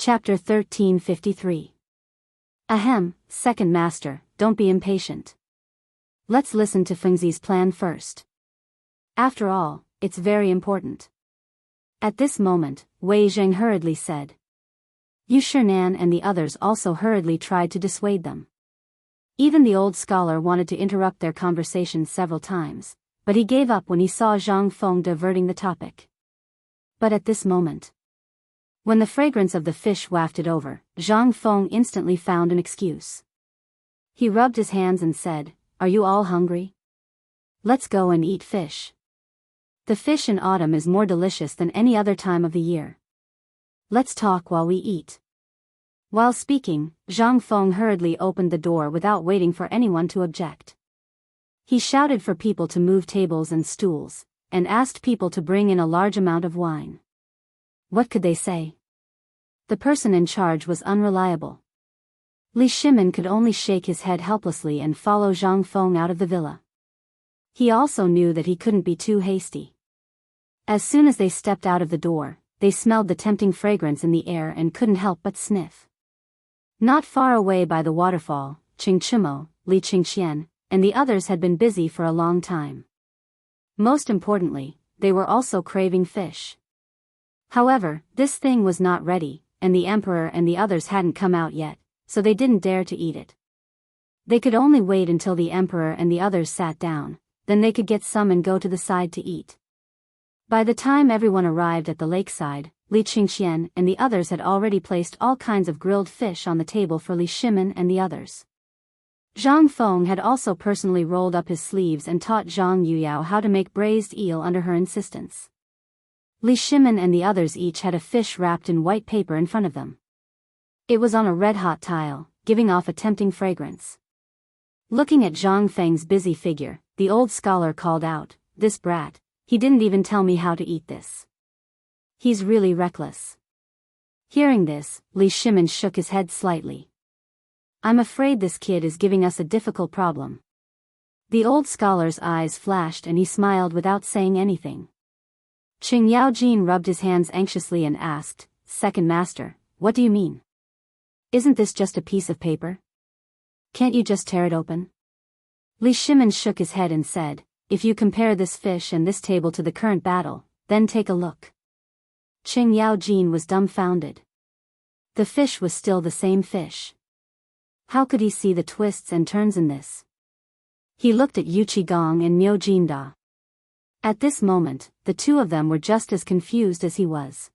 Chapter 1353. Ahem, second master, don't be impatient. Let's listen to Fengzi's plan first. After all, it's very important. At this moment, Wei Zheng hurriedly said. Yu Shinan and the others also hurriedly tried to dissuade them. Even the old scholar wanted to interrupt their conversation several times, but he gave up when he saw Zhang Feng diverting the topic. But at this moment, when the fragrance of the fish wafted over, Zhang Feng instantly found an excuse. He rubbed his hands and said, "Are you all hungry? Let's go and eat fish. The fish in autumn is more delicious than any other time of the year. Let's talk while we eat." While speaking, Zhang Feng hurriedly opened the door without waiting for anyone to object. He shouted for people to move tables and stools, and asked people to bring in a large amount of wine. What could they say? The person in charge was unreliable. Li Shimin could only shake his head helplessly and follow Zhang Feng out of the villa. He also knew that he couldn't be too hasty. As soon as they stepped out of the door, they smelled the tempting fragrance in the air and couldn't help but sniff. Not far away by the waterfall, Chingchumo, Li Qingxian, and the others had been busy for a long time. Most importantly, they were also craving fish. However, this thing was not ready, and the emperor and the others hadn't come out yet, so they didn't dare to eat it. They could only wait until the emperor and the others sat down, then they could get some and go to the side to eat. By the time everyone arrived at the lakeside, Li Qingxian and the others had already placed all kinds of grilled fish on the table for Li Shimin and the others. Zhang Feng had also personally rolled up his sleeves and taught Zhang Yuyao how to make braised eel under her insistence. Li Shimin and the others each had a fish wrapped in white paper in front of them. It was on a red-hot tile, giving off a tempting fragrance. Looking at Zhang Feng's busy figure, the old scholar called out, "This brat, he didn't even tell me how to eat this. He's really reckless." Hearing this, Li Shimin shook his head slightly. "I'm afraid this kid is giving us a difficult problem." The old scholar's eyes flashed and he smiled without saying anything. Qing Yaojin rubbed his hands anxiously and asked, "Second master, what do you mean? Isn't this just a piece of paper? Can't you just tear it open?" Li Shimin shook his head and said, "If you compare this fish and this table to the current battle, then take a look." Qing Yaojin was dumbfounded. The fish was still the same fish. How could he see the twists and turns in this? He looked at Yu Qigong and Miu Jinda. At this moment, the two of them were just as confused as he was.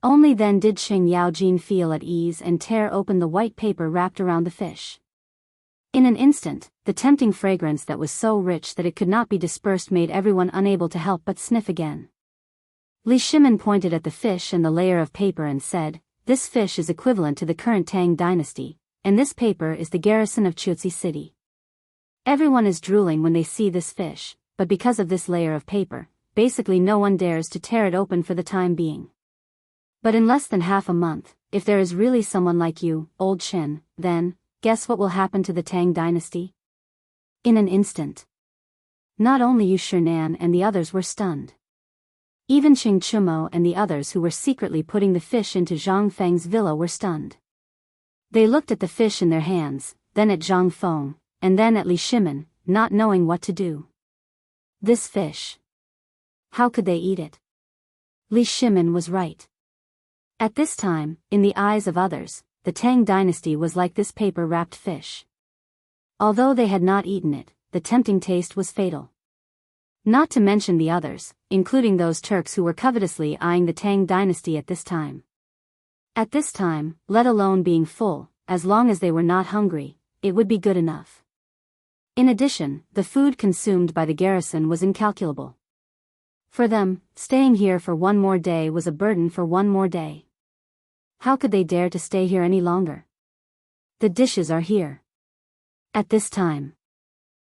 Only then did Qing Yaojin feel at ease and tear open the white paper wrapped around the fish. In an instant, the tempting fragrance that was so rich that it could not be dispersed made everyone unable to help but sniff again. Li Shimin pointed at the fish and the layer of paper and said, "This fish is equivalent to the current Tang dynasty, and this paper is the garrison of Chuzi City. Everyone is drooling when they see this fish, but because of this layer of paper, basically no one dares to tear it open for the time being. But in less than half a month, if there is really someone like you, old Qin, then, guess what will happen to the Tang dynasty?" In an instant. Not only Yu Shinan and the others were stunned. Even Qing Chumo and the others who were secretly putting the fish into Zhang Feng's villa were stunned. They looked at the fish in their hands, then at Zhang Feng, and then at Li Shimin, not knowing what to do. This fish. How could they eat it? Li Shimin was right. At this time, in the eyes of others, the Tang dynasty was like this paper-wrapped fish. Although they had not eaten it, the tempting taste was fatal. Not to mention the others, including those Turks who were covetously eyeing the Tang dynasty at this time. At this time, let alone being full, as long as they were not hungry, it would be good enough. In addition, the food consumed by the garrison was incalculable. For them, staying here for one more day was a burden for one more day. How could they dare to stay here any longer? The dishes are here. At this time,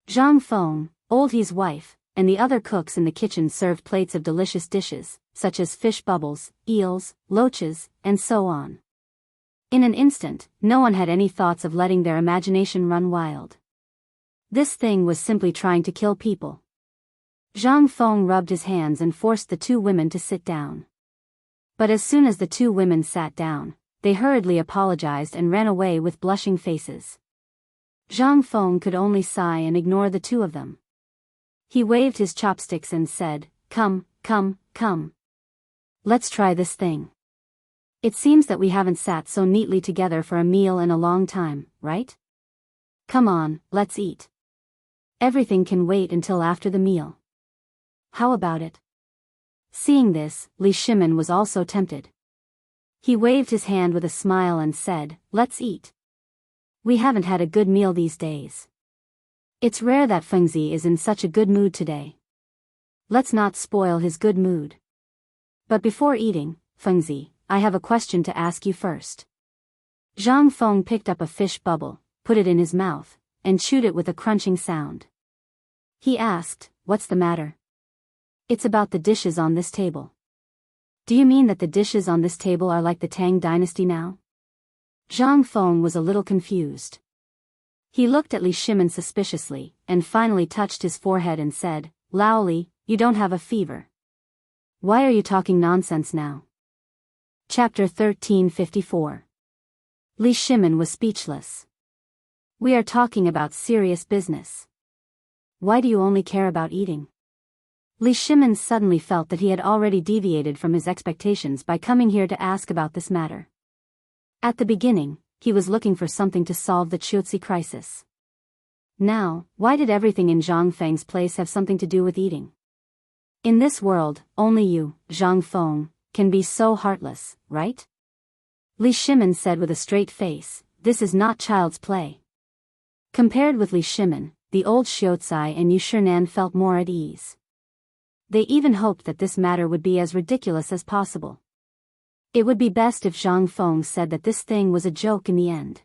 Zhang Feng, Old He's wife, and the other cooks in the kitchen served plates of delicious dishes, such as fish bubbles, eels, loaches, and so on. In an instant, no one had any thoughts of letting their imagination run wild. This thing was simply trying to kill people. Zhang Feng rubbed his hands and forced the two women to sit down. But as soon as the two women sat down, they hurriedly apologized and ran away with blushing faces. Zhang Feng could only sigh and ignore the two of them. He waved his chopsticks and said, "Come, come, come. Let's try this thing. It seems that we haven't sat so neatly together for a meal in a long time, right? Come on, let's eat. Everything can wait until after the meal. How about it?" Seeing this, Li Shimin was also tempted. He waved his hand with a smile and said, "Let's eat. We haven't had a good meal these days. It's rare that Fengzi is in such a good mood today. Let's not spoil his good mood. But before eating, Fengzi, I have a question to ask you first." Zhang Feng picked up a fish bubble, put it in his mouth, and chewed it with a crunching sound. He asked, "What's the matter?" "It's about the dishes on this table." "Do you mean that the dishes on this table are like the Tang dynasty now?" Zhang Feng was a little confused. He looked at Li Shimin suspiciously, and finally touched his forehead and said, "Lao Li, you don't have a fever. Why are you talking nonsense now?" Chapter 1354. Li Shimin was speechless. "We are talking about serious business. Why do you only care about eating?" Li Shimin suddenly felt that he had already deviated from his expectations by coming here to ask about this matter. At the beginning, he was looking for something to solve the Qiuzi crisis. Now, why did everything in Zhang Feng's place have something to do with eating? In this world, only you, Zhang Feng, can be so heartless, right? Li Shimin said with a straight face, "This is not child's play." Compared with Li Shimin, the old Xiuzai and Yu Shinan felt more at ease. They even hoped that this matter would be as ridiculous as possible. It would be best if Zhang Feng said that this thing was a joke in the end.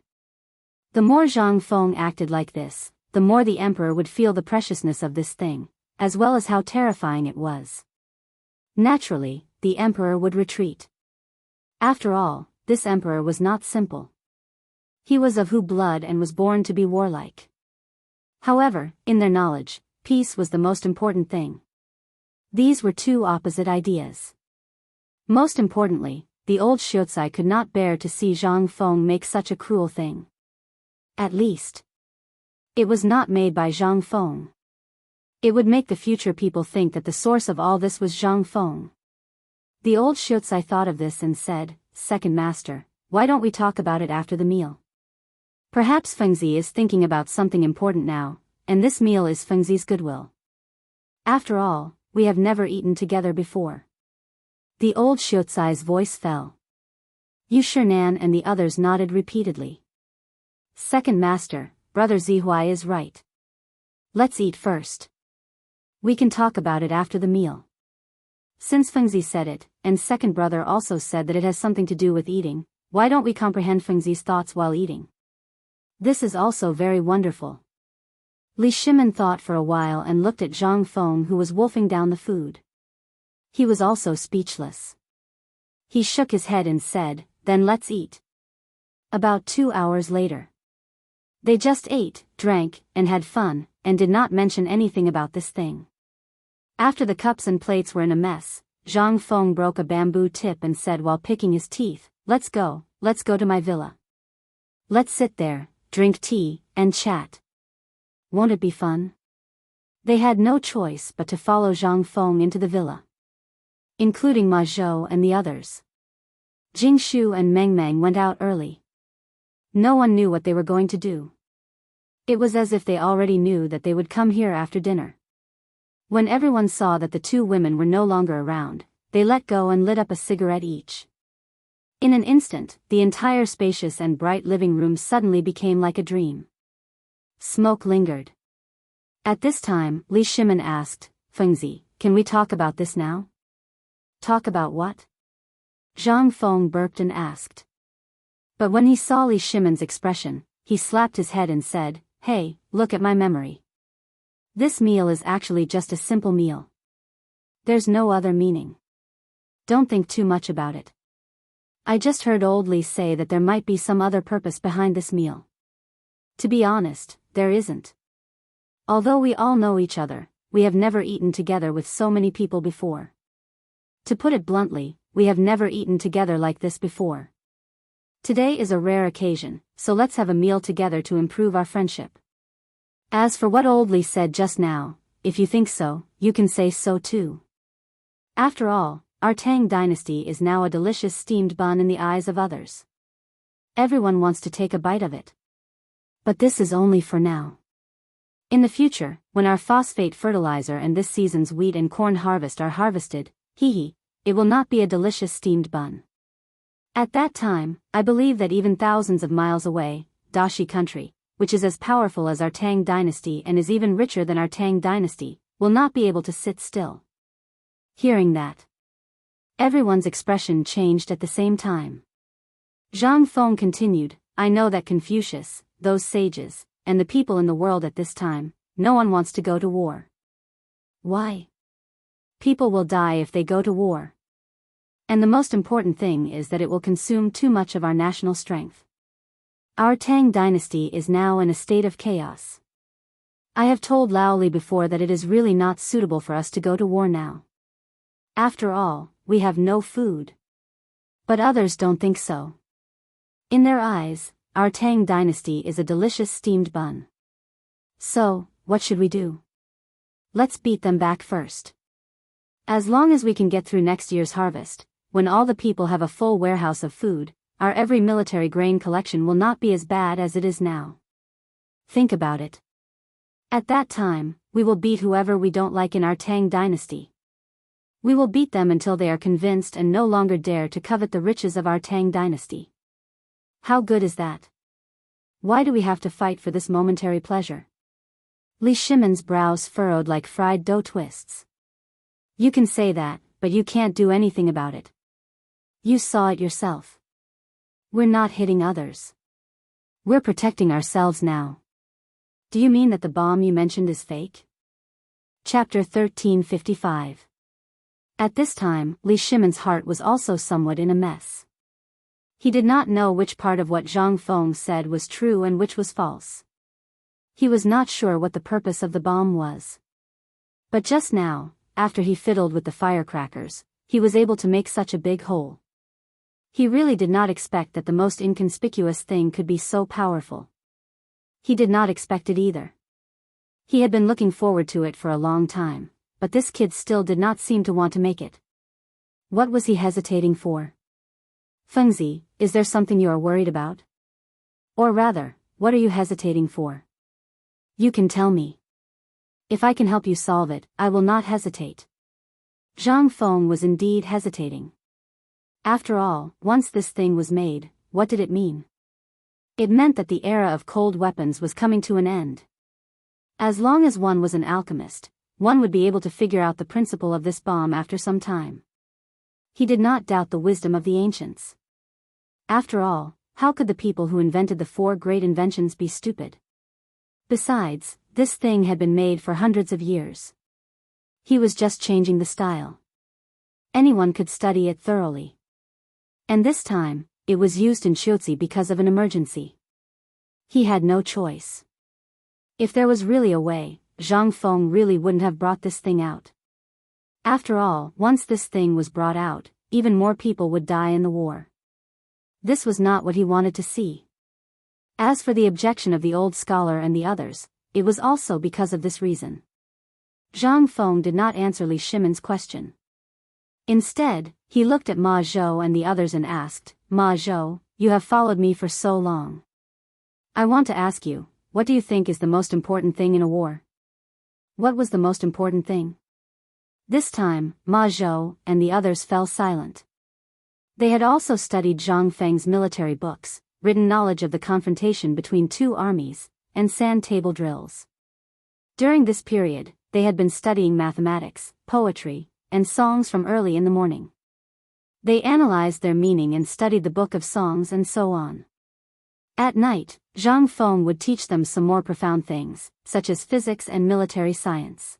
The more Zhang Feng acted like this, the more the emperor would feel the preciousness of this thing, as well as how terrifying it was. Naturally, the emperor would retreat. After all, this emperor was not simple. He was of Hu blood and was born to be warlike. However, in their knowledge, peace was the most important thing. These were two opposite ideas. Most importantly, the old Xiuzai could not bear to see Zhang Feng make such a cruel thing. At least, it was not made by Zhang Feng. It would make the future people think that the source of all this was Zhang Feng. The old Xiuzai thought of this and said, "Second master, why don't we talk about it after the meal? Perhaps Fengzi is thinking about something important now, and this meal is Fengzi's goodwill. After all, we have never eaten together before." The old Xiuzai's voice fell. Yu Shinan and the others nodded repeatedly. "Second master, brother Zihuai is right. Let's eat first. We can talk about it after the meal." Since Fengzi said it, and second brother also said that it has something to do with eating, why don't we comprehend Fengzi's thoughts while eating? This is also very wonderful. Li Shimin thought for a while and looked at Zhang Feng, who was wolfing down the food. He was also speechless. He shook his head and said, "Then let's eat." About 2 hours later. They just ate, drank, and had fun, and did not mention anything about this thing. After the cups and plates were in a mess, Zhang Feng broke a bamboo tip and said while picking his teeth, let's go to my villa. Let's sit there, drink tea, and chat. Won't it be fun?" They had no choice but to follow Zhang Feng into the villa, including Ma Zhou and the others. Jing Shu and Meng Meng went out early. No one knew what they were going to do. It was as if they already knew that they would come here after dinner. When everyone saw that the two women were no longer around, they let go and lit up a cigarette each. In an instant, the entire spacious and bright living room suddenly became like a dream. Smoke lingered. At this time, Li Shimin asked, "Fengzi, can we talk about this now?" "Talk about what?" Zhang Feng burped and asked. But when he saw Li Shimin's expression, he slapped his head and said, "Hey, look at my memory. This meal is actually just a simple meal. There's no other meaning. Don't think too much about it. I just heard old Li say that there might be some other purpose behind this meal. To be honest, there isn't. Although we all know each other, we have never eaten together with so many people before. To put it bluntly, we have never eaten together like this before. Today is a rare occasion, so let's have a meal together to improve our friendship. As for what old Li said just now, if you think so, you can say so too. After all, our Tang dynasty is now a delicious steamed bun in the eyes of others. Everyone wants to take a bite of it. But this is only for now. In the future, when our phosphate fertilizer and this season's wheat and corn harvest are harvested, it will not be a delicious steamed bun. At that time, I believe that even thousands of miles away, Dashi country, which is as powerful as our Tang dynasty and is even richer than our Tang dynasty, will not be able to sit still. Hearing that, everyone's expression changed at the same time. Zhang Feng continued, I know that Confucius, those sages, and the people in the world at this time, no one wants to go to war. Why? People will die if they go to war. And the most important thing is that it will consume too much of our national strength. Our Tang dynasty is now in a state of chaos. I have told Lao Li before that it is really not suitable for us to go to war now. After all, we have no food. But others don't think so. In their eyes, our Tang dynasty is a delicious steamed bun. So, what should we do? Let's beat them back first. As long as we can get through next year's harvest, when all the people have a full warehouse of food, our every military grain collection will not be as bad as it is now. Think about it. At that time, we will beat whoever we don't like in our Tang dynasty. We will beat them until they are convinced and no longer dare to covet the riches of our Tang dynasty. How good is that? Why do we have to fight for this momentary pleasure? Li Shimon's brows furrowed like fried dough twists. You can say that, but you can't do anything about it. You saw it yourself. We're not hitting others. We're protecting ourselves now. Do you mean that the bomb you mentioned is fake? Chapter 1355. At this time, Li Shimon's heart was also somewhat in a mess. He did not know which part of what Zhang Feng said was true and which was false. He was not sure what the purpose of the bomb was. But just now, after he fiddled with the firecrackers, he was able to make such a big hole. He really did not expect that the most inconspicuous thing could be so powerful. He did not expect it either. He had been looking forward to it for a long time, but this kid still did not seem to want to make it. What was he hesitating for? Fengzi, is there something you are worried about? Or rather, what are you hesitating for? You can tell me. If I can help you solve it, I will not hesitate. Zhang Feng was indeed hesitating. After all, once this thing was made, what did it mean? It meant that the era of cold weapons was coming to an end. As long as one was an alchemist, one would be able to figure out the principle of this bomb after some time. He did not doubt the wisdom of the ancients. After all, how could the people who invented the 4 great inventions be stupid? Besides, this thing had been made for hundreds of years. He was just changing the style. Anyone could study it thoroughly. And this time, it was used in Xiuzi because of an emergency. He had no choice. If there was really a way, Zhang Feng really wouldn't have brought this thing out. After all, once this thing was brought out, even more people would die in the war. This was not what he wanted to see. As for the objection of the old scholar and the others, it was also because of this reason. Zhang Feng did not answer Li Shimon's question. Instead, he looked at Ma Zhou and the others and asked, Ma Zhou, you have followed me for so long. I want to ask you, what do you think is the most important thing in a war? What was the most important thing? This time, Ma Zhou and the others fell silent. They had also studied Zhang Feng's military books, written knowledge of the confrontation between 2 armies, and sand table drills. During this period, they had been studying mathematics, poetry, and songs from early in the morning. They analyzed their meaning and studied the book of songs and so on. At night, Zhang Feng would teach them some more profound things, such as physics and military science.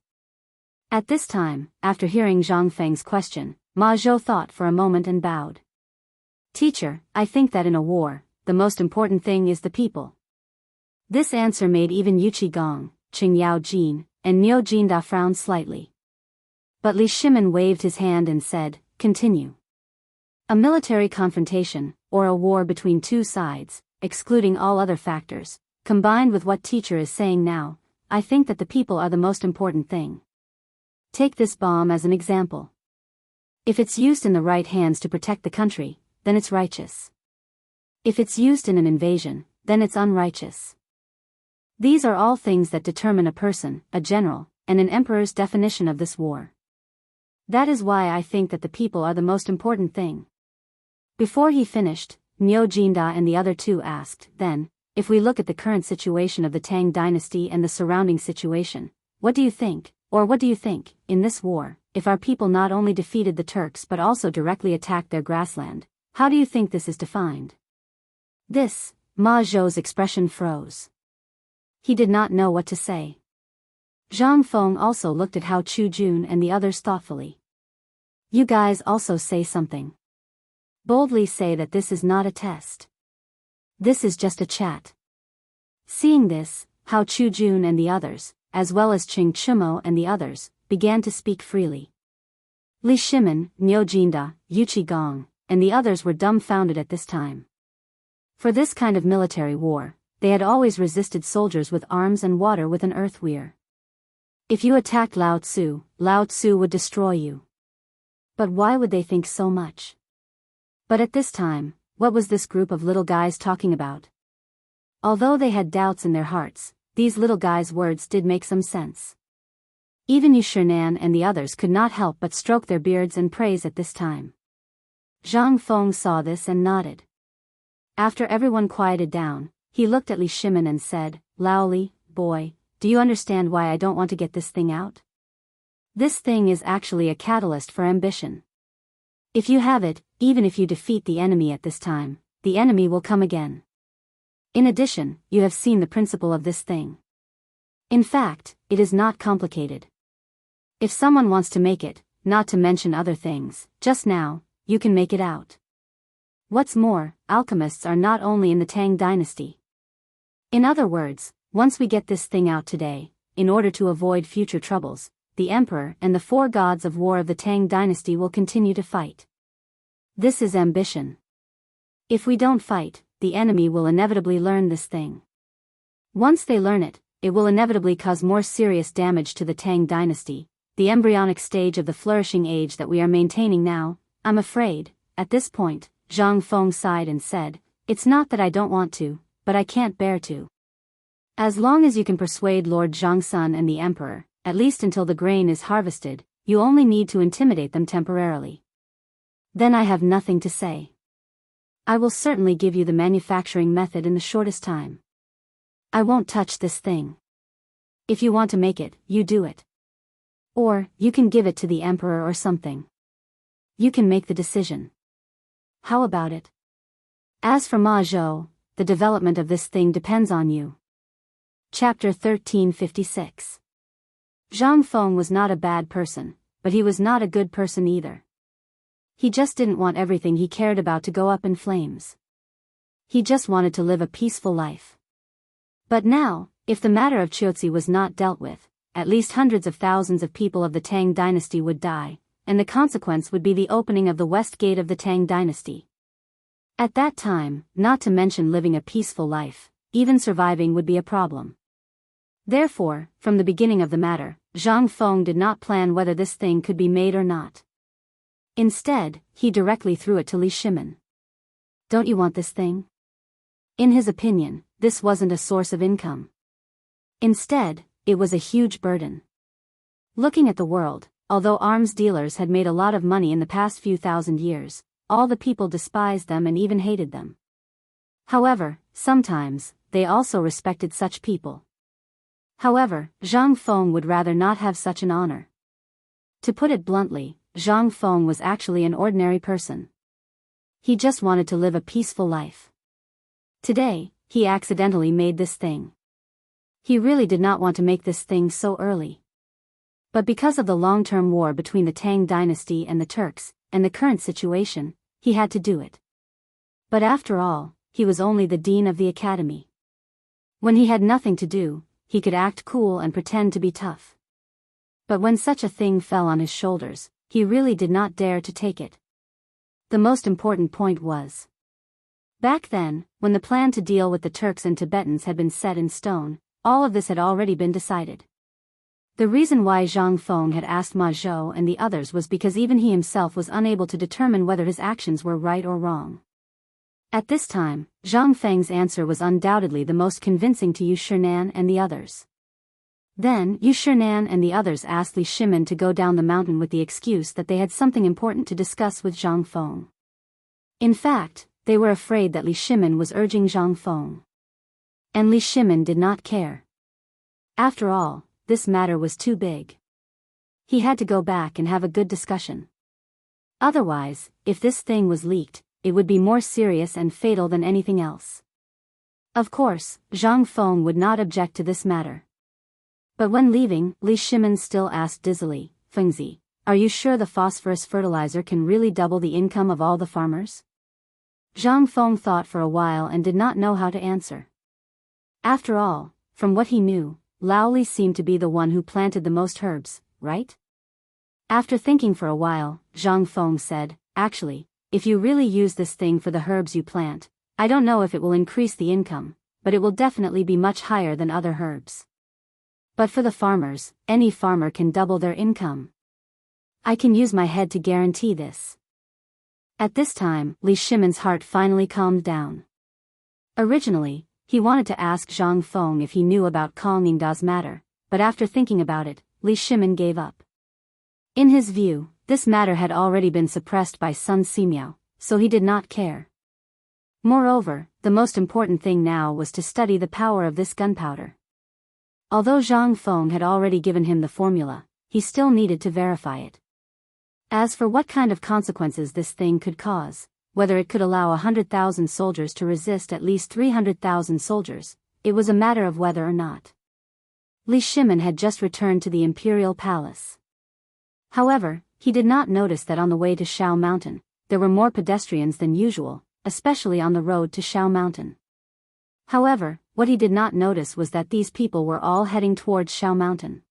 At this time, after hearing Zhang Feng's question, Ma Zhou thought for a moment and bowed. Teacher, I think that in a war, the most important thing is the people. This answer made even Yu Qigong, Qing Yao Jin, and Niu Jinda frown slightly. But Li Shimon waved his hand and said, continue. A military confrontation, or a war between two sides, excluding all other factors, combined with what teacher is saying now, I think that the people are the most important thing. Take this bomb as an example. If it's used in the right hands to protect the country, then it's righteous. If it's used in an invasion, then it's unrighteous. These are all things that determine a person, a general, and an emperor's definition of this war. That is why I think that the people are the most important thing. Before he finished, Nyo Jinda and the other two asked, then, if we look at the current situation of the Tang dynasty and the surrounding situation, what do you think, or what do you think, in this war, if our people not only defeated the Turks but also directly attacked their grassland, how do you think this is defined? This, Ma Zhou's expression froze. He did not know what to say. Zhang Feng also looked at Hao Chu-jun and the others thoughtfully. You guys also say something. Boldly say that this is not a test. This is just a chat. Seeing this, Hao Chu-jun and the others, as well as Qing Chumo and the others, began to speak freely. Li Shimin, Nyo Jinda, Yu Qigong, and the others were dumbfounded at this time. For this kind of military war, they had always resisted soldiers with arms and water with an earth weir. If you attacked Lao Tzu would destroy you. But why would they think so much? But at this time, what was this group of little guys talking about? Although they had doubts in their hearts, these little guys' words did make some sense. Even Yu Shinan and the others could not help but stroke their beards and praise at this time. Zhang Feng saw this and nodded. After everyone quieted down, he looked at Li Shimin and said, Lao Li, boy, do you understand why I don't want to get this thing out? This thing is actually a catalyst for ambition. If you have it, even if you defeat the enemy at this time, the enemy will come again. In addition, you have seen the principle of this thing. In fact, it is not complicated. If someone wants to make it, not to mention other things, just now, you can make it out. What's more, alchemists are not only in the Tang dynasty. In other words, once we get this thing out today, in order to avoid future troubles, the emperor and the four gods of war of the Tang dynasty will continue to fight. This is ambition. If we don't fight, the enemy will inevitably learn this thing. Once they learn it, it will inevitably cause more serious damage to the Tang dynasty, the embryonic stage of the flourishing age that we are maintaining now. I'm afraid, at this point, Zhang Feng sighed and said, it's not that I don't want to, but I can't bear to. As long as you can persuade Lord Zhongsun and the emperor, at least until the grain is harvested, you only need to intimidate them temporarily. Then I have nothing to say. I will certainly give you the manufacturing method in the shortest time. I won't touch this thing. If you want to make it, you do it. Or, you can give it to the emperor or something. You can make the decision. How about it? As for Ma Zhou, the development of this thing depends on you. Chapter 1356. Zhang Feng was not a bad person, but he was not a good person either. He just didn't want everything he cared about to go up in flames. He just wanted to live a peaceful life. But now, if the matter of Qiuzi was not dealt with, at least hundreds of thousands of people of the Tang dynasty would die, and the consequence would be the opening of the west gate of the Tang dynasty. At that time, not to mention living a peaceful life, even surviving would be a problem. Therefore, from the beginning of the matter, Zhang Feng did not plan whether this thing could be made or not. Instead, he directly threw it to Li Shimin. Don't you want this thing? In his opinion, this wasn't a source of income. Instead, it was a huge burden. Looking at the world, although arms dealers had made a lot of money in the past few thousand years, all the people despised them and even hated them. However, sometimes, they also respected such people. However, Zhang Feng would rather not have such an honor. To put it bluntly, Zhang Feng was actually an ordinary person. He just wanted to live a peaceful life. Today, he accidentally made this thing. He really did not want to make this thing so early. But because of the long-term war between the Tang dynasty and the Turks, and the current situation, he had to do it. But after all, he was only the dean of the academy. When he had nothing to do, he could act cool and pretend to be tough. But when such a thing fell on his shoulders, he really did not dare to take it. the most important point was. Back then, when the plan to deal with the Turks and Tibetans had been set in stone, all of this had already been decided. The reason why Zhang Feng had asked Ma Zhou and the others was because even he himself was unable to determine whether his actions were right or wrong. At this time, Zhang Feng's answer was undoubtedly the most convincing to Yu Shinan and the others. Then, Yu Shinan and the others asked Li Shimin to go down the mountain with the excuse that they had something important to discuss with Zhang Feng. In fact, they were afraid that Li Shimin was urging Zhang Feng. And Li Shimin did not care. After all, this matter was too big. He had to go back and have a good discussion. Otherwise, if this thing was leaked, it would be more serious and fatal than anything else. Of course, Zhang Feng would not object to this matter. But when leaving, Li Shimin still asked dizzily, "Fengzi, are you sure the phosphorus fertilizer can really double the income of all the farmers?" Zhang Feng thought for a while and did not know how to answer. After all, from what he knew, Lao Li seemed to be the one who planted the most herbs, right? After thinking for a while, Zhang Feng said, "Actually, if you really use this thing for the herbs you plant, I don't know if it will increase the income, but it will definitely be much higher than other herbs. But for the farmers, any farmer can double their income. I can use my head to guarantee this." At this time, Li Shimin's heart finally calmed down. Originally, he wanted to ask Zhang Feng if he knew about Kong Ningda's matter, but after thinking about it, Li Shimin gave up. In his view, this matter had already been suppressed by Sun Simiao, so he did not care. Moreover, the most important thing now was to study the power of this gunpowder. Although Zhang Feng had already given him the formula, he still needed to verify it. As for what kind of consequences this thing could cause, whether it could allow 100,000 soldiers to resist at least 300,000 soldiers, it was a matter of whether or not. Li Shimin had just returned to the imperial palace. However, he did not notice that on the way to Shao Mountain, there were more pedestrians than usual, especially on the road to Shao Mountain. However, what he did not notice was that these people were all heading towards Shao Mountain.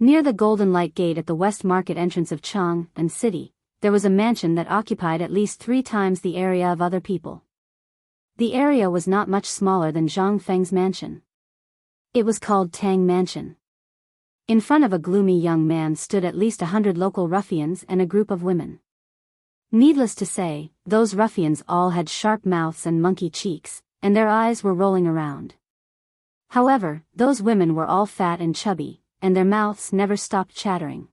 Near the Golden Light Gate at the West Market entrance of Chang'an City, there was a mansion that occupied at least 3 times the area of other people. The area was not much smaller than Zhang Feng's mansion. It was called Tang Mansion. In front of a gloomy young man stood at least 100 local ruffians and a group of women. Needless to say, those ruffians all had sharp mouths and monkey cheeks, and their eyes were rolling around. However, those women were all fat and chubby, and their mouths never stopped chattering.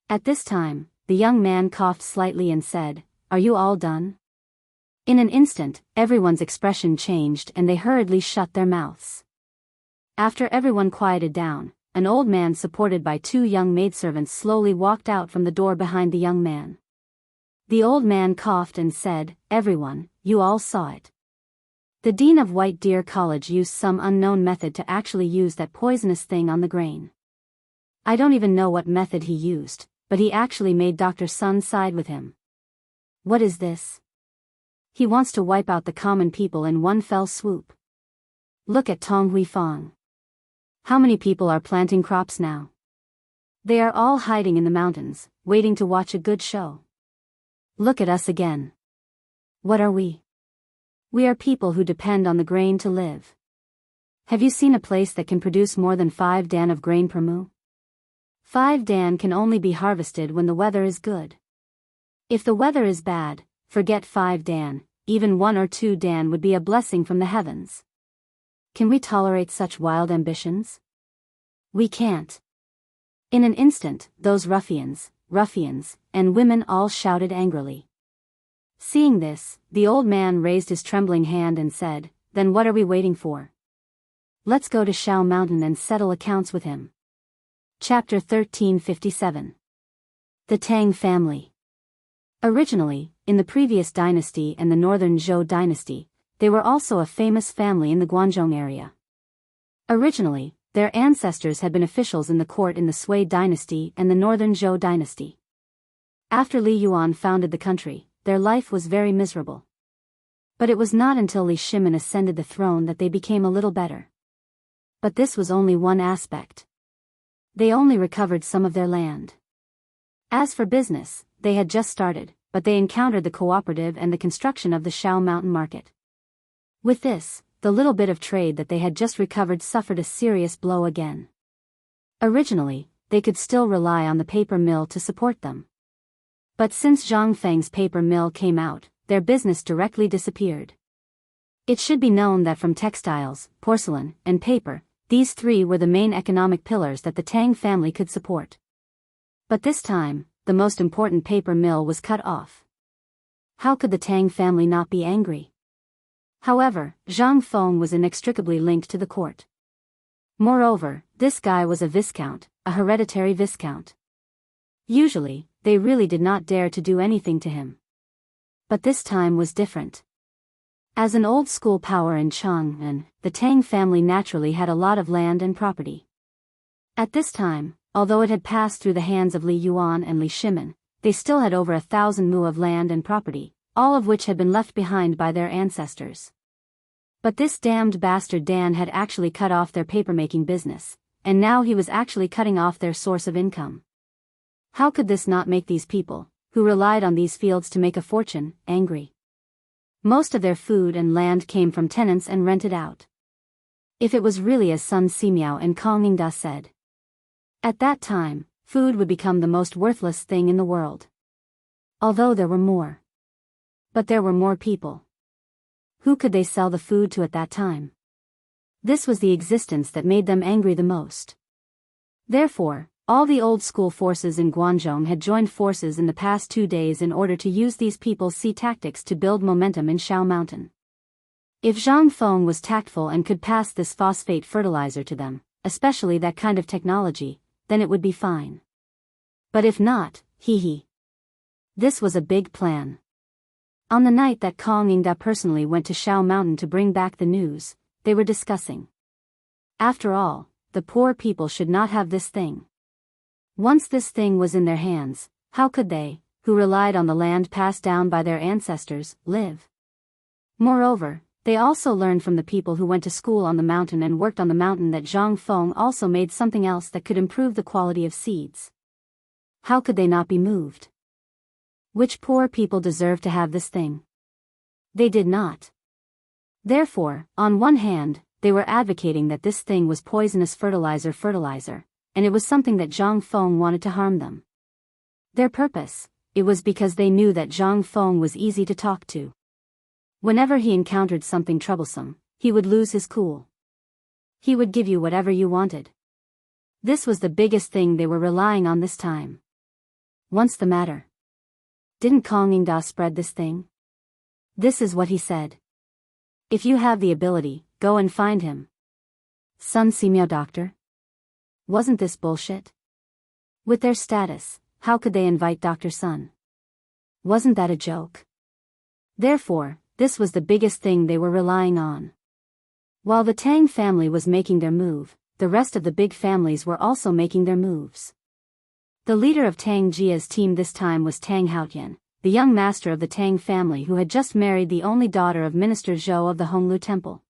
At this time, the young man coughed slightly and said, "Are you all done?" In an instant, everyone's expression changed and they hurriedly shut their mouths. After everyone quieted down, an old man supported by 2 young maidservants slowly walked out from the door behind the young man. The old man coughed and said, "Everyone, you all saw it. The dean of White Deer College used some unknown method to actually use that poisonous thing on the grain. I don't even know what method he used, but he actually made Dr. Sun side with him. What is this? He wants to wipe out the common people in one fell swoop. Look at Tong Hui Fong. How many people are planting crops now? They are all hiding in the mountains, waiting to watch a good show. Look at us again. What are we? We are people who depend on the grain to live. Have you seen a place that can produce more than 5 dan of grain per mu? 5 dan can only be harvested when the weather is good. If the weather is bad, forget 5 dan, even 1 or 2 dan would be a blessing from the heavens. Can we tolerate such wild ambitions? We can't." In an instant, those ruffians, and women all shouted angrily. Seeing this, the old man raised his trembling hand and said, "Then what are we waiting for? Let's go to Shao Mountain and settle accounts with him." Chapter 1357. The Tang Family. Originally, in the previous dynasty and the northern Zhou dynasty, they were also a famous family in the Guangzhong area. Originally, their ancestors had been officials in the court in the Sui dynasty and the northern Zhou dynasty. After Li Yuan founded the country, their life was very miserable. But it was not until Li Shimin ascended the throne that they became a little better. But this was only one aspect. They only recovered some of their land. As for business, they had just started, but they encountered the cooperative and the construction of the Shao Mountain Market. With this, the little bit of trade that they had just recovered suffered a serious blow again. Originally, they could still rely on the paper mill to support them. But since Zhang Feng's paper mill came out, their business directly disappeared. It should be known that from textiles, porcelain, and paper, these three were the main economic pillars that the Tang family could support. But this time, the most important paper mill was cut off. How could the Tang family not be angry? However, Zhang Feng was inextricably linked to the court. Moreover, this guy was a viscount, a hereditary viscount. Usually, they really did not dare to do anything to him. But this time was different. As an old-school power in Chang'an, the Tang family naturally had a lot of land and property. At this time, although it had passed through the hands of Li Yuan and Li Shimin, they still had over 1,000 mu of land and property, all of which had been left behind by their ancestors. But this damned bastard Dan had actually cut off their papermaking business, and now he was actually cutting off their source of income. How could this not make these people, who relied on these fields to make a fortune, angry? Most of their food and land came from tenants and rented out. If it was really as Sun Simiao and Kong Ningda said. At that time, food would become the most worthless thing in the world. Although there were more. But there were more people. Who could they sell the food to at that time? This was the existence that made them angry the most. Therefore, all the old-school forces in Guangzhou had joined forces in the past 2 days in order to use these people's sea tactics to build momentum in Shao Mountain. If Zhang Feng was tactful and could pass this phosphate fertilizer to them, especially that kind of technology, then it would be fine. But if not, this was a big plan. On the night that Kong Yingda personally went to Shao Mountain to bring back the news, they were discussing. After all, the poor people should not have this thing. Once this thing was in their hands, how could they, who relied on the land passed down by their ancestors, live? Moreover, they also learned from the people who went to school on the mountain and worked on the mountain that Zhang Feng also made something else that could improve the quality of seeds. How could they not be moved? Which poor people deserved to have this thing? They did not. Therefore, on one hand, they were advocating that this thing was poisonous fertilizer, and it was something that Zhang Feng wanted to harm them. Their purpose, it was because they knew that Zhang Feng was easy to talk to. Whenever he encountered something troublesome, he would lose his cool. He would give you whatever you wanted. This was the biggest thing they were relying on this time. What's the matter? Didn't Kong Yingda spread this thing? This is what he said. If you have the ability, go and find him. Sun Simiao doctor? Wasn't this bullshit? With their status, how could they invite Dr. Sun? Wasn't that a joke? Therefore, this was the biggest thing they were relying on. While the Tang family was making their move, the rest of the big families were also making their moves. The leader of Tang Jia's team this time was Tang Haotian, the young master of the Tang family who had just married the only daughter of Minister Zhou of the Honglu Temple.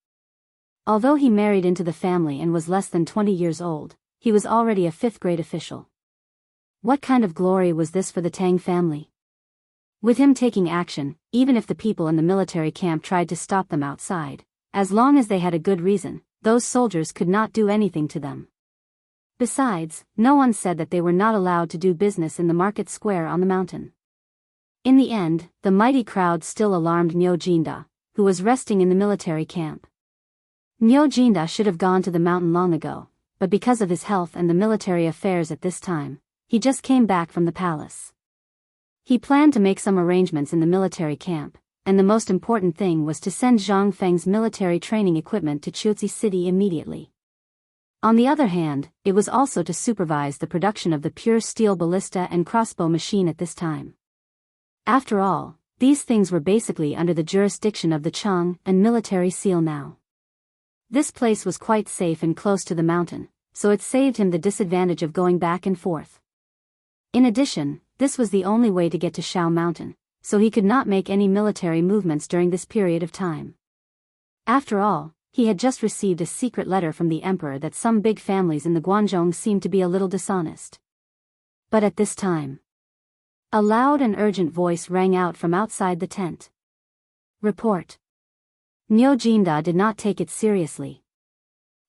Although he married into the family and was less than 20 years old, he was already a 5th-grade official. What kind of glory was this for the Tang family? With him taking action, even if the people in the military camp tried to stop them outside, as long as they had a good reason, those soldiers could not do anything to them. Besides, no one said that they were not allowed to do business in the market square on the mountain. In the end, the mighty crowd still alarmed Niu Jinda, who was resting in the military camp. Niu Jinda should have gone to the mountain long ago, but because of his health and the military affairs at this time, he just came back from the palace. He planned to make some arrangements in the military camp, and the most important thing was to send Zhang Feng's military training equipment to Chuzi City immediately. On the other hand, it was also to supervise the production of the pure steel ballista and crossbow machine at this time. After all, these things were basically under the jurisdiction of the Chang'an military seal now. This place was quite safe and close to the mountain, so it saved him the disadvantage of going back and forth. In addition, this was the only way to get to Shao Mountain, so he could not make any military movements during this period of time. After all, he had just received a secret letter from the emperor that some big families in the Guangzhou seemed to be a little dishonest. But at this time, A loud and urgent voice rang out from outside the tent. Report. Niu Jinda did not take it seriously.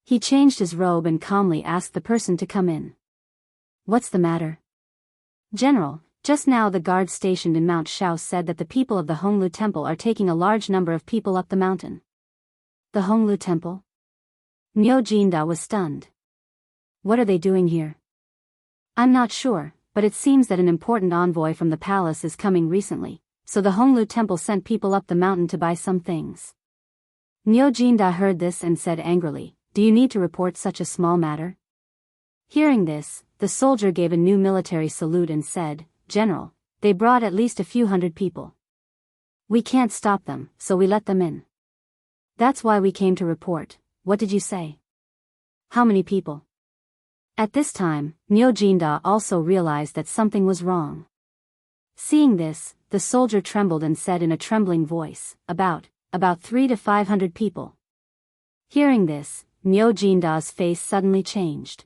He changed his robe and calmly asked the person to come in. What's the matter? General, just now the guards stationed in Mount Shao said that the people of the Honglu Temple are taking a large number of people up the mountain. The Honglu Temple? Niu Jinda was stunned. What are they doing here? I'm not sure, but it seems that an important envoy from the palace is coming recently, so the Honglu Temple sent people up the mountain to buy some things. Niu Jinda heard this and said angrily, do you need to report such a small matter? Hearing this, the soldier gave a new military salute and said, General, they brought at least a few hundred people. We can't stop them, so we let them in. That's why we came to report. What did you say? How many people? At this time, Niu Jinda also realized that something was wrong. Seeing this, the soldier trembled and said in a trembling voice, about 300 to 500 people. Hearing this, Niu Jinda's face suddenly changed.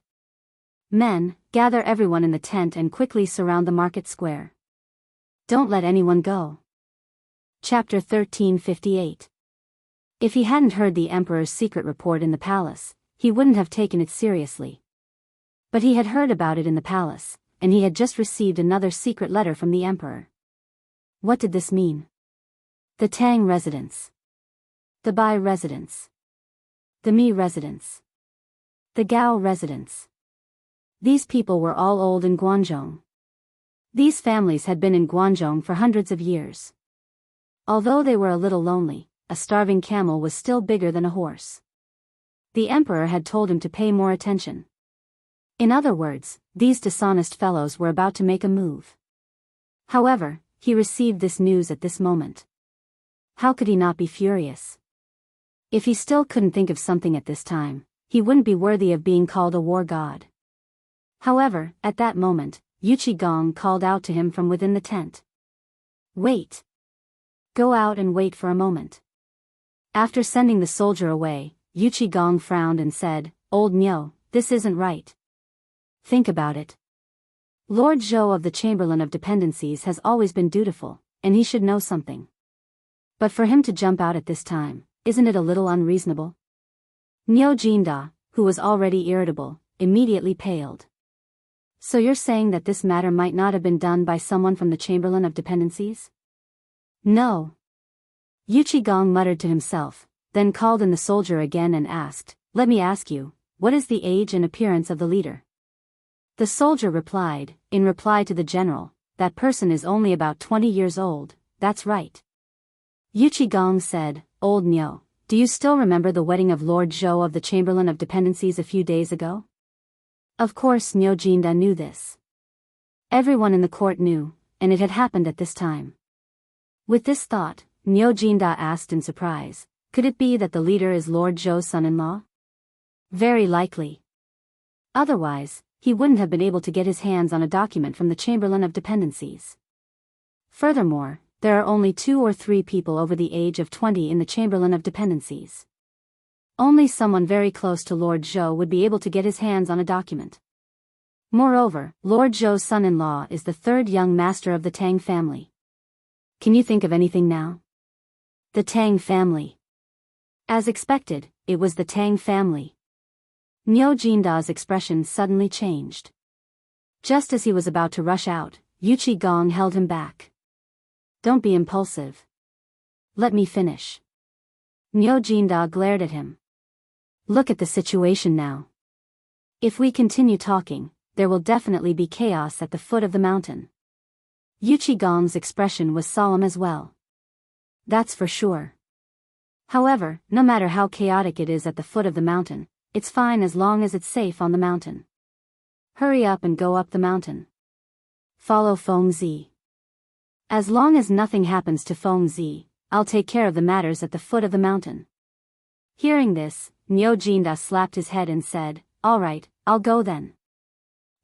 Men, gather everyone in the tent and quickly surround the market square. Don't let anyone go. Chapter 1358. If he hadn't heard the emperor's secret report in the palace, he wouldn't have taken it seriously. But he had heard about it in the palace, and he had just received another secret letter from the emperor. What did this mean? The Tang residence. The Bai residence. The Mi residence. The Gao residence. These people were all old in Guangzhou. These families had been in Guangzhou for hundreds of years. Although they were a little lonely, a starving camel was still bigger than a horse. The emperor had told him to pay more attention. In other words, these dishonest fellows were about to make a move. However, he received this news at this moment. How could he not be furious? If he still couldn't think of something at this time, he wouldn't be worthy of being called a war god. However, at that moment, Yu Qigong called out to him from within the tent. Wait. Go out and wait for a moment. After sending the soldier away, Yu Qigong frowned and said, Old Niu, this isn't right. Think about it. Lord Zhou of the Chamberlain of Dependencies has always been dutiful, and he should know something. But for him to jump out at this time, isn't it a little unreasonable? Niu Jinda, who was already irritable, immediately paled. So you're saying that this matter might not have been done by someone from the Chamberlain of Dependencies? No. Yu Qigong muttered to himself, then called in the soldier again and asked, Let me ask you, what is the age and appearance of the leader? The soldier replied, in reply to the general, that person is only about 20 years old, that's right. Yu Qigong said, Old Niu, do you still remember the wedding of Lord Zhou of the Chamberlain of Dependencies a few days ago? Of course Niu Jinda knew this. Everyone in the court knew, and it had happened at this time. With this thought, Niu Jinda asked in surprise, could it be that the leader is Lord Zhou's son-in-law? Very likely. Otherwise, he wouldn't have been able to get his hands on a document from the Chamberlain of Dependencies. Furthermore, there are only 2 or 3 people over the age of 20 in the Chamberlain of Dependencies. Only someone very close to Lord Zhou would be able to get his hands on a document. Moreover, Lord Zhou's son-in-law is the 3rd young master of the Tang family. Can you think of anything now? The Tang family. As expected, it was the Tang family. Niu Jinda's expression suddenly changed. Just as he was about to rush out, Yu Qigong held him back. Don't be impulsive. Let me finish. Niu Jinda glared at him. Look at the situation now. If we continue talking, there will definitely be chaos at the foot of the mountain. Yu Qigong's expression was solemn as well. That's for sure. However, no matter how chaotic it is at the foot of the mountain, it's fine as long as it's safe on the mountain. Hurry up and go up the mountain. Follow Feng Zi. As long as nothing happens to Feng Zi, I'll take care of the matters at the foot of the mountain. Hearing this, Niu Jinda slapped his head and said, All right, I'll go then.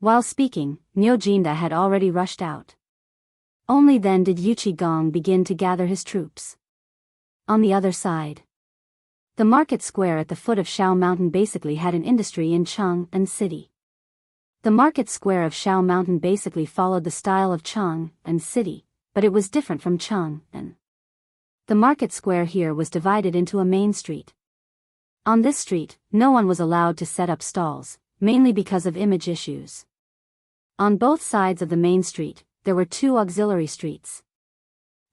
While speaking, Niu Jinda had already rushed out. Only then did Yu Qigong begin to gather his troops. On the other side, the market square at the foot of Shao Mountain basically had an industry in Chang'an city. The market square of Shao Mountain basically followed the style of Chang'an city, but it was different from Chang'an. The market square here was divided into a main street. On this street, no one was allowed to set up stalls, mainly because of image issues. On both sides of the main street, there were two auxiliary streets.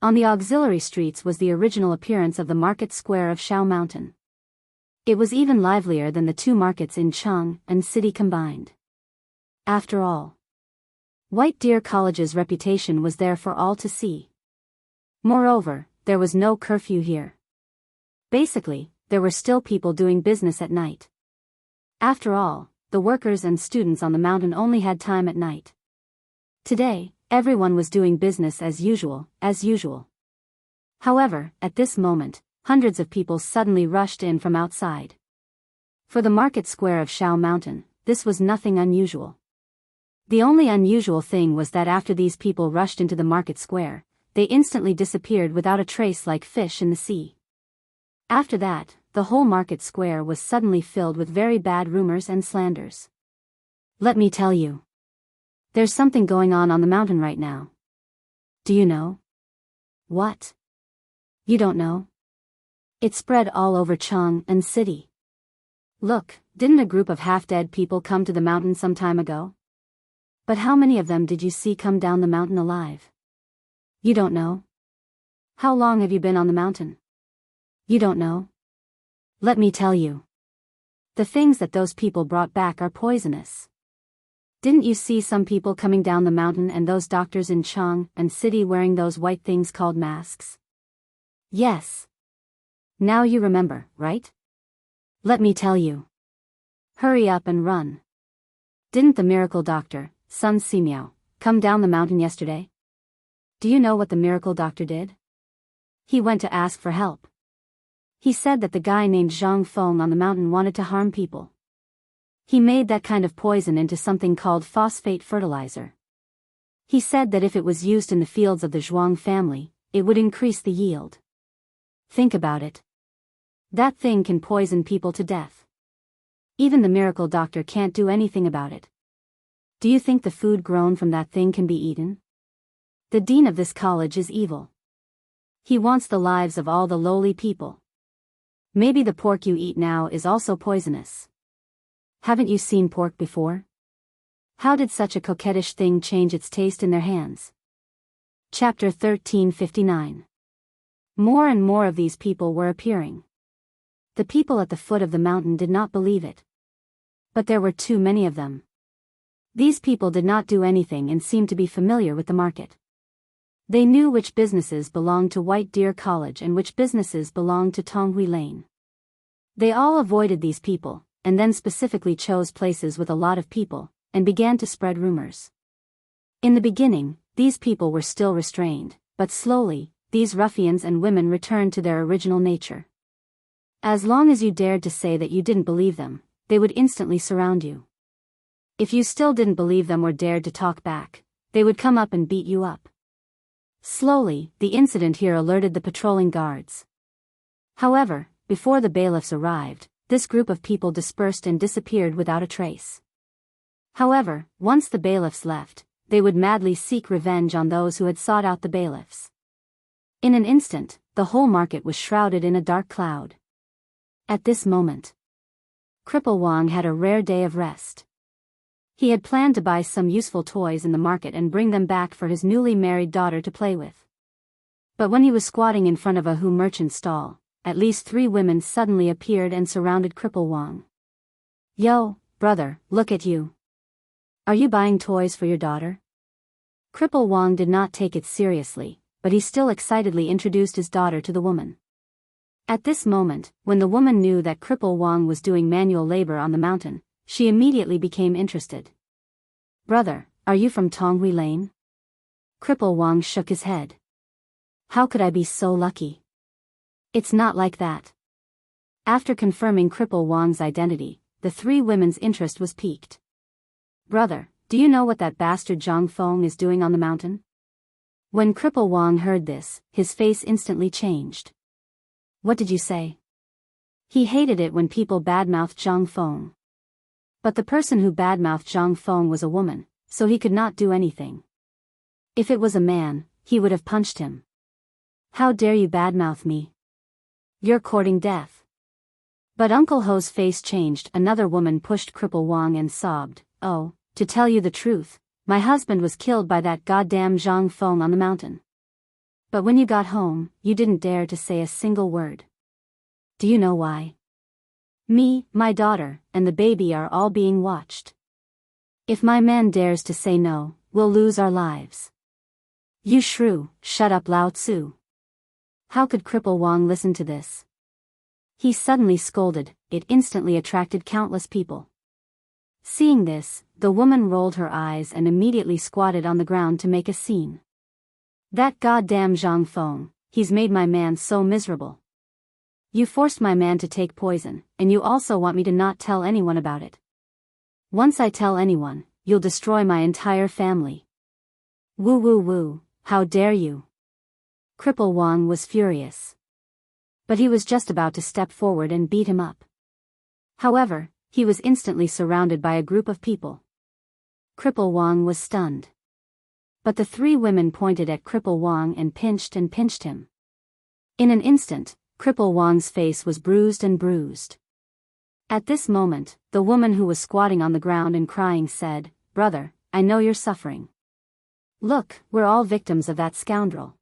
On the auxiliary streets was the original appearance of the market square of Shao Mountain. It was even livelier than the two markets in Chang'an city combined. After all, White Deer College's reputation was there for all to see. Moreover, there was no curfew here. Basically, there were still people doing business at night. After all, the workers and students on the mountain only had time at night. Today, everyone was doing business as usual. However, at this moment, hundreds of people suddenly rushed in from outside. For the market square of Shao Mountain, this was nothing unusual. The only unusual thing was that after these people rushed into the market square, they instantly disappeared without a trace like fish in the sea. After that, the whole market square was suddenly filled with very bad rumors and slanders. Let me tell you. There's something going on the mountain right now. Do you know? What? You don't know? It spread all over Chang'an city. Look, didn't a group of half-dead people come to the mountain some time ago? But how many of them did you see come down the mountain alive? You don't know? How long have you been on the mountain? You don't know? Let me tell you. The things that those people brought back are poisonous. Didn't you see some people coming down the mountain and those doctors in Chang'an city wearing those white things called masks? Yes. Now you remember, right? Let me tell you. Hurry up and run. Didn't the miracle doctor, Sun Simiao, come down the mountain yesterday? Do you know what the miracle doctor did? He went to ask for help. He said that the guy named Zhang Feng on the mountain wanted to harm people. He made that kind of poison into something called phosphate fertilizer. He said that if it was used in the fields of the Zhuang family, it would increase the yield. Think about it. That thing can poison people to death. Even the miracle doctor can't do anything about it. Do you think the food grown from that thing can be eaten? The dean of this college is evil. He wants the lives of all the lowly people. Maybe the pork you eat now is also poisonous. Haven't you seen pork before? How did such a coquettish thing change its taste in their hands? Chapter 1359. More and more of these people were appearing. The people at the foot of the mountain did not believe it. But there were too many of them. These people did not do anything and seemed to be familiar with the market. They knew which businesses belonged to White Deer College and which businesses belonged to Tonghui Lane. They all avoided these people, and then specifically chose places with a lot of people, and began to spread rumors. In the beginning, these people were still restrained, but slowly, these ruffians and women returned to their original nature. As long as you dared to say that you didn't believe them, they would instantly surround you. If you still didn't believe them or dared to talk back, they would come up and beat you up. Slowly, the incident here alerted the patrolling guards. However, before the bailiffs arrived, this group of people dispersed and disappeared without a trace. However, once the bailiffs left, they would madly seek revenge on those who had sought out the bailiffs. In an instant, the whole market was shrouded in a dark cloud. At this moment, Cripple Wang had a rare day of rest. He had planned to buy some useful toys in the market and bring them back for his newly married daughter to play with. But when he was squatting in front of a merchant stall, at least 3 women suddenly appeared and surrounded Cripple Wang. Yo, brother, look at you. Are you buying toys for your daughter? Cripple Wang did not take it seriously, but he still excitedly introduced his daughter to the woman. At this moment, when the woman knew that Cripple Wang was doing manual labor on the mountain, she immediately became interested. Brother, are you from Tonghui Lane? Cripple Wang shook his head. How could I be so lucky? It's not like that. After confirming Cripple Wang's identity, the 3 women's interest was piqued. Brother, do you know what that bastard Zhang Feng is doing on the mountain? When Cripple Wang heard this, his face instantly changed. What did you say? He hated it when people badmouthed Zhang Feng. But the person who badmouthed Zhang Feng was a woman, so he could not do anything. If it was a man, he would have punched him. How dare you badmouth me? You're courting death. But Uncle Ho's face changed. Another woman pushed Cripple Wang and sobbed, "Oh, to tell you the truth, my husband was killed by that goddamn Zhang Feng on the mountain. But when you got home, you didn't dare to say a single word. Do you know why? Me, my daughter, and the baby are all being watched. If my man dares to say no, we'll lose our lives." "You shrew, shut up, Lao Tzu." How could Cripple Wang listen to this? He suddenly scolded. It instantly attracted countless people. Seeing this, the woman rolled her eyes and immediately squatted on the ground to make a scene. "That goddamn Zhang Feng, he's made my man so miserable. You forced my man to take poison, and you also want me to not tell anyone about it. Once I tell anyone, you'll destroy my entire family. Woo woo woo, how dare you?" Cripple Wang was furious. But he was just about to step forward and beat him up. However, he was instantly surrounded by a group of people. Cripple Wang was stunned. But the three women pointed at Cripple Wang and pinched him. In an instant, Cripple Wang's face was bruised and bruised. At this moment, the woman who was squatting on the ground and crying said, "Brother, I know you're suffering. Look, we're all victims of that scoundrel.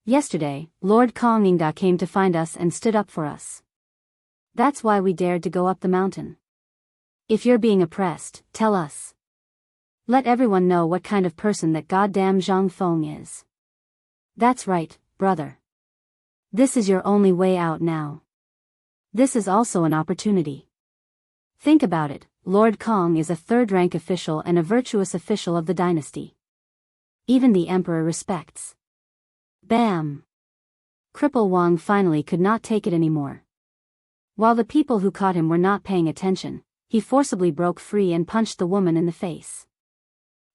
Yesterday, Lord Chang'an came to find us and stood up for us. That's why we dared to go up the mountain. If you're being oppressed, tell us. Let everyone know what kind of person that goddamn Zhang Feng is. That's right, brother. This is your only way out now. This is also an opportunity. Think about it, Lord Kong is a third-rank official and a virtuous official of the dynasty. Even the emperor respects." Bam! Cripple Wang finally could not take it anymore. While the people who caught him were not paying attention, he forcibly broke free and punched the woman in the face.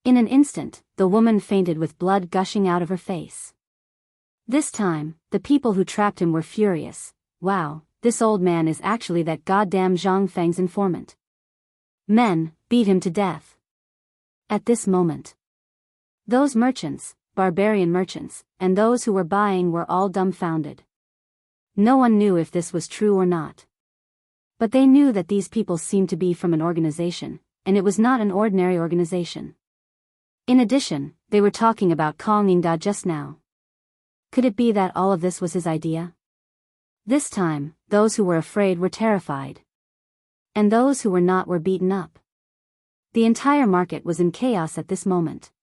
In an instant, the woman fainted with blood gushing out of her face. This time, the people who trapped him were furious. Wow, this old man is actually that goddamn Zhang Feng's informant. Men, beat him to death. At this moment, those merchants, barbarian merchants, and those who were buying were all dumbfounded. No one knew if this was true or not. But they knew that these people seemed to be from an organization, and it was not an ordinary organization. In addition, they were talking about Chang'an just now. Could it be that all of this was his idea? This time, those who were afraid were terrified. And those who were not were beaten up. The entire market was in chaos at this moment.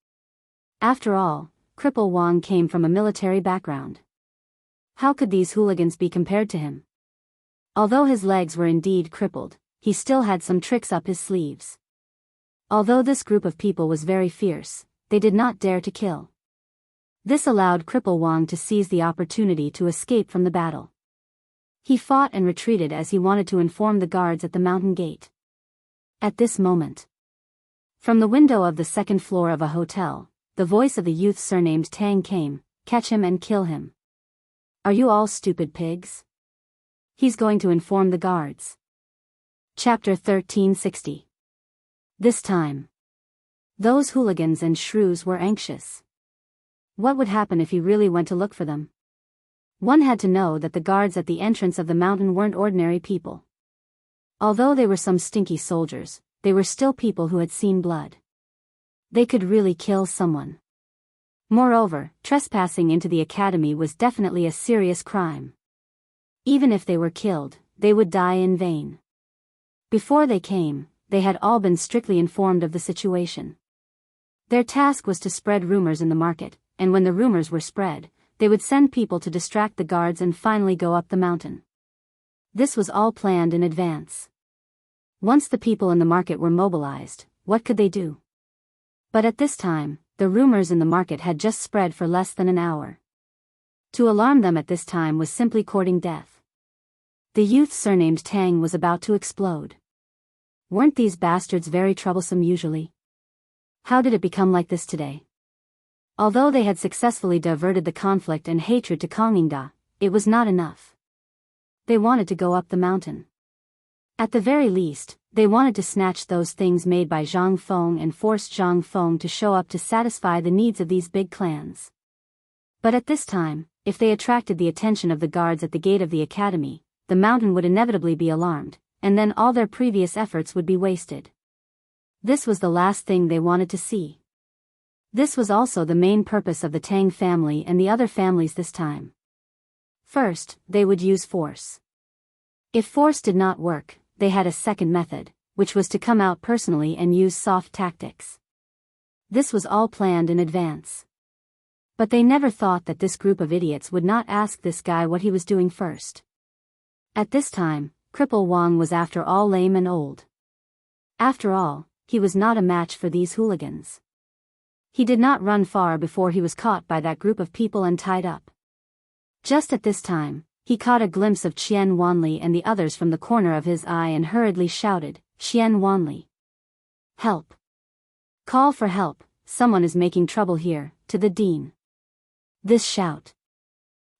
After all, Cripple Wang came from a military background. How could these hooligans be compared to him? Although his legs were indeed crippled, he still had some tricks up his sleeves. Although this group of people was very fierce, they did not dare to kill. This allowed Cripple Wang to seize the opportunity to escape from the battle. He fought and retreated as he wanted to inform the guards at the mountain gate. At this moment, from the window of the second floor of a hotel, the voice of the youth surnamed Tang came, "Catch him and kill him. Are you all stupid pigs? He's going to inform the guards." Chapter 1360. This time, those hooligans and shrews were anxious. What would happen if he really went to look for them? One had to know that the guards at the entrance of the mountain weren't ordinary people. Although they were some stinky soldiers, they were still people who had seen blood. They could really kill someone. Moreover, trespassing into the academy was definitely a serious crime. Even if they were killed, they would die in vain. Before they came, they had all been strictly informed of the situation. Their task was to spread rumors in the market, and when the rumors were spread, they would send people to distract the guards and finally go up the mountain. This was all planned in advance. Once the people in the market were mobilized, what could they do? But at this time, the rumors in the market had just spread for less than an hour. To alarm them at this time was simply courting death. The youth surnamed Tang was about to explode. Weren't these bastards very troublesome usually? How did it become like this today? Although they had successfully diverted the conflict and hatred to Chang'an, it was not enough. They wanted to go up the mountain. At the very least, They wanted to snatch those things made by Zhang Feng and force Zhang Feng to show up to satisfy the needs of these big clans. But at this time, if they attracted the attention of the guards at the gate of the academy, the mountain would inevitably be alarmed, and then all their previous efforts would be wasted. This was the last thing they wanted to see. This was also the main purpose of the Tang family and the other families this time. First, they would use force. If force did not work, they had a second method, which was to come out personally and use soft tactics. This was all planned in advance. But they never thought that this group of idiots would not ask this guy what he was doing first. At this time, Cripple Wang was after all lame and old. After all, he was not a match for these hooligans. He did not run far before he was caught by that group of people and tied up. Just at this time, he caught a glimpse of Qian Wanli and the others from the corner of his eye and hurriedly shouted, "Qian Wanli! Help! Call for help, someone is making trouble here," to the dean. This shout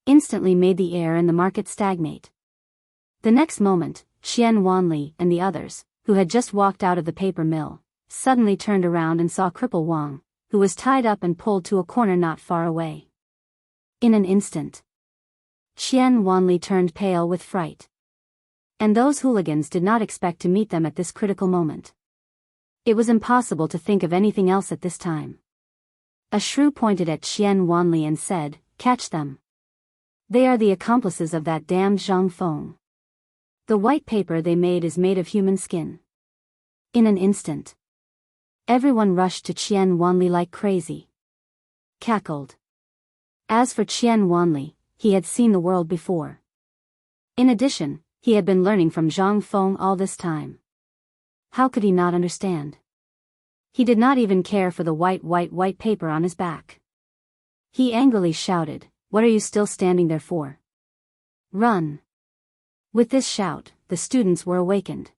instantly made the air and the market stagnate. The next moment, Qian Wanli and the others, who had just walked out of the paper mill, suddenly turned around and saw Cripple Wang, who was tied up and pulled to a corner not far away. In an instant, Qian Wanli turned pale with fright. And those hooligans did not expect to meet them at this critical moment. It was impossible to think of anything else at this time. A shrew pointed at Qian Wanli and said, "Catch them. They are the accomplices of that damned Zhang Feng. The white paper they made is made of human skin." In an instant, everyone rushed to Qian Wanli like crazy. Cackled. As for Qian Wanli, he had seen the world before. In addition, he had been learning from Zhang Feng all this time. How could he not understand? He did not even care for the white paper on his back. He angrily shouted, "What are you still standing there for? Run!" With this shout, the students were awakened.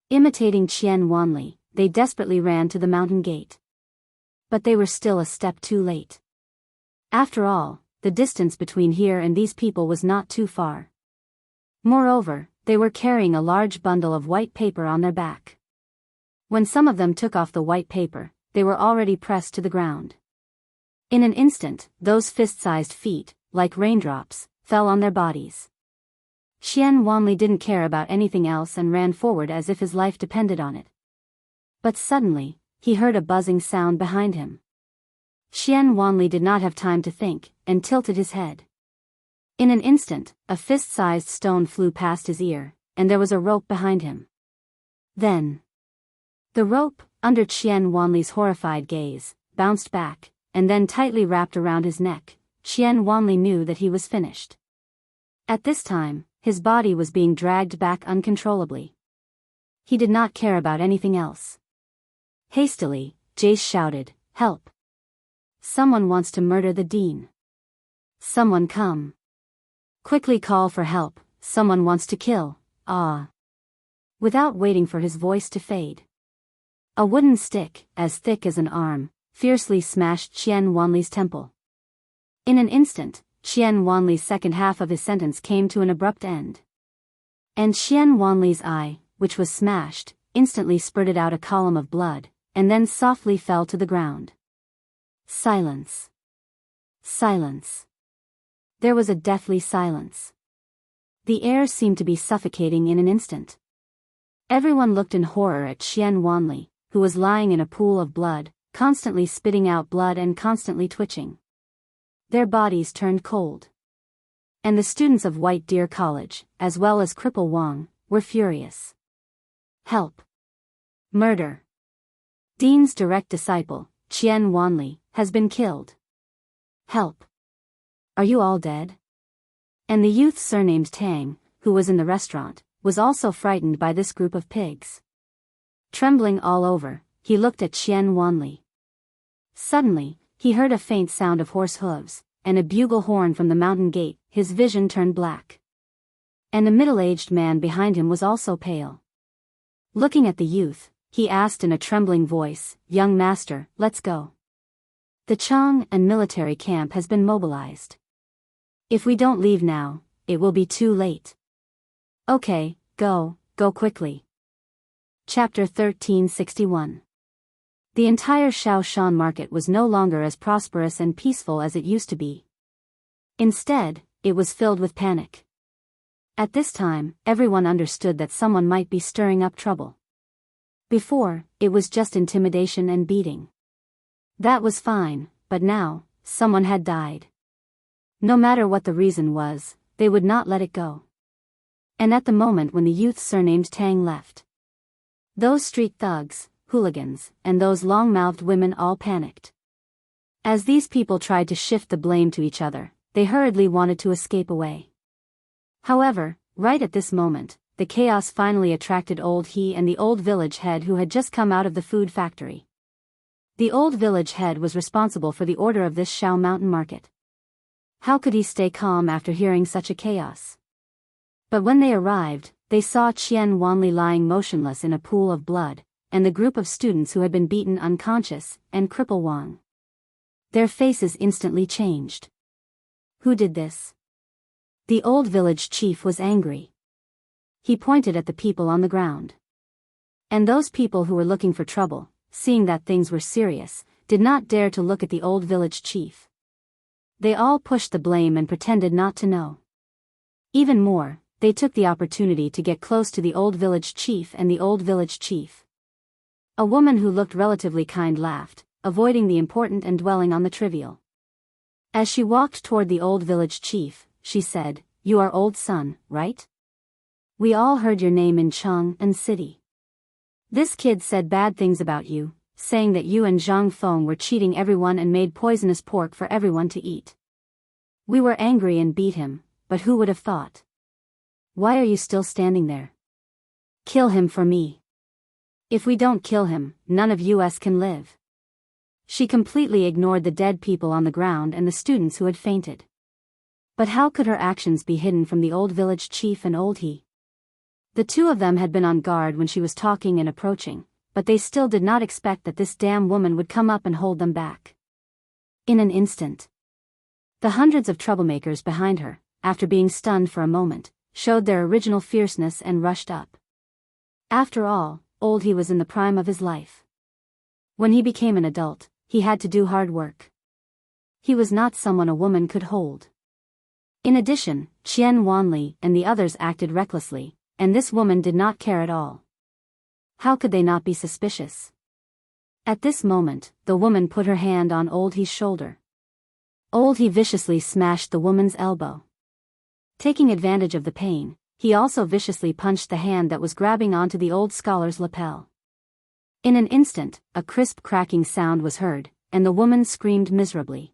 Imitating Qian Wanli, they desperately ran to the mountain gate. But they were still a step too late. After all, the distance between here and these people was not too far. Moreover, they were carrying a large bundle of white paper on their back. When some of them took off the white paper, they were already pressed to the ground. In an instant, those fist-sized feet, like raindrops, fell on their bodies. Qian Wanli didn't care about anything else and ran forward as if his life depended on it. But suddenly, he heard a buzzing sound behind him. Qian Wanli did not have time to think, and tilted his head. In an instant, a fist-sized stone flew past his ear, and there was a rope behind him. Then, the rope, under Qian Wanli's horrified gaze, bounced back, and then tightly wrapped around his neck. Qian Wanli knew that he was finished. At this time, his body was being dragged back uncontrollably. He did not care about anything else. Hastily, Jace shouted, "Help! Someone wants to murder the dean. Someone come. Quickly call for help, someone wants to kill, ah." Without waiting for his voice to fade, a wooden stick, as thick as an arm, fiercely smashed Qian Wanli's temple. In an instant, Qian Wanli's second half of his sentence came to an abrupt end. And Qian Wanli's eye, which was smashed, instantly spurted out a column of blood, and then softly fell to the ground. Silence. Silence. There was a deathly silence. The air seemed to be suffocating in an instant. Everyone looked in horror at Qian Wanli, who was lying in a pool of blood, constantly spitting out blood and constantly twitching. Their bodies turned cold. And the students of White Deer College, as well as Cripple Wang, were furious. Help! Murder! Dean's direct disciple, Qian Wanli, has been killed. Help! Are you all dead? And the youth surnamed Tang, who was in the restaurant, was also frightened by this group of pigs. Trembling all over, he looked at Qian Wanli. Suddenly, he heard a faint sound of horse hooves, and a bugle horn from the mountain gate. His vision turned black. And a middle-aged man behind him was also pale. Looking at the youth, he asked in a trembling voice, "Young master, let's go. The Chang'an military camp has been mobilized. If we don't leave now, it will be too late." "Okay, go quickly." Chapter 1361. The entire Shaoshan market was no longer as prosperous and peaceful as it used to be. Instead, it was filled with panic. At this time, everyone understood that someone might be stirring up trouble. Before, it was just intimidation and beating. That was fine, but now, someone had died. No matter what the reason was, they would not let it go. And at the moment when the youth surnamed Tang left, those street thugs, hooligans, and those long-mouthed women all panicked. As these people tried to shift the blame to each other, they hurriedly wanted to escape away. However, right at this moment, the chaos finally attracted Old He and the old village head who had just come out of the food factory. The old village head was responsible for the order of this Shao Mountain market. How could he stay calm after hearing such a chaos? But when they arrived, they saw Qian Wanli lying motionless in a pool of blood, and the group of students who had been beaten unconscious, and Cripple Wang. Their faces instantly changed. Who did this? The old village chief was angry. He pointed at the people on the ground. And those people who were looking for trouble, seeing that things were serious, did not dare to look at the old village chief. They all pushed the blame and pretended not to know. Even more, they took the opportunity to get close to the old village chief and the old village chief. A woman who looked relatively kind laughed, avoiding the important and dwelling on the trivial. As she walked toward the old village chief, she said, "You are old son, right? We all heard your name in Chang'an city. This kid said bad things about you, saying that you and Zhang Feng were cheating everyone and made poisonous pork for everyone to eat. We were angry and beat him, but who would have thought? Why are you still standing there? Kill him for me. If we don't kill him, none of us can live." She completely ignored the dead people on the ground and the students who had fainted. But how could her actions be hidden from the old village chief and Old He? The two of them had been on guard when she was talking and approaching, but they still did not expect that this damn woman would come up and hold them back. In an instant, the hundreds of troublemakers behind her, after being stunned for a moment, showed their original fierceness and rushed up. After all, Old He was in the prime of his life. When he became an adult, he had to do hard work. He was not someone a woman could hold. In addition, Qian Wanli and the others acted recklessly, and this woman did not care at all. How could they not be suspicious? At this moment, the woman put her hand on Old He's shoulder. Old He viciously smashed the woman's elbow. Taking advantage of the pain, he also viciously punched the hand that was grabbing onto the old scholar's lapel. In an instant, a crisp cracking sound was heard, and the woman screamed miserably.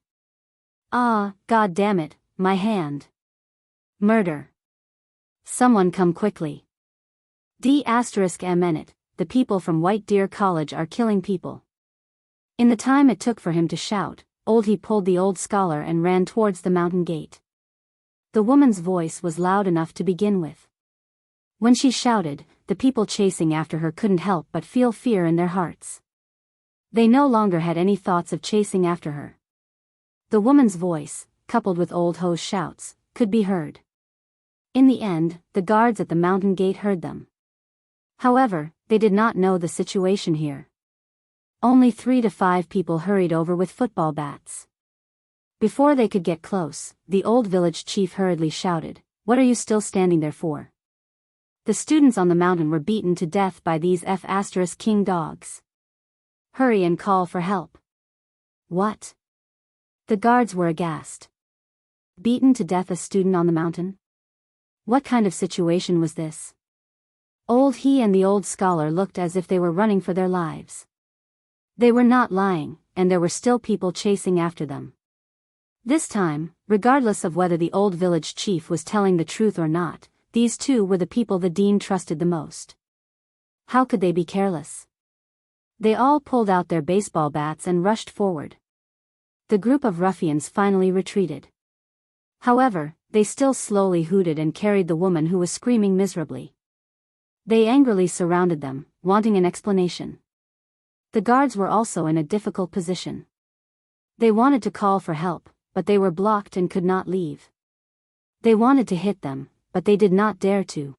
"Ah, God damn it, my hand. Murder. Someone come quickly. D***MN, the people from White Deer College are killing people." In the time it took for him to shout, Old He pulled the old scholar and ran towards the mountain gate. The woman's voice was loud enough to begin with. When she shouted, the people chasing after her couldn't help but feel fear in their hearts. They no longer had any thoughts of chasing after her. The woman's voice, coupled with Old Ho's shouts, could be heard. In the end, the guards at the mountain gate heard them. However, they did not know the situation here. Only 3 to 5 people hurried over with football bats. Before they could get close, the old village chief hurriedly shouted, "What are you still standing there for? The students on the mountain were beaten to death by these F***king dogs. Hurry and call for help." What? The guards were aghast. Beaten to death a student on the mountain? What kind of situation was this? Old He and the old scholar looked as if they were running for their lives. They were not lying, and there were still people chasing after them. This time, regardless of whether the old village chief was telling the truth or not, these two were the people the dean trusted the most. How could they be careless? They all pulled out their baseball bats and rushed forward. The group of ruffians finally retreated. However, they still slowly hooted and carried the woman who was screaming miserably. They angrily surrounded them, wanting an explanation. The guards were also in a difficult position. They wanted to call for help, but they were blocked and could not leave. They wanted to hit them, but they did not dare to.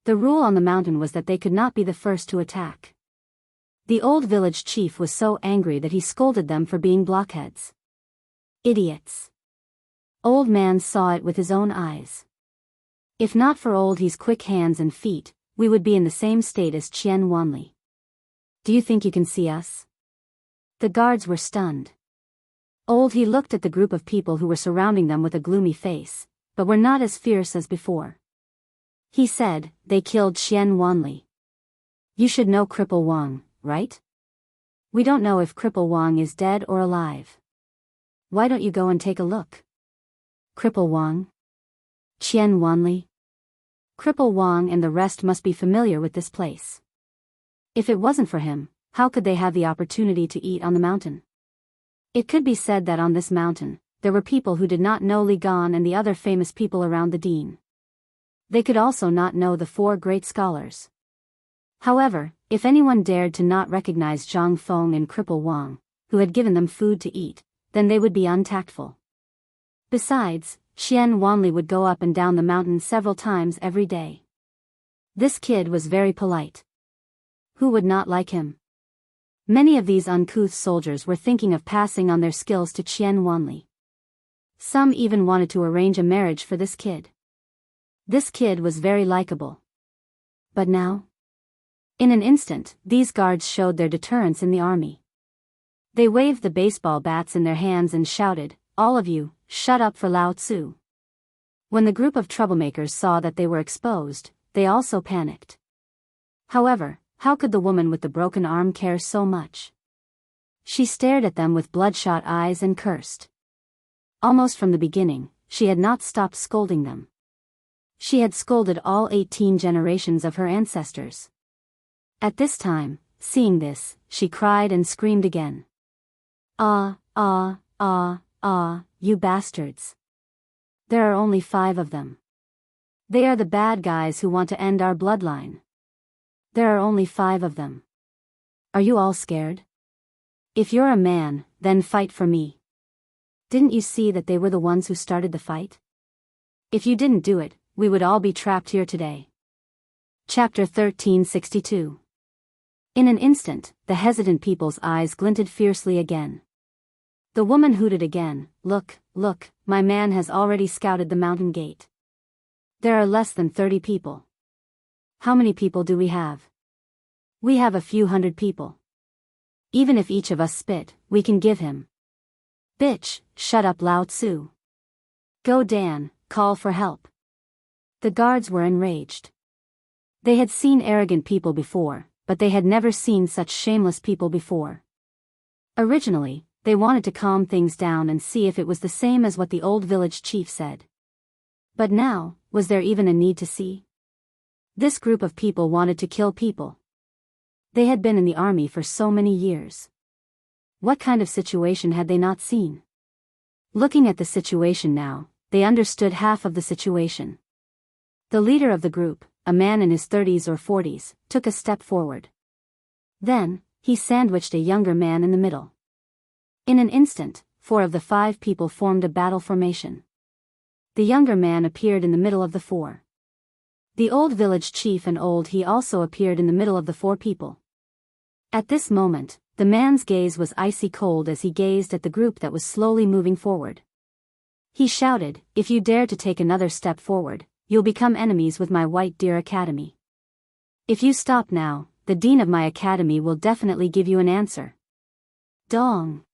The rule on the mountain was that they could not be the first to attack. The old village chief was so angry that he scolded them for being blockheads. Idiots. Old Man saw it with his own eyes. If not for Old He's quick hands and feet, we would be in the same state as Qian Wanli. Do you think you can see us? The guards were stunned. Old He looked at the group of people who were surrounding them with a gloomy face, but were not as fierce as before. He said, "They killed Qian Wanli. You should know Cripple Wang, right? We don't know if Cripple Wang is dead or alive. Why don't you go and take a look?" Cripple Wang? Qian Wanli? Cripple Wang and the rest must be familiar with this place. If it wasn't for him, how could they have the opportunity to eat on the mountain? It could be said that on this mountain, there were people who did not know Li Gan and the other famous people around the Dean. They could also not know the 4 great scholars. However, if anyone dared to not recognize Zhang Feng and Cripple Wang, who had given them food to eat, then they would be untactful. Besides, Qian Wanli would go up and down the mountain several times every day. This kid was very polite. Who would not like him? Many of these uncouth soldiers were thinking of passing on their skills to Qian Wanli. Some even wanted to arrange a marriage for this kid. This kid was very likable. But now? In an instant, these guards showed their deterrence in the army. They waved the baseball bats in their hands and shouted, "All of you, shut up for Lao Tzu." When the group of troublemakers saw that they were exposed, they also panicked. However, how could the woman with the broken arm care so much? She stared at them with bloodshot eyes and cursed. Almost from the beginning, she had not stopped scolding them. She had scolded all 18 generations of her ancestors. At this time, seeing this, she cried and screamed again. "Ah, ah, ah, ah, you bastards. There are only 5 of them. They are the bad guys who want to end our bloodline. There are only 5 of them. Are you all scared? If you're a man, then fight for me. Didn't you see that they were the ones who started the fight? If you didn't do it, we would all be trapped here today." Chapter 1362. In an instant, the hesitant people's eyes glinted fiercely again. The woman hooted again, "Look, look, my man has already scouted the mountain gate. There are less than 30 people. How many people do we have? We have a few hundred people. Even if each of us spit, we can give him." "Bitch, shut up Lao Tzu. Go Dan, call for help." The guards were enraged. They had seen arrogant people before, but they had never seen such shameless people before. Originally, they wanted to calm things down and see if it was the same as what the old village chief said. But now, was there even a need to see? This group of people wanted to kill people. They had been in the army for so many years. What kind of situation had they not seen? Looking at the situation now, they understood half of the situation. The leader of the group, a man in his 30s or 40s, took a step forward. Then, he sandwiched a younger man in the middle. In an instant, 4 of the 5 people formed a battle formation. The younger man appeared in the middle of the 4. The old village chief and Old He also appeared in the middle of the 4 people. At this moment, the man's gaze was icy cold as he gazed at the group that was slowly moving forward. He shouted, "If you dare to take another step forward, you'll become enemies with my White Deer Academy. If you stop now, the dean of my academy will definitely give you an answer." Dong!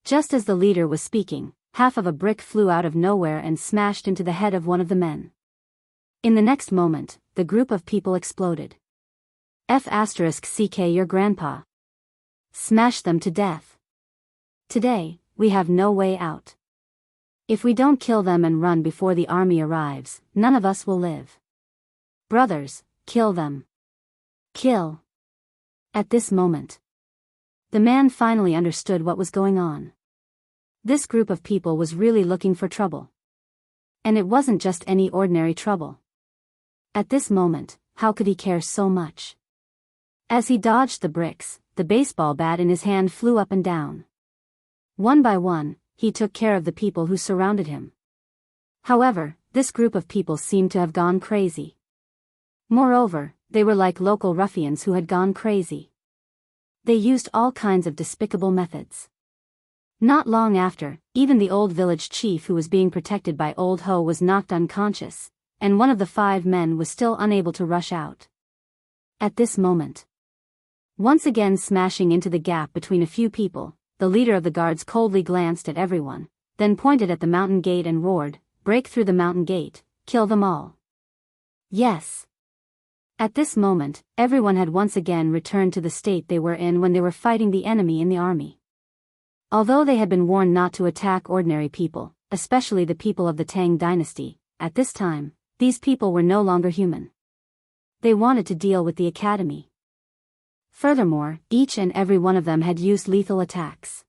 Just as the leader was speaking, half of a brick flew out of nowhere and smashed into the head of one of the men. In the next moment, the group of people exploded. F***ck your grandpa. Smash them to death. Today, we have no way out. If we don't kill them and run before the army arrives, none of us will live. Brothers, kill them. Kill. At this moment, the man finally understood what was going on. This group of people was really looking for trouble. And it wasn't just any ordinary trouble. At this moment, how could he care so much? As he dodged the bricks, the baseball bat in his hand flew up and down. One by one, he took care of the people who surrounded him. However, this group of people seemed to have gone crazy. Moreover, they were like local ruffians who had gone crazy. They used all kinds of despicable methods. Not long after, even the old village chief who was being protected by Old Ho was knocked unconscious, and one of the 5 men was still unable to rush out. At this moment, once again smashing into the gap between a few people, the leader of the guards coldly glanced at everyone, then pointed at the mountain gate and roared, "Break through the mountain gate, kill them all." Yes. At this moment, everyone had once again returned to the state they were in when they were fighting the enemy in the army. Although they had been warned not to attack ordinary people, especially the people of the Tang dynasty, at this time, these people were no longer human. They wanted to deal with the academy. Furthermore, each and every one of them had used lethal attacks.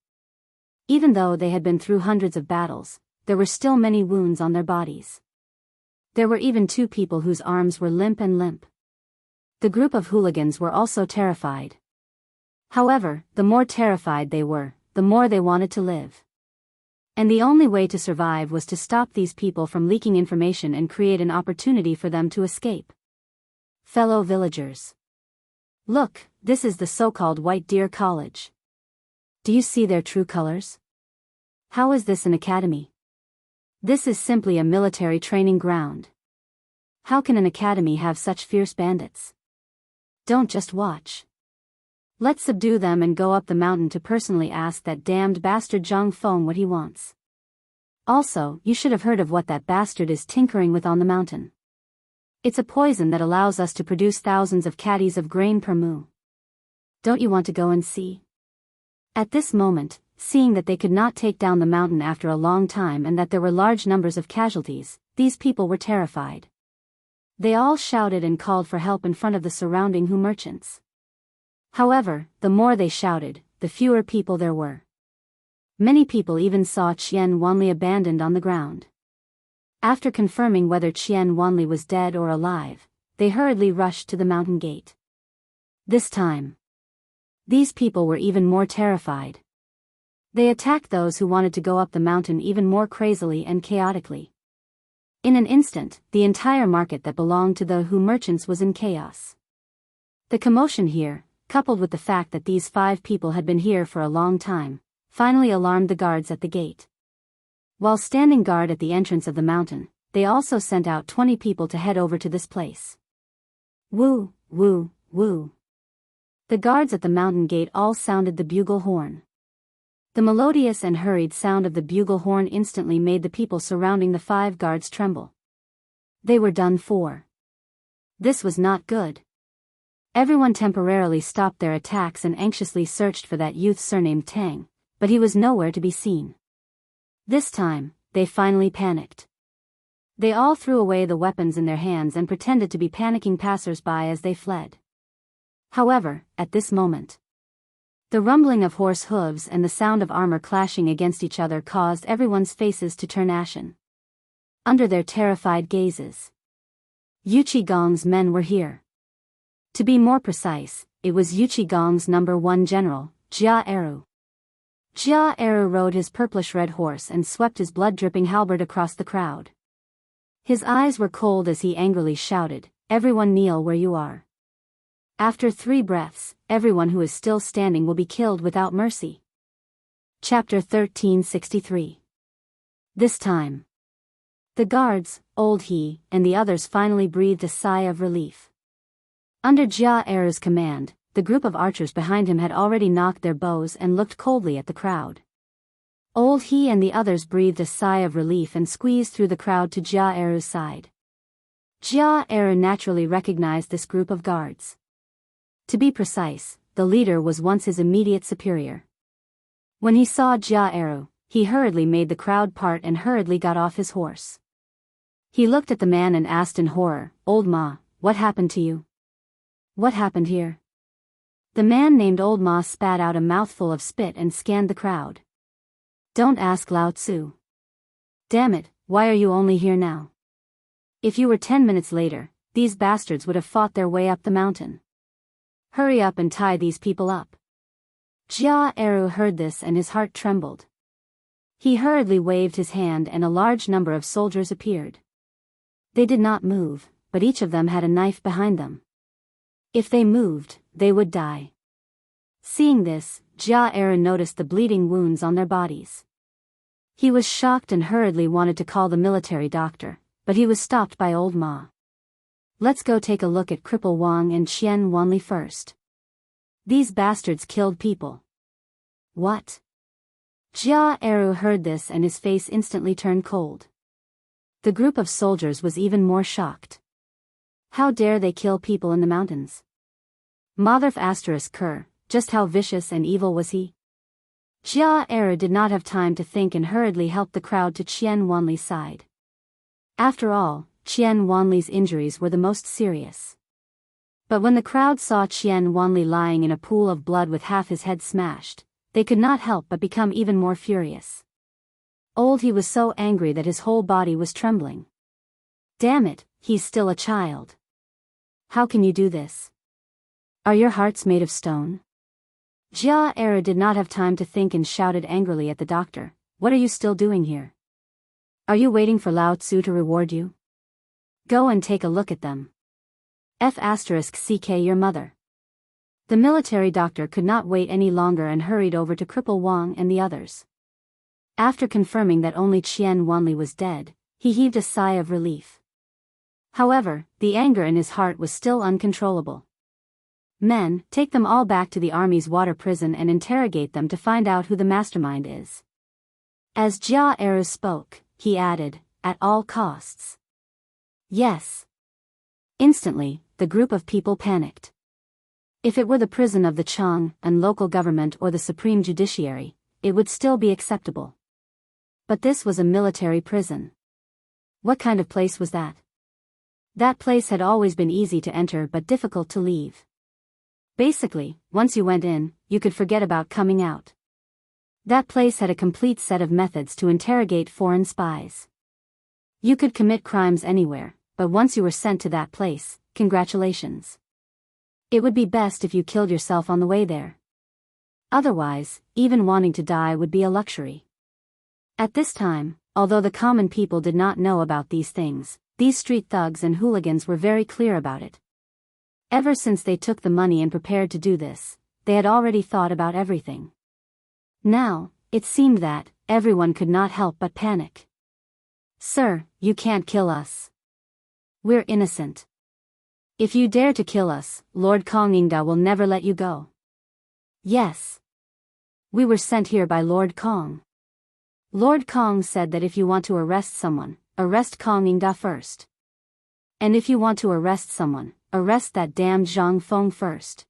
Even though they had been through hundreds of battles, there were still many wounds on their bodies. There were even 2 people whose arms were limp. The group of hooligans were also terrified. However, the more terrified they were, the more they wanted to live. And the only way to survive was to stop these people from leaking information and create an opportunity for them to escape. Fellow villagers. Look, this is the so-called White Deer College. Do you see their true colors? How is this an academy? This is simply a military training ground. How can an academy have such fierce bandits? Don't just watch. Let's subdue them and go up the mountain to personally ask that damned bastard Zhang Feng what he wants. Also, you should have heard of what that bastard is tinkering with on the mountain. It's a poison that allows us to produce thousands of caddies of grain per moo. Don't you want to go and see? At this moment, seeing that they could not take down the mountain after a long time and that there were large numbers of casualties, these people were terrified. They all shouted and called for help in front of the surrounding Hu merchants. However, the more they shouted, the fewer people there were. Many people even saw Qian Wanli abandoned on the ground. After confirming whether Qian Wanli was dead or alive, they hurriedly rushed to the mountain gate. This time, these people were even more terrified. They attacked those who wanted to go up the mountain even more crazily and chaotically. In an instant, the entire market that belonged to the Hu merchants was in chaos. The commotion here, coupled with the fact that these 5 people had been here for a long time, finally alarmed the guards at the gate. While standing guard at the entrance of the mountain, they also sent out 20 people to head over to this place. Woo, woo, woo. The guards at the mountain gate all sounded the bugle horn. The melodious and hurried sound of the bugle horn instantly made the people surrounding the 5 guards tremble. They were done for. This was not good. Everyone temporarily stopped their attacks and anxiously searched for that youth surnamed Tang, but he was nowhere to be seen. This time, they finally panicked. They all threw away the weapons in their hands and pretended to be panicking passers-by as they fled. However, at this moment, the rumbling of horse hooves and the sound of armor clashing against each other caused everyone's faces to turn ashen. Under their terrified gazes, Yu Qigong's men were here. To be more precise, it was Yu Qigong's number 1 general, Jia Eru. Jia Eru rode his purplish-red horse and swept his blood-dripping halberd across the crowd. His eyes were cold as he angrily shouted, "Everyone kneel where you are. After 3 breaths, everyone who is still standing will be killed without mercy." Chapter 1363. This time, the guards, Old He, and the others finally breathed a sigh of relief. Under Jia Eru's command, the group of archers behind him had already knocked their bows and looked coldly at the crowd. Old He and the others breathed a sigh of relief and squeezed through the crowd to Jia Eru's side. Jia Eru naturally recognized this group of guards. To be precise, the leader was once his immediate superior. When he saw Jia Eru, he hurriedly made the crowd part and hurriedly got off his horse. He looked at the man and asked in horror, "Old Ma, what happened to you? What happened here?" The man named Old Ma spat out a mouthful of spit and scanned the crowd. "Don't ask Lao Tzu. Damn it, why are you only here now? If you were 10 minutes later, these bastards would have fought their way up the mountain. Hurry up and tie these people up." Jia Eru heard this and his heart trembled. He hurriedly waved his hand and a large number of soldiers appeared. They did not move, but each of them had a knife behind them. If they moved, they would die. Seeing this, Jia Eru noticed the bleeding wounds on their bodies. He was shocked and hurriedly wanted to call the military doctor, but he was stopped by old Ma. Let's go take a look at Cripple Wang and Qian Wanli first. These bastards killed people. What? Jia Eru heard this and his face instantly turned cold. The group of soldiers was even more shocked. How dare they kill people in the mountains? Motherf asterisk Kerr, just how vicious and evil was he? Jia Eru did not have time to think and hurriedly helped the crowd to Qian Wanli's side. After all, Qian Wanli's injuries were the most serious. But when the crowd saw Qian Wanli lying in a pool of blood with half his head smashed, they could not help but become even more furious. He was so angry that his whole body was trembling. Damn it, he's still a child. How can you do this? Are your hearts made of stone? Jia Eru did not have time to think and shouted angrily at the doctor, what are you still doing here? Are you waiting for Lao Tzu to reward you? Go and take a look at them. F***ck your mother. The military doctor could not wait any longer and hurried over to Cripple Wang and the others. After confirming that only Qian Wanli was dead, he heaved a sigh of relief. However, the anger in his heart was still uncontrollable. Men, take them all back to the army's water prison and interrogate them to find out who the mastermind is. As Jia Eru spoke, he added, at all costs. Yes. Instantly, the group of people panicked. If it were the prison of the Chang'an local government or the supreme judiciary, it would still be acceptable. But this was a military prison. What kind of place was that? That place had always been easy to enter but difficult to leave. Basically, once you went in, you could forget about coming out. That place had a complete set of methods to interrogate foreign spies. You could commit crimes anywhere, but once you were sent to that place, congratulations. It would be best if you killed yourself on the way there. Otherwise, even wanting to die would be a luxury. At this time, although the common people did not know about these things, these street thugs and hooligans were very clear about it. Ever since they took the money and prepared to do this, they had already thought about everything. Now, it seemed that everyone could not help but panic. Sir, you can't kill us. We're innocent. If you dare to kill us, Lord Kongingda will never let you go. Yes. We were sent here by Lord Kong. Lord Kong said that if you want to arrest someone, arrest Kongingda first. And if you want to arrest someone, arrest that damned Zhang Feng first.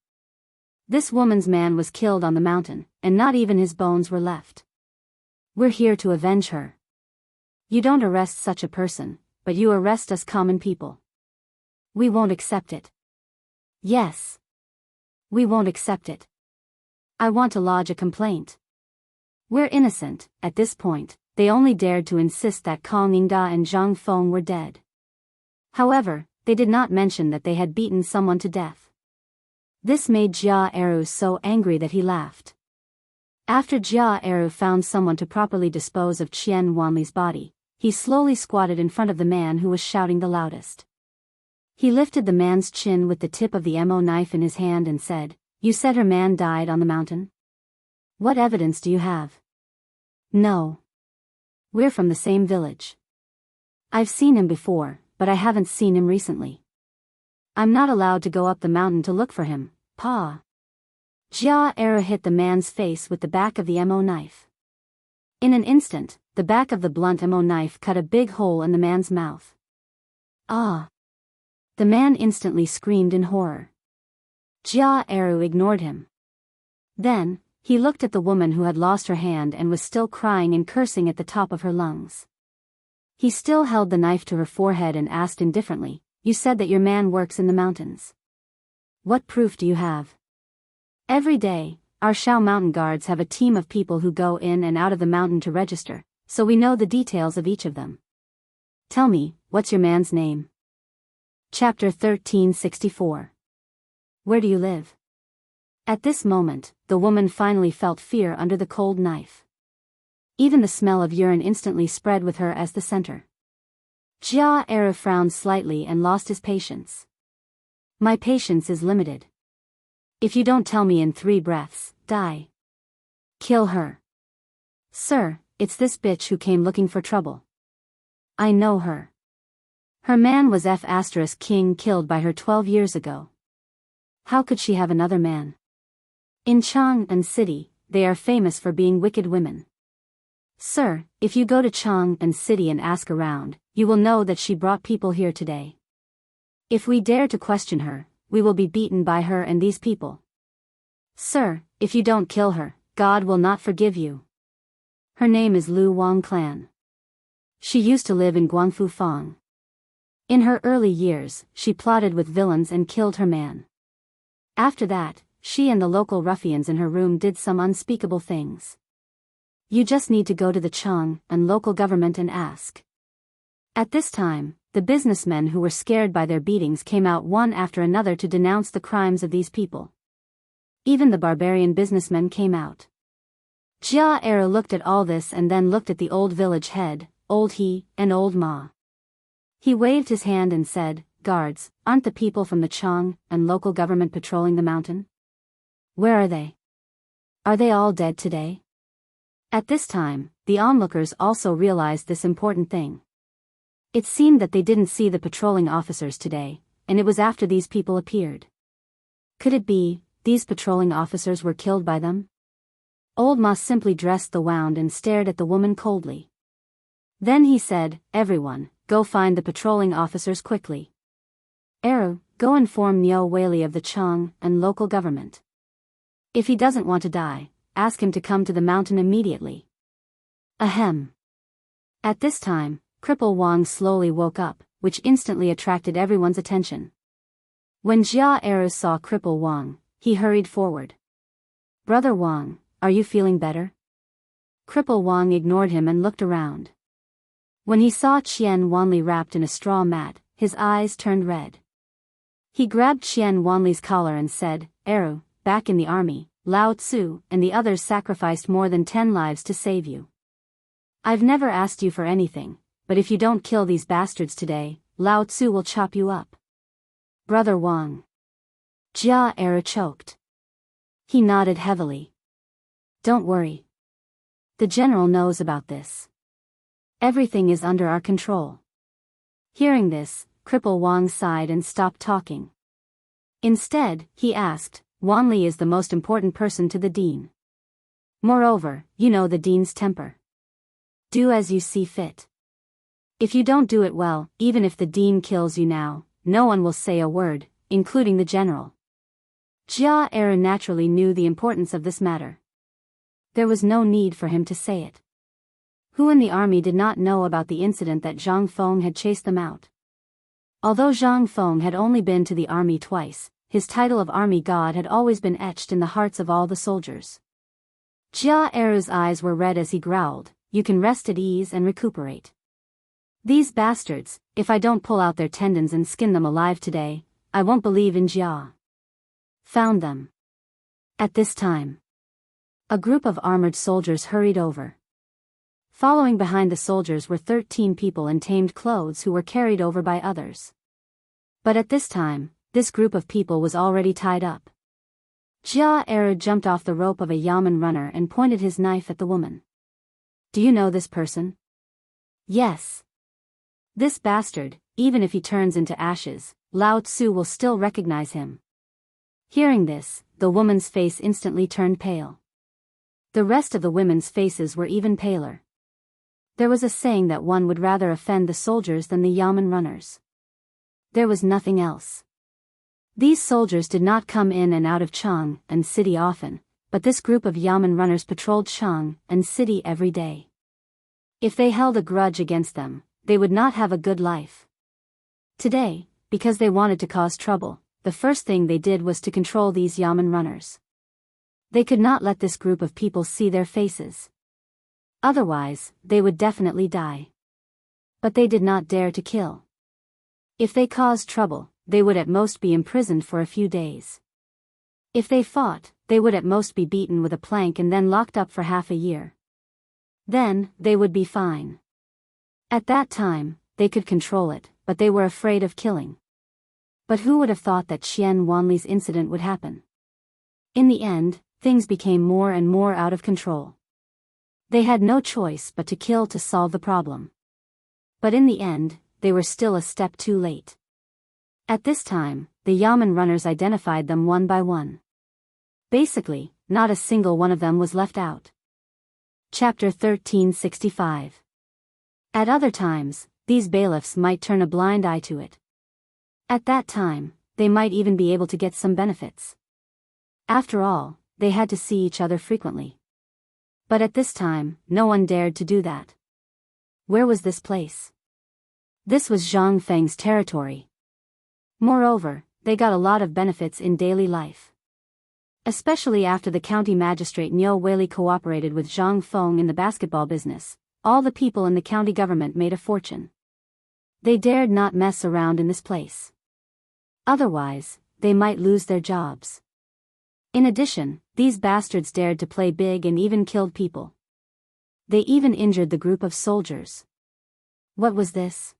This woman's man was killed on the mountain, and not even his bones were left. We're here to avenge her. You don't arrest such a person, but you arrest us common people. We won't accept it. Yes. We won't accept it. I want to lodge a complaint. We're innocent. At this point, they only dared to insist that Kong Yingda and Zhang Feng were dead. However, they did not mention that they had beaten someone to death. This made Jia Eru so angry that he laughed. After Jia Eru found someone to properly dispose of Qian Wanli's body, he slowly squatted in front of the man who was shouting the loudest. He lifted the man's chin with the tip of the mo knife in his hand and said, "You said her man died on the mountain? What evidence do you have?" "No. We're from the same village. I've seen him before, but I haven't seen him recently. I'm not allowed to go up the mountain to look for him, Pa." Jia Eru hit the man's face with the back of the mo knife. In an instant, the back of the blunt mo knife cut a big hole in the man's mouth. Ah! The man instantly screamed in horror. Jia Eru ignored him. Then, he looked at the woman who had lost her hand and was still crying and cursing at the top of her lungs. He still held the knife to her forehead and asked indifferently, "You said that your man works in the mountains. What proof do you have?" "Every day, our Shao mountain guards have a team of people who go in and out of the mountain to register, so we know the details of each of them." "Tell me, what's your man's name?" Chapter 1364. Where do you live? At this moment, the woman finally felt fear under the cold knife. Even the smell of urine instantly spread with her as the center. Jia Era frowned slightly and lost his patience. My patience is limited. If you don't tell me in 3 breaths, die. Kill her. Sir, it's this bitch who came looking for trouble. I know her. Her man was King killed by her 12 years ago. How could she have another man? In Chang'an City, they are famous for being wicked women. Sir, if you go to Chang'an City and ask around, you will know that she brought people here today. If we dare to question her, we will be beaten by her and these people. Sir, if you don't kill her, God will not forgive you. Her name is Lu Wang Clan. She used to live in Guangfu Fang. In her early years, she plotted with villains and killed her man. After that, she and the local ruffians in her room did some unspeakable things. You just need to go to the Chang'an local government and ask. At this time, the businessmen who were scared by their beatings came out one after another to denounce the crimes of these people. Even the barbarian businessmen came out. Jia Era looked at all this and then looked at the old village head, Old He, and Old Ma. He waved his hand and said, Guards, aren't the people from the Chang'an local government patrolling the mountain? Where are they? Are they all dead today? At this time, the onlookers also realized this important thing. It seemed that they didn't see the patrolling officers today, and it was after these people appeared. Could it be, these patrolling officers were killed by them? Old Ma simply dressed the wound and stared at the woman coldly. Then he said, Everyone, go find the patrolling officers quickly. Eru, go inform Nyo Whaley of the Chang'an local government. If he doesn't want to die, ask him to come to the mountain immediately. Ahem. At this time, Cripple Wang slowly woke up, which instantly attracted everyone's attention. When Jia Eru saw Cripple Wang, he hurried forward. Brother Wang, are you feeling better? Cripple Wang ignored him and looked around. When he saw Qian Wanli wrapped in a straw mat, his eyes turned red. He grabbed Qian Wanli's collar and said, Eru, back in the army, Lao Tzu and the others sacrificed more than 10 lives to save you. I've never asked you for anything, but if you don't kill these bastards today, Lao Tzu will chop you up. Brother Wang. Jia Eru choked. He nodded heavily. Don't worry. The general knows about this. Everything is under our control. Hearing this, Cripple Wang sighed and stopped talking. Instead, he asked, Wanli is the most important person to the dean. Moreover, you know the dean's temper. Do as you see fit. If you don't do it well, even if the dean kills you now, no one will say a word, including the general. Jia Eru naturally knew the importance of this matter. There was no need for him to say it. Who in the army did not know about the incident that Zhang Feng had chased them out? Although Zhang Feng had only been to the army twice, his title of army god had always been etched in the hearts of all the soldiers. Jia Eru's eyes were red as he growled, You can rest at ease and recuperate. These bastards, if I don't pull out their tendons and skin them alive today, I won't believe in Jia. Found them. At this time, a group of armored soldiers hurried over. Following behind the soldiers were 13 people in tamed clothes who were carried over by others. But at this time, this group of people was already tied up. Jia Eru jumped off the rope of a yamen runner and pointed his knife at the woman. Do you know this person? Yes. This bastard, even if he turns into ashes, Lao Tzu will still recognize him. Hearing this, the woman's face instantly turned pale. The rest of the women's faces were even paler. There was a saying that one would rather offend the soldiers than the yamen runners. There was nothing else. These soldiers did not come in and out of Chang'an City often, but this group of yamen runners patrolled Chang'an City every day. If they held a grudge against them, they would not have a good life. Today, because they wanted to cause trouble, the first thing they did was to control these yamen runners. They could not let this group of people see their faces. Otherwise, they would definitely die. But they did not dare to kill. If they caused trouble, they would at most be imprisoned for a few days. If they fought, they would at most be beaten with a plank and then locked up for half a year. Then, they would be fine. At that time, they could control it, but they were afraid of killing. But who would have thought that Qian Wanli's incident would happen? In the end, things became more and more out of control. They had no choice but to kill to solve the problem. But in the end, they were still a step too late. At this time, the Yamen runners identified them one by one. Basically, not a single one of them was left out. Chapter 1365. At other times, these bailiffs might turn a blind eye to it. At that time, they might even be able to get some benefits. After all, they had to see each other frequently. But at this time, no one dared to do that. Where was this place? This was Zhang Feng's territory. Moreover, they got a lot of benefits in daily life. Especially after the county magistrate Niu Weili cooperated with Zhang Feng in the basketball business, all the people in the county government made a fortune. They dared not mess around in this place. Otherwise, they might lose their jobs. In addition, these bastards dared to play big and even killed people. They even injured the group of soldiers. What was this?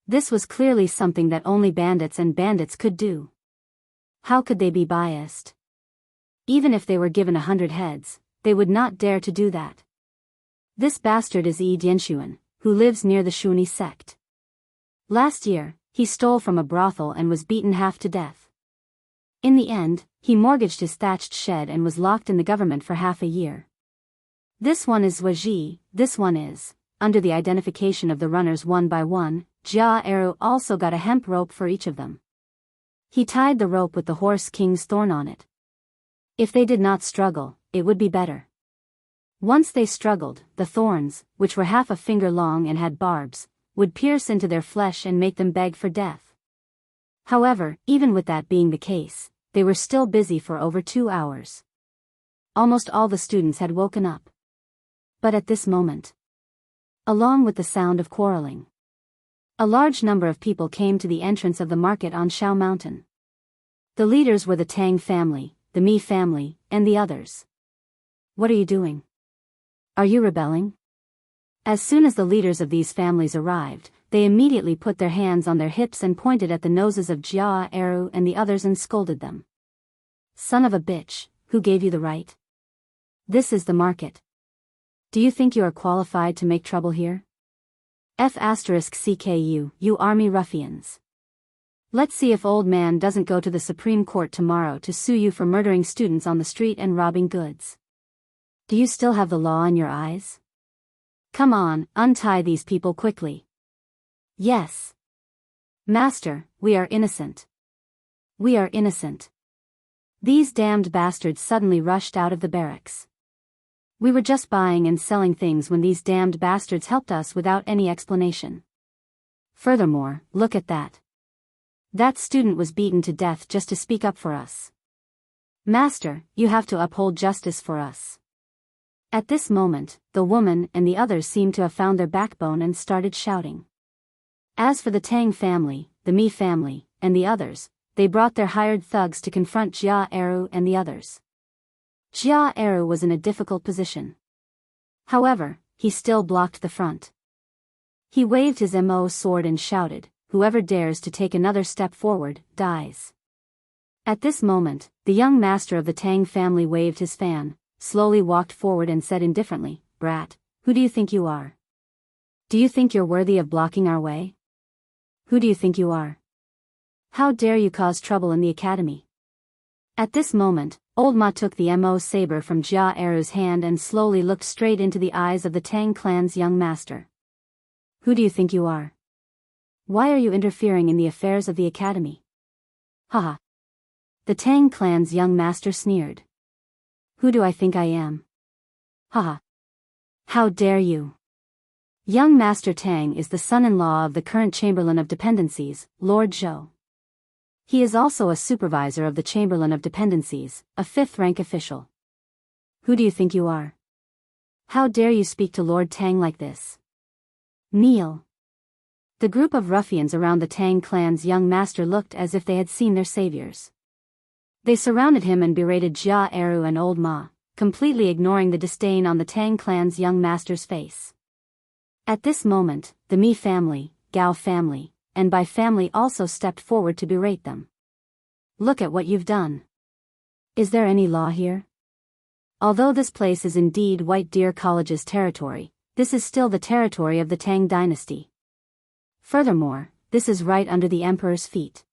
This was clearly something that only bandits and bandits could do. How could they be biased? Even if they were given 100 heads, they would not dare to do that. This bastard is Yi Dianxuan, who lives near the Shuni sect. Last year, he stole from a brothel and was beaten half to death. In the end, he mortgaged his thatched shed and was locked in the government for half a year. This one is Zuoji, this one is, under the identification of the runners one by one, Jia Eru also got a hemp rope for each of them. He tied the rope with the horse king's thorn on it. If they did not struggle, it would be better. Once they struggled, the thorns, which were half a finger long and had barbs, would pierce into their flesh and make them beg for death. However, even with that being the case, they were still busy for over 2 hours. Almost all the students had woken up. But at this moment, along with the sound of quarreling, a large number of people came to the entrance of the market on Shao Mountain. The leaders were the Tang family, the Mi family, and the others. What are you doing? Are you rebelling? As soon as the leaders of these families arrived, they immediately put their hands on their hips and pointed at the noses of Jia Eru and the others and scolded them. Son of a bitch, who gave you the right? This is the market. Do you think you are qualified to make trouble here? *CKU, you army ruffians. Let's see if old man doesn't go to the Supreme Court tomorrow to sue you for murdering students on the street and robbing goods. Do you still have the law in your eyes? Come on, untie these people quickly. Yes. Master, we are innocent. We are innocent. These damned bastards suddenly rushed out of the barracks. We were just buying and selling things when these damned bastards helped us without any explanation. Furthermore, look at that. That student was beaten to death just to speak up for us. Master, you have to uphold justice for us. At this moment, the woman and the others seemed to have found their backbone and started shouting. As for the Tang family, the Mi family, and the others, they brought their hired thugs to confront Jia Eru and the others. Jia Eru was in a difficult position. However, he still blocked the front. He waved his Mo sword and shouted, "Whoever dares to take another step forward, dies." At this moment, the young master of the Tang family waved his fan, slowly walked forward and said indifferently, "Brat, who do you think you are? Do you think you're worthy of blocking our way? Who do you think you are? How dare you cause trouble in the academy?" At this moment, Old Ma took the Mo saber from Jia Eru's hand and slowly looked straight into the eyes of the Tang clan's young master. "Who do you think you are? Why are you interfering in the affairs of the academy?" Haha. The Tang clan's young master sneered. "Who do I think I am? Haha. How dare you? Young Master Tang is the son-in-law of the current Chamberlain of Dependencies, Lord Zhou. He is also a supervisor of the Chamberlain of Dependencies, a 5th-rank official. Who do you think you are? How dare you speak to Lord Tang like this? Kneel." The group of ruffians around the Tang clan's young master looked as if they had seen their saviors. They surrounded him and berated Jia Eru and Old Ma, completely ignoring the disdain on the Tang clan's young master's face. At this moment, the Mi family, Gao family, and by family also stepped forward to berate them. Look at what you've done. Is there any law here? Although this place is indeed White Deer College's territory, this is still the territory of the Tang dynasty. Furthermore, this is right under the emperor's feet.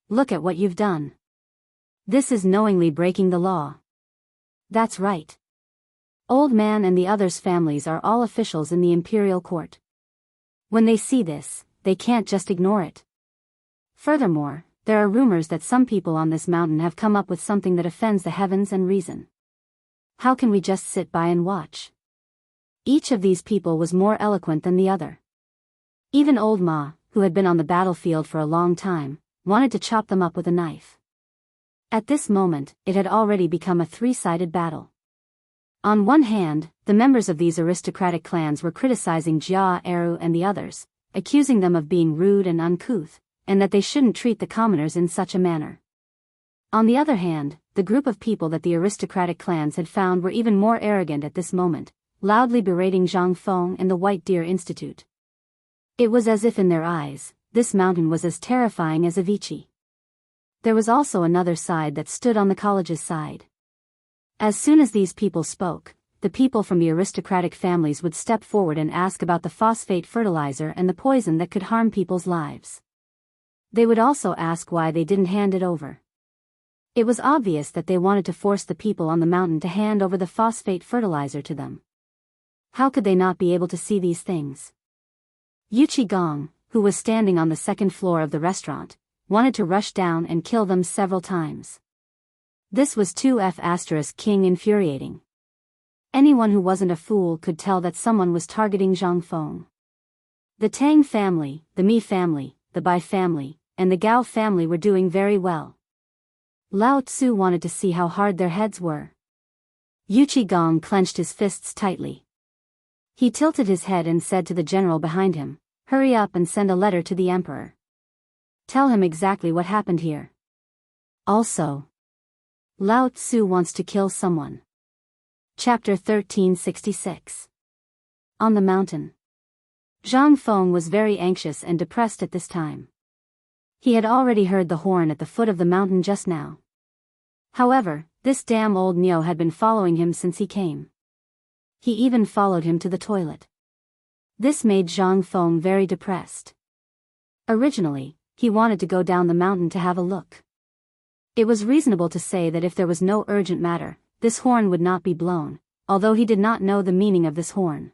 Look at what you've done. This is knowingly breaking the law. That's right. Old man and the others' families are all officials in the imperial court. When they see this, they can't just ignore it. Furthermore, there are rumors that some people on this mountain have come up with something that offends the heavens and reason. How can we just sit by and watch? Each of these people was more eloquent than the other. Even old Ma, who had been on the battlefield for a long time, wanted to chop them up with a knife. At this moment, it had already become a three-sided battle. On one hand, the members of these aristocratic clans were criticizing Jia Eru and the others, accusing them of being rude and uncouth, and that they shouldn't treat the commoners in such a manner. On the other hand, the group of people that the aristocratic clans had found were even more arrogant at this moment, loudly berating Zhang Feng and the White Deer Institute. It was as if in their eyes, this mountain was as terrifying as Avicii. There was also another side that stood on the college's side. As soon as these people spoke, the people from the aristocratic families would step forward and ask about the phosphate fertilizer and the poison that could harm people's lives. They would also ask why they didn't hand it over. It was obvious that they wanted to force the people on the mountain to hand over the phosphate fertilizer to them. How could they not be able to see these things? Yu Qigong, who was standing on the second floor of the restaurant, wanted to rush down and kill them several times. This was 2F** King infuriating. Anyone who wasn't a fool could tell that someone was targeting Zhang Feng. The Tang family, the Mi family, the Bai family, and the Gao family were doing very well. Lao Tzu wanted to see how hard their heads were. Yu Qigong clenched his fists tightly. He tilted his head and said to the general behind him, "Hurry up and send a letter to the emperor. Tell him exactly what happened here. Also, Lao Tzu wants to kill someone." Chapter 1366. On the mountain. Zhang Feng was very anxious and depressed at this time. He had already heard the horn at the foot of the mountain just now. However, this damn old Nyo had been following him since he came. He even followed him to the toilet. This made Zhang Feng very depressed. Originally, he wanted to go down the mountain to have a look. It was reasonable to say that if there was no urgent matter, this horn would not be blown, although he did not know the meaning of this horn.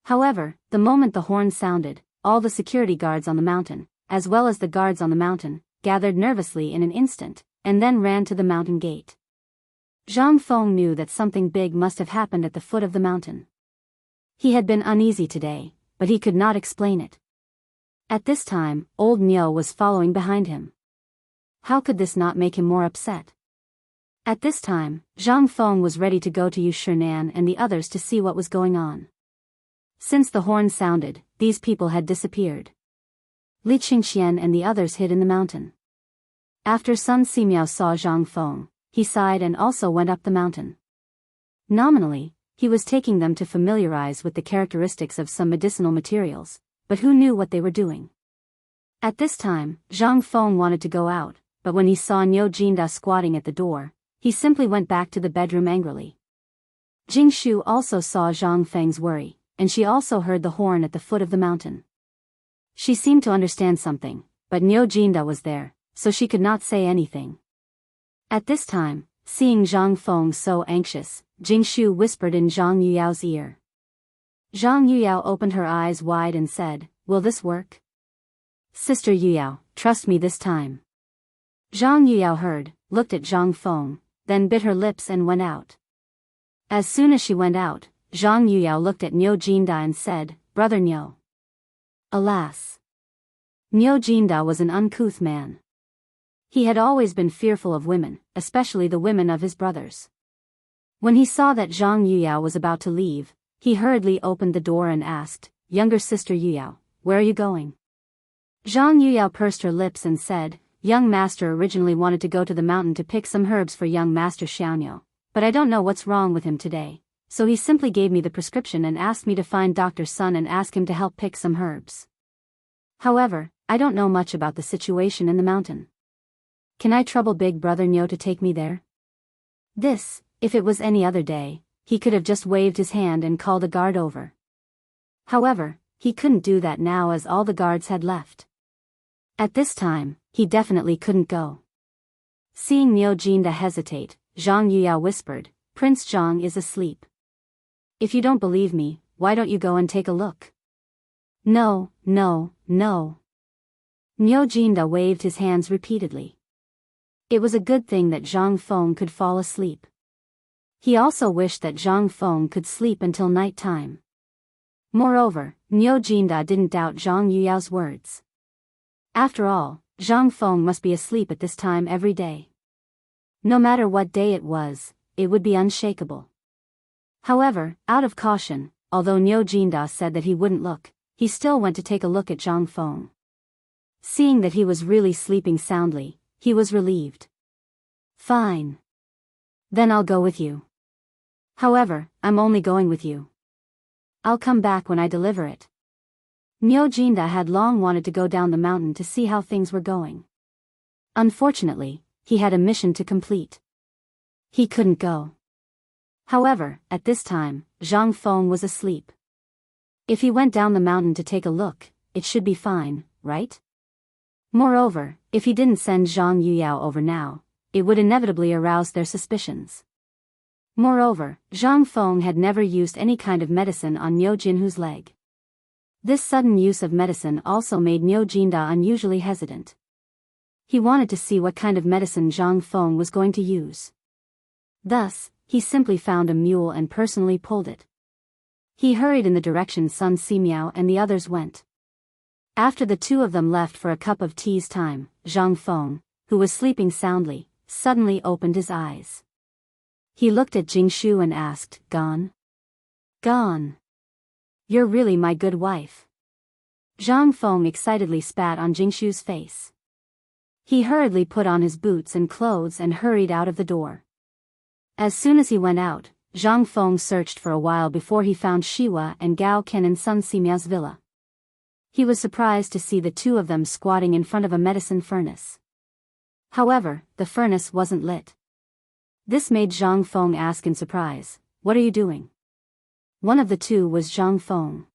However, the moment the horn sounded, all the security guards on the mountain, as well as the guards on the mountain, gathered nervously in an instant, and then ran to the mountain gate. Zhang Feng knew that something big must have happened at the foot of the mountain. He had been uneasy today, but he could not explain it. At this time, old Nyo was following behind him. How could this not make him more upset? At this time, Zhang Feng was ready to go to Yu Shinan and the others to see what was going on. Since the horn sounded, these people had disappeared. Li Qingxian and the others hid in the mountain. After Sun Simiao saw Zhang Feng, he sighed and also went up the mountain. Nominally, he was taking them to familiarize with the characteristics of some medicinal materials, but who knew what they were doing? At this time, Zhang Feng wanted to go out, but when he saw Niu Jinda squatting at the door, he simply went back to the bedroom angrily. Jing Shu also saw Zhang Feng's worry, and she also heard the horn at the foot of the mountain. She seemed to understand something, but Niu Jinda was there, so she could not say anything. At this time, seeing Zhang Feng so anxious, Jing Shu whispered in Zhang Yuyao's ear. Zhang Yuyao opened her eyes wide and said, "Will this work?" "Sister Yuyao, trust me this time." Zhang Yuyao heard, looked at Zhang Feng, then bit her lips and went out. As soon as she went out, Zhang Yuyao looked at Niu Jinda and said, "Brother Niu." Alas! Niu Jinda was an uncouth man. He had always been fearful of women, especially the women of his brothers. When he saw that Zhang Yuyao was about to leave, he hurriedly opened the door and asked, "Younger sister Yuyao, where are you going?" Zhang Yuyao pursed her lips and said, "Young master originally wanted to go to the mountain to pick some herbs for young master Xiaoniu, but I don't know what's wrong with him today, so he simply gave me the prescription and asked me to find Dr. Sun and ask him to help pick some herbs." However, I don't know much about the situation in the mountain. Can I trouble Big Brother Nyo to take me there? This, if it was any other day, he could have just waved his hand and called a guard over. However, he couldn't do that now as all the guards had left. At this time, he definitely couldn't go. Seeing Nyo Jinda hesitate, Zhang Yuyao whispered, "Prince Zhang is asleep. If you don't believe me, why don't you go and take a look?" No, no, no. Nyo Jinda waved his hands repeatedly. It was a good thing that Zhang Feng could fall asleep. He also wished that Zhang Feng could sleep until night time. Moreover, Nyo Jinda didn't doubt Zhang Yuyao's words. After all, Zhang Feng must be asleep at this time every day. No matter what day it was, it would be unshakable. However, out of caution, although Nyo Jinda said that he wouldn't look, he still went to take a look at Zhang Feng. Seeing that he was really sleeping soundly, he was relieved. Fine. Then I'll go with you. However, I'm only going with you. I'll come back when I deliver it. Nyo Jinda had long wanted to go down the mountain to see how things were going. Unfortunately, he had a mission to complete. He couldn't go. However, at this time, Zhang Feng was asleep. If he went down the mountain to take a look, it should be fine, right? Moreover, if he didn't send Zhang Yuyao over now, it would inevitably arouse their suspicions. Moreover, Zhang Feng had never used any kind of medicine on Nyo Jinhu's leg. This sudden use of medicine also made Nyo Jinda unusually hesitant. He wanted to see what kind of medicine Zhang Feng was going to use. Thus, he simply found a mule and personally pulled it. He hurried in the direction Sun Simiao and the others went. After the two of them left for a cup of tea's time, Zhang Feng, who was sleeping soundly, suddenly opened his eyes. He looked at Jingshu and asked, "Gone?" "Gone. You're really my good wife." Zhang Feng excitedly spat on Jingshu's face. He hurriedly put on his boots and clothes and hurried out of the door. As soon as he went out, Zhang Feng searched for a while before he found Shiwa and Gao Ken in Sun Simiao's villa. He was surprised to see the two of them squatting in front of a medicine furnace. However, the furnace wasn't lit. This made Zhang Feng ask in surprise, "What are you doing?" One of the two was Zhang Feng.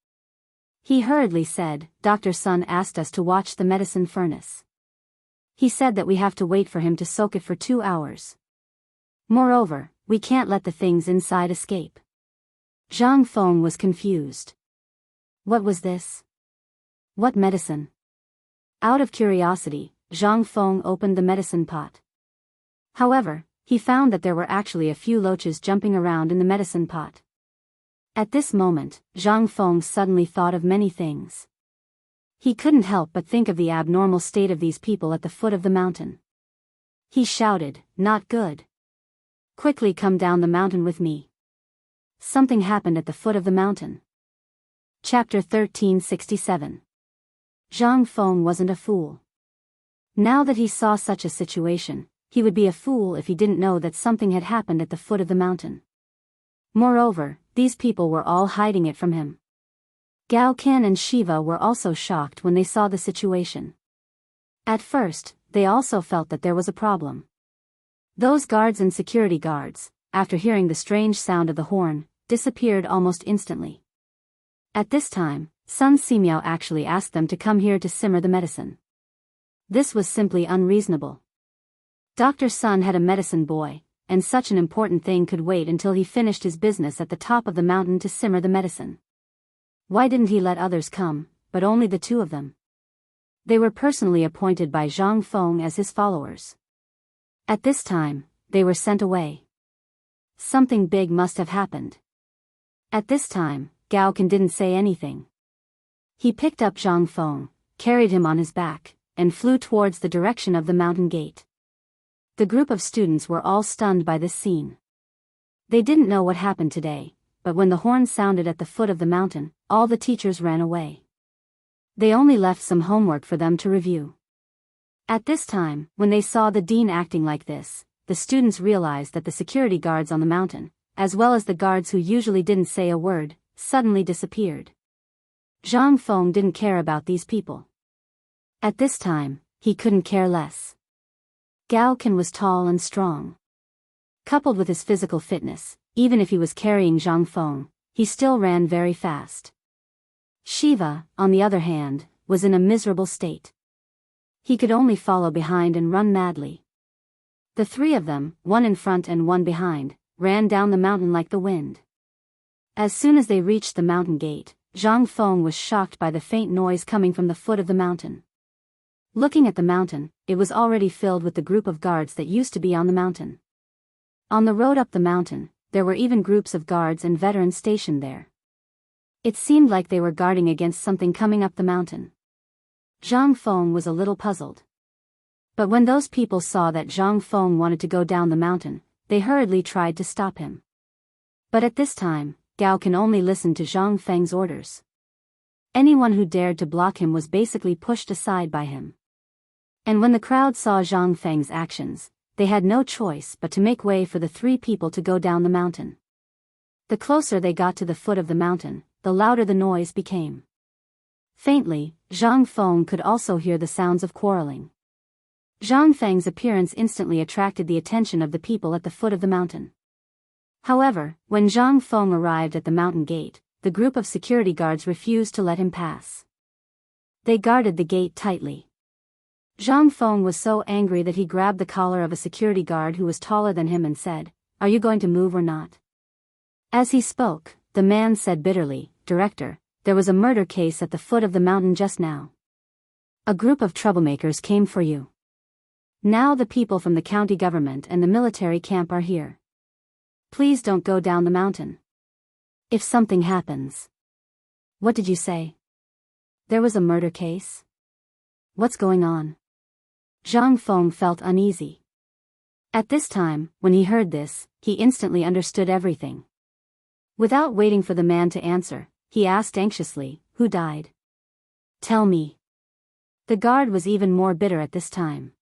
He hurriedly said, "Dr. Sun asked us to watch the medicine furnace. He said that we have to wait for him to soak it for 2 hours. Moreover, we can't let the things inside escape." Zhang Feng was confused. What was this? What medicine? Out of curiosity, Zhang Feng opened the medicine pot. However, he found that there were actually a few loaches jumping around in the medicine pot. At this moment, Zhang Feng suddenly thought of many things. He couldn't help but think of the abnormal state of these people at the foot of the mountain. He shouted, "Not good. Quickly come down the mountain with me." Something happened at the foot of the mountain. Chapter 1367. Zhang Feng wasn't a fool. Now that he saw such a situation, he would be a fool if he didn't know that something had happened at the foot of the mountain. Moreover, these people were all hiding it from him. Gao Ken and Shiva were also shocked when they saw the situation. At first, they also felt that there was a problem. Those guards and security guards, after hearing the strange sound of the horn, disappeared almost instantly. At this time, Sun Simiao actually asked them to come here to simmer the medicine. This was simply unreasonable. Dr. Sun had a medicine boy, and such an important thing could wait until he finished his business at the top of the mountain to simmer the medicine. Why didn't he let others come, but only the two of them? They were personally appointed by Zhang Feng as his followers. At this time, they were sent away. Something big must have happened. At this time, Gao Ken didn't say anything. He picked up Zhang Feng, carried him on his back, and flew towards the direction of the mountain gate. The group of students were all stunned by this scene. They didn't know what happened today, but when the horn sounded at the foot of the mountain, all the teachers ran away. They only left some homework for them to review. At this time, when they saw the dean acting like this, the students realized that the security guards on the mountain, as well as the guards who usually didn't say a word, suddenly disappeared. Zhang Feng didn't care about these people. At this time, he couldn't care less. Gao Kan was tall and strong. Coupled with his physical fitness, even if he was carrying Zhang Feng, he still ran very fast. Shiva, on the other hand, was in a miserable state. He could only follow behind and run madly. The three of them, one in front and one behind, ran down the mountain like the wind. As soon as they reached the mountain gate, Zhang Feng was shocked by the faint noise coming from the foot of the mountain. Looking at the mountain, it was already filled with the group of guards that used to be on the mountain. On the road up the mountain, there were even groups of guards and veterans stationed there. It seemed like they were guarding against something coming up the mountain. Zhang Feng was a little puzzled. But when those people saw that Zhang Feng wanted to go down the mountain, they hurriedly tried to stop him. But at this time, Gao Kan only listened to Zhang Feng's orders. Anyone who dared to block him was basically pushed aside by him. And when the crowd saw Zhang Feng's actions, they had no choice but to make way for the three people to go down the mountain. The closer they got to the foot of the mountain, the louder the noise became. Faintly, Zhang Feng could also hear the sounds of quarreling. Zhang Feng's appearance instantly attracted the attention of the people at the foot of the mountain. However, when Zhang Feng arrived at the mountain gate, the group of security guards refused to let him pass. They guarded the gate tightly. Zhang Feng was so angry that he grabbed the collar of a security guard who was taller than him and said, "Are you going to move or not?" As he spoke, the man said bitterly, "Director, there was a murder case at the foot of the mountain just now. A group of troublemakers came for you. Now the people from the county government and the military camp are here. Please don't go down the mountain. If something happens." "What did you say? There was a murder case? What's going on?" Zhang Feng felt uneasy. At this time, when he heard this, he instantly understood everything. Without waiting for the man to answer, he asked anxiously, "Who died? Tell me." The guard was even more bitter at this time.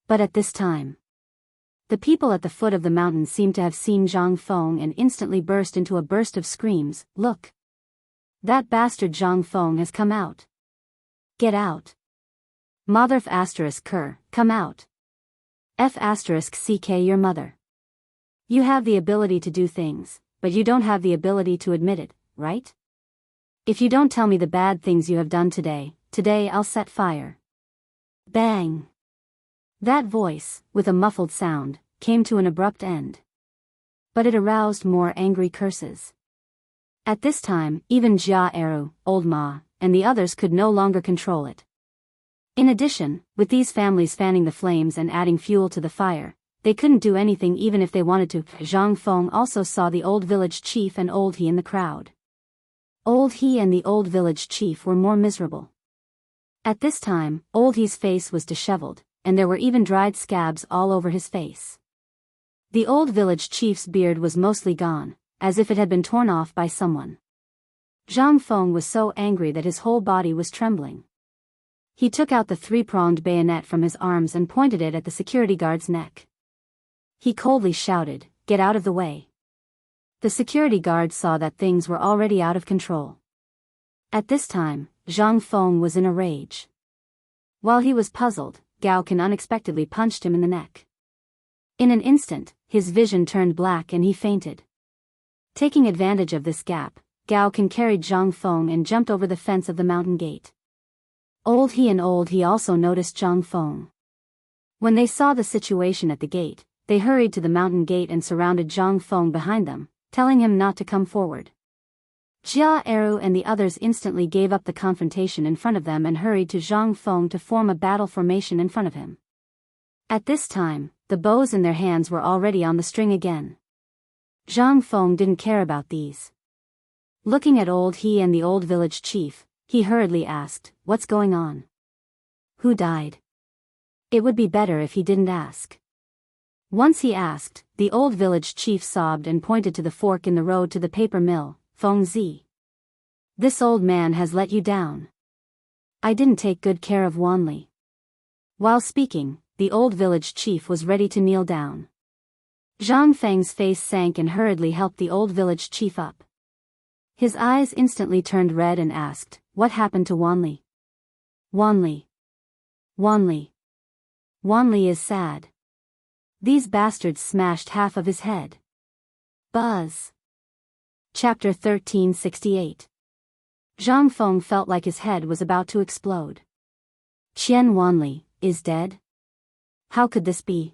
But at this time, the people at the foot of the mountain seemed to have seen Zhang Feng and instantly burst into a burst of screams. "Look! That bastard Zhang Feng has come out! Get out! Motherf asterisk Ker, come out! F asterisk CK your mother! You have the ability to do things, but you don't have the ability to admit it, right? If you don't tell me the bad things you have done today I'll set fire." Bang! That voice, with a muffled sound, came to an abrupt end. But it aroused more angry curses. At this time, even Jia Eru, Old Ma, and the others could no longer control it. In addition, with these families fanning the flames and adding fuel to the fire, they couldn't do anything even if they wanted to. Zhang Feng also saw the old village chief and Old He in the crowd. Old He and the old village chief were more miserable. At this time, Old He's face was disheveled, and there were even dried scabs all over his face. The old village chief's beard was mostly gone, as if it had been torn off by someone. Zhang Feng was so angry that his whole body was trembling. He took out the three-pronged bayonet from his arms and pointed it at the security guard's neck. He coldly shouted, "Get out of the way." The security guard saw that things were already out of control. At this time, Zhang Feng was in a rage. While he was puzzled, Gao Kan unexpectedly punched him in the neck. In an instant, his vision turned black and he fainted. Taking advantage of this gap, Gao Kan carried Zhang Feng and jumped over the fence of the mountain gate. Old He and Old He also noticed Zhang Feng. When they saw the situation at the gate, they hurried to the mountain gate and surrounded Zhang Feng behind them, telling him not to come forward. Jia Eru and the others instantly gave up the confrontation in front of them and hurried to Zhang Feng to form a battle formation in front of him. At this time, the bows in their hands were already on the string again. Zhang Feng didn't care about these. Looking at Old He and the old village chief, he hurriedly asked, "What's going on? Who died?" It would be better if he didn't ask. Once he asked, the old village chief sobbed and pointed to the fork in the road to the paper mill. "Feng Zi. This old man has let you down. I didn't take good care of Wanli." While speaking, the old village chief was ready to kneel down. Zhang Feng's face sank and hurriedly helped the old village chief up. His eyes instantly turned red and asked, "What happened to Wanli?" "Wanli. Wanli. Wanli is sad. These bastards smashed half of his head. Buzz. Chapter 1368. Zhang Feng felt like his head was about to explode. Qian Wanli is dead? How could this be?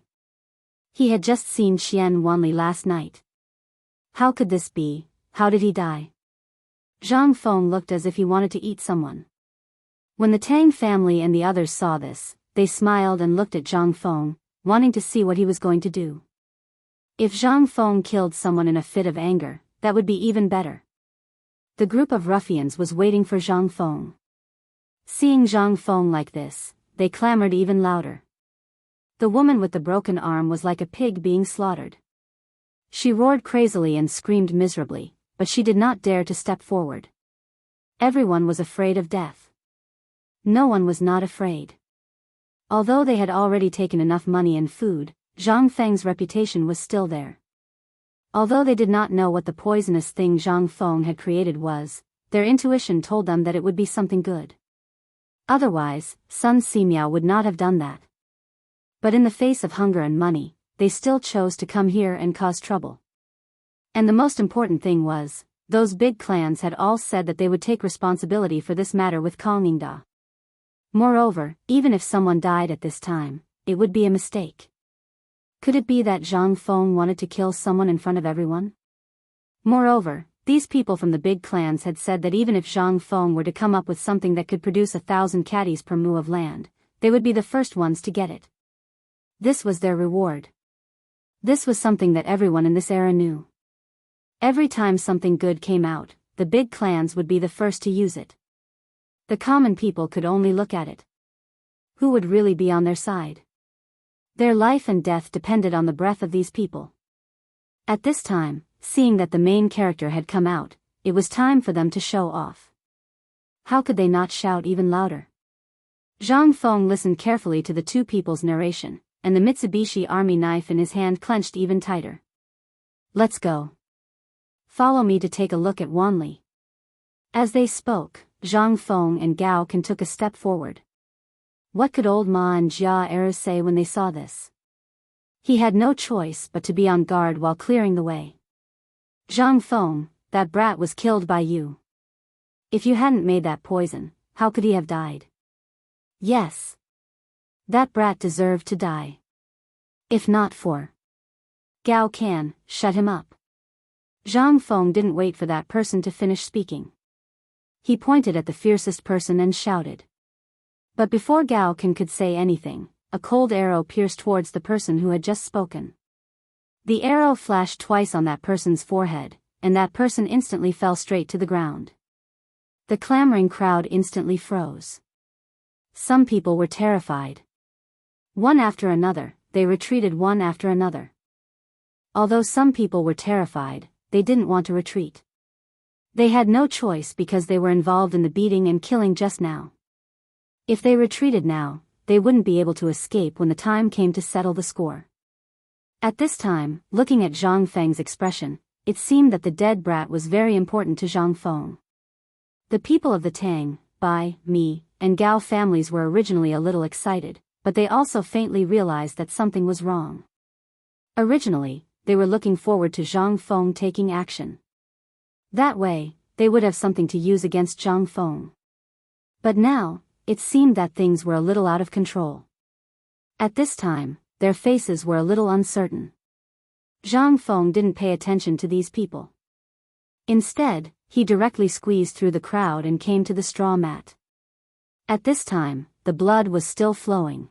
He had just seen Qian Wanli last night. How could this be? How did he die? Zhang Feng looked as if he wanted to eat someone. When the Tang family and the others saw this, they smiled and looked at Zhang Feng, wanting to see what he was going to do. If Zhang Feng killed someone in a fit of anger, that would be even better. The group of ruffians was waiting for Zhang Feng. Seeing Zhang Feng like this, they clamored even louder. The woman with the broken arm was like a pig being slaughtered. She roared crazily and screamed miserably, but she did not dare to step forward. Everyone was afraid of death. No one was not afraid. Although they had already taken enough money and food, Zhang Feng's reputation was still there. Although they did not know what the poisonous thing Zhang Feng had created was, their intuition told them that it would be something good. Otherwise, Sun Simiao would not have done that. But in the face of hunger and money, they still chose to come here and cause trouble. And the most important thing was, those big clans had all said that they would take responsibility for this matter with Kongingda. Moreover, even if someone died at this time, it would be a mistake. Could it be that Zhang Feng wanted to kill someone in front of everyone? Moreover, these people from the big clans had said that even if Zhang Feng were to come up with something that could produce 1,000 caddies per mu of land, they would be the first ones to get it. This was their reward. This was something that everyone in this era knew. Every time something good came out, the big clans would be the first to use it. The common people could only look at it. Who would really be on their side? Their life and death depended on the breath of these people. At this time, seeing that the main character had come out, it was time for them to show off. How could they not shout even louder? Zhang Feng listened carefully to the two people's narration, and the Mitsubishi army knife in his hand clenched even tighter. Let's go. Follow me to take a look at Wanli. As they spoke, Zhang Feng and Gao Kan took a step forward. What could old Ma and Jia Er say when they saw this? He had no choice but to be on guard while clearing the way. Zhang Feng, that brat was killed by you. If you hadn't made that poison, how could he have died? Yes. That brat deserved to die. If not for Gao Kan, shut him up. Zhang Feng didn't wait for that person to finish speaking. He pointed at the fiercest person and shouted. But before Gao Kan could say anything, a cold arrow pierced towards the person who had just spoken. The arrow flashed twice on that person's forehead, and that person instantly fell straight to the ground. The clamoring crowd instantly froze. Some people were terrified. One after another, they retreated one after another. Although some people were terrified, they didn't want to retreat. They had no choice because they were involved in the beating and killing just now. If they retreated now, they wouldn't be able to escape when the time came to settle the score. At this time, looking at Zhang Feng's expression, it seemed that the dead brat was very important to Zhang Feng. The people of the Tang, Bai, Mi, and Gao families were originally a little excited, but they also faintly realized that something was wrong. Originally, they were looking forward to Zhang Feng taking action. That way, they would have something to use against Zhang Feng. But now, it seemed that things were a little out of control. At this time, their faces were a little uncertain. Zhang Feng didn't pay attention to these people. Instead, he directly squeezed through the crowd and came to the straw mat. At this time, the blood was still flowing.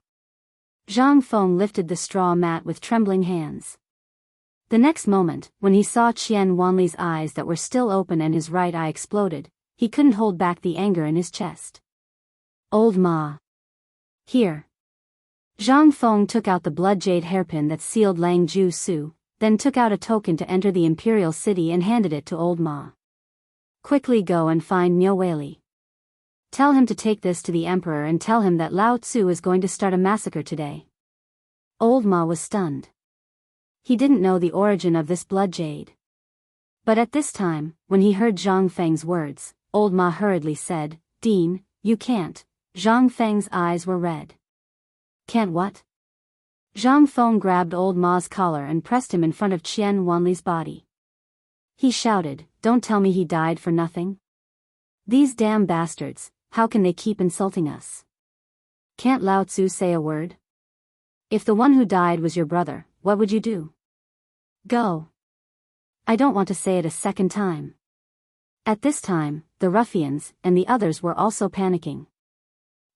Zhang Feng lifted the straw mat with trembling hands. The next moment, when he saw Qian Wanli's eyes that were still open and his right eye exploded, he couldn't hold back the anger in his chest. Old Ma. Here. Zhang Feng took out the blood jade hairpin that sealed Lang Ju Su, then took out a token to enter the imperial city and handed it to Old Ma. Quickly go and find Niu Weili. Tell him to take this to the emperor and tell him that Lao Tzu is going to start a massacre today. Old Ma was stunned. He didn't know the origin of this blood jade. But at this time, when he heard Zhang Feng's words, Old Ma hurriedly said, Dean, you can't. Zhang Feng's eyes were red. Can't what? Zhang Feng grabbed old Ma's collar and pressed him in front of Qian Wanli's body. He shouted, "Don't tell me he died for nothing? These damn bastards, how can they keep insulting us? Can't Lao Tzu say a word? If the one who died was your brother, what would you do? Go. I don't want to say it a second time." At this time, the ruffians and the others were also panicking.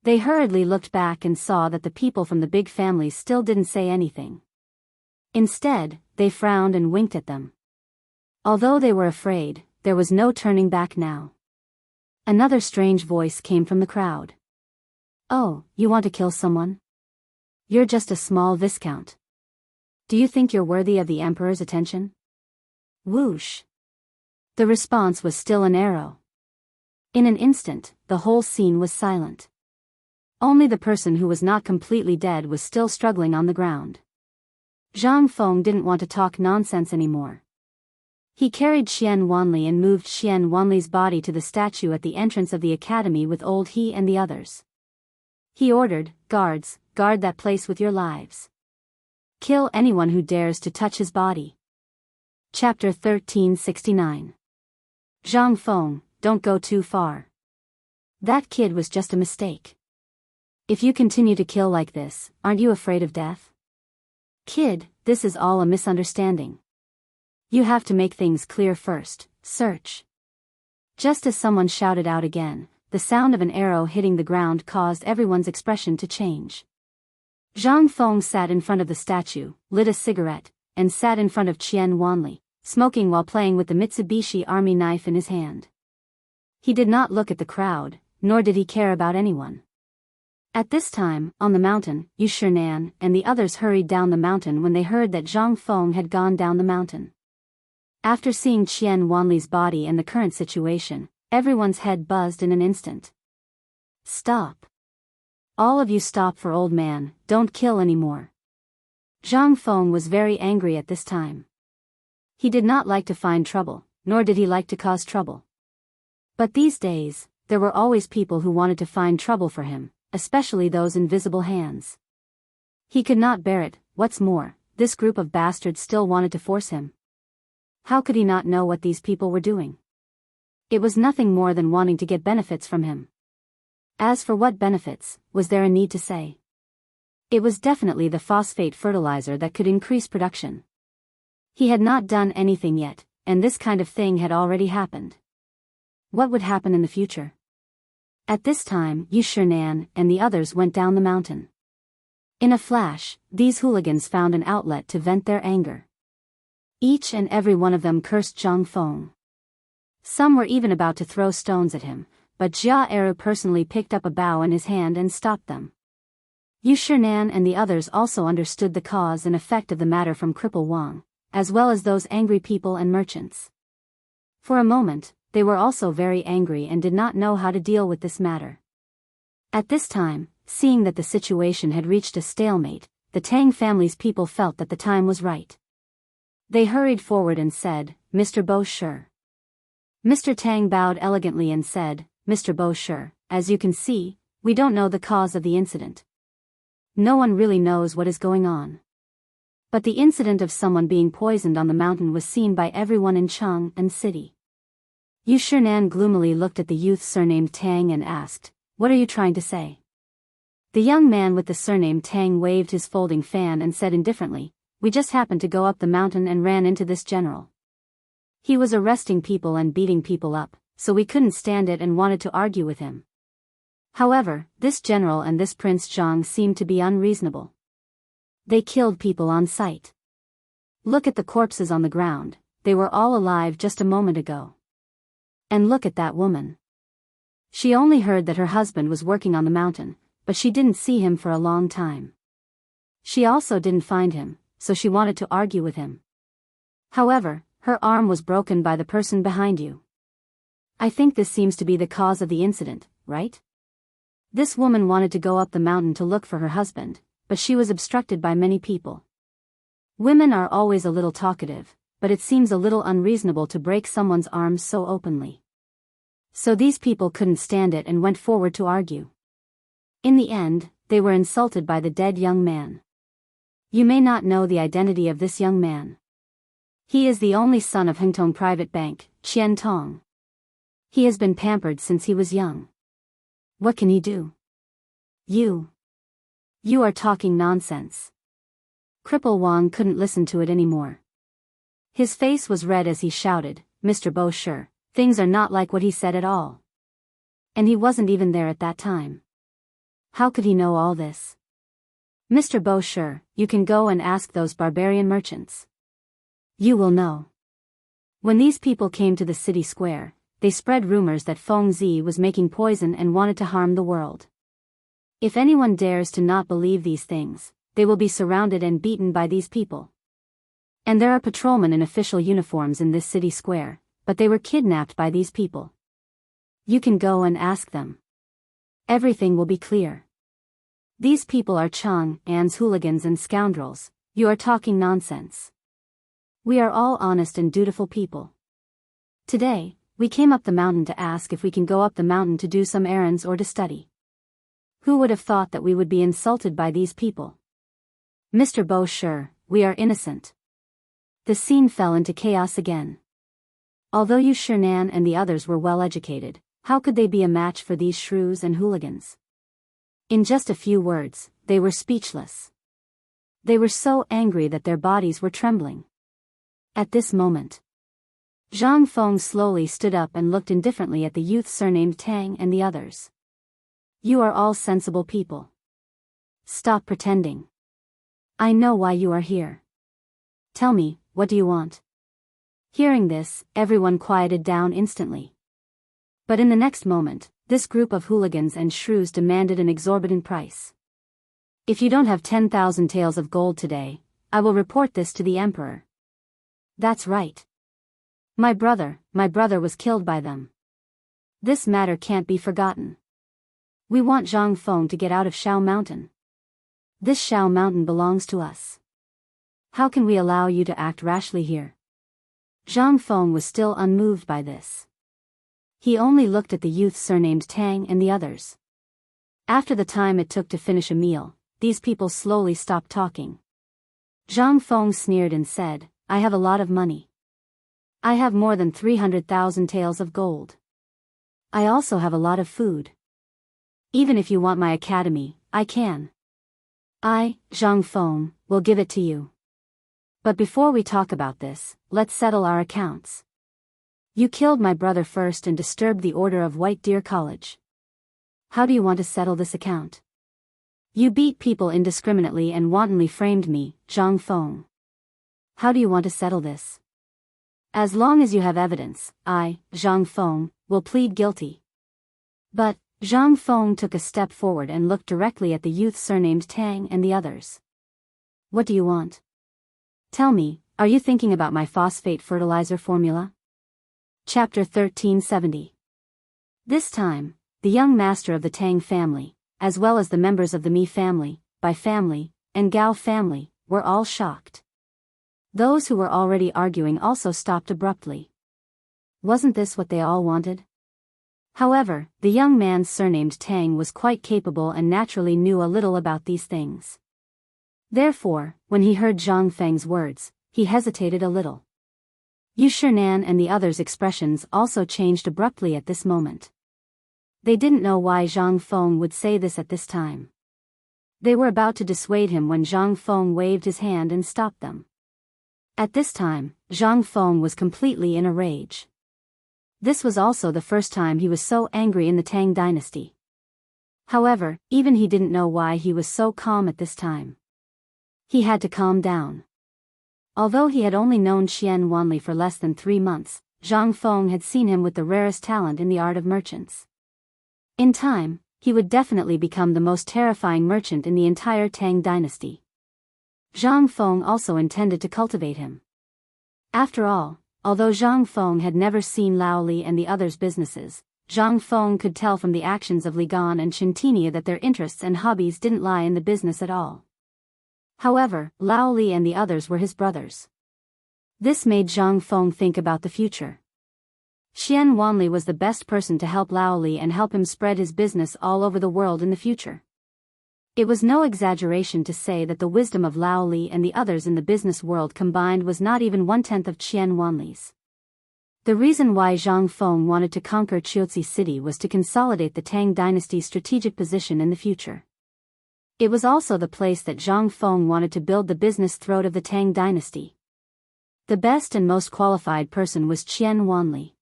They hurriedly looked back and saw that the people from the big families still didn't say anything. Instead, they frowned and winked at them. Although they were afraid, there was no turning back now. Another strange voice came from the crowd. "Oh, you want to kill someone? You're just a small viscount. Do you think you're worthy of the emperor's attention?" Whoosh! The response was still an arrow. In an instant, the whole scene was silent. Only the person who was not completely dead was still struggling on the ground. Zhang Feng didn't want to talk nonsense anymore. He carried Qian Wanli and moved Qian Wanli's body to the statue at the entrance of the academy with old He and the others. He ordered, "Guards, guard that place with your lives. Kill anyone who dares to touch his body." Chapter 1369. Zhang Feng, don't go too far. That kid was just a mistake. If you continue to kill like this, aren't you afraid of death? Kid, this is all a misunderstanding. You have to make things clear first. Search. Just as someone shouted out again, the sound of an arrow hitting the ground caused everyone's expression to change. Zhang Feng sat in front of the statue, lit a cigarette, and sat in front of Qian Wanli, smoking while playing with the Mitsubishi Army knife in his hand. He did not look at the crowd, nor did he care about anyone. At this time, on the mountain, Yushernan and the others hurried down the mountain when they heard that Zhang Feng had gone down the mountain. After seeing Qian Wanli's body and the current situation, everyone's head buzzed in an instant. "Stop. All of you stop for old man, don't kill anymore." Zhang Feng was very angry at this time. He did not like to find trouble, nor did he like to cause trouble. But these days, there were always people who wanted to find trouble for him, especially those invisible hands. He could not bear it. What's more, this group of bastards still wanted to force him. How could he not know what these people were doing? It was nothing more than wanting to get benefits from him. As for what benefits, was there a need to say? It was definitely the phosphate fertilizer that could increase production. He had not done anything yet, and this kind of thing had already happened. What would happen in the future? At this time, Yushernan and the others went down the mountain. In a flash, these hooligans found an outlet to vent their anger. Each and every one of them cursed Zhang Feng. Some were even about to throw stones at him, but Jia Eru personally picked up a bow in his hand and stopped them. Yushernan and the others also understood the cause and effect of the matter from Cripple Wang, as well as those angry people and merchants. For a moment, they were also very angry and did not know how to deal with this matter. At this time, seeing that the situation had reached a stalemate, the Tang family's people felt that the time was right. They hurried forward and said, "Mr. Bo Shi." Mr. Tang bowed elegantly and said, "Mr. Bo Shi, as you can see, we don't know the cause of the incident. No one really knows what is going on. But the incident of someone being poisoned on the mountain was seen by everyone in Chang'an city." Yushernan gloomily looked at the youth surnamed Tang and asked, "What are you trying to say?" The young man with the surname Tang waved his folding fan and said indifferently, "We just happened to go up the mountain and ran into this general. He was arresting people and beating people up, so we couldn't stand it and wanted to argue with him. However, this general and this Prince Zhang seemed to be unreasonable. They killed people on sight. Look at the corpses on the ground, they were all alive just a moment ago. And look at that woman. She only heard that her husband was working on the mountain, but she didn't see him for a long time. She also didn't find him, so she wanted to argue with him. However, her arm was broken by the person behind you. I think this seems to be the cause of the incident, right? This woman wanted to go up the mountain to look for her husband, but she was obstructed by many people. Women are always a little talkative, but it seems a little unreasonable to break someone's arms so openly. So these people couldn't stand it and went forward to argue. In the end, they were insulted by the dead young man. You may not know the identity of this young man. He is the only son of Hengtong Private Bank, Qian Tong. He has been pampered since he was young. What can he do? You are talking nonsense. Cripple Wang couldn't listen to it anymore. His face was red as he shouted, Mr. Bo Shi, things are not like what he said at all. And he wasn't even there at that time. How could he know all this? Mr. Bo Shi, you can go and ask those barbarian merchants. You will know. When these people came to the city square, they spread rumors that Feng Zi was making poison and wanted to harm the world. If anyone dares to not believe these things, they will be surrounded and beaten by these people. And there are patrolmen in official uniforms in this city square, but they were kidnapped by these people. You can go and ask them. Everything will be clear. These people are Chang'an's hooligans and scoundrels. You are talking nonsense. We are all honest and dutiful people. Today, we came up the mountain to ask if we can go up the mountain to do some errands or to study. Who would have thought that we would be insulted by these people? Mr. Bo Shi, we are innocent. The scene fell into chaos again. Although Yu Shinan and the others were well educated, how could they be a match for these shrews and hooligans? In just a few words, they were speechless. They were so angry that their bodies were trembling. At this moment, Zhang Feng slowly stood up and looked indifferently at the youth surnamed Tang and the others. You are all sensible people. Stop pretending. I know why you are here. Tell me, what do you want? Hearing this, everyone quieted down instantly. But in the next moment, this group of hooligans and shrews demanded an exorbitant price. If you don't have 10,000 taels of gold today, I will report this to the emperor. That's right. My brother was killed by them. This matter can't be forgotten. We want Zhang Feng to get out of Shao Mountain. This Shao Mountain belongs to us. How can we allow you to act rashly here? Zhang Feng was still unmoved by this. He only looked at the youth surnamed Tang and the others. After the time it took to finish a meal, these people slowly stopped talking. Zhang Feng sneered and said, I have a lot of money. I have more than 300,000 taels of gold. I also have a lot of food. Even if you want my academy, I can. I, Zhang Feng, will give it to you. But before we talk about this, let's settle our accounts. You killed my brother first and disturbed the order of White Deer College. How do you want to settle this account? You beat people indiscriminately and wantonly framed me, Zhang Feng. How do you want to settle this? As long as you have evidence, I, Zhang Feng, will plead guilty. But, Zhang Feng took a step forward and looked directly at the youth surnamed Tang and the others. What do you want? Tell me, are you thinking about my phosphate fertilizer formula? Chapter 1370. This time, the young master of the Tang family, as well as the members of the Mi family, Bai family, and Gao family, were all shocked. Those who were already arguing also stopped abruptly. Wasn't this what they all wanted? However, the young man surnamed Tang was quite capable and naturally knew a little about these things. Therefore, when he heard Zhang Feng's words, he hesitated a little. Yu Shinan and the others' expressions also changed abruptly at this moment. They didn't know why Zhang Feng would say this at this time. They were about to dissuade him when Zhang Feng waved his hand and stopped them. At this time, Zhang Feng was completely in a rage. This was also the first time he was so angry in the Tang dynasty. However, even he didn't know why he was so calm at this time. He had to calm down. Although he had only known Qian Wanli for less than 3 months, Zhang Feng had seen him with the rarest talent in the art of merchants. In time, he would definitely become the most terrifying merchant in the entire Tang dynasty. Zhang Feng also intended to cultivate him. After all, although Zhang Feng had never seen Lao Li and the others' businesses, Zhang Feng could tell from the actions of Li Gan and Shintinia that their interests and hobbies didn't lie in the business at all. However, Lao Li and the others were his brothers. This made Zhang Feng think about the future. Qian Wanli was the best person to help Lao Li and help him spread his business all over the world in the future. It was no exaggeration to say that the wisdom of Lao Li and the others in the business world combined was not even 1/10 of Qian Wanli's. The reason why Zhang Feng wanted to conquer Qiuzi City was to consolidate the Tang dynasty's strategic position in the future. It was also the place that Zhang Feng wanted to build the business throat of the Tang dynasty. The best and most qualified person was Qian Wanli.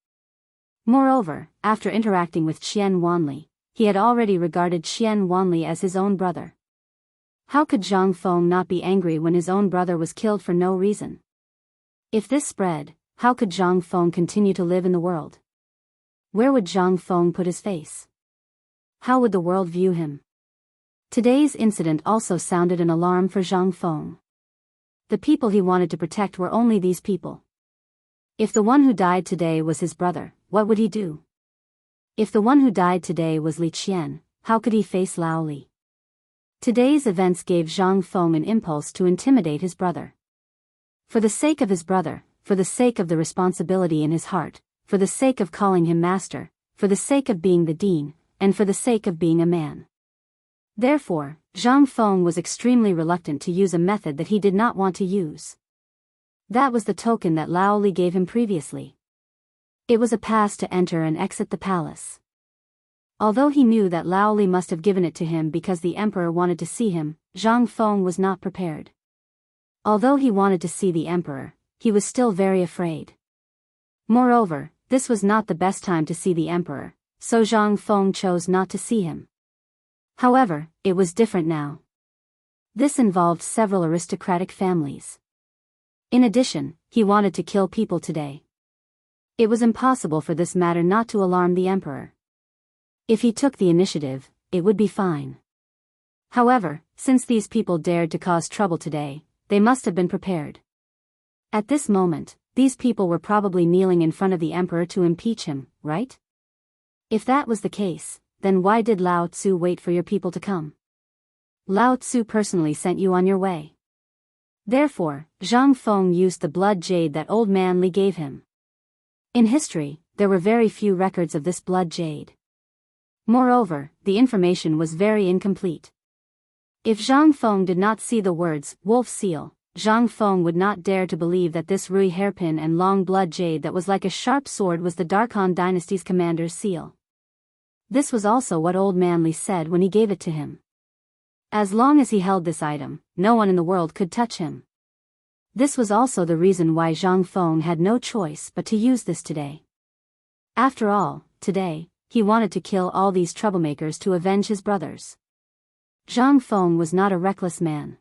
Moreover, after interacting with Qian Wanli, he had already regarded Qian Wanli as his own brother. How could Zhang Feng not be angry when his own brother was killed for no reason? If this spread, how could Zhang Feng continue to live in the world? Where would Zhang Feng put his face? How would the world view him? Today's incident also sounded an alarm for Zhang Feng. The people he wanted to protect were only these people. If the one who died today was his brother, what would he do? If the one who died today was Li Qian, how could he face Lao Li? Today's events gave Zhang Feng an impulse to intimidate his brother. For the sake of his brother, for the sake of the responsibility in his heart, for the sake of calling him master, for the sake of being the dean, and for the sake of being a man. Therefore, Zhang Feng was extremely reluctant to use a method that he did not want to use. That was the token that Lao Li gave him previously. It was a pass to enter and exit the palace. Although he knew that Lao Li must have given it to him because the emperor wanted to see him, Zhang Feng was not prepared. Although he wanted to see the emperor, he was still very afraid. Moreover, this was not the best time to see the emperor, so Zhang Feng chose not to see him. However, it was different now. This involved several aristocratic families. In addition, he wanted to kill people today. It was impossible for this matter not to alarm the emperor. If he took the initiative, it would be fine. However, since these people dared to cause trouble today, they must have been prepared. At this moment, these people were probably kneeling in front of the emperor to impeach him, right? If that was the case, then why did Lao Tzu wait for your people to come? Lao Tzu personally sent you on your way. Therefore, Zhang Feng used the blood jade that old man Li gave him. In history, there were very few records of this blood jade. Moreover, the information was very incomplete. If Zhang Feng did not see the words, wolf seal, Zhang Feng would not dare to believe that this Rui hairpin and long blood jade that was like a sharp sword was the Dark Han dynasty's commander's seal. This was also what old man Li said when he gave it to him. As long as he held this item, no one in the world could touch him. This was also the reason why Zhang Feng had no choice but to use this today. After all, today, he wanted to kill all these troublemakers to avenge his brothers. Zhang Feng was not a reckless man.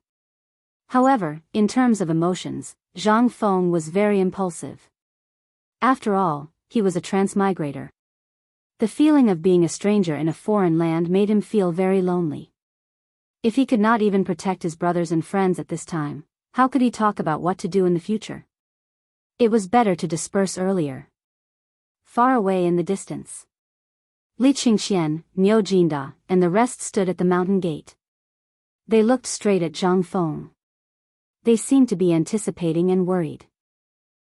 However, in terms of emotions, Zhang Feng was very impulsive. After all, he was a transmigrator. The feeling of being a stranger in a foreign land made him feel very lonely. If he could not even protect his brothers and friends at this time, how could he talk about what to do in the future? It was better to disperse earlier. Far away in the distance, Li Qingxian, Niu Jinda, and the rest stood at the mountain gate. They looked straight at Zhang Feng. They seemed to be anticipating and worried.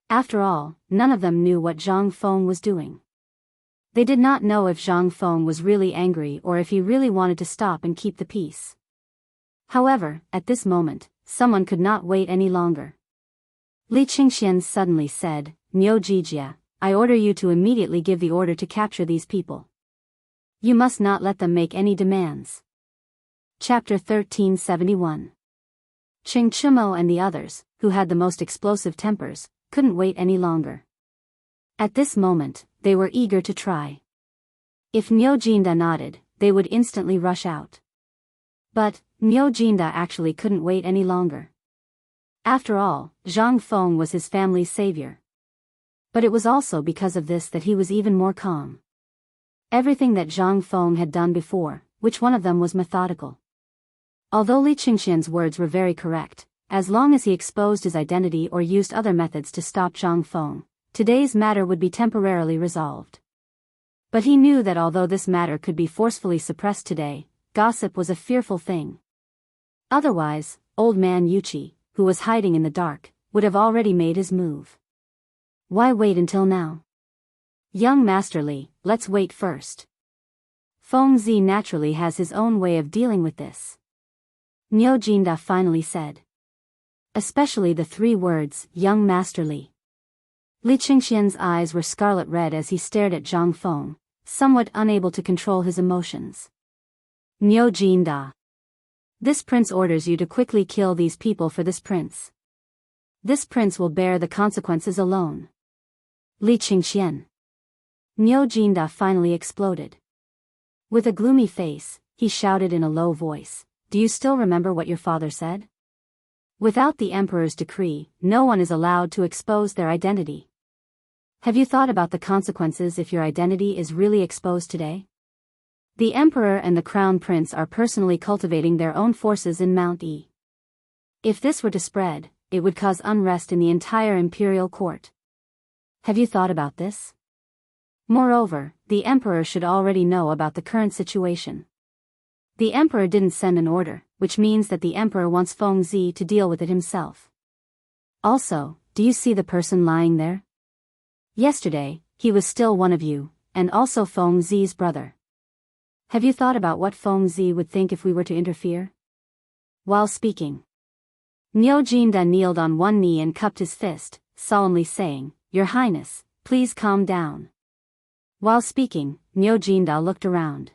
After all, none of them knew what Zhang Feng was doing. They did not know if Zhang Feng was really angry or if he really wanted to stop and keep the peace. However, at this moment, someone could not wait any longer. Li Qingxian suddenly said, Niu Jijia, I order you to immediately give the order to capture these people. You must not let them make any demands. Chapter 1371. Qing Chumo and the others, who had the most explosive tempers, couldn't wait any longer. At this moment, they were eager to try. If Niu Jinda nodded, they would instantly rush out. But, Niu Jinda actually couldn't wait any longer. After all, Zhang Feng was his family's savior. But it was also because of this that he was even more calm. Everything that Zhang Feng had done before, which one of them was methodical. Although Li Qingxian's words were very correct, as long as he exposed his identity or used other methods to stop Zhang Feng, today's matter would be temporarily resolved. But he knew that although this matter could be forcefully suppressed today, gossip was a fearful thing. Otherwise, old man Yuqi, who was hiding in the dark, would have already made his move. Why wait until now? Young Master Li, let's wait first. Feng Zi naturally has his own way of dealing with this. Niu Jinda finally said. Especially the three words, young Master Li. Li Qingxian's eyes were scarlet red as he stared at Zhang Feng, somewhat unable to control his emotions. Niu Jinda. This prince orders you to quickly kill these people for this prince. This prince will bear the consequences alone. Li Qingxian. Niu Jinda finally exploded. With a gloomy face, he shouted in a low voice, "Do you still remember what your father said? Without the emperor's decree, no one is allowed to expose their identity. Have you thought about the consequences if your identity is really exposed today? The emperor and the crown prince are personally cultivating their own forces in Mount E. If this were to spread, it would cause unrest in the entire imperial court. Have you thought about this? Moreover, the emperor should already know about the current situation. The emperor didn't send an order, which means that the emperor wants Feng Zi to deal with it himself. Also, do you see the person lying there? Yesterday, he was still one of you, and also Feng Zi's brother. Have you thought about what Feng Zi would think if we were to interfere?" While speaking, Niu Jinda kneeled on one knee and cupped his fist, solemnly saying, "Your Highness, please calm down." While speaking, Niu Jinda looked around.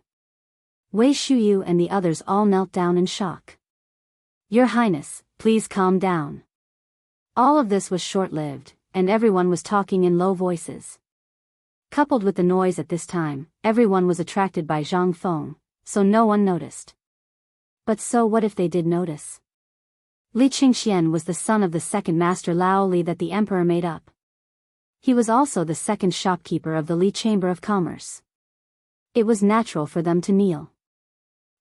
Wei Shuyu and the others all knelt down in shock. "Your Highness, please calm down." All of this was short-lived, and everyone was talking in low voices. Coupled with the noise at this time, everyone was attracted by Zhang Feng, so no one noticed. But so what if they did notice? Li Qingxian was the son of the second master Lao Li that the emperor made up. He was also the second shopkeeper of the Li Chamber of Commerce. It was natural for them to kneel.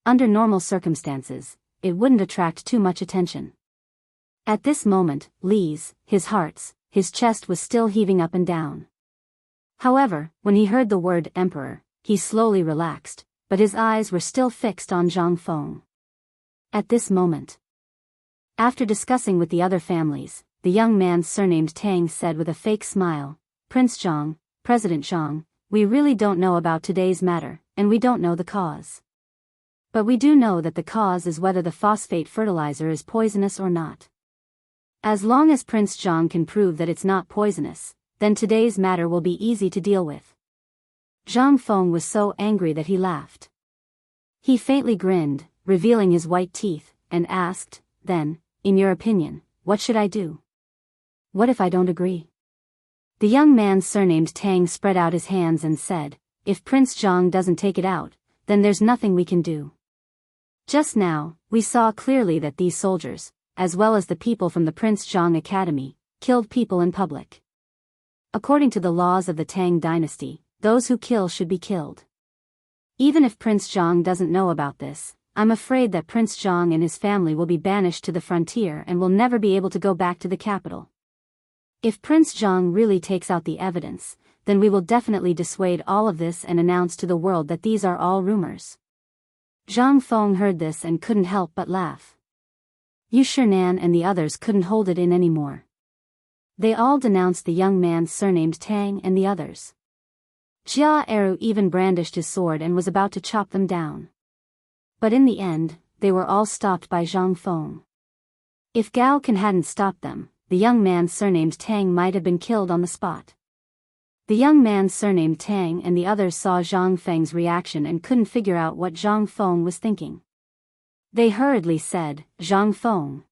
Under normal circumstances, it wouldn't attract too much attention. At this moment, his chest was still heaving up and down. However, when he heard the word emperor, he slowly relaxed, but his eyes were still fixed on Zhang Feng. At this moment, after discussing with the other families, the young man surnamed Tang said with a fake smile, "Prince Zhang, President Zhang, we really don't know about today's matter, and we don't know the cause. But we do know that the cause is whether the phosphate fertilizer is poisonous or not. As long as Prince Zhang can prove that it's not poisonous, then today's matter will be easy to deal with." Zhang Feng was so angry that he laughed. He faintly grinned, revealing his white teeth, and asked, "Then, in your opinion, what should I do? What if I don't agree?" The young man surnamed Tang spread out his hands and said, "If Prince Zhang doesn't take it out, then there's nothing we can do. Just now, we saw clearly that these soldiers, as well as the people from the Prince Zhang Academy, killed people in public. According to the laws of the Tang dynasty, those who kill should be killed. Even if Prince Zhang doesn't know about this, I'm afraid that Prince Zhang and his family will be banished to the frontier and will never be able to go back to the capital. If Prince Zhang really takes out the evidence, then we will definitely dissuade all of this and announce to the world that these are all rumors." Zhang Feng heard this and couldn't help but laugh. Yu Shinan and the others couldn't hold it in anymore. They all denounced the young man surnamed Tang and the others. Jia Eru even brandished his sword and was about to chop them down. But in the end, they were all stopped by Zhang Feng. If Gao Can hadn't stopped them, the young man surnamed Tang might have been killed on the spot. The young man surnamed Tang and the others saw Zhang Feng's reaction and couldn't figure out what Zhang Feng was thinking. They hurriedly said, "Zhang Feng,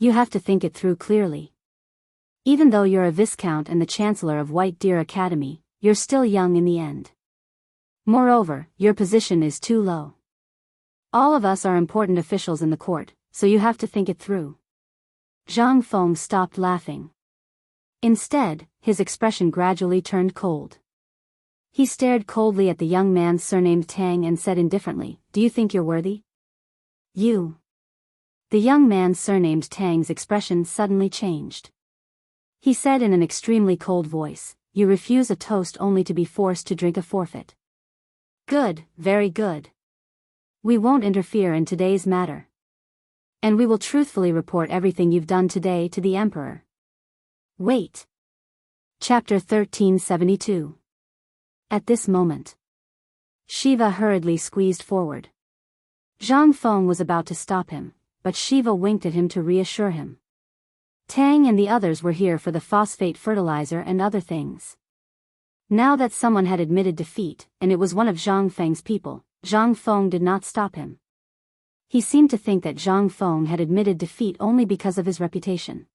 you have to think it through clearly. Even though you're a viscount and the chancellor of White Deer Academy, you're still young in the end. Moreover, your position is too low. All of us are important officials in the court, so you have to think it through." Zhang Feng stopped laughing. Instead, his expression gradually turned cold. He stared coldly at the young man surnamed Tang and said indifferently, "Do you think you're worthy? You." The young man surnamed Tang's expression suddenly changed. He said in an extremely cold voice, "You refuse a toast only to be forced to drink a forfeit. Good, very good. We won't interfere in today's matter. And we will truthfully report everything you've done today to the emperor." Wait. Chapter 1372. At this moment, Shiva hurriedly squeezed forward. Zhang Feng was about to stop him, but Shiva winked at him to reassure him. Tang and the others were here for the phosphate fertilizer and other things. Now that someone had admitted defeat, and it was one of Zhang Feng's people, Zhang Feng did not stop him. He seemed to think that Zhang Feng had admitted defeat only because of his reputation.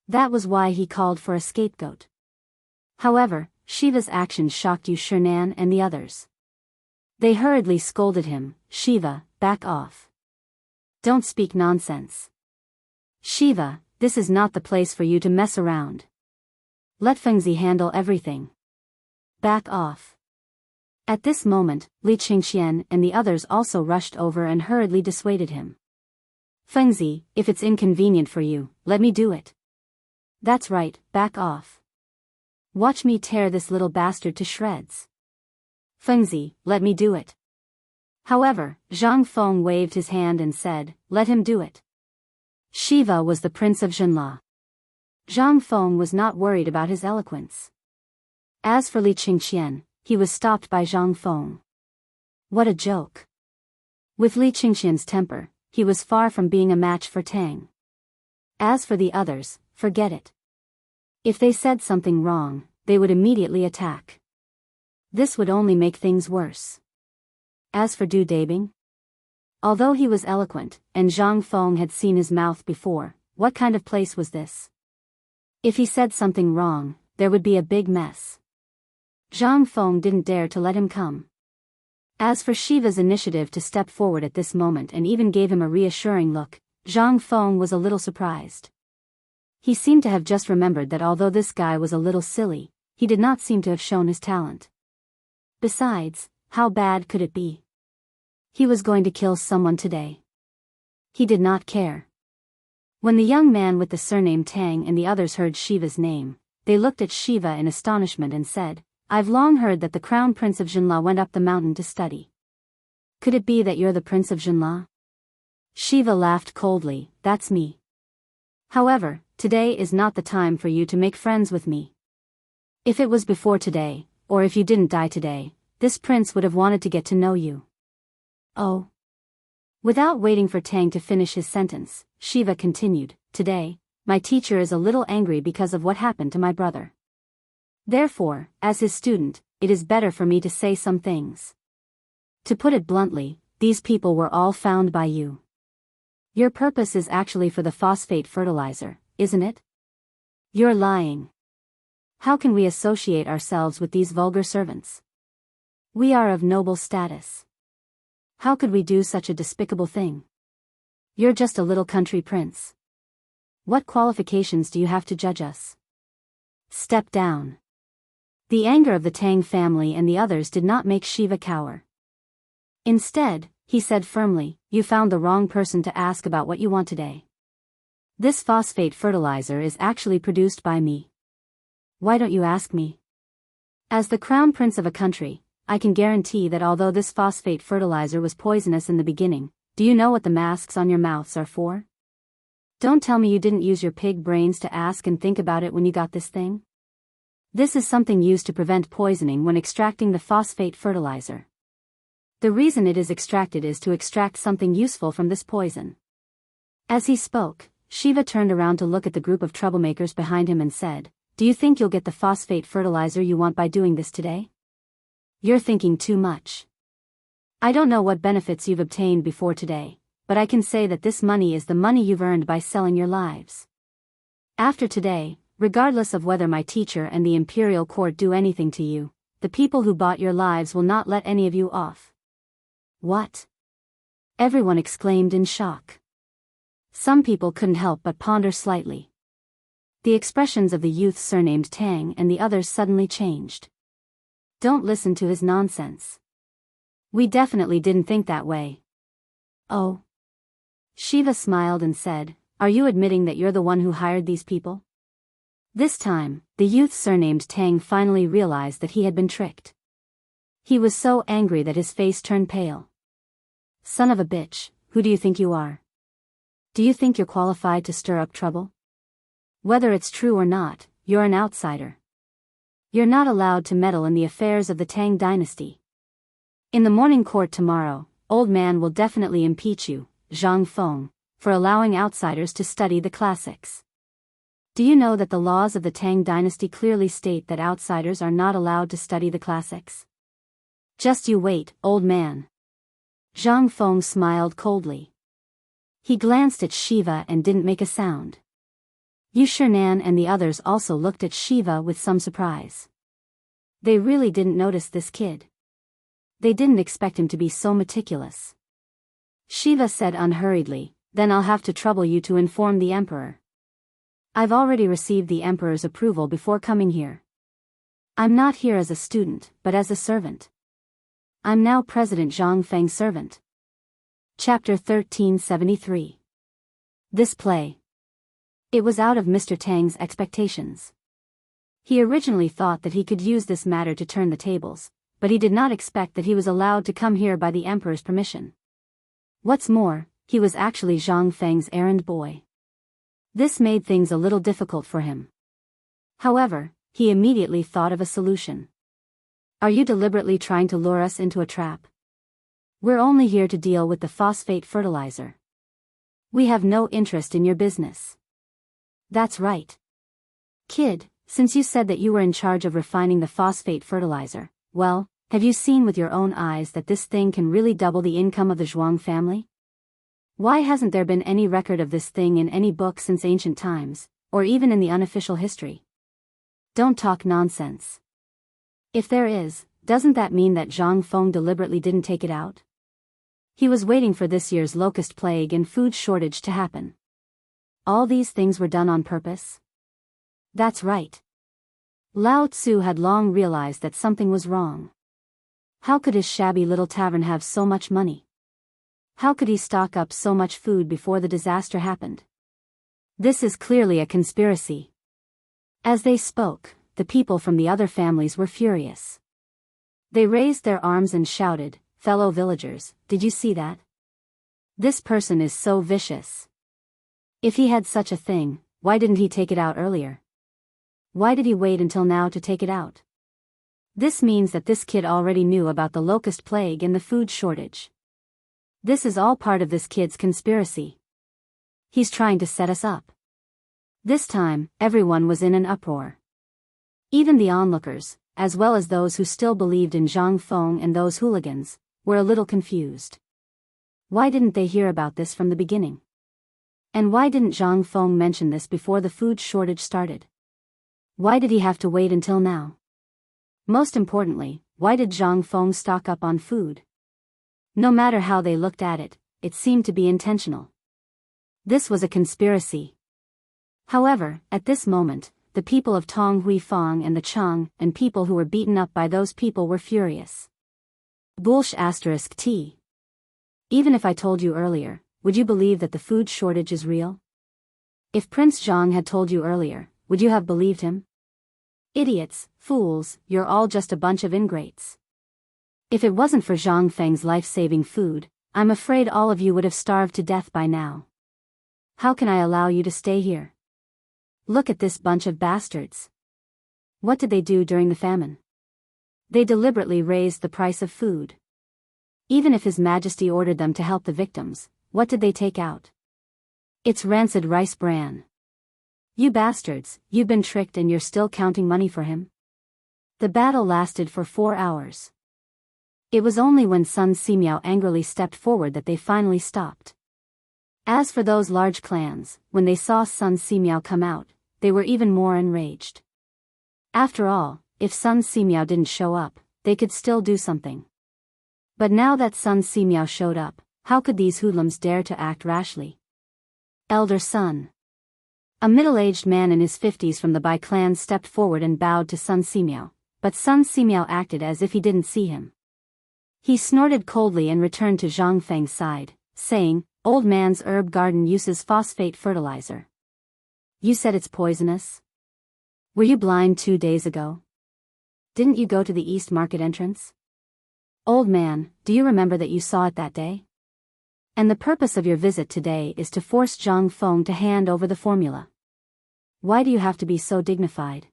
That was why he called for a scapegoat. However, Shiva's actions shocked Chang'an and the others. They hurriedly scolded him, "Shiva, back off. Don't speak nonsense. Shiva, this is not the place for you to mess around. Let Fengzi handle everything. Back off." At this moment, Li Qingxian and the others also rushed over and hurriedly dissuaded him. "Fengzi, if it's inconvenient for you, let me do it." "That's right, back off. Watch me tear this little bastard to shreds." "Fengzi, let me do it." However, Zhang Feng waved his hand and said, "Let him do it." Shiva was the prince of Zhenla. Zhang Feng was not worried about his eloquence. As for Li Qingxian, he was stopped by Zhang Feng. What a joke. With Li Qingxian's temper, he was far from being a match for Tang. As for the others, forget it. If they said something wrong, they would immediately attack. This would only make things worse. As for Du Dabing, although he was eloquent, and Zhang Feng had seen his mouth before, what kind of place was this? If he said something wrong, there would be a big mess. Zhang Feng didn't dare to let him come. As for Shiva's initiative to step forward at this moment and even gave him a reassuring look, Zhang Feng was a little surprised. He seemed to have just remembered that although this guy was a little silly, he did not seem to have shown his talent. Besides, how bad could it be? He was going to kill someone today. He did not care. When the young man with the surname Tang and the others heard Shiva's name, they looked at Shiva in astonishment and said, "I've long heard that the crown prince of Zhenla went up the mountain to study. Could it be that you're the prince of Zhenla?" Shiva laughed coldly, "That's me. However, today is not the time for you to make friends with me. If it was before today, or if you didn't die today, this prince would have wanted to get to know you." "Oh." Without waiting for Tang to finish his sentence, Shiva continued, "Today, my teacher is a little angry because of what happened to my brother. Therefore, as his student, it is better for me to say some things. To put it bluntly, these people were all found by you. Your purpose is actually for the phosphate fertilizer, isn't it? You're lying. How can we associate ourselves with these vulgar servants? We are of noble status. How could we do such a despicable thing? You're just a little country prince. What qualifications do you have to judge us? Step down." The anger of the Tang family and the others did not make Shiva cower. Instead, he said firmly, "You found the wrong person to ask about what you want today. This phosphate fertilizer is actually produced by me. Why don't you ask me? As the crown prince of a country, I can guarantee that although this phosphate fertilizer was poisonous in the beginning, do you know what the masks on your mouths are for? Don't tell me you didn't use your pig brains to ask and think about it when you got this thing. This is something used to prevent poisoning when extracting the phosphate fertilizer. The reason it is extracted is to extract something useful from this poison." As he spoke, Shiva turned around to look at the group of troublemakers behind him and said, "Do you think you'll get the phosphate fertilizer you want by doing this today? You're thinking too much. I don't know what benefits you've obtained before today, but I can say that this money is the money you've earned by selling your lives. After today, regardless of whether my teacher and the imperial court do anything to you, the people who bought your lives will not let any of you off." "What?" everyone exclaimed in shock. Some people couldn't help but ponder slightly. The expressions of the youth surnamed Tang and the others suddenly changed. "Don't listen to his nonsense. We definitely didn't think that way." "Oh." Shiva smiled and said, "Are you admitting that you're the one who hired these people?" This time, the youth surnamed Tang finally realized that he had been tricked. He was so angry that his face turned pale. "Son of a bitch, who do you think you are? Do you think you're qualified to stir up trouble? Whether it's true or not, you're an outsider. You're not allowed to meddle in the affairs of the Tang dynasty. In the morning court tomorrow, old man will definitely impeach you, Zhang Feng, for allowing outsiders to study the classics. Do you know that the laws of the Tang dynasty clearly state that outsiders are not allowed to study the classics? Just you wait, old man. Zhang Feng smiled coldly. He glanced at Shiva and didn't make a sound. Yu Shernan and the others also looked at Shiva with some surprise. They really didn't notice this kid. They didn't expect him to be so meticulous. Shiva said unhurriedly, "Then I'll have to trouble you to inform the emperor. I've already received the emperor's approval before coming here. I'm not here as a student, but as a servant. I'm now President Zhang Feng's servant." Chapter 1373. This play. It was out of Mr. Tang's expectations. He originally thought that he could use this matter to turn the tables, but he did not expect that he was allowed to come here by the emperor's permission. What's more, he was actually Zhang Feng's errand boy. This made things a little difficult for him. However, he immediately thought of a solution. "Are you deliberately trying to lure us into a trap? We're only here to deal with the phosphate fertilizer. We have no interest in your business." "That's right. Kid, since you said that you were in charge of refining the phosphate fertilizer, well, have you seen with your own eyes that this thing can really double the income of the Zhuang family? Why hasn't there been any record of this thing in any book since ancient times, or even in the unofficial history? Don't talk nonsense. If there is, doesn't that mean that Zhang Feng deliberately didn't take it out? He was waiting for this year's locust plague and food shortage to happen. All these things were done on purpose?" "That's right." Lao Tzu had long realized that something was wrong. How could his shabby little tavern have so much money? How could he stock up so much food before the disaster happened? This is clearly a conspiracy. As they spoke, the people from the other families were furious. They raised their arms and shouted, "Fellow villagers, did you see that? This person is so vicious. If he had such a thing, why didn't he take it out earlier? Why did he wait until now to take it out? This means that this kid already knew about the locust plague and the food shortage. This is all part of this kid's conspiracy. He's trying to set us up." This time, everyone was in an uproar. Even the onlookers, as well as those who still believed in Zhang Feng and those hooligans, were a little confused. Why didn't they hear about this from the beginning? And why didn't Zhang Feng mention this before the food shortage started? Why did he have to wait until now? Most importantly, why did Zhang Feng stock up on food? No matter how they looked at it, it seemed to be intentional. This was a conspiracy. However, at this moment, the people of Tong Huifang and the Chang'an people who were beaten up by those people were furious. Bullsh *T. Even if I told you earlier, would you believe that the food shortage is real? If Prince Zhang had told you earlier, would you have believed him? Idiots, fools, you're all just a bunch of ingrates. If it wasn't for Zhang Feng's life-saving food, I'm afraid all of you would have starved to death by now. How can I allow you to stay here? Look at this bunch of bastards. What did they do during the famine? They deliberately raised the price of food. Even if His Majesty ordered them to help the victims, what did they take out? It's rancid rice bran. You bastards, you've been tricked and you're still counting money for him? The battle lasted for 4 hours. It was only when Sun Simiao angrily stepped forward that they finally stopped. As for those large clans, when they saw Sun Simiao come out, they were even more enraged. After all, if Sun Simiao didn't show up, they could still do something. But now that Sun Simiao showed up, how could these hoodlums dare to act rashly? Elder Sun. A middle-aged man in his 50s from the Bai clan stepped forward and bowed to Sun Simiao, but Sun Simiao acted as if he didn't see him. He snorted coldly and returned to Zhang Feng's side, saying, "Old man's herb garden uses phosphate fertilizer. You said it's poisonous? Were you blind 2 days ago? Didn't you go to the East Market entrance? Old man, do you remember that you saw it that day? And the purpose of your visit today is to force Zhang Feng to hand over the formula. Why do you have to be so dignified?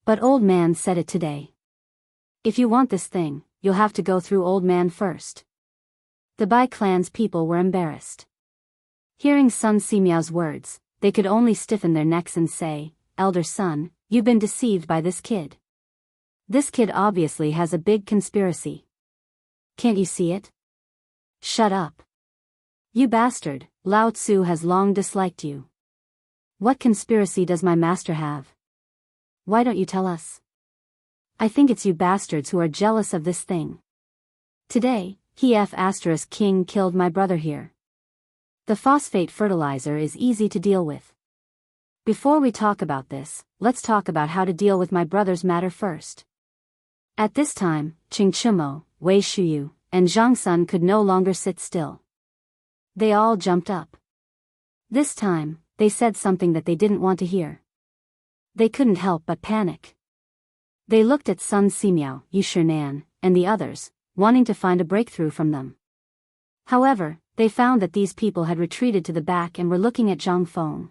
But old man said it today. If you want this thing, you'll have to go through old man first." The Bai clan's people were embarrassed. Hearing Sun Simiao's words, they could only stiffen their necks and say, "Elder son, you've been deceived by this kid. This kid obviously has a big conspiracy. Can't you see it? Shut up. You bastard, Lao Tzu has long disliked you. What conspiracy does my master have? Why don't you tell us? I think it's you bastards who are jealous of this thing. Today, King killed my brother here. The phosphate fertilizer is easy to deal with. Before we talk about this, let's talk about how to deal with my brother's matter first." At this time, Chingchumo, Wei Shuyu, and Zhang Sun could no longer sit still. They all jumped up. This time, they said something that they didn't want to hear. They couldn't help but panic. They looked at Sun Simiao, Yu Shinan, and the others, wanting to find a breakthrough from them. However, they found that these people had retreated to the back and were looking at Zhang Feng.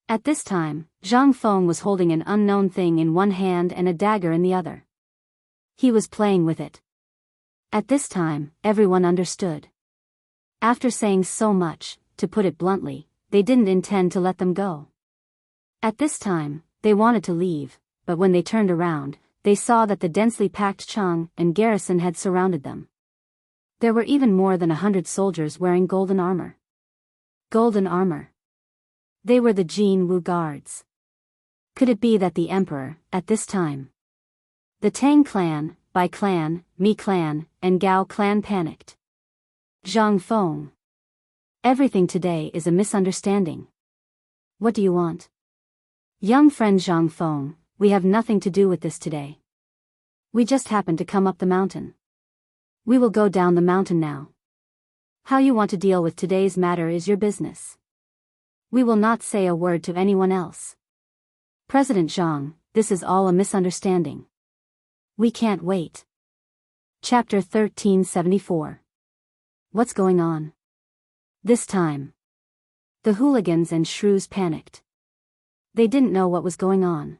At this time, Zhang Feng was holding an unknown thing in one hand and a dagger in the other. He was playing with it. At this time, everyone understood. After saying so much, to put it bluntly, they didn't intend to let them go. At this time, they wanted to leave, but when they turned around, they saw that the densely packed Chang'an garrison had surrounded them. There were even more than 100 soldiers wearing golden armor. Golden armor. They were the Jin Wu guards. Could it be that the emperor, at this time? The Tang clan, Bai clan, Mi clan, and Gao clan panicked. Zhang Feng. Everything today is a misunderstanding. What do you want? Young friend Zhang Feng, we have nothing to do with this today. We just happened to come up the mountain. We will go down the mountain now. How you want to deal with today's matter is your business. We will not say a word to anyone else. President Zhang, this is all a misunderstanding. We can't wait. Chapter 1374. What's going on? This time, the hooligans and shrews panicked. They didn't know what was going on.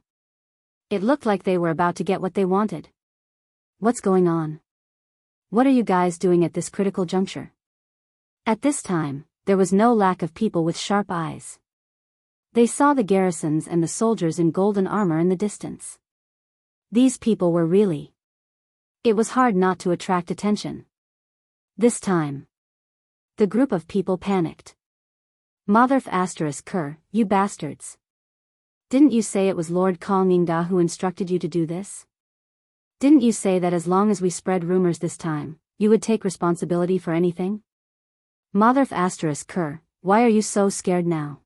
It looked like they were about to get what they wanted. What's going on? What are you guys doing at this critical juncture? At this time, there was no lack of people with sharp eyes. They saw the garrisons and the soldiers in golden armor in the distance. These people were really... It was hard not to attract attention. This time, the group of people panicked. Motherf **, you bastards. Didn't you say it was Lord Kongingda who instructed you to do this? Didn't you say that as long as we spread rumors this time, you would take responsibility for anything? Motherf **, why are you so scared now?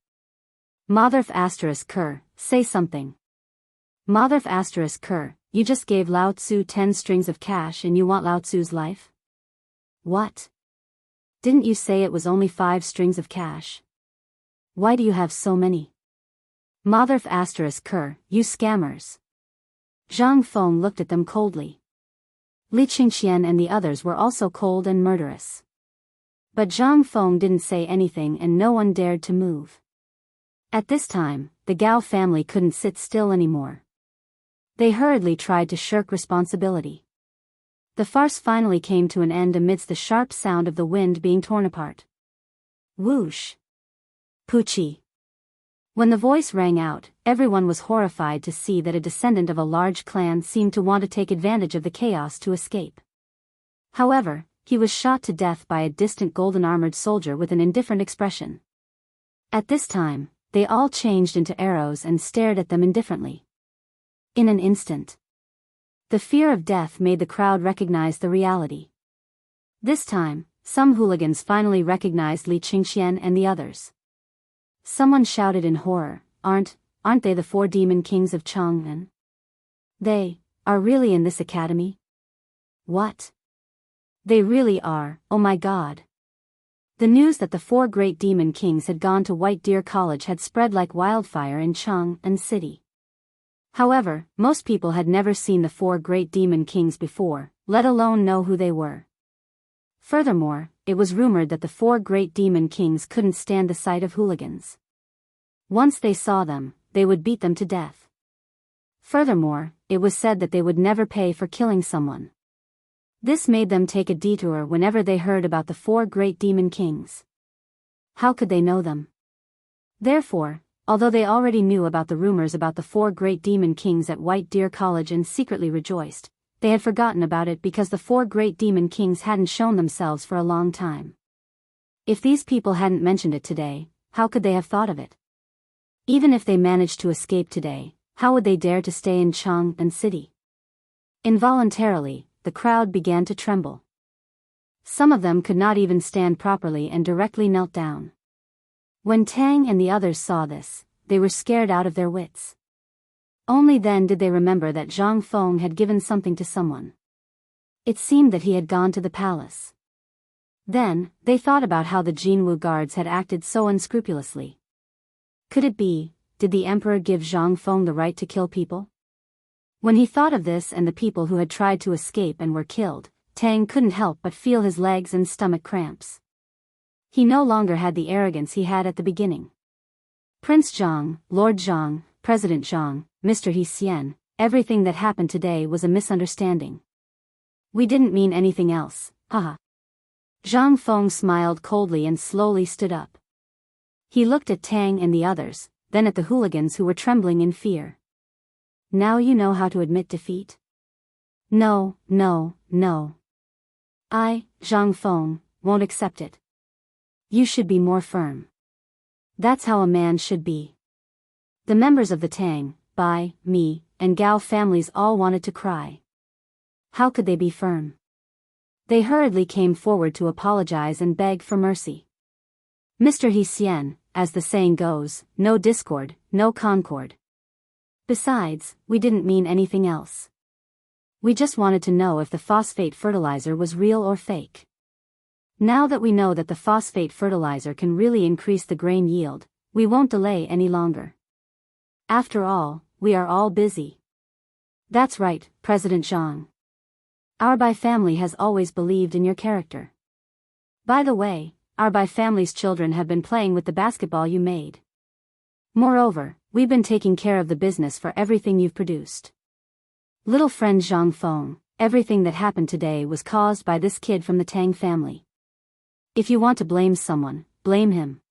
Motherf **, say something. Motherf **, you just gave Lao Tzu 10 strings of cash and you want Lao Tzu's life? What? Didn't you say it was only 5 strings of cash? Why do you have so many? Motherf **, you scammers. Zhang Feng looked at them coldly. Li Qingqian and the others were also cold and murderous. But Zhang Feng didn't say anything and no one dared to move. At this time, the Gao family couldn't sit still anymore. They hurriedly tried to shirk responsibility. The farce finally came to an end amidst the sharp sound of the wind being torn apart. Whoosh! Poochie! When the voice rang out, everyone was horrified to see that a descendant of a large clan seemed to want to take advantage of the chaos to escape. However, he was shot to death by a distant golden-armored soldier with an indifferent expression. At this time, they all changed into arrows and stared at them indifferently. In an instant, the fear of death made the crowd recognize the reality. This time, some hooligans finally recognized Li Qingqian and the others. Someone shouted in horror, Aren't they the 4 demon kings of Chang'an? They are really in this academy? What? They really are, oh my god. The news that the 4 great demon kings had gone to White Deer College had spread like wildfire in Chang'an City. However, most people had never seen the 4 great demon kings before, let alone know who they were. Furthermore, it was rumored that the 4 great demon kings couldn't stand the sight of hooligans. Once they saw them, they would beat them to death. Furthermore, it was said that they would never pay for killing someone. This made them take a detour whenever they heard about the 4 great demon kings. how could they know them? Therefore, although they already knew about the rumors about the 4 great demon kings at White Deer College and secretly rejoiced, they had forgotten about it because the 4 great demon kings hadn't shown themselves for a long time. If these people hadn't mentioned it today, how could they have thought of it? Even if they managed to escape today, how would they dare to stay in Chang'an City? Involuntarily, the crowd began to tremble. Some of them could not even stand properly and directly knelt down. When Tang and the others saw this, they were scared out of their wits. Only then did they remember that Zhang Feng had given something to someone. It seemed that he had gone to the palace. Then, they thought about how the Jinwu guards had acted so unscrupulously. Could it be, did the emperor give Zhang Feng the right to kill people? When he thought of this and the people who had tried to escape and were killed, Tang couldn't help but feel his legs and stomach cramps. He no longer had the arrogance he had at the beginning. Prince Zhang, Lord Zhang, President Zhang, Mr. He Xian, everything that happened today was a misunderstanding. We didn't mean anything else, haha. Zhang Feng smiled coldly and slowly stood up. He looked at Tang and the others, then at the hooligans who were trembling in fear. Now you know how to admit defeat? No, no, no. I, Zhang Feng, won't accept it. You should be more firm. That's how a man should be. The members of the Tang, Bai, Mi, and Gao families all wanted to cry. How could they be firm? They hurriedly came forward to apologize and beg for mercy. Mr. He Xian, as the saying goes, no discord, no concord. Besides, we didn't mean anything else. We just wanted to know if the phosphate fertilizer was real or fake. Now that we know that the phosphate fertilizer can really increase the grain yield, we won't delay any longer. After all, we are all busy. That's right, President Zhang. Our Bai family has always believed in your character. By the way, our Bai family's children have been playing with the basketball you made. Moreover, we've been taking care of the business for everything you've produced. Little friend Zhang Feng, everything that happened today was caused by this kid from the Tang family. If you want to blame someone, blame him.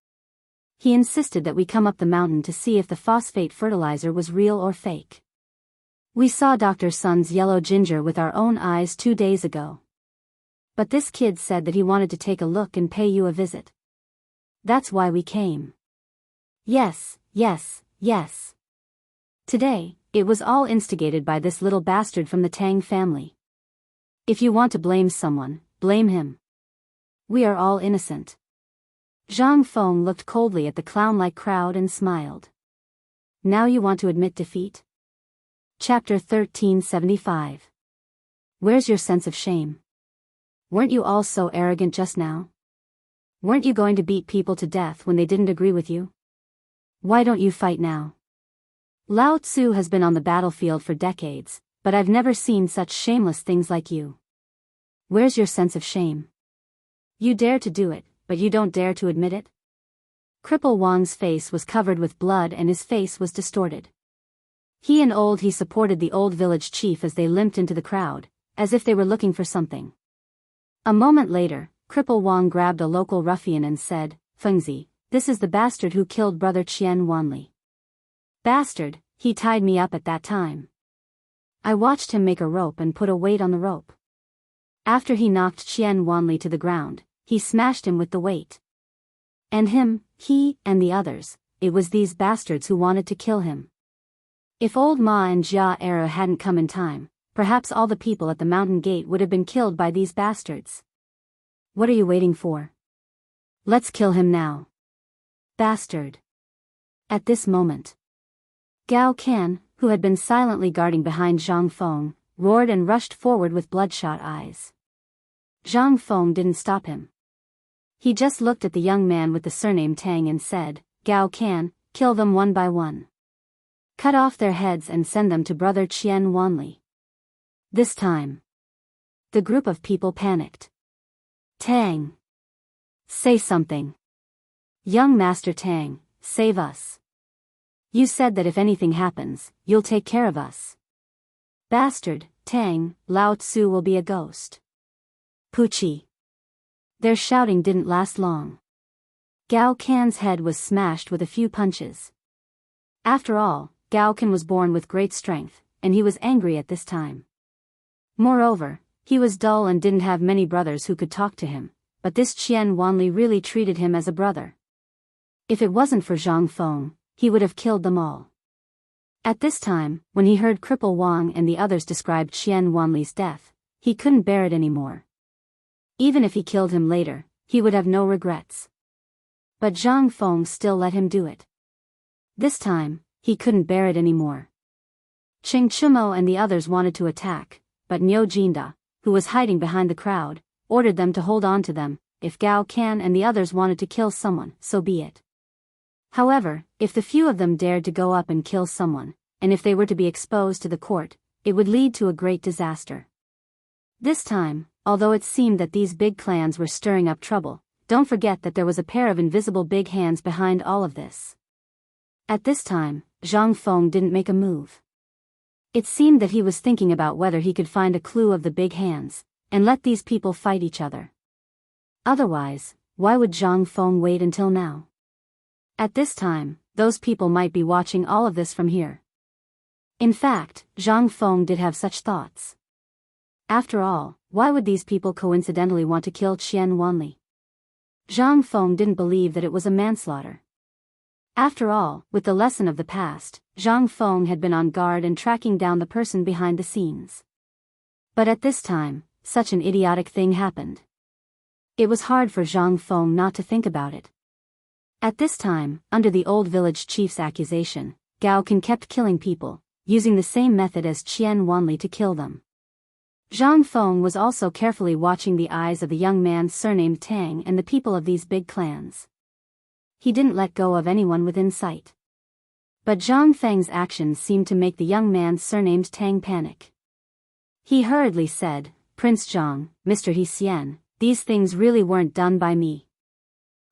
He insisted that we come up the mountain to see if the phosphate fertilizer was real or fake. We saw Dr. Sun's yellow ginger with our own eyes 2 days ago. But this kid said that he wanted to take a look and pay you a visit. That's why we came. Yes, yes, yes. Today, it was all instigated by this little bastard from the Tang family. If you want to blame someone, blame him. We are all innocent. Zhang Feng looked coldly at the clown-like crowd and smiled. Now you want to admit defeat? Chapter 1375. Where's your sense of shame? Weren't you all so arrogant just now? Weren't you going to beat people to death when they didn't agree with you? Why don't you fight now? Lao Tzu has been on the battlefield for decades, but I've never seen such shameless things like you. Where's your sense of shame? You dare to do it, but you don't dare to admit it? Cripple Wang's face was covered with blood and his face was distorted. He supported the old village chief as they limped into the crowd, as if they were looking for something. A moment later, Cripple Wang grabbed a local ruffian and said, Fengzi, this is the bastard who killed brother Qian Wanli. Bastard, he tied me up at that time. I watched him make a rope and put a weight on the rope. After he knocked Qian Wanli to the ground, he smashed him with the weight. And him, he, and the others, it was these bastards who wanted to kill him. If old Ma and Jia Era hadn't come in time, perhaps all the people at the mountain gate would have been killed by these bastards. What are you waiting for? Let's kill him now. Bastard. At this moment, Gao Can, who had been silently guarding behind Zhang Feng, roared and rushed forward with bloodshot eyes. Zhang Feng didn't stop him. He just looked at the young man with the surname Tang and said, Gao Can, kill them one by one. Cut off their heads and send them to brother Qian Wanli. This time, the group of people panicked. Tang. Say something. Young Master Tang, save us. You said that if anything happens, you'll take care of us. Bastard, Tang, Lao Tzu will be a ghost. Pucci. Their shouting didn't last long. Gao Can's head was smashed with a few punches. After all, Gao Can was born with great strength, and he was angry at this time. Moreover, he was dull and didn't have many brothers who could talk to him, but this Qian Wanli really treated him as a brother. If it wasn't for Zhang Feng, he would have killed them all. At this time, when he heard Cripple Wang and the others describe Qian Wanli's death, he couldn't bear it anymore. Even if he killed him later, he would have no regrets. But Zhang Feng still let him do it. This time, he couldn't bear it anymore. Cheng Chumo and the others wanted to attack, but Niu Jinda, who was hiding behind the crowd, ordered them to hold on to them. If Gao Can and the others wanted to kill someone, so be it. However, if the few of them dared to go up and kill someone, and if they were to be exposed to the court, it would lead to a great disaster. This time, although it seemed that these big clans were stirring up trouble, don't forget that there was a pair of invisible big hands behind all of this. At this time, Zhang Feng didn't make a move. It seemed that he was thinking about whether he could find a clue of the big hands, and let these people fight each other. Otherwise, why would Zhang Feng wait until now? At this time, those people might be watching all of this from here. In fact, Zhang Feng did have such thoughts. After all, why would these people coincidentally want to kill Qian Wanli? Zhang Feng didn't believe that it was a manslaughter. After all, with the lesson of the past, Zhang Feng had been on guard and tracking down the person behind the scenes. But at this time, such an idiotic thing happened. It was hard for Zhang Feng not to think about it. At this time, under the old village chief's accusation, Gao Can kept killing people, using the same method as Qian Wanli to kill them. Zhang Feng was also carefully watching the eyes of the young man surnamed Tang and the people of these big clans. He didn't let go of anyone within sight. But Zhang Feng's actions seemed to make the young man surnamed Tang panic. He hurriedly said, "Prince Zhang, Mr. He Xian, these things really weren't done by me."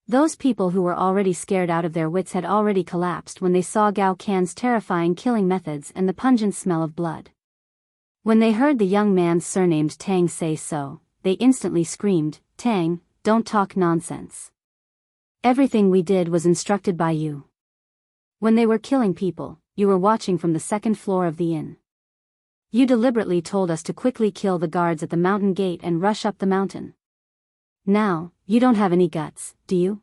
Those people who were already scared out of their wits had already collapsed when they saw Gao Can's terrifying killing methods and the pungent smell of blood. When they heard the young man surnamed Tang say so, they instantly screamed, "Tang, don't talk nonsense. Everything we did was instructed by you. When they were killing people, you were watching from the second floor of the inn. You deliberately told us to quickly kill the guards at the mountain gate and rush up the mountain. Now, you don't have any guts, do you?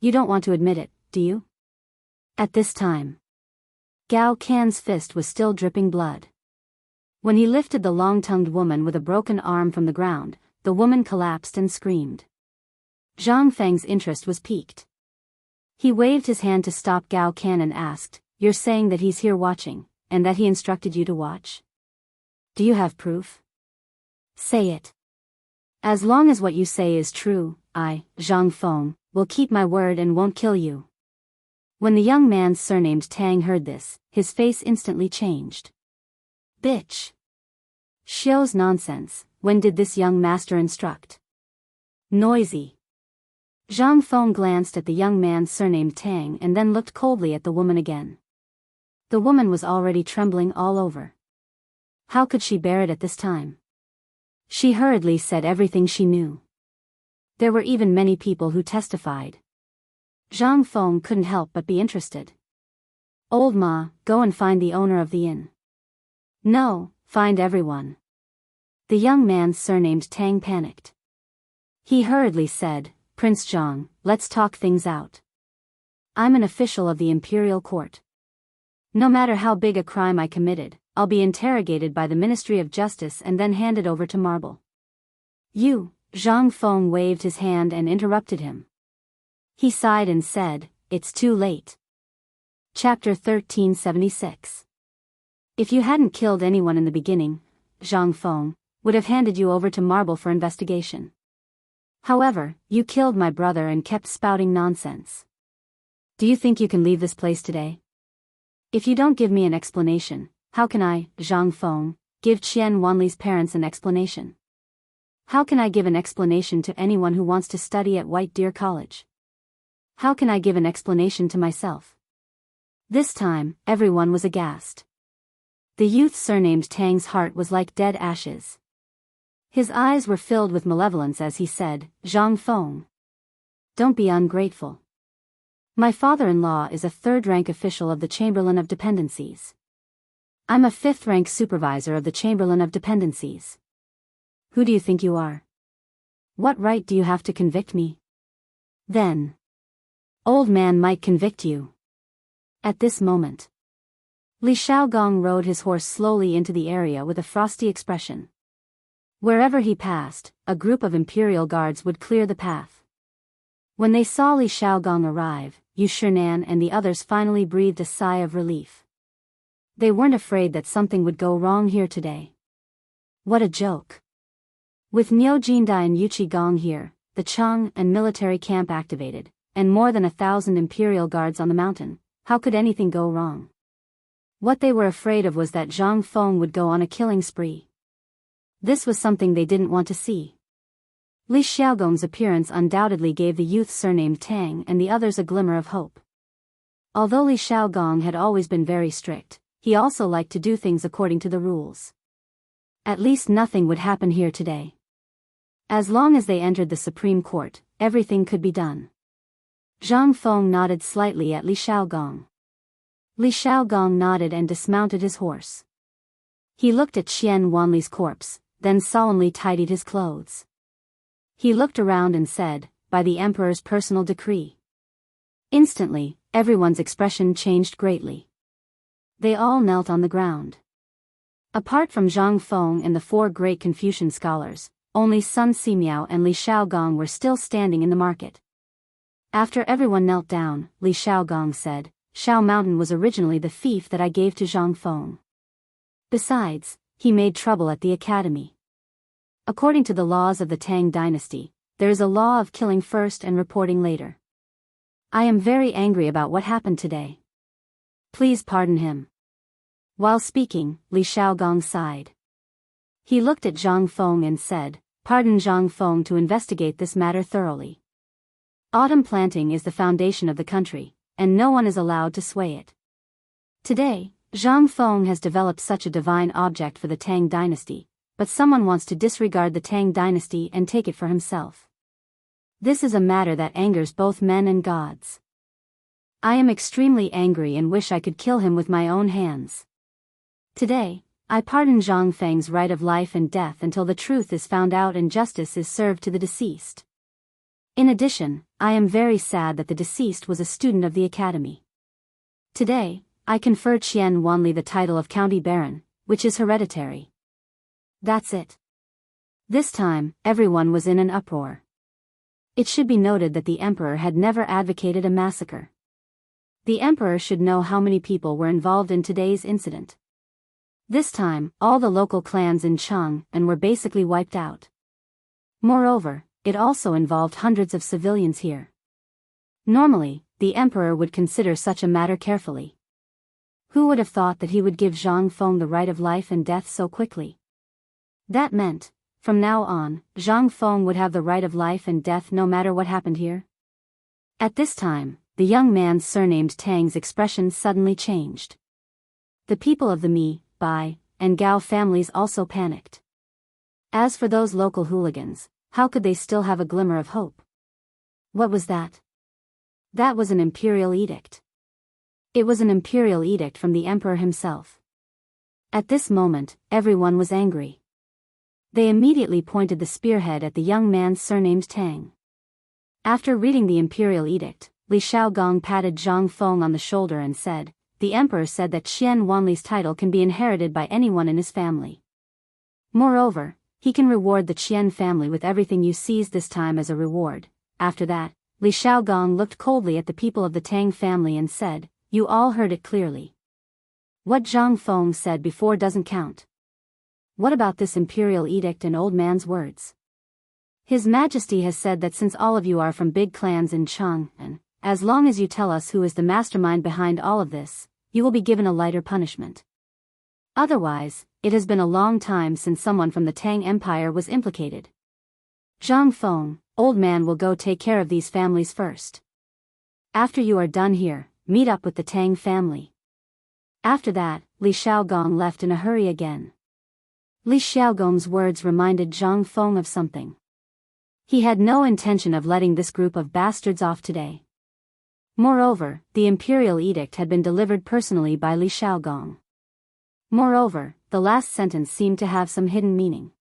You don't want to admit it, do you?" At this time, Gao Can's fist was still dripping blood. When he lifted the long-tongued woman with a broken arm from the ground, the woman collapsed and screamed. Zhang Feng's interest was piqued. He waved his hand to stop Gao Can and asked, "You're saying that he's here watching, and that he instructed you to watch? Do you have proof? Say it. As long as what you say is true, I, Zhang Feng, will keep my word and won't kill you." When the young man surnamed Tang heard this, his face instantly changed. "Bitch. Shows nonsense, when did this young master instruct? Noisy." Zhang Feng glanced at the young man surnamed Tang and then looked coldly at the woman again. The woman was already trembling all over. How could she bear it at this time? She hurriedly said everything she knew. There were even many people who testified. Zhang Feng couldn't help but be interested. "Old Ma, go and find the owner of the inn." "No, find everyone." The young man surnamed Tang panicked. He hurriedly said, "Prince Zhang, let's talk things out. I'm an official of the imperial court. No matter how big a crime I committed, I'll be interrogated by the Ministry of Justice and then handed over to Marble. You," Zhang Feng waved his hand and interrupted him. He sighed and said, "It's too late." Chapter 1376. If you hadn't killed anyone in the beginning, Zhang Feng would have handed you over to Marble for investigation. However, you killed my brother and kept spouting nonsense. Do you think you can leave this place today? If you don't give me an explanation, how can I, Zhang Feng, give Qian Wanli's parents an explanation? How can I give an explanation to anyone who wants to study at White Deer College? How can I give an explanation to myself? This time, everyone was aghast. The youth surnamed Tang's heart was like dead ashes. His eyes were filled with malevolence as he said, "Zhang Feng. Don't be ungrateful. My father-in-law is a third-rank official of the Chamberlain of Dependencies. I'm a fifth-rank supervisor of the Chamberlain of Dependencies. Who do you think you are? What right do you have to convict me? Then, old man might convict you. At this moment, Li Shaogong rode his horse slowly into the area with a frosty expression. Wherever he passed, a group of imperial guards would clear the path. When they saw Li Shaogong arrive, Chang'an and the others finally breathed a sigh of relief. They weren't afraid that something would go wrong here today. What a joke. With Niu Jindai and Yuchi Gong here, the Chang'an military camp activated, and more than 1,000 imperial guards on the mountain, how could anything go wrong? What they were afraid of was that Zhang Feng would go on a killing spree. This was something they didn't want to see. Li Xiaogong's appearance undoubtedly gave the youth surnamed Tang and the others a glimmer of hope. Although Li Xiaogong had always been very strict, he also liked to do things according to the rules. At least nothing would happen here today. As long as they entered the Supreme Court, everything could be done. Zhang Feng nodded slightly at Li Xiaogong. Li Xiaogong nodded and dismounted his horse. He looked at Qian Wanli's corpse, then solemnly tidied his clothes. He looked around and said, "By the Emperor's personal decree." Instantly, everyone's expression changed greatly. They all knelt on the ground. Apart from Zhang Feng and the 4 great Confucian scholars, only Sun Simiao and Li Xiaogong were still standing in the market. After everyone knelt down, Li Xiaogong said, "Shao Mountain was originally the fief that I gave to Zhang Feng. Besides, he made trouble at the academy. According to the laws of the Tang dynasty, there is a law of killing first and reporting later. I am very angry about what happened today. Please pardon him." While speaking, Li Xiaogong sighed. He looked at Zhang Feng and said, "Pardon Zhang Feng to investigate this matter thoroughly. Autumn planting is the foundation of the country, and no one is allowed to sway it. Today, Zhang Feng has developed such a divine object for the Tang dynasty, but someone wants to disregard the Tang dynasty and take it for himself. This is a matter that angers both men and gods. I am extremely angry and wish I could kill him with my own hands. Today, I pardon Zhang Feng's right of life and death until the truth is found out and justice is served to the deceased. In addition, I am very sad that the deceased was a student of the academy. Today, I confer Qian Wanli the title of County Baron, which is hereditary." That's it. This time, everyone was in an uproar. It should be noted that the Emperor had never advocated a massacre. The Emperor should know how many people were involved in today's incident. This time, all the local clans in Chang'an were basically wiped out. Moreover, it also involved hundreds of civilians here. Normally, the Emperor would consider such a matter carefully. Who would have thought that he would give Zhang Feng the right of life and death so quickly? That meant, from now on, Zhang Feng would have the right of life and death no matter what happened here. At this time, the young man surnamed Tang's expression suddenly changed. The people of the Mi, Bai, and Gao families also panicked. As for those local hooligans, how could they still have a glimmer of hope? What was that? That was an imperial edict. It was an imperial edict from the emperor himself. At this moment, everyone was angry. They immediately pointed the spearhead at the young man surnamed Tang. After reading the imperial edict, Li Xiaogong patted Zhang Feng on the shoulder and said, "The emperor said that Qian Wanli's title can be inherited by anyone in his family. Moreover, he can reward the Qian family with everything you seize this time as a reward." After that, Li Xiaogong looked coldly at the people of the Tang family and said, "You all heard it clearly. What Zhang Feng said before doesn't count. What about this imperial edict and old man's words? His Majesty has said that since all of you are from big clans in Chang'an, as long as you tell us who is the mastermind behind all of this, you will be given a lighter punishment. Otherwise, it has been a long time since someone from the Tang Empire was implicated. Zhang Feng, old man will go take care of these families first. After you are done here, meet up with the Tang family." After that, Li Xiaogong left in a hurry again. Li Xiaogong's words reminded Zhang Feng of something. He had no intention of letting this group of bastards off today. Moreover, the imperial edict had been delivered personally by Li Shaogong. Moreover, the last sentence seemed to have some hidden meaning.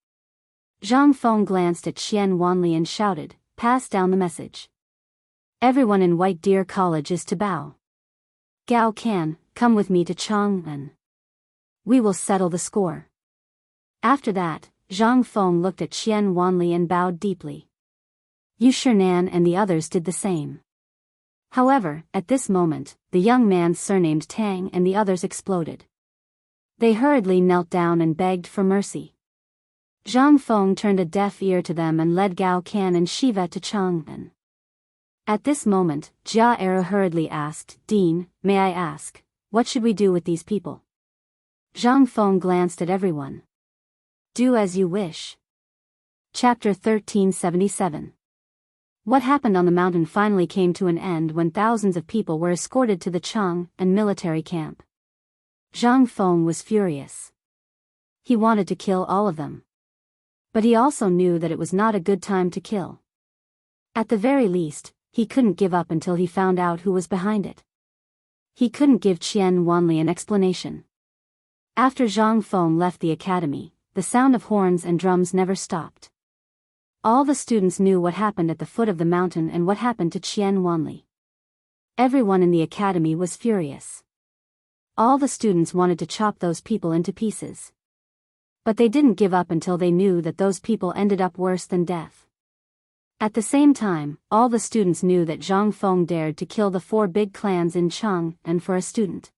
Zhang Feng glanced at Qian Wanli and shouted, "Pass down the message. Everyone in White Deer College is to bow. Gao Can, come with me to Chang'an. We will settle the score." After that, Zhang Feng looked at Qian Wanli and bowed deeply. Yu Shinan and the others did the same. However, at this moment, the young man surnamed Tang and the others exploded. They hurriedly knelt down and begged for mercy. Zhang Feng turned a deaf ear to them and led Gao Can and Shiva to Chang'an. At this moment, Jia Era hurriedly asked, "Dean, may I ask, what should we do with these people?" Zhang Feng glanced at everyone. "Do as you wish." Chapter 1377. What happened on the mountain finally came to an end when thousands of people were escorted to the Chang'an military camp. Zhang Feng was furious. He wanted to kill all of them. But he also knew that it was not a good time to kill. At the very least, he couldn't give up until he found out who was behind it. He couldn't give Qian Wanli an explanation. After Zhang Feng left the academy, the sound of horns and drums never stopped. All the students knew what happened at the foot of the mountain and what happened to Qian Wanli. Everyone in the academy was furious. All the students wanted to chop those people into pieces. But they didn't give up until they knew that those people ended up worse than death. At the same time, all the students knew that Zhang Feng dared to kill the 4 big clans in Chang'an for a student.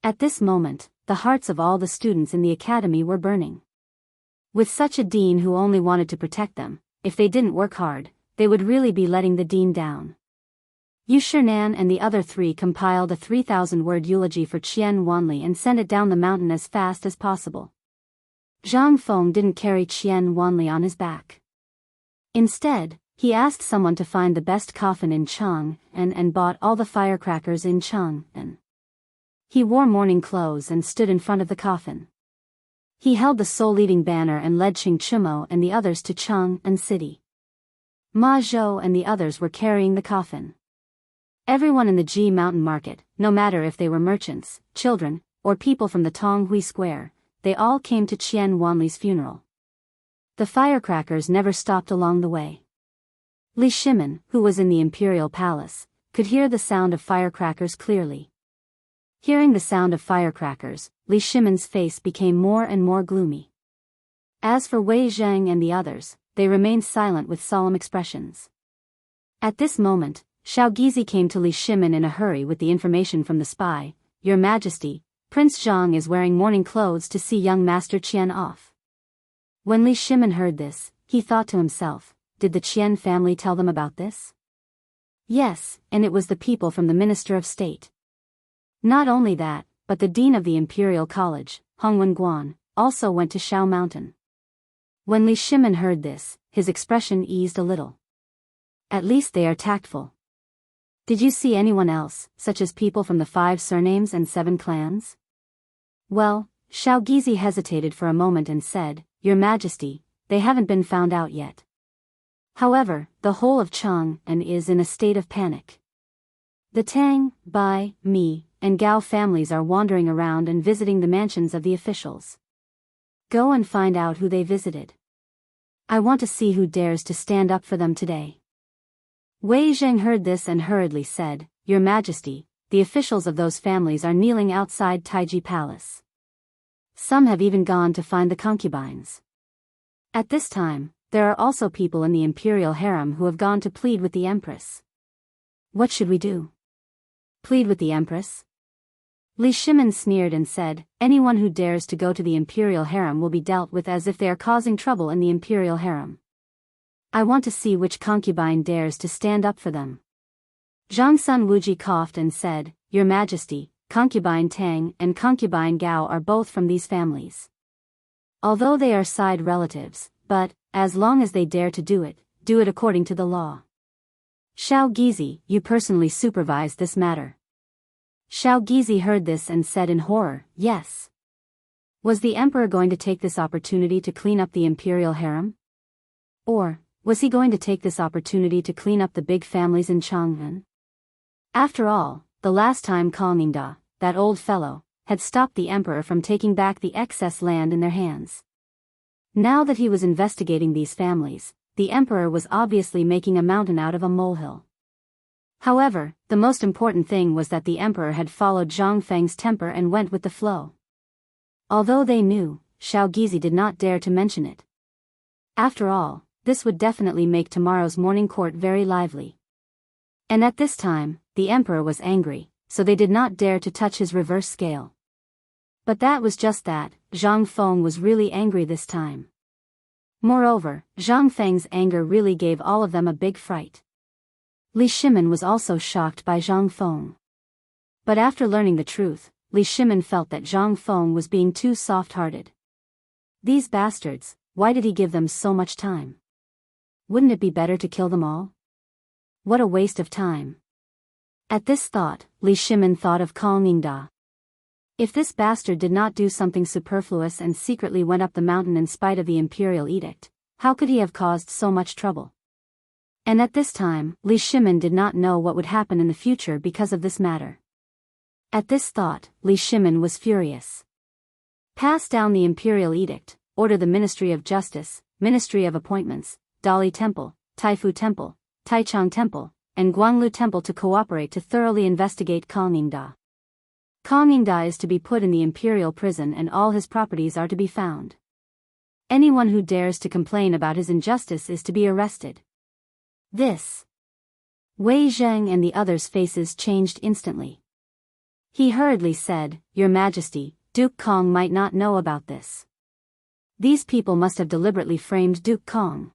At this moment, the hearts of all the students in the academy were burning. With such a dean who only wanted to protect them, if they didn't work hard, they would really be letting the dean down. Yu Shinan and the other 3 compiled a 3,000-word eulogy for Qian Wanli and sent it down the mountain as fast as possible. Zhang Feng didn't carry Qian Wanli on his back. Instead, he asked someone to find the best coffin in Chang'an and bought all the firecrackers in Chang'an. He wore mourning clothes and stood in front of the coffin. He held the soul-leading banner and led Qing Chumo and the others to Chang'an city. Ma Zhou and the others were carrying the coffin. Everyone in the Ji Mountain Market, no matter if they were merchants, children, or people from the Tonghui Square, they all came to Qian Wanli's funeral. The firecrackers never stopped along the way. Li Shimin, who was in the imperial palace, could hear the sound of firecrackers clearly. Hearing the sound of firecrackers, Li Shimin's face became more and more gloomy. As for Wei Zheng and the others, they remained silent with solemn expressions. At this moment, Xiao Gizi came to Li Shimin in a hurry with the information from the spy. "Your Majesty, Prince Zhang is wearing mourning clothes to see young Master Qian off." When Li Shimin heard this, he thought to himself, did the Qian family tell them about this? Yes, and it was the people from the Minister of State. Not only that, but the Dean of the Imperial College, Hongwen Guan, also went to Shao Mountain. When Li Shimin heard this, his expression eased a little. At least they are tactful. Did you see anyone else, such as people from the 5 surnames and 7 clans? Well, Xiao Gizi hesitated for a moment and said, "Your Majesty, they haven't been found out yet. However, the whole of Chang'an is in a state of panic. The Tang, Bai, Mi, and Gao families are wandering around and visiting the mansions of the officials. Go and find out who they visited. I want to see who dares to stand up for them today." Wei Zheng heard this and hurriedly said, "Your Majesty, the officials of those families are kneeling outside Taiji Palace. Some have even gone to find the concubines. At this time, there are also people in the imperial harem who have gone to plead with the Empress. What should we do? Plead with the Empress?" Li Shimin sneered and said, "Anyone who dares to go to the imperial harem will be dealt with as if they are causing trouble in the imperial harem. I want to see which concubine dares to stand up for them." Zhang Sun Wuji coughed and said, "Your Majesty, concubine Tang and concubine Gao are both from these families. Although they are side relatives, but, as long as they dare to do it according to the law." "Xiao Gizi, you personally supervised this matter." Xiao Gizi heard this and said in horror, "Yes. Was the emperor going to take this opportunity to clean up the imperial harem? Or, Was he going to take this opportunity to clean up the big families in Chang'an? After all, the last time Chang'an, that old fellow, had stopped the emperor from taking back the excess land in their hands. Now that he was investigating these families, the emperor was obviously making a mountain out of a molehill. However, the most important thing was that the emperor had followed Zhang Feng's temper and went with the flow. Although they knew, Xiao Gizi did not dare to mention it. After all, this would definitely make tomorrow's morning court very lively. And at this time, the emperor was angry, so they did not dare to touch his reverse scale. But that was just that, Zhang Feng was really angry this time. Moreover, Zhang Feng's anger really gave all of them a big fright. Li Shimin was also shocked by Zhang Feng. But after learning the truth, Li Shimin felt that Zhang Feng was being too soft-hearted. These bastards, why did he give them so much time? Wouldn't it be better to kill them all? What a waste of time. At this thought, Li Shimin thought of Chang'an. If this bastard did not do something superfluous and secretly went up the mountain in spite of the imperial edict, how could he have caused so much trouble? And at this time, Li Shimin did not know what would happen in the future because of this matter. At this thought, Li Shimin was furious. Pass down the imperial edict, order the Ministry of Justice, Ministry of Appointments, Dali Temple, Taifu Temple, Taichung Temple, and Guanglu Temple to cooperate to thoroughly investigate Chang'an. Chang'an is to be put in the imperial prison and all his properties are to be found. Anyone who dares to complain about his injustice is to be arrested. This. Wei Zheng and the others' faces changed instantly. He hurriedly said, "Your Majesty, Duke Kong might not know about this. These people must have deliberately framed Duke Kong."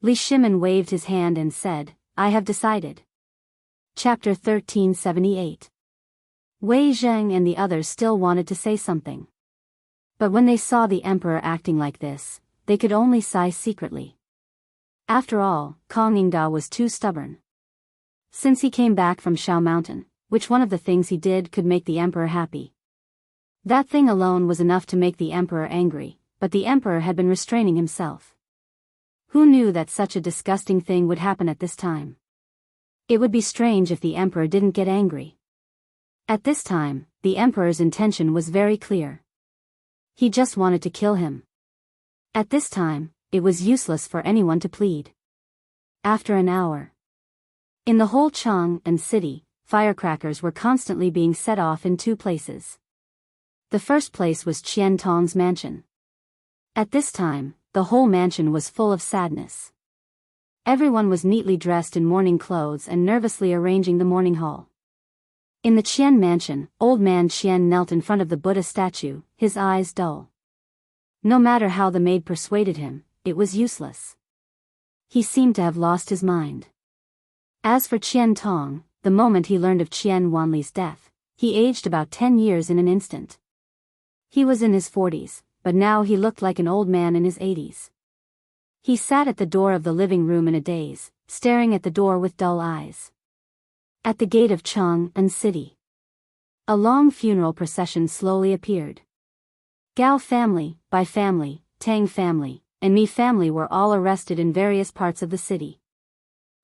Li Shimin waved his hand and said, "I have decided." Chapter 1378. Wei Zheng and the others still wanted to say something. But when they saw the emperor acting like this, they could only sigh secretly. After all, Chang'an was too stubborn. Since he came back from Shao Mountain, which one of the things he did could make the emperor happy? That thing alone was enough to make the emperor angry, but the emperor had been restraining himself. Who knew that such a disgusting thing would happen at this time? It would be strange if the emperor didn't get angry. At this time, the emperor's intention was very clear. He just wanted to kill him. At this time, it was useless for anyone to plead. After an hour. In the whole Chang'an city, firecrackers were constantly being set off in two places. The first place was Qian Tong's mansion. At this time, the whole mansion was full of sadness. Everyone was neatly dressed in mourning clothes and nervously arranging the mourning hall. In the Qian mansion, old man Qian knelt in front of the Buddha statue, his eyes dull. No matter how the maid persuaded him, it was useless. He seemed to have lost his mind. As for Qian Tong, the moment he learned of Qian Wanli's death, he aged about 10 years in an instant. He was in his 40s, but now he looked like an old man in his 80s. He sat at the door of the living room in a daze, staring at the door with dull eyes. At the gate of Chang'an city, a long funeral procession slowly appeared. Gao family, Bai family, Tang family, and Mi family were all arrested in various parts of the city.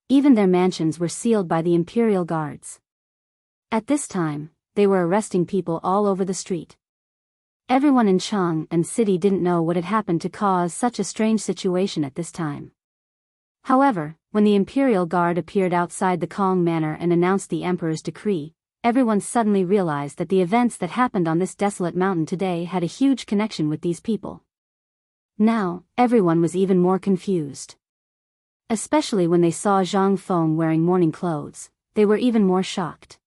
Even their mansions were sealed by the imperial guards. At this time, they were arresting people all over the street. Everyone in Chang'an city didn't know what had happened to cause such a strange situation at this time. However, when the imperial guard appeared outside the Kong manor and announced the emperor's decree, everyone suddenly realized that the events that happened on this desolate mountain today had a huge connection with these people. Now, everyone was even more confused. Especially when they saw Zhang Feng wearing mourning clothes, they were even more shocked.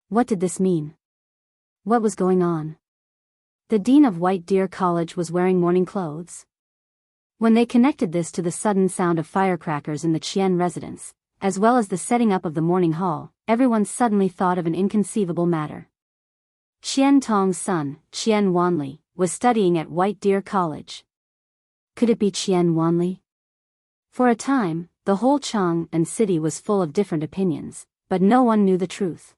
What did this mean? What was going on? The dean of White Deer College was wearing mourning clothes? When they connected this to the sudden sound of firecrackers in the Qian residence, as well as the setting up of the mourning hall, everyone suddenly thought of an inconceivable matter. Qian Tong's son, Qian Wanli, was studying at White Deer College. Could it be Qian Wanli? For a time, the whole Chang'an city was full of different opinions, but no one knew the truth.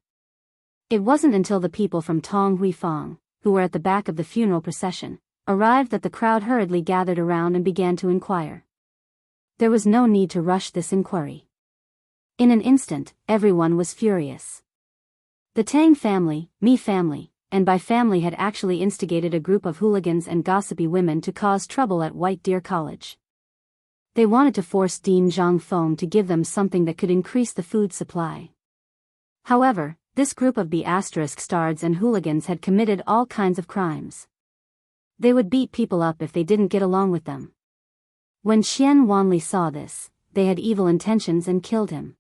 It wasn't until the people from Tong Huifang, who were at the back of the funeral procession, arrived that the crowd hurriedly gathered around and began to inquire. There was no need to rush this inquiry. In an instant, everyone was furious. The Tang family, Mi family, and Bai family had actually instigated a group of hooligans and gossipy women to cause trouble at White Deer College. They wanted to force Dean Zhangfeng to give them something that could increase the food supply. However, this group of B***stards and hooligans had committed all kinds of crimes. They would beat people up if they didn't get along with them. When Qian Wanli saw this, they had evil intentions and killed him.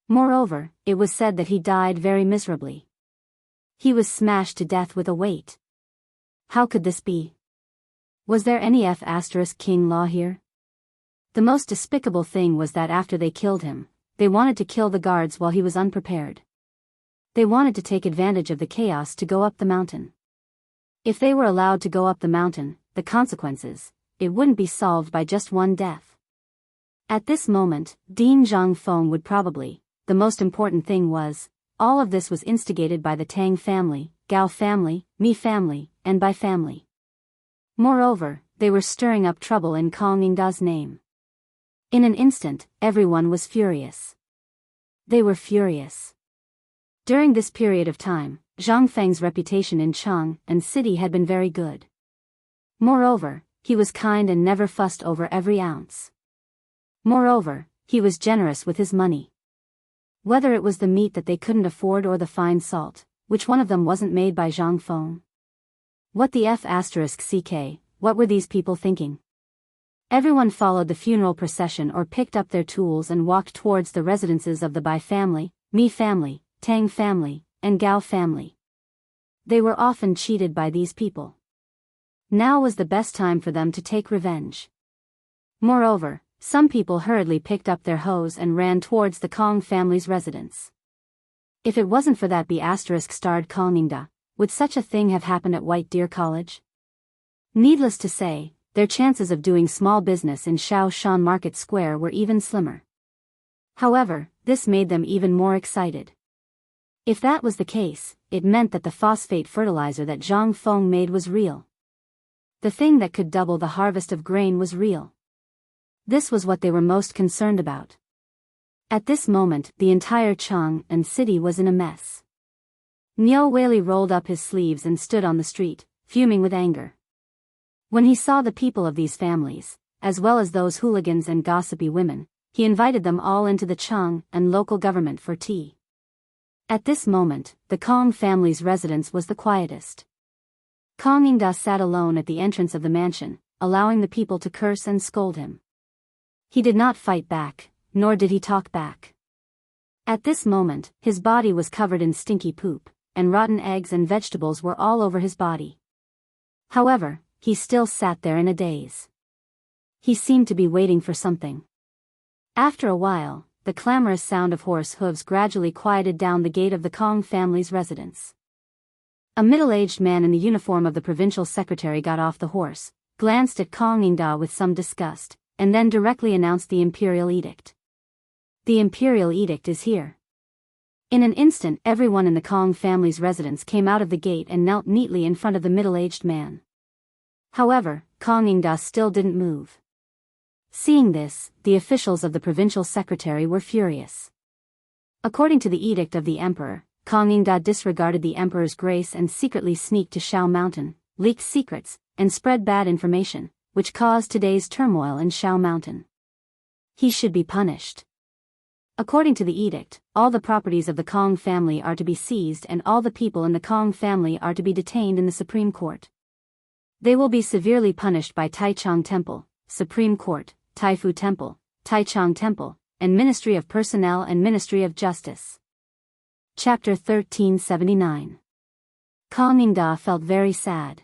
Moreover, it was said that he died very miserably. He was smashed to death with a weight. How could this be? Was there any King law here? The most despicable thing was that after they killed him, they wanted to kill the guards while he was unprepared. They wanted to take advantage of the chaos to go up the mountain. If they were allowed to go up the mountain, the consequences, it wouldn't be solved by just one death. At this moment, Dean Zhangfeng would probably, the most important thing was, all of this was instigated by the Tang family, Gao family, Mi family, and Bai family. Moreover, they were stirring up trouble in Kong Yingda's name. In an instant, everyone was furious. They were furious. During this period of time, Zhang Feng's reputation in Chang'an city had been very good. Moreover, he was kind and never fussed over every ounce. Moreover, he was generous with his money. Whether it was the meat that they couldn't afford or the fine salt, which one of them wasn't made by Zhang Feng? What the F***ck, what were these people thinking? Everyone followed the funeral procession or picked up their tools and walked towards the residences of the Bai family, Mi family, Tang family, and Gao family. They were often cheated by these people. Now was the best time for them to take revenge. Moreover, some people hurriedly picked up their hoes and ran towards the Kong family's residence. If it wasn't for that B***starred Kong Yingda, would such a thing have happened at White Deer College? Needless to say, their chances of doing small business in Shaoshan Market Square were even slimmer. However, this made them even more excited. If that was the case, it meant that the phosphate fertilizer that Zhang Feng made was real. The thing that could double the harvest of grain was real. This was what they were most concerned about. At this moment, the entire Chang'an city was in a mess. Niu Weili rolled up his sleeves and stood on the street, fuming with anger. When he saw the people of these families, as well as those hooligans and gossipy women, he invited them all into the Chang'an local government for tea. At this moment, the Kong family's residence was the quietest. Kong Yingda sat alone at the entrance of the mansion, allowing the people to curse and scold him. He did not fight back, nor did he talk back. At this moment, his body was covered in stinky poop, and rotten eggs and vegetables were all over his body. However, he still sat there in a daze. He seemed to be waiting for something. After a while, the clamorous sound of horse hooves gradually quieted down the gate of the Kong family's residence. A middle-aged man in the uniform of the provincial secretary got off the horse, glanced at Kong Yingda with some disgust, and then directly announced the imperial edict. The imperial edict is here. In an instant, everyone in the Kong family's residence came out of the gate and knelt neatly in front of the middle-aged man. However, Kong Yingda still didn't move. Seeing this, the officials of the provincial secretary were furious. According to the edict of the emperor, Kong Yingda disregarded the emperor's grace and secretly sneaked to Shao Mountain, leaked secrets, and spread bad information, which caused today's turmoil in Shao Mountain. He should be punished. According to the edict, all the properties of the Kong family are to be seized and all the people in the Kong family are to be detained in the Supreme Court. They will be severely punished by Taichung Temple, Supreme Court, Taifu Temple, Taichung Temple, and Ministry of Personnel and Ministry of Justice. Chapter 1379. Kong Yingda felt very sad.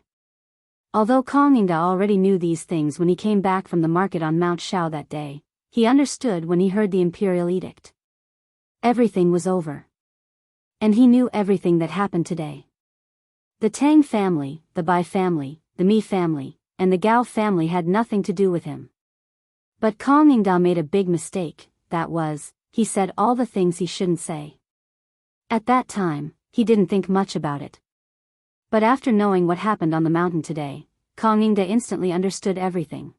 Although Kong Yingda already knew these things when he came back from the market on Mount Shao that day, he understood when he heard the imperial edict. Everything was over. And he knew everything that happened today. The Tang family, the Bai family, the Mi family, and the Gao family had nothing to do with him. But Kong Yingda made a big mistake, that was, he said all the things he shouldn't say. At that time, he didn't think much about it. But after knowing what happened on the mountain today, Kong Yingda instantly understood everything.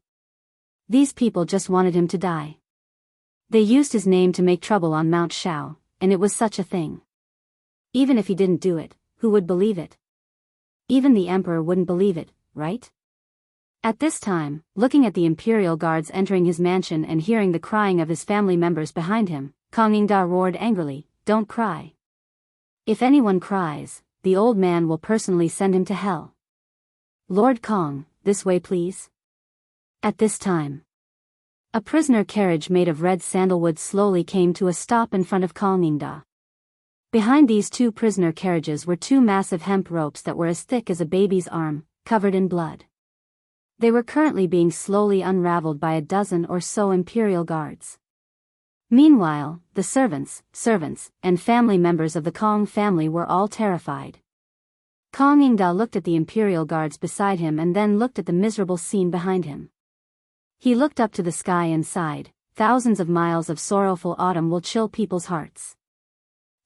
These people just wanted him to die. They used his name to make trouble on Mount Shao, and it was such a thing. Even if he didn't do it, who would believe it? Even the emperor wouldn't believe it, right? At this time, looking at the imperial guards entering his mansion and hearing the crying of his family members behind him, Chang'an roared angrily, "Don't cry. If anyone cries, the old man will personally send him to hell. Lord Kong, this way please." At this time, a prisoner carriage made of red sandalwood slowly came to a stop in front of Chang'an. Behind these two prisoner carriages were two massive hemp ropes that were as thick as a baby's arm, covered in blood. They were currently being slowly unraveled by a dozen or so imperial guards. Meanwhile, the servants, and family members of the Kong family were all terrified. Chang'an looked at the imperial guards beside him and then looked at the miserable scene behind him. He looked up to the sky and sighed, "Thousands of miles of sorrowful autumn will chill people's hearts."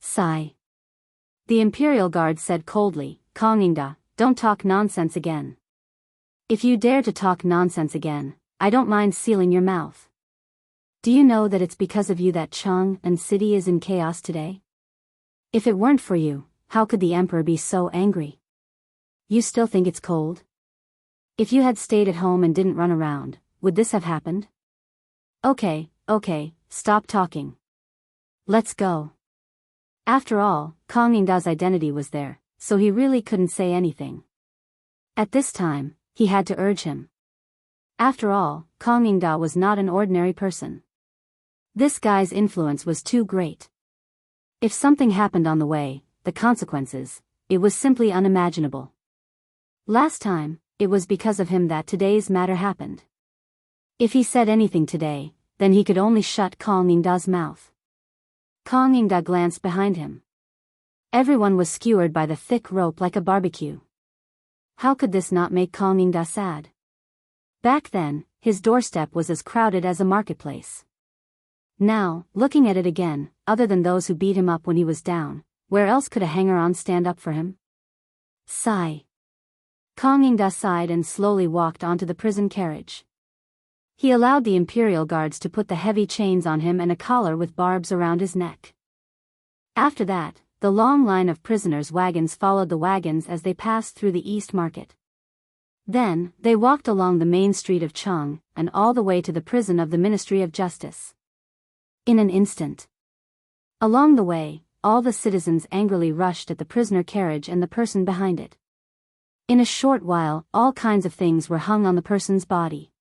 Sigh. The imperial guard said coldly, "Chang'an, don't talk nonsense again. If you dare to talk nonsense again, I don't mind sealing your mouth. Do you know that it's because of you that Chang'an city is in chaos today? If it weren't for you, how could the emperor be so angry? You still think it's cold? If you had stayed at home and didn't run around, would this have happened? Okay, stop talking. Let's go." After all, Chang'an's identity was there, so he really couldn't say anything. At this time, he had to urge him. After all, Chang'an was not an ordinary person. This guy's influence was too great. If something happened on the way, the consequences, it was simply unimaginable. Last time, it was because of him that today's matter happened. If he said anything today, then he could only shut Chang'an's mouth. Chang'an glanced behind him. Everyone was skewered by the thick rope like a barbecue. How could this not make Chang'an sad? Back then, his doorstep was as crowded as a marketplace. Now, looking at it again, other than those who beat him up when he was down, where else could a hanger-on stand up for him? Sigh. Chang'an sighed and slowly walked onto the prison carriage. He allowed the imperial guards to put the heavy chains on him and a collar with barbs around his neck. After that, the long line of prisoners' wagons followed the wagons as they passed through the East Market. Then, they walked along the main street of Chang'an and all the way to the prison of the Ministry of Justice. In an instant. Along the way, all the citizens angrily rushed at the prisoner carriage and the person behind it. In a short while, all kinds of things were hung on the person's body.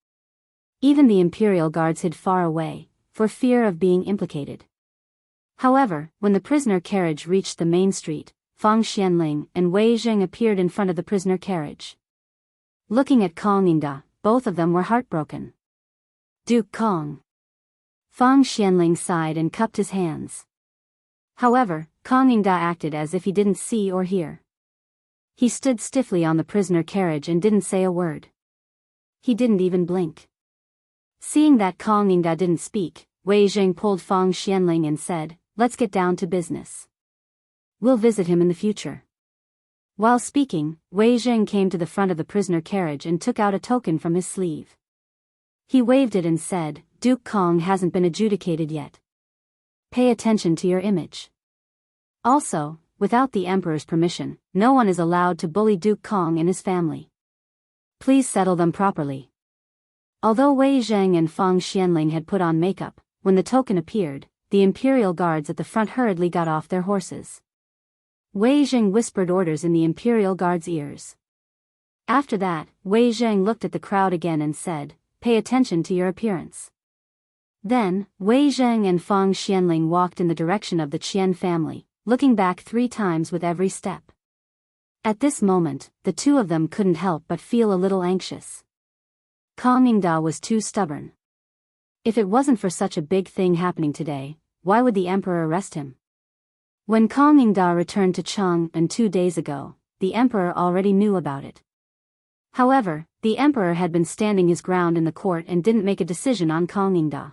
Even the imperial guards hid far away, for fear of being implicated. However, when the prisoner carriage reached the main street, Fang Xianling and Wei Zheng appeared in front of the prisoner carriage. Looking at Chang'an, both of them were heartbroken. "Duke Kong." Fang Xianling sighed and cupped his hands. However, Chang'an acted as if he didn't see or hear. He stood stiffly on the prisoner carriage and didn't say a word. He didn't even blink. Seeing that Chang'an didn't speak, Wei Zheng pulled Fang Xianling and said, "Let's get down to business. We'll visit him in the future." While speaking, Wei Zheng came to the front of the prisoner carriage and took out a token from his sleeve. He waved it and said, "Duke Kong hasn't been adjudicated yet. Pay attention to your image. Also, without the emperor's permission, no one is allowed to bully Duke Kong and his family. Please settle them properly." Although Wei Zheng and Fang Xianling had put on makeup, when the token appeared, the imperial guards at the front hurriedly got off their horses. Wei Zheng whispered orders in the imperial guards' ears. After that, Wei Zheng looked at the crowd again and said, "Pay attention to your appearance." Then, Wei Zheng and Fang Xianling walked in the direction of the Qian family, looking back 3 times with every step. At this moment, the two of them couldn't help but feel a little anxious. Chang'an was too stubborn. If it wasn't for such a big thing happening today, why would the emperor arrest him? When Chang'an returned to Chang'an 2 days ago, the emperor already knew about it. However, the emperor had been standing his ground in the court and didn't make a decision on Chang'an.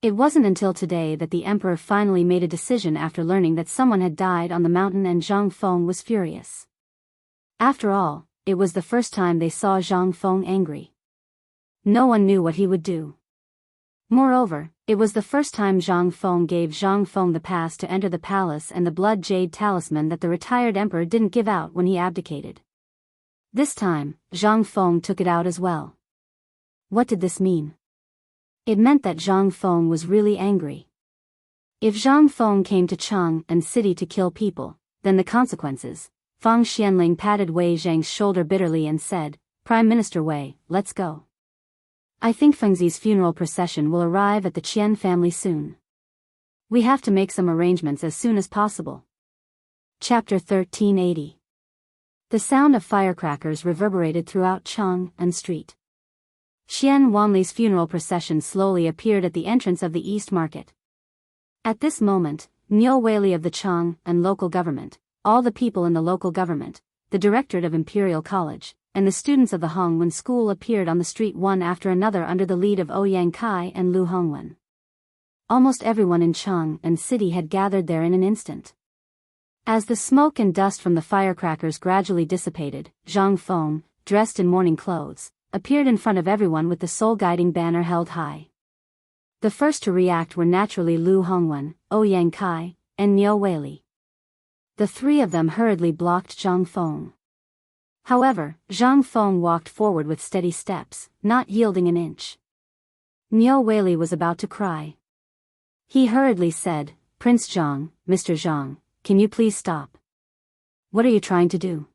It wasn't until today that the emperor finally made a decision after learning that someone had died on the mountain, and Zhang Feng was furious. After all, it was the first time they saw Zhang Feng angry. No one knew what he would do. Moreover, it was the first time Zhang Feng gave Zhang Feng the pass to enter the palace and the blood jade talisman that the retired emperor didn't give out when he abdicated. This time, Zhang Feng took it out as well. What did this mean? It meant that Zhang Feng was really angry. If Zhang Feng came to Chang'an city to kill people, then the consequences. Fang Xianling patted Wei Zhang's shoulder bitterly and said, "Prime Minister Wei, let's go. I think Fengzi's funeral procession will arrive at the Qian family soon. We have to make some arrangements as soon as possible." Chapter 1380. The sound of firecrackers reverberated throughout Chang'an street. Qian Wanli's funeral procession slowly appeared at the entrance of the East Market. At this moment, Niu Weili of the Chang'an local government, all the people in the local government, the directorate of Imperial College, and the students of the Hongwen School appeared on the street one after another under the lead of Ouyang Kai and Lu Hongwen. Almost everyone in Chang'an city had gathered there in an instant. As the smoke and dust from the firecrackers gradually dissipated, Zhang Feng, dressed in mourning clothes, appeared in front of everyone with the soul-guiding banner held high. The first to react were naturally Lu Hongwen, Ouyang Kai, and Niu Weili. The three of them hurriedly blocked Zhang Feng. However, Zhang Feng walked forward with steady steps, not yielding an inch. Niu Weili was about to cry. He hurriedly said, "Prince Zhang, Mr. Zhang, can you please stop? What are you trying to do?"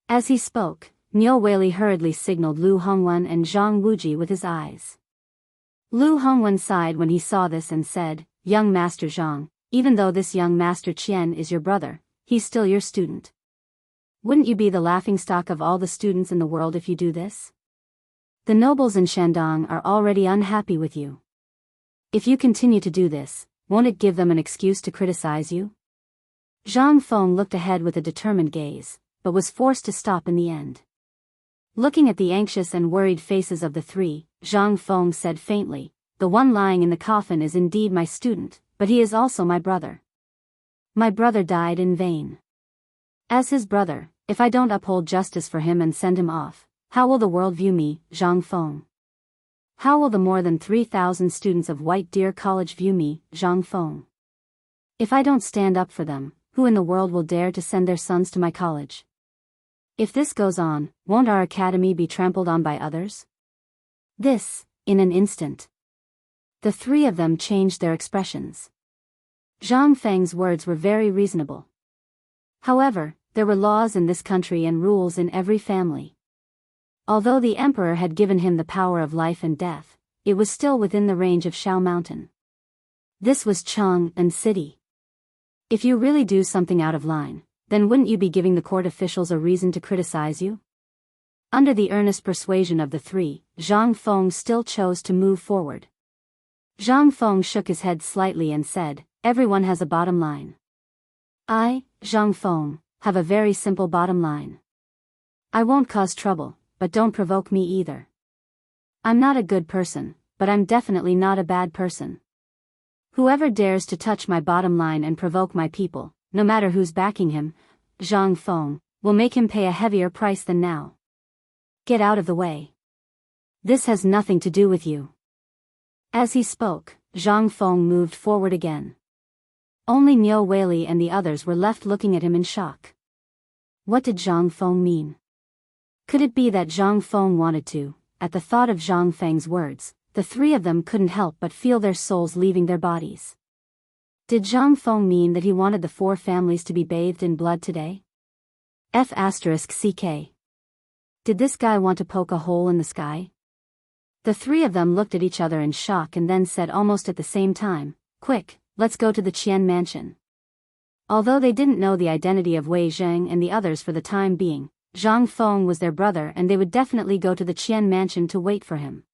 As he spoke, Niu Weili hurriedly signaled Lu Hongwen and Zhang Wuji with his eyes. Lu Hongwen sighed when he saw this and said, "Young Master Zhang, even though this young Master Qian is your brother, he's still your student. Wouldn't you be the laughingstock of all the students in the world if you do this? The nobles in Shandong are already unhappy with you. If you continue to do this, won't it give them an excuse to criticize you?" Zhang Feng looked ahead with a determined gaze, but was forced to stop in the end. Looking at the anxious and worried faces of the three, Zhang Feng said faintly, "The one lying in the coffin is indeed my student, but he is also my brother. My brother died in vain. As his brother, if I don't uphold justice for him and send him off, how will the world view me, Zhang Feng? How will the more than 3,000 students of White Deer College view me, Zhang Feng? If I don't stand up for them, who in the world will dare to send their sons to my college? If this goes on, won't our academy be trampled on by others?" This, in an instant. The three of them changed their expressions. Zhang Feng's words were very reasonable. However, there were laws in this country and rules in every family. Although the emperor had given him the power of life and death, it was still within the range of Shao Mountain. This was Chang'an city. If you really do something out of line, then wouldn't you be giving the court officials a reason to criticize you? Under the earnest persuasion of the three, Zhang Feng still chose to move forward. Zhang Feng shook his head slightly and said, "Everyone has a bottom line. I, Zhang Feng, have a very simple bottom line. I won't cause trouble, but don't provoke me either. I'm not a good person, but I'm definitely not a bad person. Whoever dares to touch my bottom line and provoke my people, no matter who's backing him, Zhang Feng, will make him pay a heavier price than now. Get out of the way. This has nothing to do with you." As he spoke, Zhang Feng moved forward again. Only Niu Weili and the others were left looking at him in shock. What did Zhang Feng mean? Could it be that Zhang Feng wanted to? At the thought of Zhang Feng's words, the three of them couldn't help but feel their souls leaving their bodies. Did Zhang Feng mean that he wanted the four families to be bathed in blood today? F***CK. Did this guy want to poke a hole in the sky? The three of them looked at each other in shock and then said almost at the same time, "Quick, let's go to the Qian mansion." Although they didn't know the identity of Wei Zhang and the others for the time being, Zhang Feng was their brother and they would definitely go to the Qian mansion to wait for him.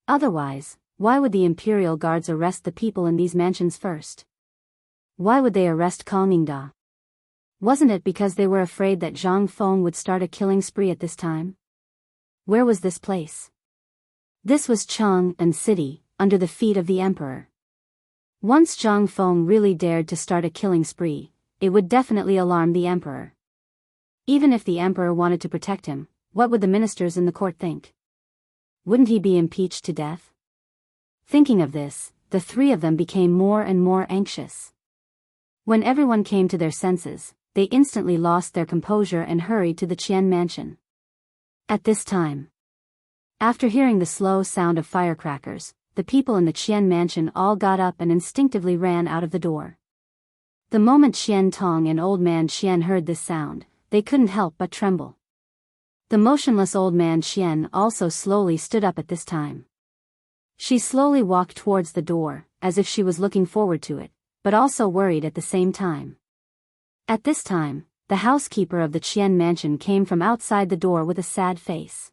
Otherwise, why would the imperial guards arrest the people in these mansions first? Why would they arrest Kongmingda? Wasn't it because they were afraid that Zhang Feng would start a killing spree at this time? Where was this place? This was Chang'an city, under the feet of the emperor. Once Zhang Feng really dared to start a killing spree, it would definitely alarm the emperor. Even if the emperor wanted to protect him, what would the ministers in the court think? Wouldn't he be impeached to death? Thinking of this, the three of them became more and more anxious. When everyone came to their senses, they instantly lost their composure and hurried to the Qian mansion. At this time, after hearing the slow sound of firecrackers, the people in the Qian mansion all got up and instinctively ran out of the door. The moment Qian Tong and old man Qian heard this sound, they couldn't help but tremble. The motionless old man Qian also slowly stood up at this time. She slowly walked towards the door, as if she was looking forward to it, but also worried at the same time. At this time, the housekeeper of the Qian mansion came from outside the door with a sad face.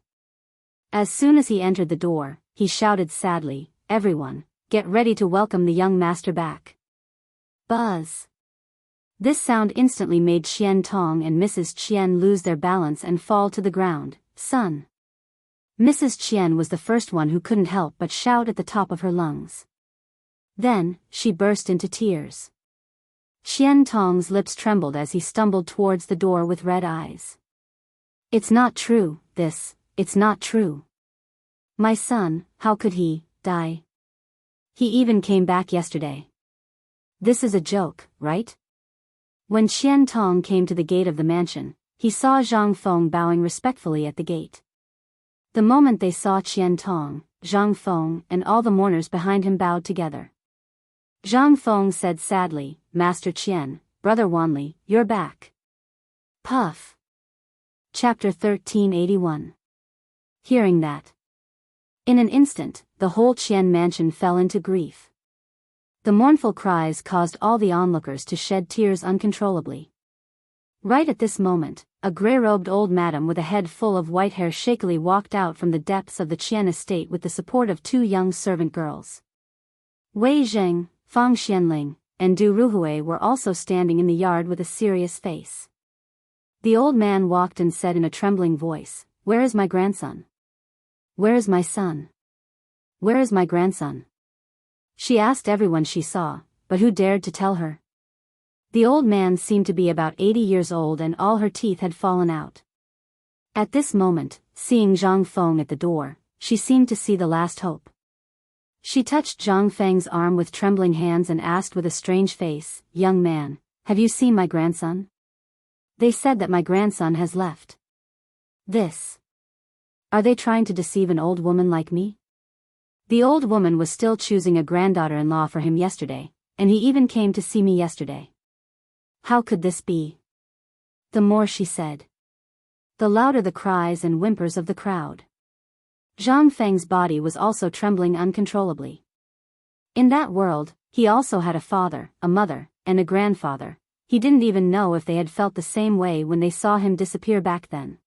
As soon as he entered the door, he shouted sadly, "Everyone, get ready to welcome the young master back." Buzz! This sound instantly made Qian Tong and Mrs. Qian lose their balance and fall to the ground. "Son!" Mrs. Qian was the first one who couldn't help but shout at the top of her lungs. Then, she burst into tears. Qian Tong's lips trembled as he stumbled towards the door with red eyes. "It's not true, it's not true. My son, how could he die? He even came back yesterday. This is a joke, right?" When Qian Tong came to the gate of the mansion, he saw Zhang Feng bowing respectfully at the gate. The moment they saw Qian Tong, Zhang Feng and all the mourners behind him bowed together. Zhang Feng said sadly, "Master Qian, Brother Wanli, you're back." Puff. Chapter 1381. Hearing that, in an instant, the whole Qian mansion fell into grief. The mournful cries caused all the onlookers to shed tears uncontrollably. Right at this moment, a grey-robed old madam with a head full of white hair shakily walked out from the depths of the Qian estate with the support of two young servant girls. Wei Zheng, Fang Xianling, and Du Ruhui were also standing in the yard with a serious face. The old man walked and said in a trembling voice, "Where is my grandson? Where is my son? Where is my grandson?" She asked everyone she saw, but who dared to tell her? The old man seemed to be about 80 years old and all her teeth had fallen out. At this moment, seeing Zhang Feng at the door, she seemed to see the last hope. She touched Zhang Feng's arm with trembling hands and asked with a strange face, "Young man, have you seen my grandson? They said that my grandson has left. This. Are they trying to deceive an old woman like me?" The old woman was still choosing a granddaughter-in-law for him yesterday, and he even came to see me yesterday. How could this be? The more she said, the louder the cries and whimpers of the crowd. Zhang Feng's body was also trembling uncontrollably. In that world, he also had a father, a mother, and a grandfather. He didn't even know if they had felt the same way when they saw him disappear back then.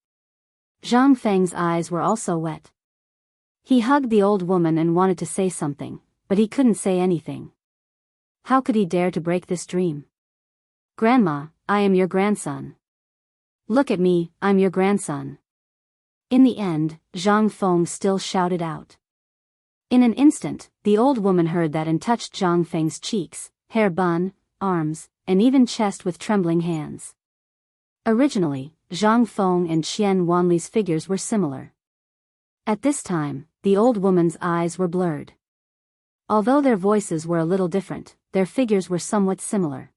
Zhang Feng's eyes were also wet. He hugged the old woman and wanted to say something, but he couldn't say anything. How could he dare to break this dream? "Grandma, I am your grandson. Look at me, I'm your grandson." In the end, Zhang Feng still shouted out. In an instant, the old woman heard that and touched Zhang Feng's cheeks, hair bun, arms, and even chest with trembling hands. Originally, Zhang Feng and Qian Wanli's figures were similar. At this time, the old woman's eyes were blurred. Although their voices were a little different, their figures were somewhat similar.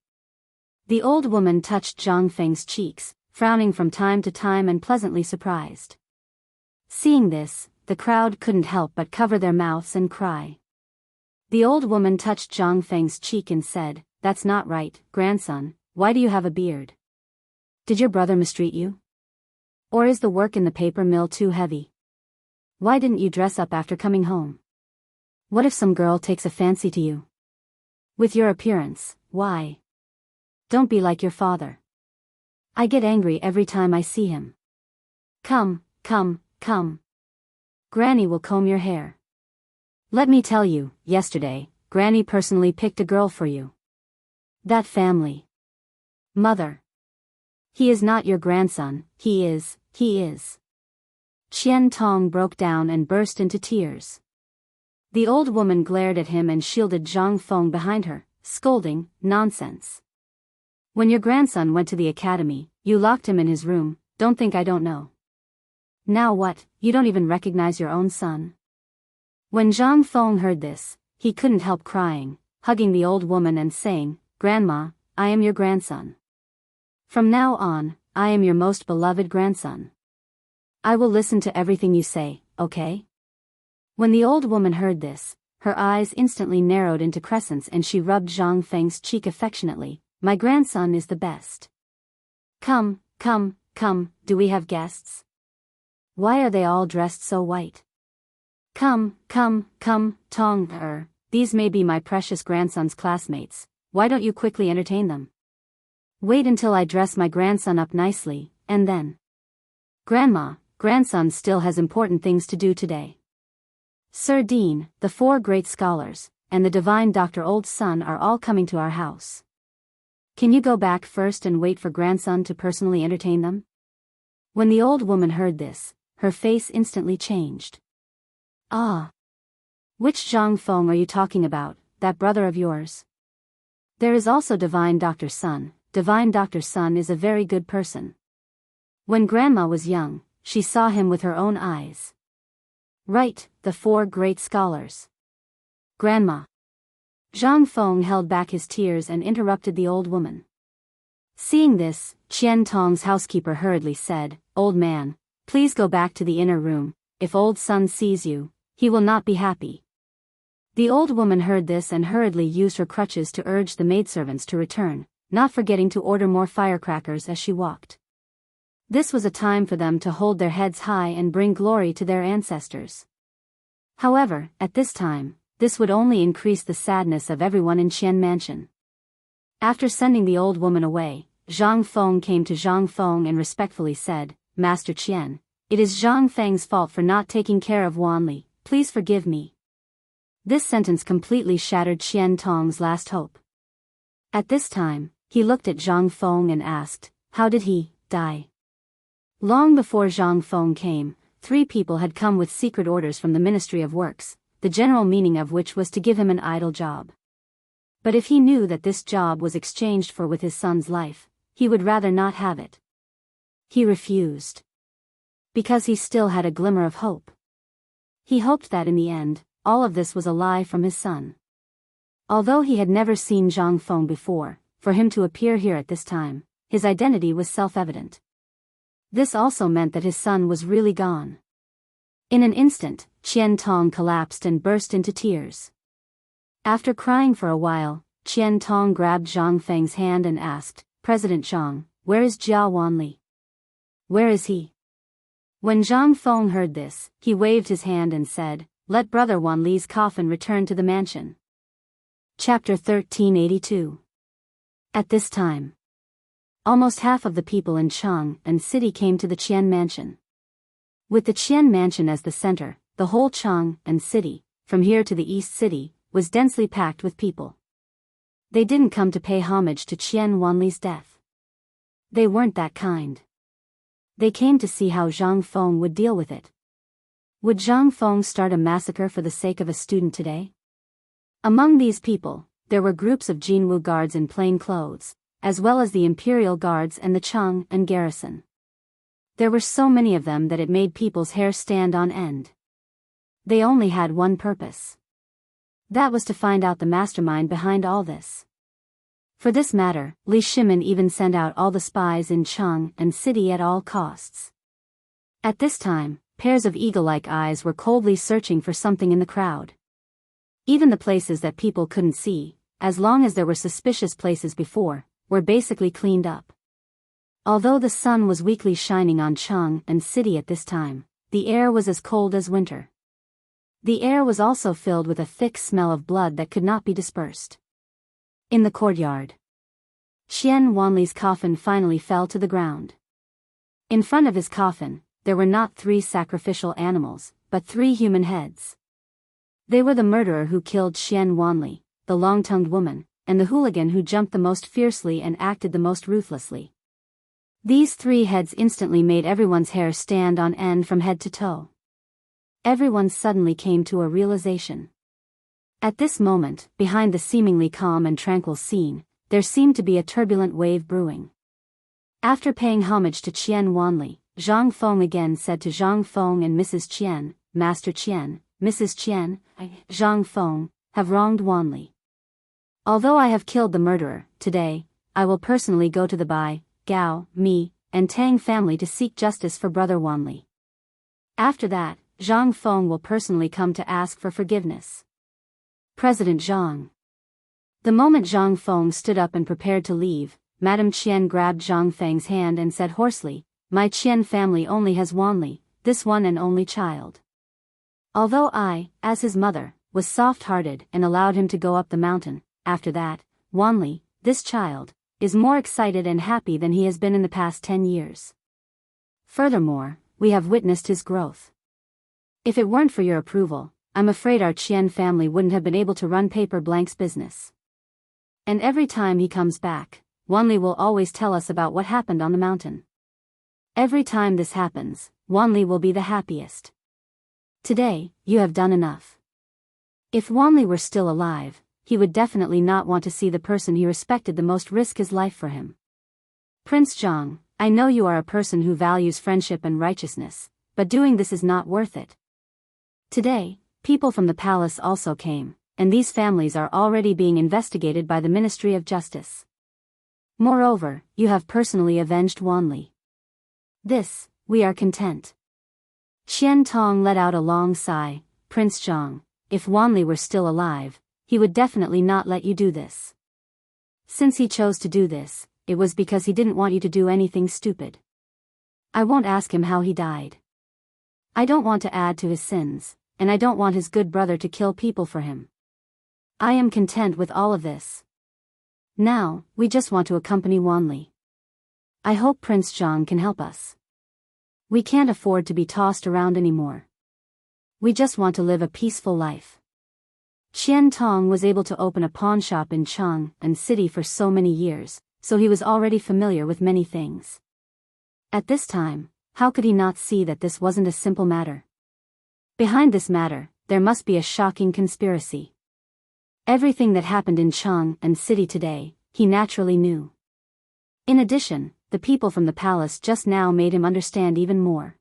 The old woman touched Zhang Feng's cheeks, frowning from time to time and pleasantly surprised. Seeing this, the crowd couldn't help but cover their mouths and cry. The old woman touched Zhang Feng's cheek and said, "That's not right, grandson, why do you have a beard? Did your brother mistreat you? Or is the work in the paper mill too heavy? Why didn't you dress up after coming home? What if some girl takes a fancy to you? With your appearance, why? Don't be like your father. I get angry every time I see him. Come, come, come. Granny will comb your hair. Let me tell you, yesterday, Granny personally picked a girl for you. That family. Mother. He is not your grandson, he is. Qian Tong broke down and burst into tears. The old woman glared at him and shielded Zhang Feng behind her, scolding, "Nonsense. When your grandson went to the academy, you locked him in his room, don't think I don't know. Now what, you don't even recognize your own son?" When Zhang Feng heard this, he couldn't help crying, hugging the old woman and saying, "Grandma, I am your grandson. From now on, I am your most beloved grandson. I will listen to everything you say, okay?" When the old woman heard this, her eyes instantly narrowed into crescents and she rubbed Zhang Feng's cheek affectionately. "My grandson is the best. Come, come, come, do we have guests? Why are they all dressed so white? Come, come, come, Tong, these may be my precious grandson's classmates, why don't you quickly entertain them? Wait until I dress my grandson up nicely, and then. Grandma, grandson still has important things to do today. Sir Dean, the 4 great scholars, and the divine Dr. Old Son are all coming to our house. Can you go back first and wait for grandson to personally entertain them?" When the old woman heard this, her face instantly changed. "Ah! Which Zhang Feng are you talking about, that brother of yours? There is also divine Dr. Sun. Divine Dr. Sun is a very good person. When grandma was young, she saw him with her own eyes." "Right, the 4 great scholars. Grandma." Zhang Feng held back his tears and interrupted the old woman. Seeing this, Qian Tong's housekeeper hurriedly said, "Old man, please go back to the inner room. If Old Son sees you, he will not be happy." The old woman heard this and hurriedly used her crutches to urge the maidservants to return, not forgetting to order more firecrackers as she walked. This was a time for them to hold their heads high and bring glory to their ancestors. However, at this time, this would only increase the sadness of everyone in Qian Mansion. After sending the old woman away, Zhang Feng came to Zhang Feng and respectfully said, "Master Qian, it is Zhang Feng's fault for not taking care of Wanli, please forgive me." This sentence completely shattered Qian Tong's last hope. At this time, he looked at Zhang Feng and asked, "How did he die?" Long before Zhang Feng came, 3 people had come with secret orders from the Ministry of Works, the general meaning of which was to give him an idle job. But if he knew that this job was exchanged for with his son's life, he would rather not have it. He refused. Because he still had a glimmer of hope. He hoped that in the end, all of this was a lie from his son. Although he had never seen Zhang Feng before, for him to appear here at this time, his identity was self-evident. This also meant that his son was really gone. In an instant, Qian Tong collapsed and burst into tears. After crying for a while, Qian Tong grabbed Zhang Feng's hand and asked, "President Zhang, where is Jia Wanli? Where is he?" When Zhang Feng heard this, he waved his hand and said, "Let Brother Wanli's coffin return to the mansion." Chapter 1382. At this time, almost half of the people in Chang'an city came to the Qian Mansion. With the Qian Mansion as the center, the whole Chang'an city, from here to the East City, was densely packed with people. They didn't come to pay homage to Qian Wanli's death. They weren't that kind. They came to see how Zhang Feng would deal with it. Would Zhang Feng start a massacre for the sake of a student today? Among these people, there were groups of Jinwu guards in plain clothes, as well as the Imperial Guards and the Chang'an garrison. There were so many of them that it made people's hair stand on end. They only had one purpose. That was to find out the mastermind behind all this. For this matter, Li Shimin even sent out all the spies in Chang'an city at all costs. At this time, pairs of eagle-like eyes were coldly searching for something in the crowd. Even the places that people couldn't see, as long as there were suspicious places before, were basically cleaned up. Although the sun was weakly shining on Chang'an city at this time, the air was as cold as winter. The air was also filled with a thick smell of blood that could not be dispersed. In the courtyard, Qian Wanli's coffin finally fell to the ground. In front of his coffin, there were not 3 sacrificial animals, but 3 human heads. They were the murderer who killed Qian Wanli, the long-tongued woman, and the hooligan who jumped the most fiercely and acted the most ruthlessly. These 3 heads instantly made everyone's hair stand on end from head to toe. Everyone suddenly came to a realization. At this moment, behind the seemingly calm and tranquil scene, there seemed to be a turbulent wave brewing. After paying homage to Qian Wanli, Zhang Feng again said to Zhang Feng and Mrs. Qian, "Master Qian, Mrs. Qian, Zhang Feng, have wronged Wanli. Although I have killed the murderer, today, I will personally go to the Bai, Gao, Mi, and Tang family to seek justice for brother Wanli. After that, Zhang Feng will personally come to ask for forgiveness. President Zhang. The moment Zhang Feng stood up and prepared to leave, Madame Qian grabbed Zhang Feng's hand and said hoarsely, "My Qian family only has Wanli, this one and only child. Although I, as his mother, was soft-hearted and allowed him to go up the mountain, after that, Wanli, this child, is more excited and happy than he has been in the past 10 years. Furthermore, we have witnessed his growth. If it weren't for your approval, I'm afraid our Qian family wouldn't have been able to run Paper Blank's business. And every time he comes back, Wanli will always tell us about what happened on the mountain. Every time this happens, Wanli will be the happiest. Today, you have done enough." If Wanli were still alive, he would definitely not want to see the person he respected the most risk his life for him. "Prince Zhang, I know you are a person who values friendship and righteousness, but doing this is not worth it. Today, people from the palace also came, and these families are already being investigated by the Ministry of Justice. Moreover, you have personally avenged Wanli. This, we are content." Qian Tong let out a long sigh. "Prince Zhang, if Wanli were still alive, he would definitely not let you do this. Since he chose to do this, it was because he didn't want you to do anything stupid. I won't ask him how he died. I don't want to add to his sins, and I don't want his good brother to kill people for him. I am content with all of this. Now, we just want to accompany Wanli. I hope Prince Zhang can help us. We can't afford to be tossed around anymore. We just want to live a peaceful life." Qian Tong was able to open a pawn shop in Chang'an city for so many years, so he was already familiar with many things. At this time, how could he not see that this wasn't a simple matter? Behind this matter, there must be a shocking conspiracy. Everything that happened in Chang'an city today, he naturally knew. In addition, the people from the palace just now made him understand even more.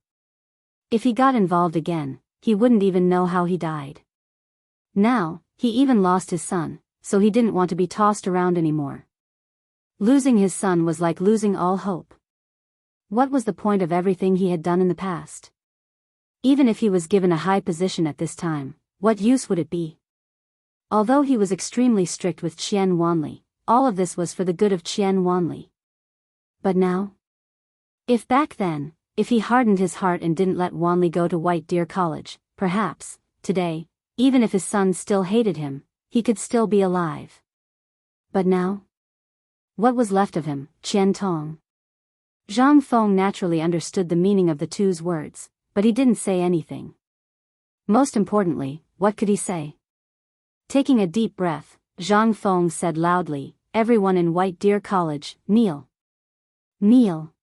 If he got involved again, he wouldn't even know how he died. Now, he even lost his son, so he didn't want to be tossed around anymore. Losing his son was like losing all hope. What was the point of everything he had done in the past? Even if he was given a high position at this time, what use would it be? Although he was extremely strict with Qian Wanli, all of this was for the good of Qian Wanli. But now? If back then, if he hardened his heart and didn't let Wanli go to White Deer College, perhaps, today, even if his son still hated him, he could still be alive. But now? What was left of him, Qian Tong? Zhang Feng naturally understood the meaning of the two's words, but he didn't say anything. Most importantly, what could he say? Taking a deep breath, Zhang Feng said loudly, "Everyone in White Deer College, kneel. Kneel."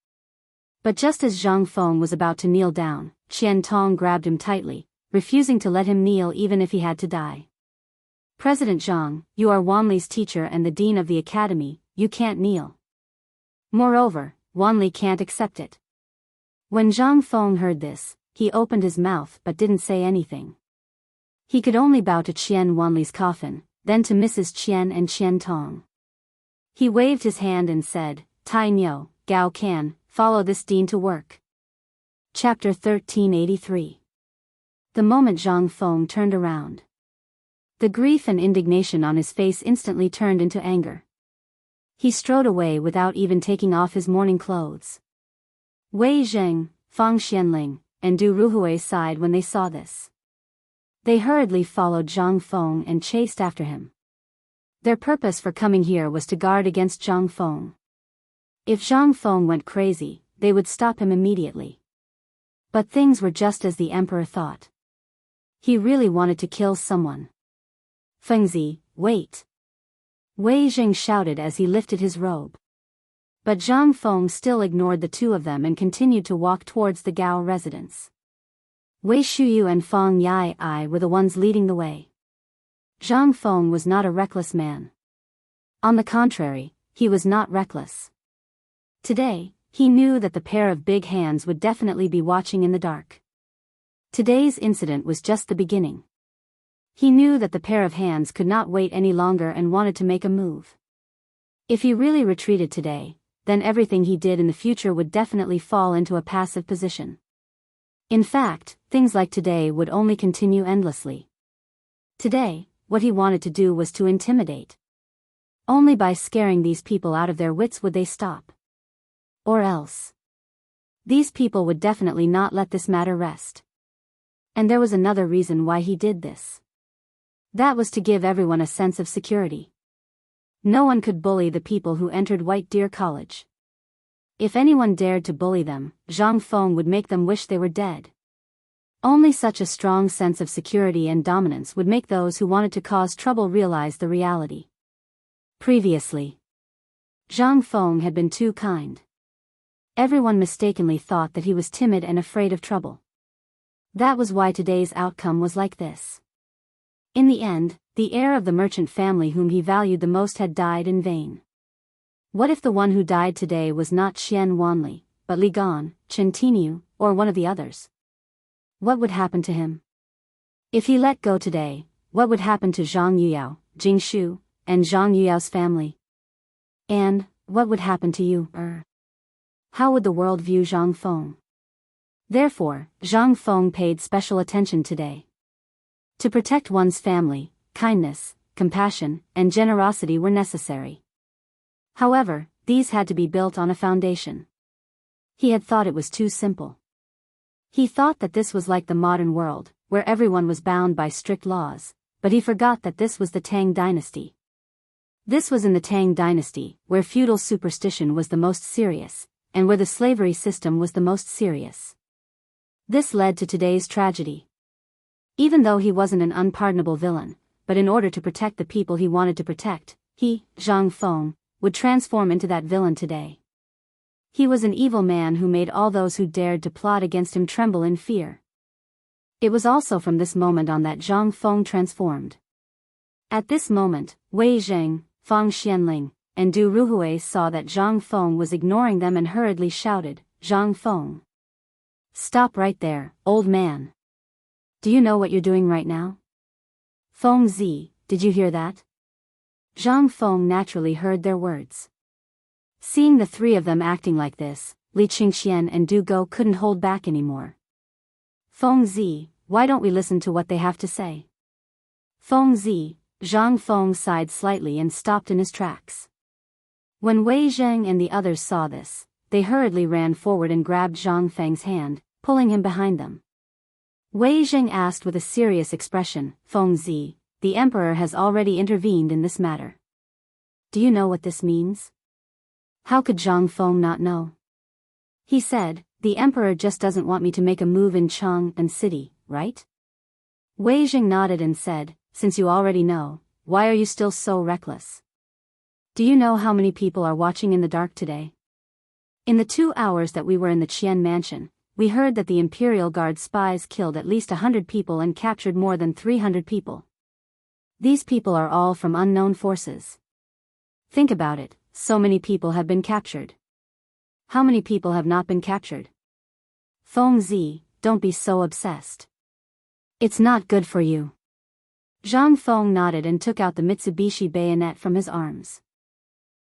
But just as Zhang Feng was about to kneel down, Qian Tong grabbed him tightly, refusing to let him kneel even if he had to die. "President Zhang, you are Wanli's teacher and the dean of the academy, you can't kneel. Moreover, Wanli can't accept it." When Zhang Feng heard this, he opened his mouth but didn't say anything. He could only bow to Qian Wanli's coffin, then to Mrs. Qian and Qian Tong. He waved his hand and said, "Tai Niu, Gao Can, follow this dean to work." Chapter 1383. The moment Zhang Feng turned around, the grief and indignation on his face instantly turned into anger. He strode away without even taking off his mourning clothes. Wei Zheng, Fang Xianling, and Du Ruhui sighed when they saw this. They hurriedly followed Zhang Feng and chased after him. Their purpose for coming here was to guard against Zhang Feng. If Zhang Feng went crazy, they would stop him immediately. But things were just as the emperor thought. He really wanted to kill someone. "Fengzi, wait!" Wei Zheng shouted as he lifted his robe. But Zhang Feng still ignored the two of them and continued to walk towards the Gao residence. Wei Shuyu and Fang Yai were the ones leading the way. Zhang Feng was not a reckless man. On the contrary, he was not reckless. Today, he knew that the pair of big hands would definitely be watching in the dark. Today's incident was just the beginning. He knew that the pair of hands could not wait any longer and wanted to make a move. If he really retreated today, then everything he did in the future would definitely fall into a passive position. In fact, things like today would only continue endlessly. Today, what he wanted to do was to intimidate. Only by scaring these people out of their wits would they stop. Or else. These people would definitely not let this matter rest. And there was another reason why he did this. That was to give everyone a sense of security. No one could bully the people who entered White Deer College. If anyone dared to bully them, Zhang Feng would make them wish they were dead. Only such a strong sense of security and dominance would make those who wanted to cause trouble realize the reality. Previously, Zhang Feng had been too kind. Everyone mistakenly thought that he was timid and afraid of trouble. That was why today's outcome was like this. In the end, the heir of the merchant family whom he valued the most had died in vain. What if the one who died today was not Qian Wanli, but Li Gan, Chen Tiniu, or one of the others? What would happen to him? If he let go today, what would happen to Zhang Yuyao, Jing Shu, and Zhang Yuyao's family? And, what would happen to you, How would the world view Zhang Feng? Therefore, Zhang Feng paid special attention today. To protect one's family, kindness, compassion, and generosity were necessary. However, these had to be built on a foundation. He had thought it was too simple. He thought that this was like the modern world, where everyone was bound by strict laws, but he forgot that this was the Tang dynasty. This was in the Tang dynasty, where feudal superstition was the most serious, and where the slavery system was the most serious. This led to today's tragedy. Even though he wasn't an unpardonable villain, but in order to protect the people he wanted to protect, he, Zhang Feng, would transform into that villain today. He was an evil man who made all those who dared to plot against him tremble in fear. It was also from this moment on that Zhang Feng transformed. At this moment, Wei Zheng, Fang Xianling, and Du Ruhui saw that Zhang Feng was ignoring them and hurriedly shouted, "Zhang Feng! Stop right there, old man! Do you know what you're doing right now? Feng Zi, did you hear that?" Zhang Feng naturally heard their words. Seeing the three of them acting like this, Li Qingxian and Du Go couldn't hold back anymore. "Feng Zi, why don't we listen to what they have to say?" "Feng Zi," Zhang Feng sighed slightly and stopped in his tracks. When Wei Zheng and the others saw this, they hurriedly ran forward and grabbed Zhang Feng's hand, pulling him behind them. Wei Zheng asked with a serious expression, "Feng Zi, the emperor has already intervened in this matter. Do you know what this means?" How could Zhang Feng not know? He said, "The emperor just doesn't want me to make a move in Chang'an city, right?" Wei Zheng nodded and said, "Since you already know, why are you still so reckless? Do you know how many people are watching in the dark today? In the 2 hours that we were in the Qian mansion, we heard that the Imperial Guard spies killed at least 100 people and captured more than 300 people. These people are all from unknown forces. Think about it, so many people have been captured. How many people have not been captured? Feng Zi, don't be so obsessed. It's not good for you." Zhang Feng nodded and took out the Mitsubishi bayonet from his arms.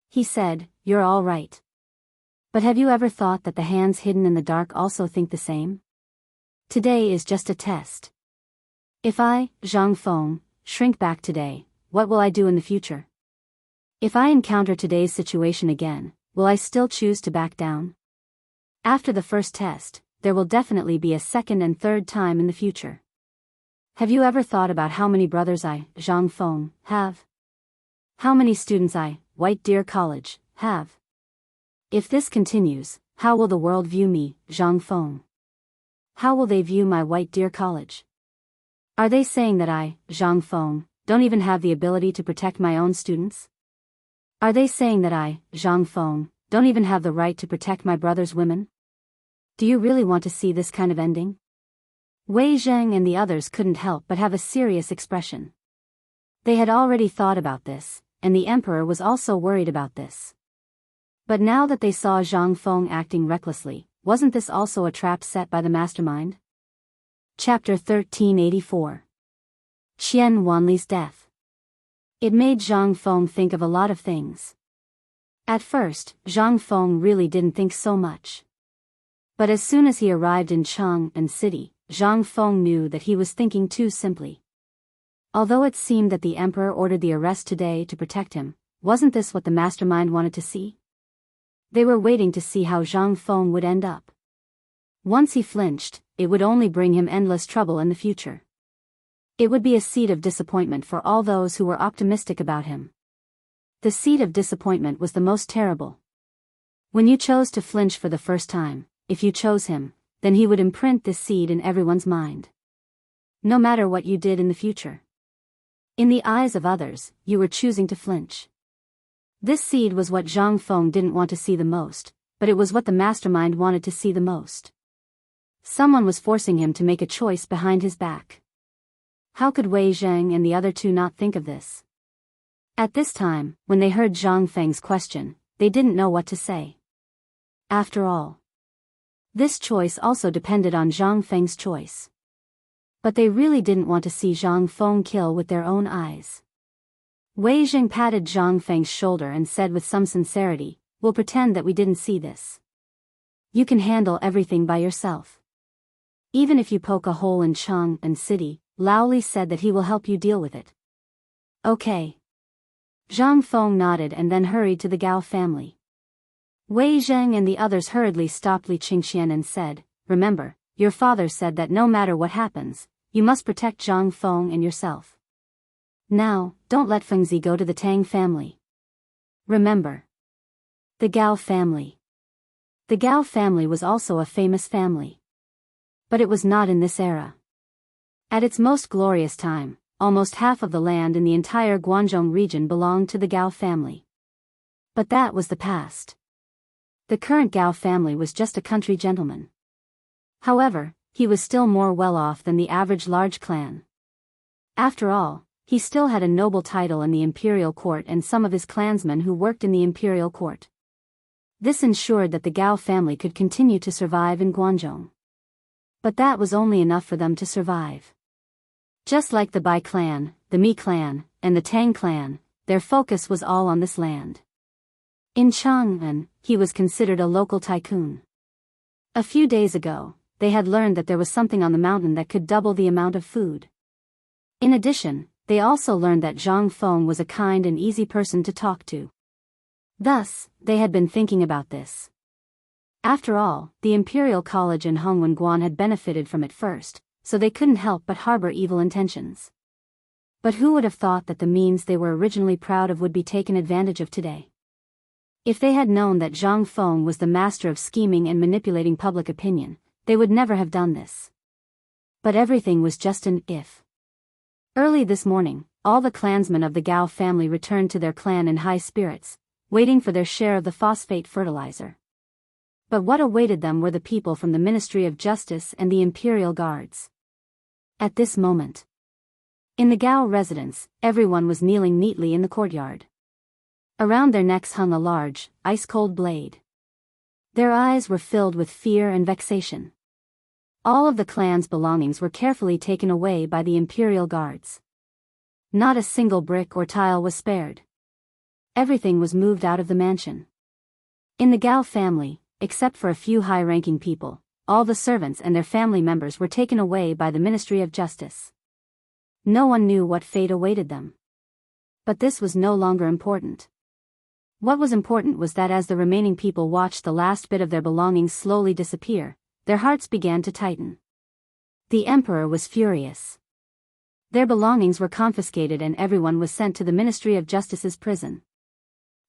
He said, "You're all right. But have you ever thought that the hands hidden in the dark also think the same? Today is just a test. If I, Zhang Feng, shrink back today, what will I do in the future? If I encounter today's situation again, will I still choose to back down? After the first test, there will definitely be a second and third time in the future. Have you ever thought about how many brothers I, Zhang Feng, have? How many students I, White Deer College, have? If this continues, how will the world view me, Zhang Feng? How will they view my White Deer College? Are they saying that I, Zhang Feng, don't even have the ability to protect my own students? Are they saying that I, Zhang Feng, don't even have the right to protect my brother's women? Do you really want to see this kind of ending?" Wei Zheng and the others couldn't help but have a serious expression. They had already thought about this, and the emperor was also worried about this. But now that they saw Zhang Feng acting recklessly, wasn't this also a trap set by the mastermind? Chapter 1384. Qian Wanli's death. It made Zhang Feng think of a lot of things. At first, Zhang Feng really didn't think so much. But as soon as he arrived in Chang'an city, Zhang Feng knew that he was thinking too simply. Although it seemed that the emperor ordered the arrest today to protect him, wasn't this what the mastermind wanted to see? They were waiting to see how Zhang Feng would end up. Once he flinched, it would only bring him endless trouble in the future. It would be a seed of disappointment for all those who were optimistic about him. The seed of disappointment was the most terrible. When you chose to flinch for the first time, if you chose him, then he would imprint this seed in everyone's mind. No matter what you did in the future. In the eyes of others, you were choosing to flinch. This seed was what Zhang Feng didn't want to see the most, but it was what the mastermind wanted to see the most. Someone was forcing him to make a choice behind his back. How could Wei Zheng and the other two not think of this? At this time, when they heard Zhang Feng's question, they didn't know what to say. After all, this choice also depended on Zhang Feng's choice. But they really didn't want to see Zhang Feng kill with their own eyes. Wei Zheng patted Zhang Feng's shoulder and said with some sincerity, "We'll pretend that we didn't see this. You can handle everything by yourself. Even if you poke a hole in Chang'an city, Lao Li said that he will help you deal with it." Okay. Zhang Feng nodded and then hurried to the Gao family. Wei Zheng and the others hurriedly stopped Li Qingxian and said, "Remember, your father said that no matter what happens, you must protect Zhang Feng and yourself. Now, don't let Fengzi go to the Tang family. Remember." The Gao family. The Gao family was also a famous family. But it was not in this era. At its most glorious time, almost half of the land in the entire Guangdong region belonged to the Gao family. But that was the past. The current Gao family was just a country gentleman. However, he was still more well off than the average large clan. After all, he still had a noble title in the imperial court and some of his clansmen who worked in the imperial court. This ensured that the Gao family could continue to survive in Guangdong. But that was only enough for them to survive. Just like the Bai clan, the Mi clan, and the Tang clan, their focus was all on this land. In Chang'an, he was considered a local tycoon. A few days ago, they had learned that there was something on the mountain that could double the amount of food. In addition, they also learned that Zhang Feng was a kind and easy person to talk to. Thus, they had been thinking about this. After all, the Imperial College in Hongwen had benefited from it first, so they couldn't help but harbor evil intentions. But who would have thought that the means they were originally proud of would be taken advantage of today? If they had known that Zhang Feng was the master of scheming and manipulating public opinion, they would never have done this. But everything was just an if. Early this morning, all the clansmen of the Gao family returned to their clan in high spirits, waiting for their share of the phosphate fertilizer. But what awaited them were the people from the Ministry of Justice and the Imperial Guards. At this moment, in the Gao residence, everyone was kneeling neatly in the courtyard. Around their necks hung a large, ice-cold blade. Their eyes were filled with fear and vexation. All of the clan's belongings were carefully taken away by the Imperial Guards. Not a single brick or tile was spared. Everything was moved out of the mansion. In the Gao family, except for a few high-ranking people, all the servants and their family members were taken away by the Ministry of Justice. No one knew what fate awaited them. But this was no longer important. What was important was that as the remaining people watched the last bit of their belongings slowly disappear, their hearts began to tighten. The emperor was furious. Their belongings were confiscated and everyone was sent to the Ministry of Justice's prison.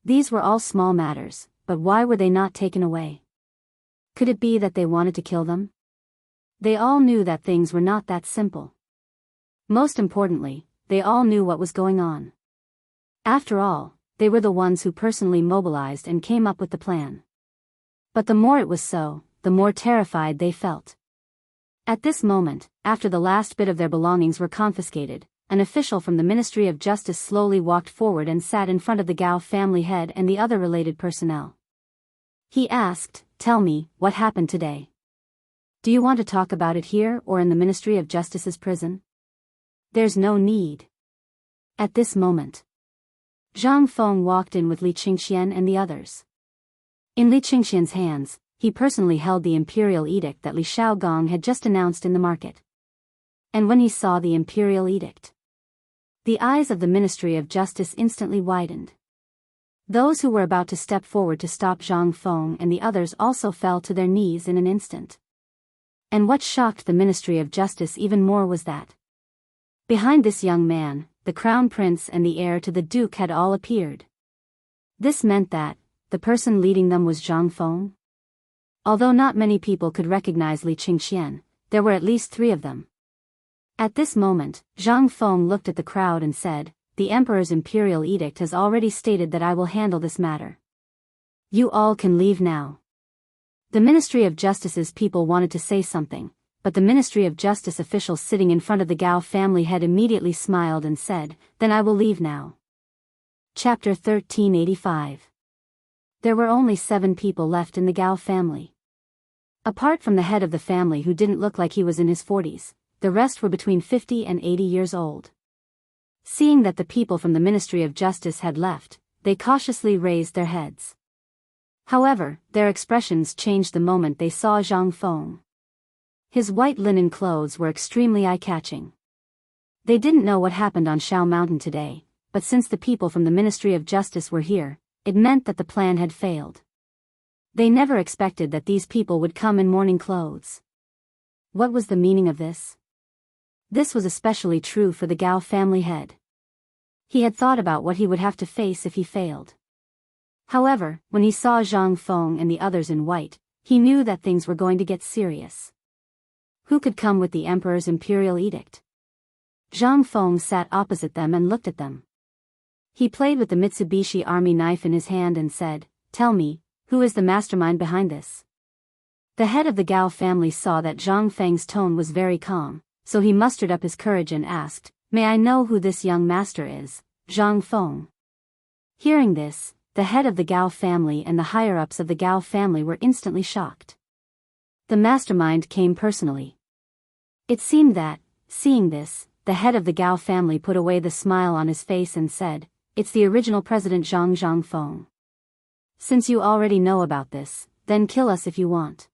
These were all small matters, but why were they not taken away? Could it be that they wanted to kill them? They all knew that things were not that simple. Most importantly, they all knew what was going on. After all, they were the ones who personally mobilized and came up with the plan. But the more it was so, the more terrified they felt. At this moment, after the last bit of their belongings were confiscated, an official from the Ministry of Justice slowly walked forward and sat in front of the Gao family head and the other related personnel. He asked, "Tell me, what happened today?" Do you want to talk about it here or in the Ministry of Justice's prison? There's no need. At this moment, Zhang Feng walked in with Li Qingxian and the others. In Li Qingxian's hands, he personally held the imperial edict that Li Shaogong had just announced in the market. And when he saw the imperial edict, the eyes of the Ministry of Justice instantly widened. Those who were about to step forward to stop Zhang Feng and the others also fell to their knees in an instant. And what shocked the Ministry of Justice even more was that behind this young man, the crown prince and the heir to the duke had all appeared. This meant that the person leading them was Zhang Feng. Although not many people could recognize Li Qingxian, there were at least 3 of them. At this moment, Zhang Feng looked at the crowd and said, "The Emperor's imperial edict has already stated that I will handle this matter. You all can leave now." The Ministry of Justice's people wanted to say something, but the Ministry of Justice officials sitting in front of the Gao family head immediately smiled and said, "Then I will leave now." Chapter 1385. There were only 7 people left in the Gao family. Apart from the head of the family who didn't look like he was in his 40s, the rest were between 50 and 80 years old. Seeing that the people from the Ministry of Justice had left, they cautiously raised their heads. However, their expressions changed the moment they saw Zhang Feng. His white linen clothes were extremely eye-catching. They didn't know what happened on Shao Mountain today, but since the people from the Ministry of Justice were here, it meant that the plan had failed. They never expected that these people would come in mourning clothes. What was the meaning of this? This was especially true for the Gao family head. He had thought about what he would have to face if he failed. However, when he saw Zhang Feng and the others in white, he knew that things were going to get serious. Who could come with the Emperor's imperial edict? Zhang Feng sat opposite them and looked at them. He played with the Mitsubishi army knife in his hand and said, "Tell me, who is the mastermind behind this?" The head of the Gao family saw that Zhang Feng's tone was very calm, so he mustered up his courage and asked, "May I know who this young master is, Zhang Feng?" Hearing this, the head of the Gao family and the higher-ups of the Gao family were instantly shocked. The mastermind came personally. It seemed that, seeing this, the head of the Gao family put away the smile on his face and said, "It's the original President Zhang Feng. Since you already know about this, then kill us if you want.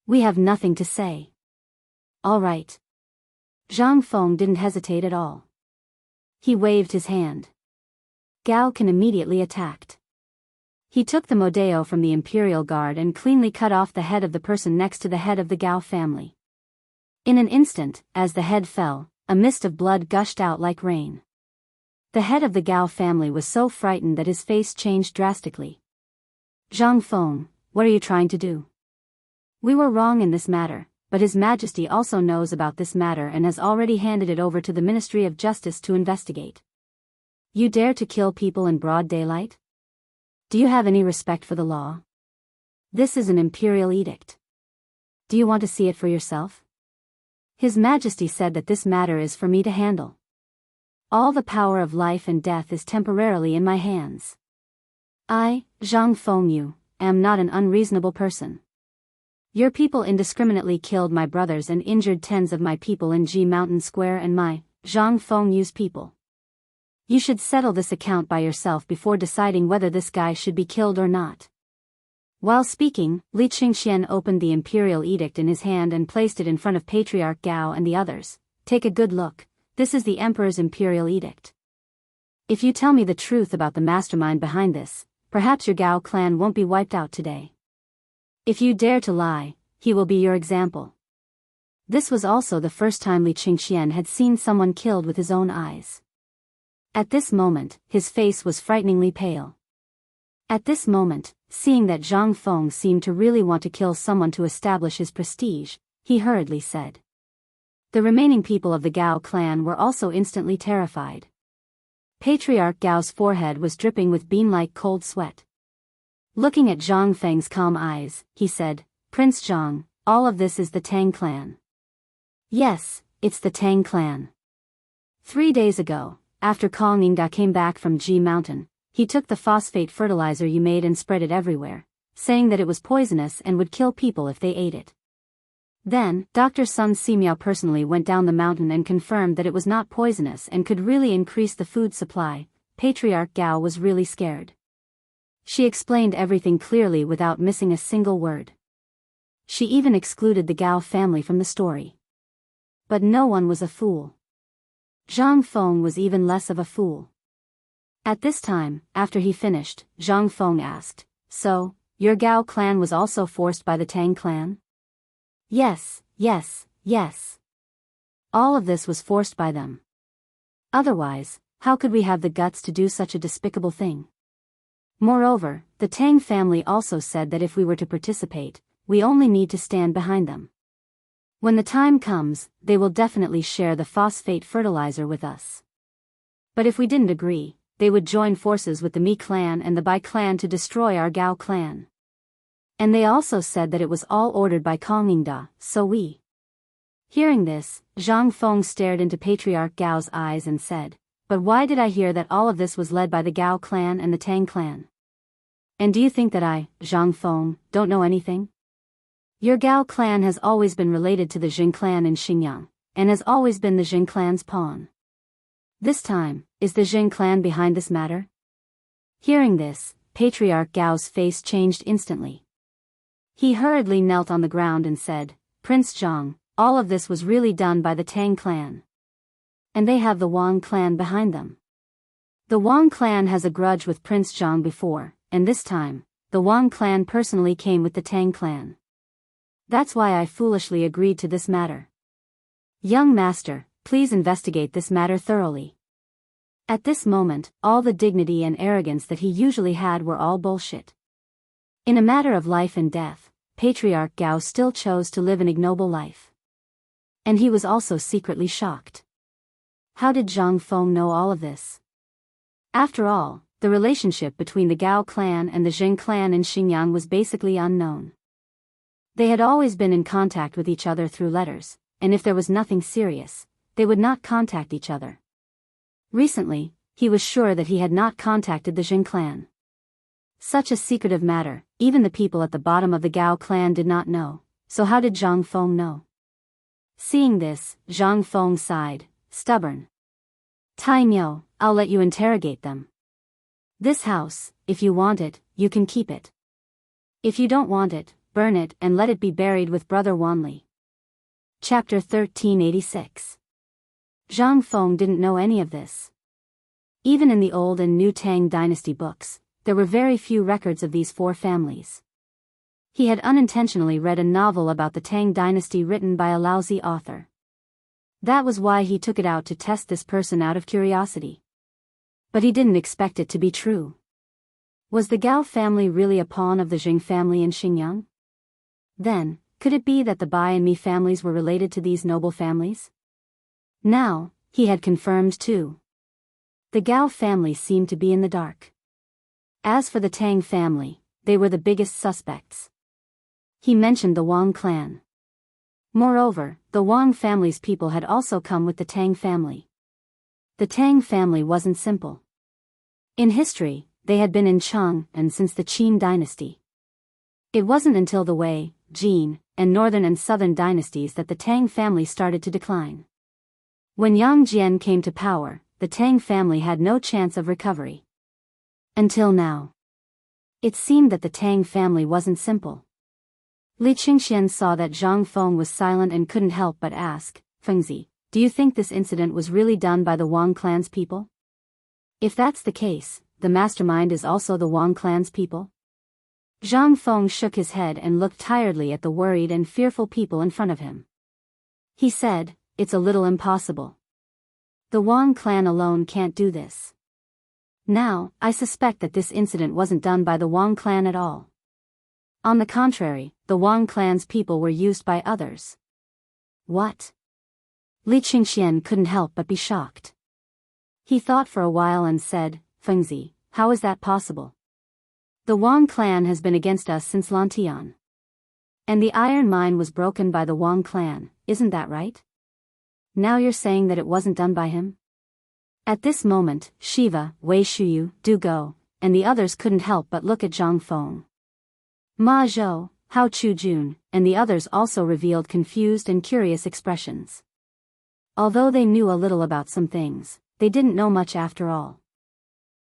We have nothing to say." "All right." Zhang Feng didn't hesitate at all. He waved his hand. Gao Can immediately attacked. He took the Modeo from the Imperial Guard and cleanly cut off the head of the person next to the head of the Gao family. In an instant, as the head fell, a mist of blood gushed out like rain. The head of the Gao family was so frightened that his face changed drastically. "Zhang Feng, what are you trying to do? We were wrong in this matter, but His Majesty also knows about this matter and has already handed it over to the Ministry of Justice to investigate. You dare to kill people in broad daylight? Do you have any respect for the law? This is an imperial edict. Do you want to see it for yourself? His Majesty said that this matter is for me to handle. All the power of life and death is temporarily in my hands. I, Zhang Fengyu, am not an unreasonable person. Your people indiscriminately killed my brothers and injured tens of my people in Ji Mountain Square and my, Zhang Fengyu's people. You should settle this account by yourself before deciding whether this guy should be killed or not." While speaking, Li Qingxian opened the imperial edict in his hand and placed it in front of Patriarch Gao and the others. "Take a good look, this is the Emperor's imperial edict. If you tell me the truth about the mastermind behind this, perhaps your Gao clan won't be wiped out today. If you dare to lie, he will be your example." This was also the first time Li Qingxian had seen someone killed with his own eyes. At this moment, his face was frighteningly pale. At this moment, seeing that Zhang Feng seemed to really want to kill someone to establish his prestige, he hurriedly said. The remaining people of the Gao clan were also instantly terrified. Patriarch Gao's forehead was dripping with bean-like cold sweat. Looking at Zhang Feng's calm eyes, he said, "Prince Zhang, all of this is the Tang clan." "Yes, it's the Tang clan. 3 days ago, after Kong Ingda came back from Ji Mountain, he took the phosphate fertilizer you made and spread it everywhere, saying that it was poisonous and would kill people if they ate it. Then, Dr. Sun Simiao personally went down the mountain and confirmed that it was not poisonous and could really increase the food supply. Patriarch Gao was really scared. She explained everything clearly without missing a single word. She even excluded the Gao family from the story. But no one was a fool. Zhang Feng was even less of a fool. At this time, after he finished, Zhang Feng asked, "So, your Gao clan was also forced by the Tang clan?" "Yes, yes, yes. All of this was forced by them. Otherwise, how could we have the guts to do such a despicable thing? Moreover, the Tang family also said that if we were to participate, we only need to stand behind them. When the time comes, they will definitely share the phosphate fertilizer with us. But if we didn't agree, they would join forces with the Mi clan and the Bai clan to destroy our Gao clan. And they also said that it was all ordered by Kongingda, so we." Hearing this, Zhang Feng stared into Patriarch Gao's eyes and said, "But why did I hear that all of this was led by the Gao clan and the Tang clan? And do you think that I, Zhang Feng, don't know anything? Your Gao clan has always been related to the Jing clan in Xinjiang, and has always been the Jing clan's pawn. This time, is the Jing clan behind this matter?" Hearing this, Patriarch Gao's face changed instantly. He hurriedly knelt on the ground and said, "Prince Zhang, all of this was really done by the Tang clan. And they have the Wang clan behind them. The Wang clan has a grudge with Prince Zhang before, and this time, the Wang clan personally came with the Tang clan. That's why I foolishly agreed to this matter. Young master, please investigate this matter thoroughly." At this moment, all the dignity and arrogance that he usually had were all bullshit. In a matter of life and death, Patriarch Gao still chose to live an ignoble life. And he was also secretly shocked. How did Zhang Feng know all of this? After all, the relationship between the Gao clan and the Jing clan in Xinjiang was basically unknown. They had always been in contact with each other through letters, and if there was nothing serious, they would not contact each other. Recently, he was sure that he had not contacted the Jing clan. Such a secretive matter, even the people at the bottom of the Gao clan did not know, so how did Zhang Feng know? Seeing this, Zhang Feng sighed, stubborn. "Tai Miao, I'll let you interrogate them. This house, if you want it, you can keep it. If you don't want it, burn it and let it be buried with Brother Wanli." Chapter 1386. Zhang Feng didn't know any of this. Even in the old and new Tang dynasty books, there were very few records of these four families. He had unintentionally read a novel about the Tang dynasty written by a lousy author. That was why he took it out to test this person out of curiosity. But he didn't expect it to be true. Was the Gao family really a pawn of the Jing family in Xinjiang? Then, could it be that the Bai and Mi families were related to these noble families? Now, he had confirmed too. The Gao family seemed to be in the dark. As for the Tang family, they were the biggest suspects. He mentioned the Wang clan. Moreover, the Wang family's people had also come with the Tang family. The Tang family wasn't simple. In history, they had been in Chang'an since the Qin dynasty. It wasn't until the Wei, Jin, and northern and southern dynasties that the Tang family started to decline. When Yang Jian came to power, the Tang family had no chance of recovery. Until now. It seemed that the Tang family wasn't simple. Li Qingxian saw that Zhang Feng was silent and couldn't help but ask, "Fengzi, do you think this incident was really done by the Wang clan's people? If that's the case, the mastermind is also the Wang clan's people?" Zhang Feng shook his head and looked tiredly at the worried and fearful people in front of him. He said, "It's a little impossible. The Wang clan alone can't do this. Now, I suspect that this incident wasn't done by the Wang clan at all. On the contrary, the Wang clan's people were used by others." What? Li Qingxian couldn't help but be shocked. He thought for a while and said, "Fengzi, how is that possible? The Wang clan has been against us since Lantian. And the iron mine was broken by the Wang clan, isn't that right? Now you're saying that it wasn't done by him?" At this moment, Shiva, Wei Shuyu, Du Go, and the others couldn't help but look at Zhang Feng. "Ma Zhou, Hao Chu Jun, and the others also revealed confused and curious expressions. Although they knew a little about some things, they didn't know much after all.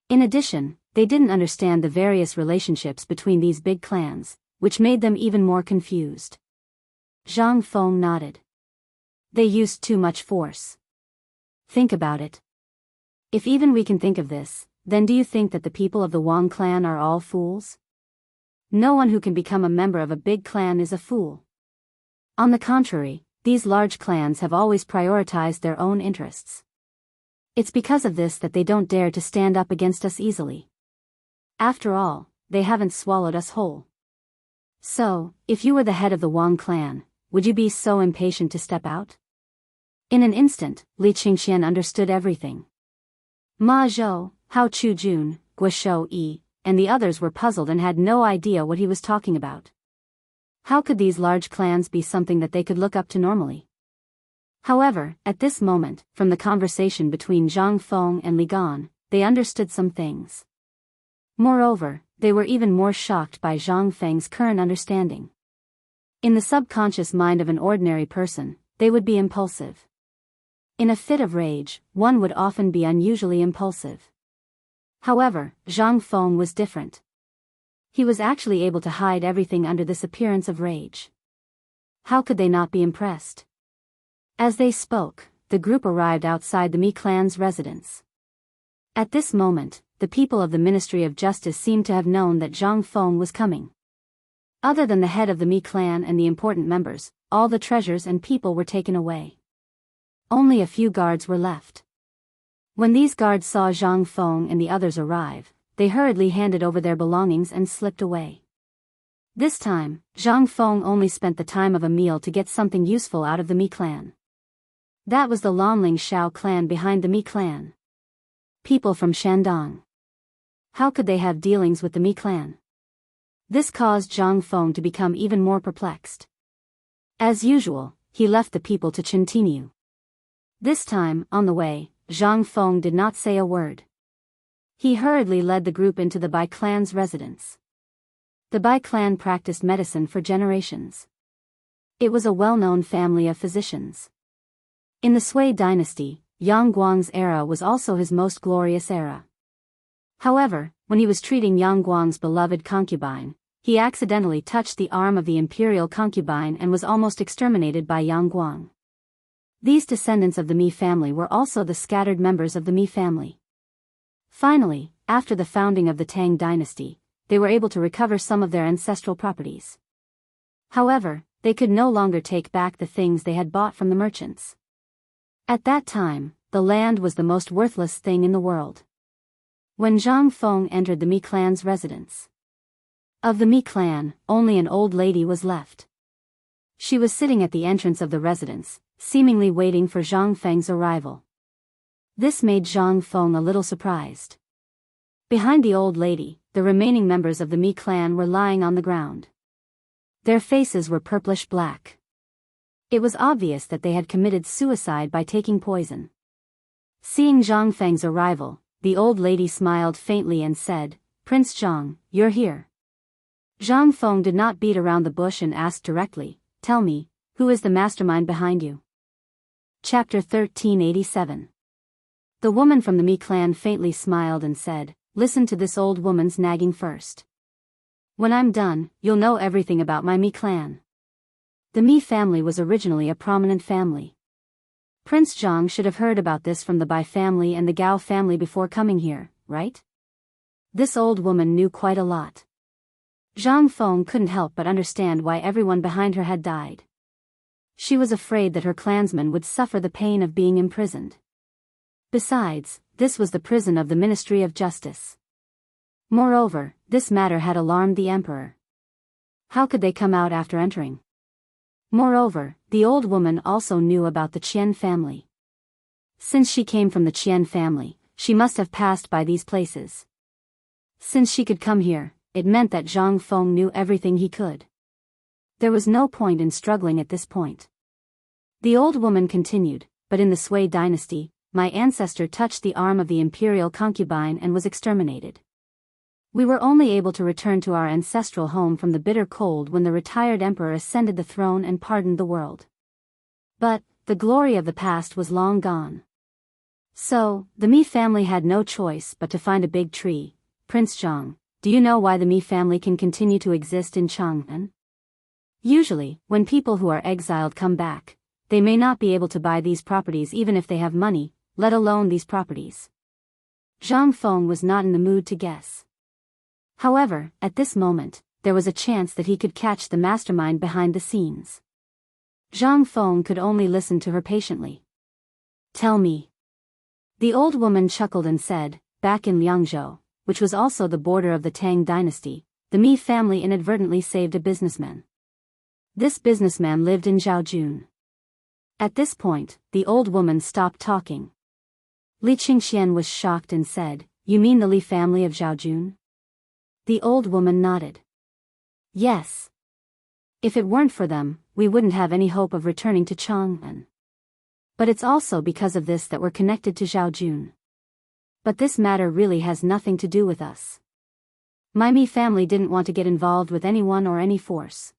In addition, they didn't understand the various relationships between these big clans, which made them even more confused. Zhang Feng nodded. They used too much force. Think about it. If even we can think of this, then do you think that the people of the Wang clan are all fools? No one who can become a member of a big clan is a fool. On the contrary, these large clans have always prioritized their own interests. It's because of this that they don't dare to stand up against us easily. After all, they haven't swallowed us whole. So, if you were the head of the Wang clan, would you be so impatient to step out? In an instant, Li Qingxian understood everything. Ma Zhou, Hao Qujun, Guo Shou-yi, and the others were puzzled and had no idea what he was talking about. How could these large clans be something that they could look up to normally? However, at this moment, from the conversation between Zhang Feng and Li Gan, they understood some things. Moreover, they were even more shocked by Zhang Feng's current understanding. In the subconscious mind of an ordinary person, they would be impulsive. In a fit of rage, one would often be unusually impulsive. However, Zhang Feng was different. He was actually able to hide everything under this appearance of rage. How could they not be impressed? As they spoke, the group arrived outside the Mi clan's residence. At this moment, the people of the Ministry of Justice seemed to have known that Zhang Feng was coming. Other than the head of the Mi clan and the important members, all the treasures and people were taken away. Only a few guards were left. When these guards saw Zhang Feng and the others arrive, they hurriedly handed over their belongings and slipped away. This time, Zhang Feng only spent the time of a meal to get something useful out of the Mi clan. That was the Lanling Shao clan behind the Mi clan. People from Shandong. How could they have dealings with the Mi clan? This caused Zhang Feng to become even more perplexed. As usual, he left the people to continue. This time, on the way, Zhang Feng did not say a word. He hurriedly led the group into the Bai clan's residence. The Bai clan practiced medicine for generations. It was a well-known family of physicians. In the Sui dynasty, Yang Guang's era was also his most glorious era. However, when he was treating Yang Guang's beloved concubine, he accidentally touched the arm of the imperial concubine and was almost exterminated by Yang Guang. These descendants of the Mi family were also the scattered members of the Mi family. Finally, after the founding of the Tang dynasty, they were able to recover some of their ancestral properties. However, they could no longer take back the things they had bought from the merchants. At that time, the land was the most worthless thing in the world. When Zhang Feng entered the Mi clan's residence. Of the Mi clan, only an old lady was left. She was sitting at the entrance of the residence, seemingly waiting for Zhang Feng's arrival. This made Zhang Feng a little surprised. Behind the old lady, the remaining members of the Mi clan were lying on the ground. Their faces were purplish black. It was obvious that they had committed suicide by taking poison. Seeing Zhang Feng's arrival, the old lady smiled faintly and said, "Prince Zhang, you're here." Zhang Feng did not beat around the bush and asked directly, "Tell me, who is the mastermind behind you?" Chapter 1387. The woman from the Mi clan faintly smiled and said, "Listen to this old woman's nagging first. When I'm done, you'll know everything about my Mi clan." The Mi family was originally a prominent family. Prince Zhang should have heard about this from the Bai family and the Gao family before coming here, right? This old woman knew quite a lot. Zhang Feng couldn't help but understand why everyone behind her had died. She was afraid that her clansmen would suffer the pain of being imprisoned. Besides, this was the prison of the Ministry of Justice. Moreover, this matter had alarmed the emperor. How could they come out after entering? Moreover, the old woman also knew about the Qian family. Since she came from the Qian family, she must have passed by these places. Since she could come here, it meant that Zhang Feng knew everything he could. There was no point in struggling at this point. The old woman continued, "But in the Sui dynasty, my ancestor touched the arm of the imperial concubine and was exterminated. We were only able to return to our ancestral home from the bitter cold when the retired emperor ascended the throne and pardoned the world. But the glory of the past was long gone. So, the Mi family had no choice but to find a big tree. Prince Zhang, do you know why the Mi family can continue to exist in Chang'an? Usually, when people who are exiled come back, they may not be able to buy these properties even if they have money, let alone these properties. Zhang Feng was not in the mood to guess. However, at this moment, there was a chance that he could catch the mastermind behind the scenes. Zhang Feng could only listen to her patiently. Tell me. The old woman chuckled and said, back in Liangzhou, which was also the border of the Tang dynasty, the Mi family inadvertently saved a businessman. This businessman lived in Zhaojun. At this point, the old woman stopped talking. Li Qingxian was shocked and said, you mean the Li family of Zhaojun? The old woman nodded. Yes. If it weren't for them, we wouldn't have any hope of returning to Chang'an. But it's also because of this that we're connected to Zhaojun. But this matter really has nothing to do with us. My Mi family didn't want to get involved with anyone or any force.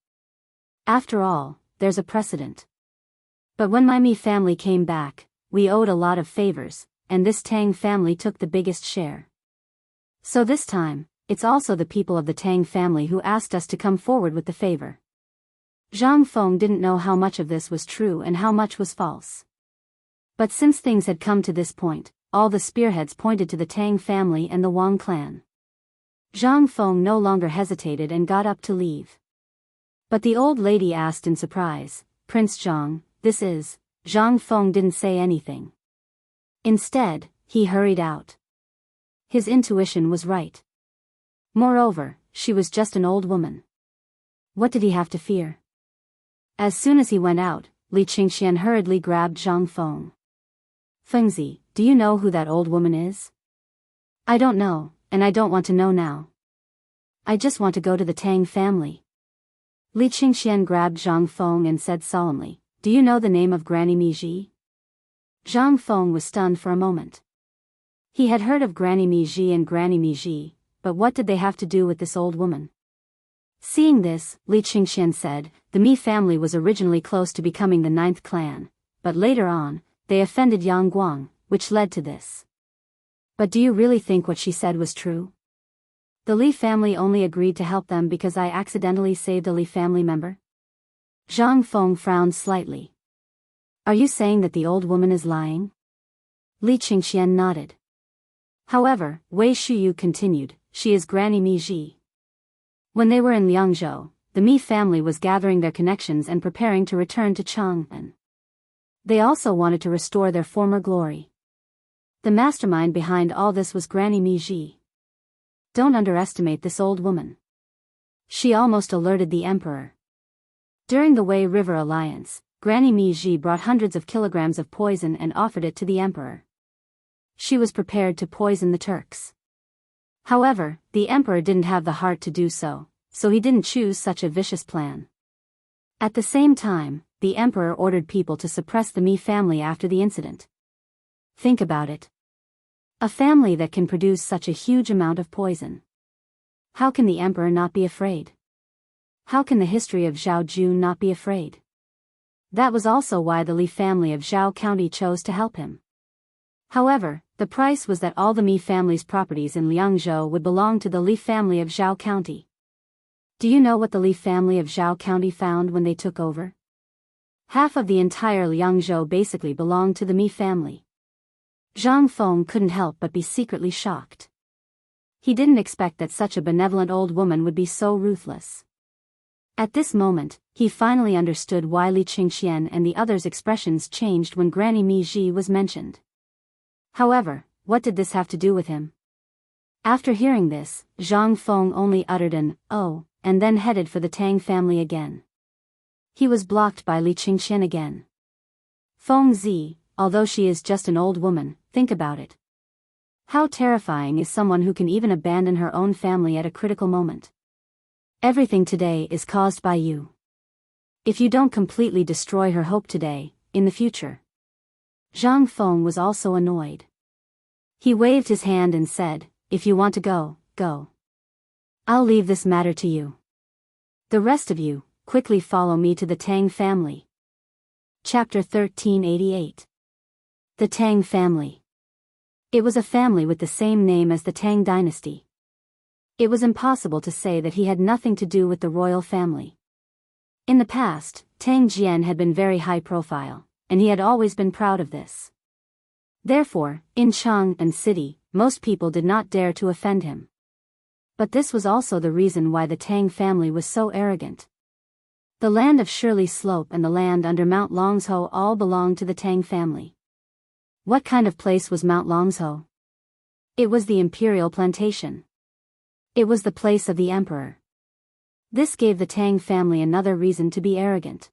After all, there's a precedent. But when my Mi family came back, we owed a lot of favors, and this Tang family took the biggest share. So this time, it's also the people of the Tang family who asked us to come forward with the favor. Zhang Feng didn't know how much of this was true and how much was false. But since things had come to this point, all the spearheads pointed to the Tang family and the Wang clan. Zhang Feng no longer hesitated and got up to leave. But the old lady asked in surprise, Prince Zhang, this is... Zhang Feng didn't say anything. Instead, he hurried out. His intuition was right. Moreover, she was just an old woman. What did he have to fear? As soon as he went out, Li Qingxian hurriedly grabbed Zhang Feng. Fengzi, do you know who that old woman is? I don't know, and I don't want to know now. I just want to go to the Tang family. Li Qingxian grabbed Zhang Feng and said solemnly, do you know the name of Granny Mi Ji? Zhang Feng was stunned for a moment. He had heard of Granny Mi Ji and Granny Mi Ji, but what did they have to do with this old woman? Seeing this, Li Qingxian said, the Mi family was originally close to becoming the 9th clan, but later on, they offended Yang Guang, which led to this. But do you really think what she said was true? The Li family only agreed to help them because I accidentally saved a Li family member? Zhang Feng frowned slightly. Are you saying that the old woman is lying? Li Qingxian nodded. However, Wei Shuyu continued, she is Granny Mi Ji. When they were in Liangzhou, the Mi family was gathering their connections and preparing to return to Chang'an. They also wanted to restore their former glory. The mastermind behind all this was Granny Mi Ji. Don't underestimate this old woman. She almost alerted the emperor. During the Wei River Alliance, Granny Mi Ji brought hundreds of kilograms of poison and offered it to the emperor. She was prepared to poison the Turks. However, the emperor didn't have the heart to do so, so he didn't choose such a vicious plan. At the same time, the emperor ordered people to suppress the Mi family after the incident. Think about it. A family that can produce such a huge amount of poison. How can the emperor not be afraid? How can the history of Zhaojun not be afraid? That was also why the Li family of Zhao County chose to help him. However, the price was that all the Mi family's properties in Liangzhou would belong to the Li family of Zhao County. Do you know what the Li family of Zhao County found when they took over? Half of the entire Liangzhou basically belonged to the Mi family. Zhang Feng couldn't help but be secretly shocked. He didn't expect that such a benevolent old woman would be so ruthless. At this moment, he finally understood why Li Qingxian and the others' expressions changed when Granny Mi Ji was mentioned. However, what did this have to do with him? After hearing this, Zhang Feng only uttered an "oh," and then headed for the Tang family again. He was blocked by Li Qingxian again. Feng Zi, although she is just an old woman, think about it. How terrifying is someone who can even abandon her own family at a critical moment? Everything today is caused by you. If you don't completely destroy her hope today, in the future. Zhang Feng was also annoyed. He waved his hand and said, if you want to go, go. I'll leave this matter to you. The rest of you, quickly follow me to the Tang family. Chapter 1388. The Tang family. It was a family with the same name as the Tang dynasty. It was impossible to say that he had nothing to do with the royal family. In the past, Tang Jian had been very high profile, and he had always been proud of this. Therefore, in Chang'an city, most people did not dare to offend him. But this was also the reason why the Tang family was so arrogant. The land of Shirley Slope and the land under Mount Longsho all belonged to the Tang family. What kind of place was Mount Longsho? It was the imperial plantation. It was the place of the emperor. This gave the Tang family another reason to be arrogant.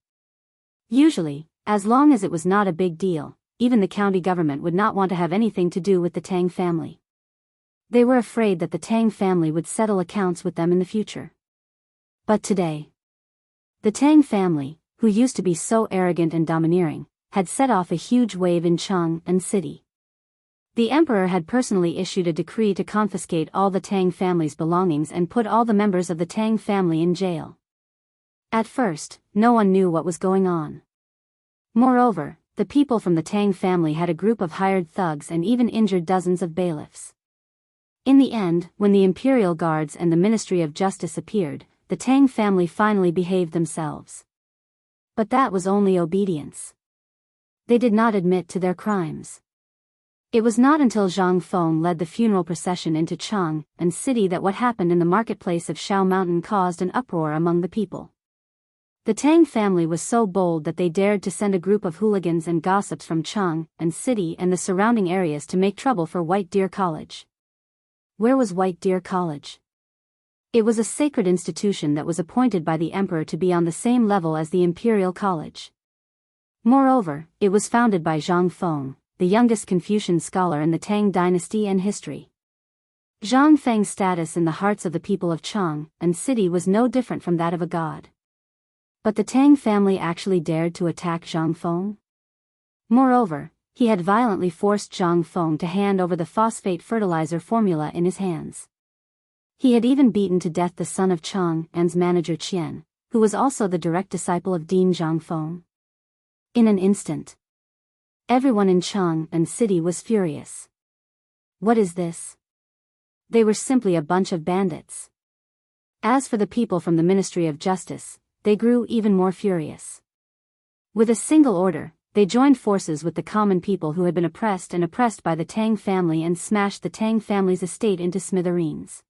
Usually, as long as it was not a big deal, even the county government would not want to have anything to do with the Tang family. They were afraid that the Tang family would settle accounts with them in the future. But today, the Tang family, who used to be so arrogant and domineering, had set off a huge wave in Chang'an city. The emperor had personally issued a decree to confiscate all the Tang family's belongings and put all the members of the Tang family in jail. At first, no one knew what was going on. Moreover, the people from the Tang family had a group of hired thugs and even injured dozens of bailiffs. In the end, when the imperial guards and the Ministry of Justice appeared, the Tang family finally behaved themselves. But that was only obedience. They did not admit to their crimes. It was not until Zhang Feng led the funeral procession into Chang'an city that what happened in the marketplace of Shao Mountain caused an uproar among the people. The Tang family was so bold that they dared to send a group of hooligans and gossips from Chang'an city and the surrounding areas to make trouble for White Deer College. Where was White Deer College? It was a sacred institution that was appointed by the emperor to be on the same level as the Imperial College. Moreover, it was founded by Zhang Feng, the youngest Confucian scholar in the Tang dynasty and history. Zhang Feng's status in the hearts of the people of Chang'an city was no different from that of a god. But the Tang family actually dared to attack Zhang Feng? Moreover, he had violently forced Zhang Feng to hand over the phosphate fertilizer formula in his hands. He had even beaten to death the son of Chang'an's manager Qian, who was also the direct disciple of Dean Zhang Feng. In an instant, everyone in Chang'an city was furious. What is this? They were simply a bunch of bandits. As for the people from the Ministry of Justice, they grew even more furious. With a single order, they joined forces with the common people who had been oppressed by the Tang family and smashed the Tang family's estate into smithereens.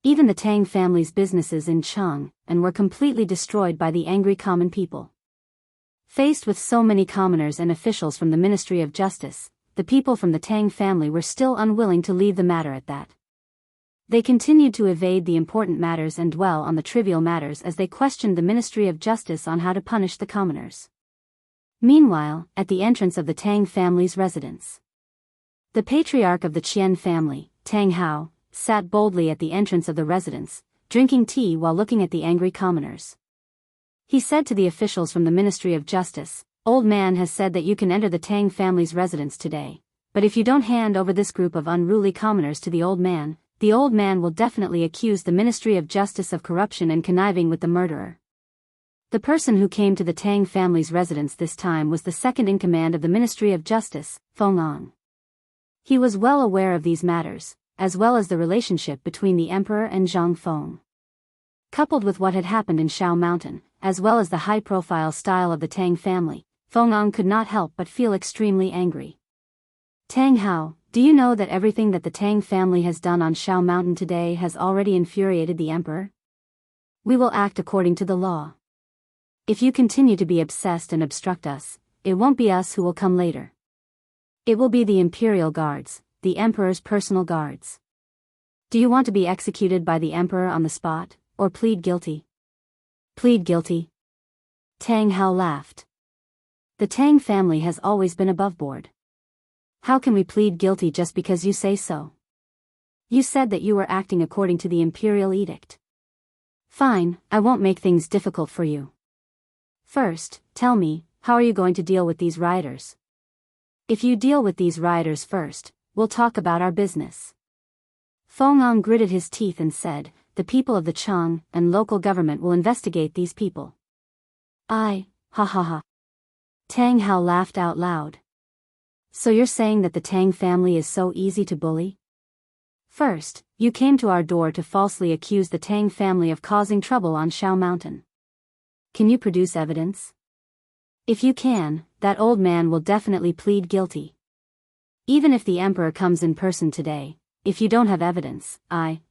Even the Tang family's businesses in Chang'an were completely destroyed by the angry common people. Faced with so many commoners and officials from the Ministry of Justice, the people from the Tang family were still unwilling to leave the matter at that. They continued to evade the important matters and dwell on the trivial matters as they questioned the Ministry of Justice on how to punish the commoners. Meanwhile, at the entrance of the Tang family's residence, the patriarch of the Qian family, Tang Hao, sat boldly at the entrance of the residence, drinking tea while looking at the angry commoners. He said to the officials from the Ministry of Justice, "Old man has said that you can enter the Tang family's residence today, but if you don't hand over this group of unruly commoners to the old man will definitely accuse the Ministry of Justice of corruption and conniving with the murderer." The person who came to the Tang family's residence this time was the second in command of the Ministry of Justice, Feng Ang. He was well aware of these matters, as well as the relationship between the emperor and Zhang Feng. Coupled with what had happened in Shao Mountain, as well as the high-profile style of the Tang family, Feng Ang could not help but feel extremely angry. "Tang Hao, do you know that everything that the Tang family has done on Shao Mountain today has already infuriated the emperor? We will act according to the law. If you continue to be obsessed and obstruct us, it won't be us who will come later. It will be the imperial guards, the emperor's personal guards. Do you want to be executed by the emperor on the spot, or plead guilty?" "Plead guilty?" Tang Hao laughed. "The Tang family has always been above board. How can we plead guilty just because you say so? You said that you were acting according to the imperial edict. Fine, I won't make things difficult for you. First, tell me, how are you going to deal with these rioters? If you deal with these rioters first, we'll talk about our business." Feng Ang gritted his teeth and said, the people of the Chang and local government will investigate these people. Ha ha ha. Tang Hao laughed out loud. So you're saying that the Tang family is so easy to bully? First, you came to our door to falsely accuse the Tang family of causing trouble on Shao Mountain. Can you produce evidence? If you can, that old man will definitely plead guilty. Even if the emperor comes in person today, if you don't have evidence,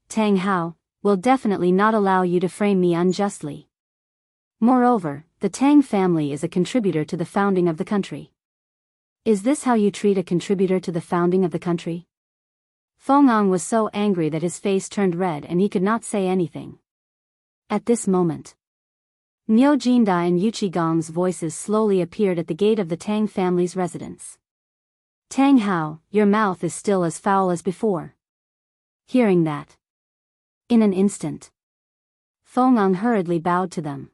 Tang Hao, will definitely not allow you to frame me unjustly. Moreover, the Tang family is a contributor to the founding of the country. Is this how you treat a contributor to the founding of the country? Feng was so angry that his face turned red and he could not say anything. At this moment, Niu Jindai and Yu Qigong's voices slowly appeared at the gate of the Tang family's residence. Tang Hao, your mouth is still as foul as before. Hearing that, in an instant, Feng hurriedly bowed to them.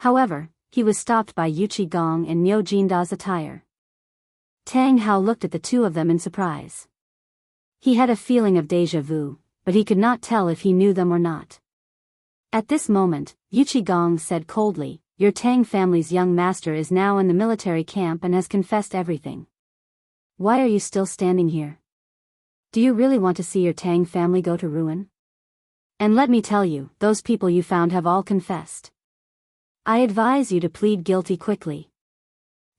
However, he was stopped by Yu Qigong and Niu Jindai's attire. Tang Hao looked at the two of them in surprise. He had a feeling of déjà vu, but he could not tell if he knew them or not. At this moment, Yu Qigong said coldly, your Tang family's young master is now in the military camp and has confessed everything. Why are you still standing here? Do you really want to see your Tang family go to ruin? And let me tell you, those people you found have all confessed. I advise you to plead guilty quickly.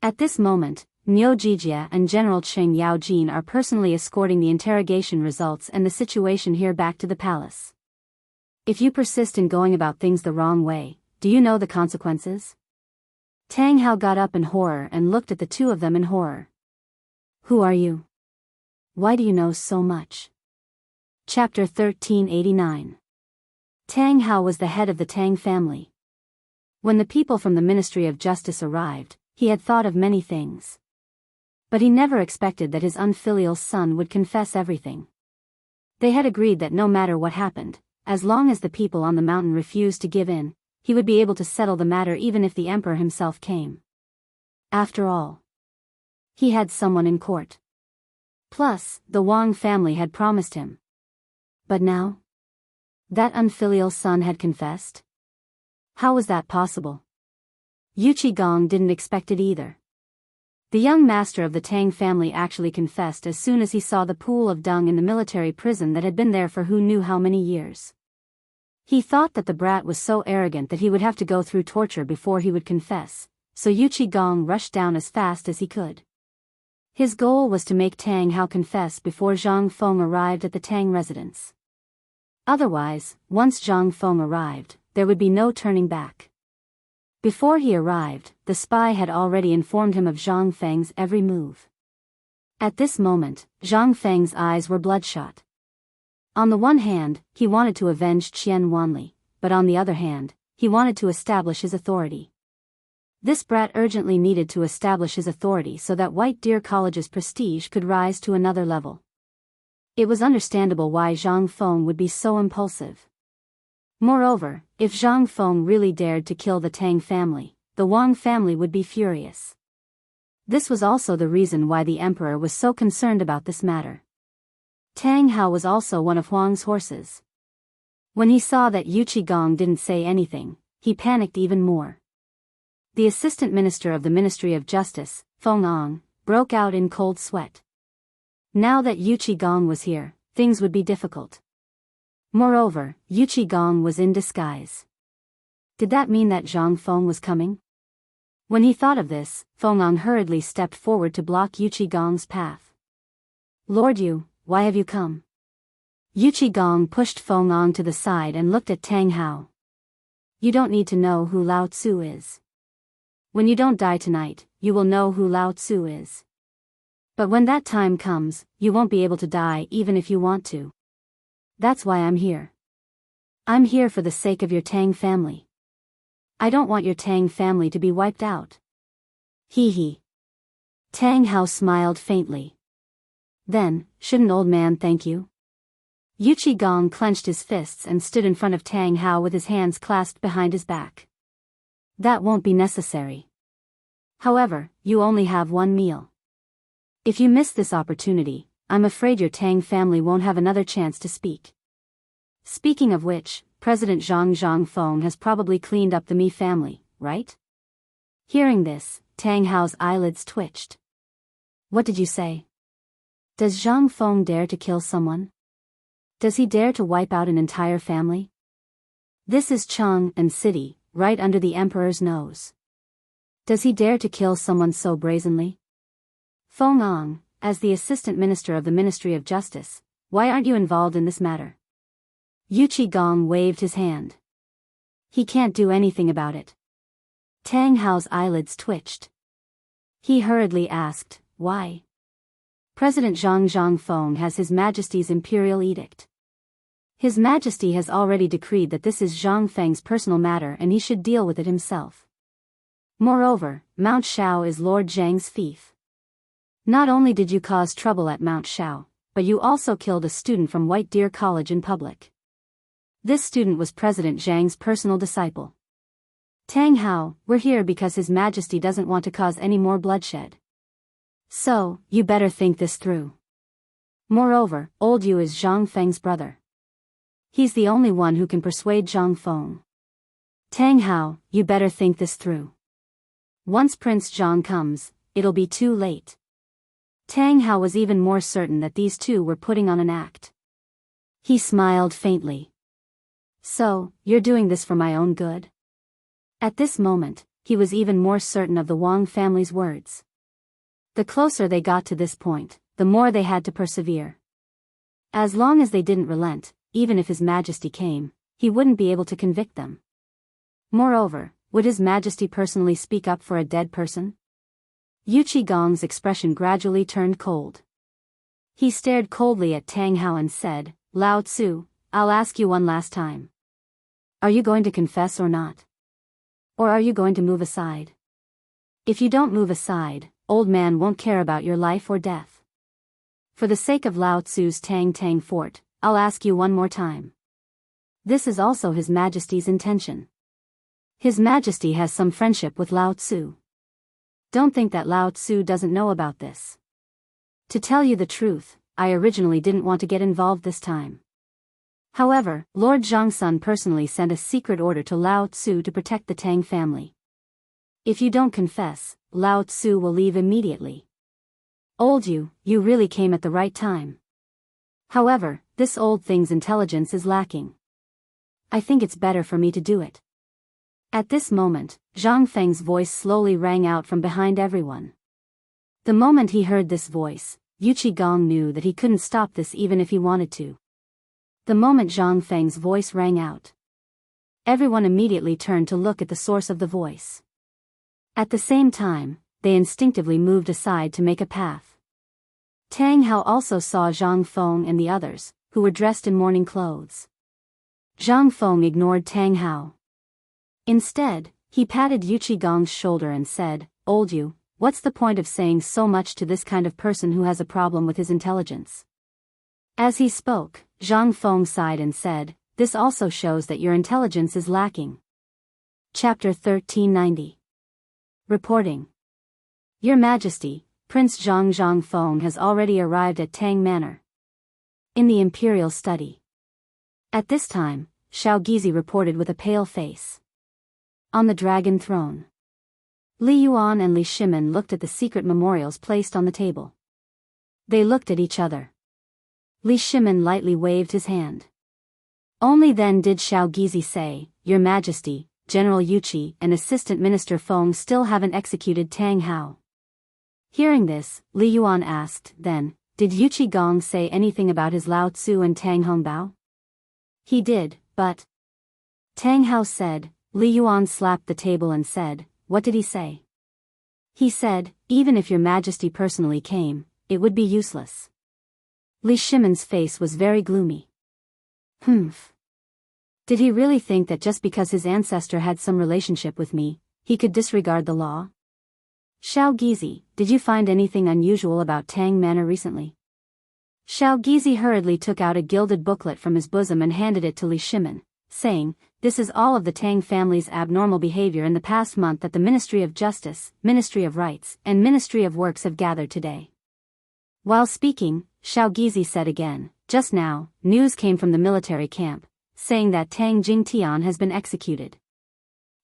At this moment, Niu Jijia and General Cheng Yaojin are personally escorting the interrogation results and the situation here back to the palace. If you persist in going about things the wrong way, do you know the consequences? Tang Hao got up in horror and looked at the two of them in horror. Who are you? Why do you know so much? Chapter 1389. Tang Hao was the head of the Tang family. When the people from the Ministry of Justice arrived, he had thought of many things. But he never expected that his unfilial son would confess everything. They had agreed that no matter what happened, as long as the people on the mountain refused to give in, he would be able to settle the matter even if the emperor himself came. After all, he had someone in court. Plus, the Wang family had promised him. But now? That unfilial son had confessed? How was that possible? Yu Qigong didn't expect it either. The young master of the Tang family actually confessed as soon as he saw the pool of dung in the military prison that had been there for who knew how many years. He thought that the brat was so arrogant that he would have to go through torture before he would confess, so Yu Qigong rushed down as fast as he could. His goal was to make Tang Hao confess before Zhang Feng arrived at the Tang residence. Otherwise, once Zhang Feng arrived, there would be no turning back. Before he arrived, the spy had already informed him of Zhang Feng's every move. At this moment, Zhang Feng's eyes were bloodshot. On the one hand, he wanted to avenge Qian Wanli, but on the other hand, he wanted to establish his authority. This brat urgently needed to establish his authority so that White Deer College's prestige could rise to another level. It was understandable why Zhang Feng would be so impulsive. Moreover, if Zhang Feng really dared to kill the Tang family, the Wang family would be furious. This was also the reason why the emperor was so concerned about this matter. Tang Hao was also one of Huang's horses. When he saw that Yu Qigong didn't say anything, he panicked even more. The assistant minister of the Ministry of Justice, Feng, broke out in cold sweat. Now that Yu Qigong was here, things would be difficult. Moreover, Yu Qigong was in disguise. Did that mean that Zhang Feng was coming? When he thought of this, Feng hurriedly stepped forward to block Yu Qigong's path. Lord Yu, why have you come? Yu Qigong pushed Feng to the side and looked at Tang Hao. You don't need to know who Lao Tzu is. When you don't die tonight, you will know who Lao Tzu is. But when that time comes, you won't be able to die even if you want to. That's why I'm here. I'm here for the sake of your Tang family. I don't want your Tang family to be wiped out. Hee hee. Tang Hao smiled faintly. Then, should an old man thank you? Yu Qigong clenched his fists and stood in front of Tang Hao with his hands clasped behind his back. That won't be necessary. However, you only have one meal. If you miss this opportunity, I'm afraid your Tang family won't have another chance to speak. Speaking of which, President Zhang Feng has probably cleaned up the Mi family, right? Hearing this, Tang Hao's eyelids twitched. What did you say? Does Zhang Feng dare to kill someone? Does he dare to wipe out an entire family? This is Chang'an city, right under the emperor's nose. Does he dare to kill someone so brazenly? Feng Ang, as the assistant minister of the Ministry of Justice, why aren't you involved in this matter? Yu Qigong waved his hand. He can't do anything about it. Tang Hao's eyelids twitched. He hurriedly asked, why? President Zhang Feng has His Majesty's imperial edict. His Majesty has already decreed that this is Zhang Feng's personal matter and he should deal with it himself. Moreover, Mount Shao is Lord Zhang's fief. Not only did you cause trouble at Mount Shao, but you also killed a student from White Deer College in public. This student was President Zhang's personal disciple. Tang Hao, we're here because His Majesty doesn't want to cause any more bloodshed. So, you better think this through. Moreover, old Yu is Zhang Feng's brother. He's the only one who can persuade Zhang Feng. Tang Hao, you better think this through. Once Prince Zhang comes, it'll be too late. Tang Hao was even more certain that these two were putting on an act. He smiled faintly. So, you're doing this for my own good? At this moment, he was even more certain of the Wang family's words. The closer they got to this point, the more they had to persevere. As long as they didn't relent, even if His Majesty came, he wouldn't be able to convict them. Moreover, would His Majesty personally speak up for a dead person? Yu Qigong's expression gradually turned cold. He stared coldly at Tang Hao and said, Lao Tzu, I'll ask you one last time. Are you going to confess or not? Or are you going to move aside? If you don't move aside, old man won't care about your life or death. For the sake of Lao Tzu's Tang Tang Fort, I'll ask you one more time. This is also His Majesty's intention. His Majesty has some friendship with Lao Tzu. Don't think that Lao Tzu doesn't know about this. To tell you the truth, I originally didn't want to get involved this time. However, Lord Zhangsun personally sent a secret order to Lao Tzu to protect the Tang family. If you don't confess, Lao Tzu will leave immediately. Old you really came at the right time. However, this old thing's intelligence is lacking. I think it's better for me to do it. At this moment, Zhang Feng's voice slowly rang out from behind everyone. The moment he heard this voice, Yu Qigong knew that he couldn't stop this even if he wanted to. The moment Zhang Feng's voice rang out, everyone immediately turned to look at the source of the voice. At the same time, they instinctively moved aside to make a path. Tang Hao also saw Zhang Feng and the others, who were dressed in mourning clothes. Zhang Feng ignored Tang Hao. Instead, he patted Yu Qigong's shoulder and said, Old Yu, what's the point of saying so much to this kind of person who has a problem with his intelligence? As he spoke, Zhang Feng sighed and said, This also shows that your intelligence is lacking. Chapter 1390. Reporting. Your Majesty, Prince Zhang Feng has already arrived at Tang Manor. In the imperial study. At this time, Shao Gizi reported with a pale face. On the dragon throne. Li Yuan and Li Shimin looked at the secret memorials placed on the table. They looked at each other. Li Shimin lightly waved his hand. Only then did Shao Gizi say, Your Majesty, General Yuqi and Assistant Minister Feng still haven't executed Tang Hao. Hearing this, Li Yuan asked, Then, did Yu Qigong say anything about his Lao Tzu and Tang Hongbao? He did, but... Tang Hao said. Li Yuan slapped the table and said, What did he say? He said, Even if your Majesty personally came, it would be useless. Li Shimin's face was very gloomy. Humph. Did he really think that just because his ancestor had some relationship with me, he could disregard the law? Shao Gizi, did you find anything unusual about Tang Manor recently? Shao Gizi hurriedly took out a gilded booklet from his bosom and handed it to Li Shimin, saying, This is all of the Tang family's abnormal behavior in the past month that the Ministry of Justice, Ministry of Rights, and Ministry of Works have gathered today. While speaking, Shao Gizi said again, Just now, news came from the military camp, saying that Tang Jingtian has been executed.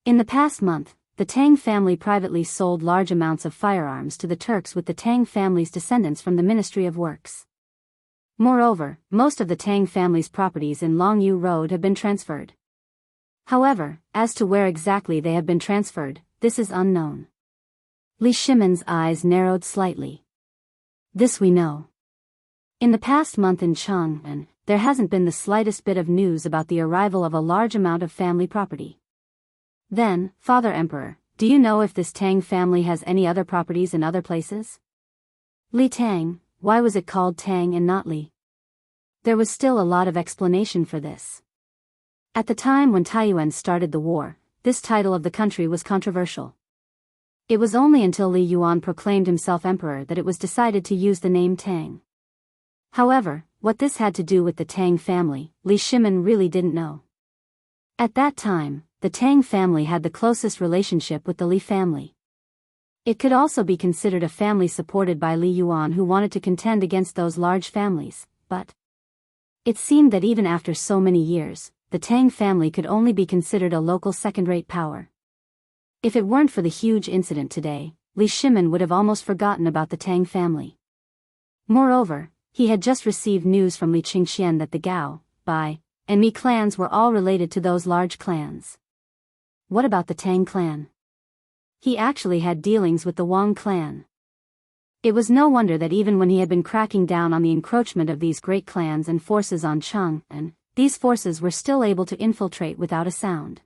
In the past month, the Tang family privately sold large amounts of firearms to the Turks with the Tang family's descendants from the Ministry of Works. Moreover, most of the Tang family's properties in Longyu Road have been transferred. However, as to where exactly they have been transferred, this is unknown. Li Shimon's eyes narrowed slightly. This we know. In the past month in Chang'an, there hasn't been the slightest bit of news about the arrival of a large amount of family property. Then, Father Emperor, do you know if this Tang family has any other properties in other places? Li Tang, why was it called Tang and not Li? There was still a lot of explanation for this. At the time when Taiyuan started the war, this title of the country was controversial. It was only until Li Yuan proclaimed himself emperor that it was decided to use the name Tang. However, what this had to do with the Tang family, Li Shimon really didn't know. At that time, the Tang family had the closest relationship with the Li family. It could also be considered a family supported by Li Yuan who wanted to contend against those large families, but it seemed that even after so many years, the Tang family could only be considered a local second-rate power. If it weren't for the huge incident today, Li Shimon would have almost forgotten about the Tang family. Moreover, he had just received news from Li Qingxian that the Gao, Bai, and Mi clans were all related to those large clans. What about the Tang clan? He actually had dealings with the Wang clan. It was no wonder that even when he had been cracking down on the encroachment of these great clans and forces on Chang'an, these forces were still able to infiltrate without a sound.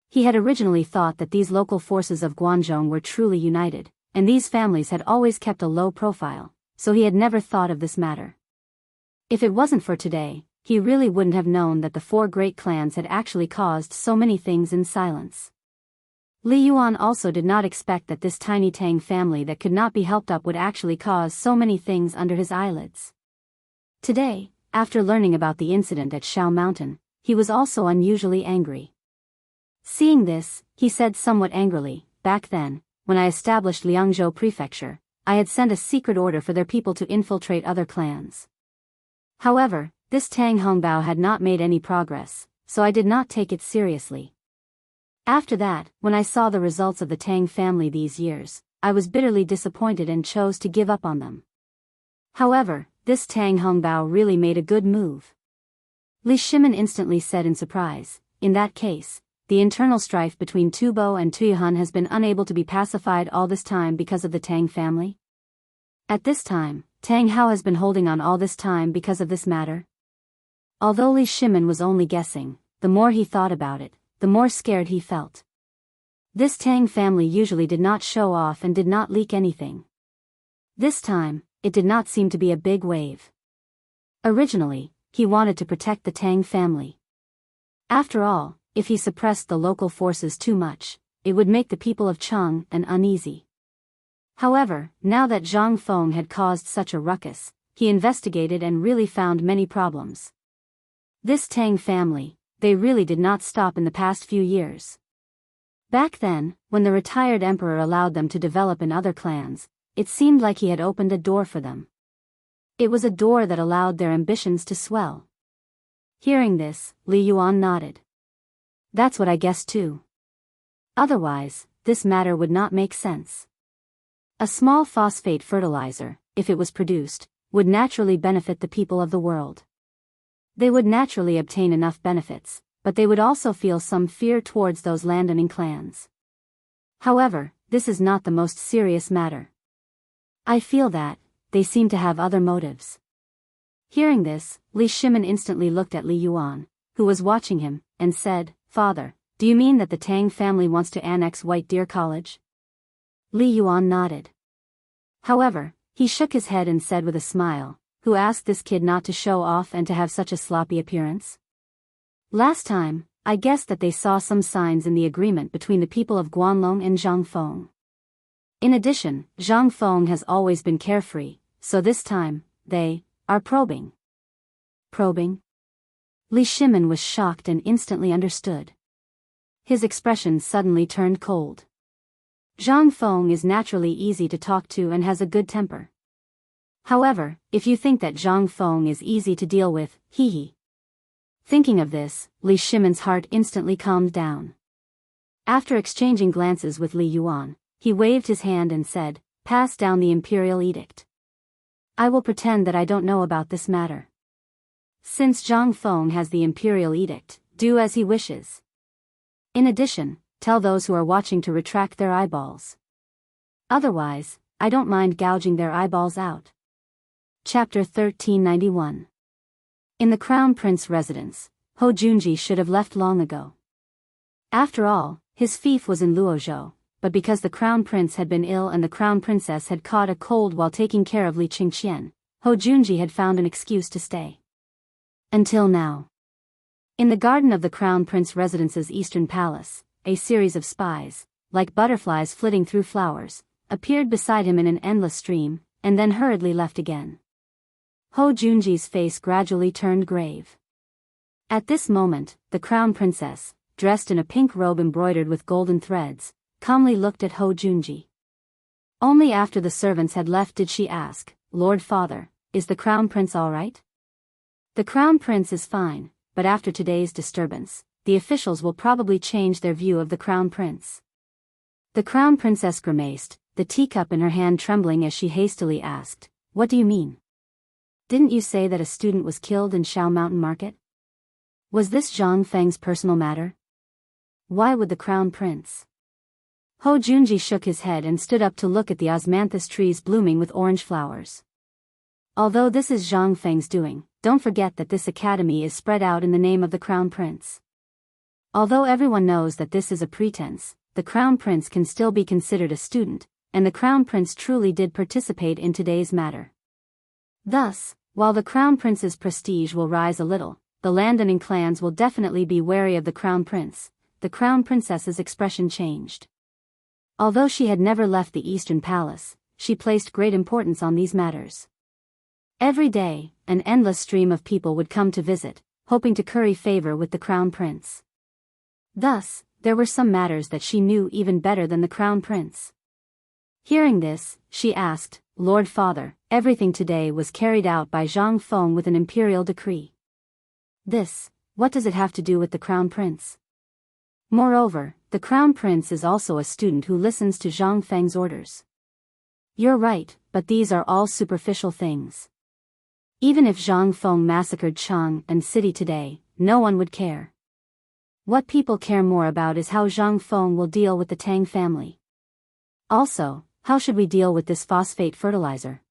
He had originally thought that these local forces of Guangzhou were truly united, and these families had always kept a low profile, so he had never thought of this matter. If it wasn't for today, he really wouldn't have known that the four great clans had actually caused so many things in silence. Li Yuan also did not expect that this tiny Tang family that could not be helped up would actually cause so many things under his eyelids. Today, after learning about the incident at Shao Mountain, he was also unusually angry. Seeing this, he said somewhat angrily, "Back then, when I established Liangzhou Prefecture, I had sent a secret order for their people to infiltrate other clans. However, this Tang Hongbao had not made any progress, so I did not take it seriously. After that, when I saw the results of the Tang family these years, I was bitterly disappointed and chose to give up on them. However, this Tang Hongbao really made a good move." Li Shimon instantly said in surprise, "In that case, the internal strife between Tubo and Tuyuhan has been unable to be pacified all this time because of the Tang family? At this time, Tang Hao has been holding on all this time because of this matter?" Although Li Shimon was only guessing, the more he thought about it, the more scared he felt. This Tang family usually did not show off and did not leak anything. This time, it did not seem to be a big wave. Originally, he wanted to protect the Tang family. After all, if he suppressed the local forces too much, it would make the people of Chang'an uneasy. However, now that Zhang Feng had caused such a ruckus, he investigated and really found many problems. This Tang family, they really did not stop in the past few years. Back then, when the retired emperor allowed them to develop in other clans, it seemed like he had opened a door for them. It was a door that allowed their ambitions to swell. Hearing this, Li Yuan nodded. "That's what I guessed too. Otherwise, this matter would not make sense. A small phosphate fertilizer, if it was produced, would naturally benefit the people of the world. They would naturally obtain enough benefits, but they would also feel some fear towards those landowning clans. However, this is not the most serious matter. I feel that they seem to have other motives." Hearing this, Li Shimon instantly looked at Li Yuan, who was watching him, and said, "Father, do you mean that the Tang family wants to annex White Deer College?" Li Yuan nodded. However, he shook his head and said with a smile, "Who asked this kid not to show off and to have such a sloppy appearance? Last time, I guessed that they saw some signs in the agreement between the people of Guanlong and Zhang Feng. In addition, Zhang Feng has always been carefree, so this time, they are probing." Probing? Li Shimon was shocked and instantly understood. His expression suddenly turned cold. Zhang Feng is naturally easy to talk to and has a good temper. However, if you think that Zhang Feng is easy to deal with, hee hee. Thinking of this, Li Shimon's heart instantly calmed down. After exchanging glances with Li Yuan, he waved his hand and said, "Pass down the imperial edict. I will pretend that I don't know about this matter. Since Zhang Feng has the imperial edict, do as he wishes. In addition, tell those who are watching to retract their eyeballs. Otherwise, I don't mind gouging their eyeballs out." Chapter 1391. In the Crown Prince residence, Ho Junji should have left long ago. After all, his fief was in Luozhou, but because the Crown Prince had been ill and the Crown Princess had caught a cold while taking care of Li Qingqian, Ho Junji had found an excuse to stay. Until now. In the garden of the Crown Prince residence's eastern palace, a series of spies, like butterflies flitting through flowers, appeared beside him in an endless stream, and then hurriedly left again. Ho Junji's face gradually turned grave. At this moment, the Crown Princess, dressed in a pink robe embroidered with golden threads, calmly looked at Ho Junji. Only after the servants had left did she ask, "Lord Father, is the Crown Prince all right?" "The Crown Prince is fine, but after today's disturbance, the officials will probably change their view of the Crown Prince." The Crown Princess grimaced, the teacup in her hand trembling as she hastily asked, "What do you mean? Didn't you say that a student was killed in Shao Mountain Market? Was this Zhang Feng's personal matter? Why would the Crown Prince?" Ho Junji shook his head and stood up to look at the osmanthus trees blooming with orange flowers. "Although this is Zhang Feng's doing, don't forget that this academy is spread out in the name of the Crown Prince. Although everyone knows that this is a pretense, the Crown Prince can still be considered a student, and the Crown Prince truly did participate in today's matter. Thus, while the Crown Prince's prestige will rise a little, the landowning clans will definitely be wary of the Crown Prince." The Crown Princess's expression changed. Although she had never left the Eastern Palace, she placed great importance on these matters. Every day, an endless stream of people would come to visit, hoping to curry favor with the Crown Prince. Thus, there were some matters that she knew even better than the Crown Prince. Hearing this, she asked, "Lord Father, everything today was carried out by Zhang Feng with an imperial decree. What does it have to do with the Crown Prince? Moreover, the Crown Prince is also a student who listens to Zhang Feng's orders." "You're right, but these are all superficial things. Even if Zhang Feng massacred Chang'an city today, no one would care. What people care more about is how Zhang Feng will deal with the Tang family. Also, how should we deal with this phosphate fertilizer?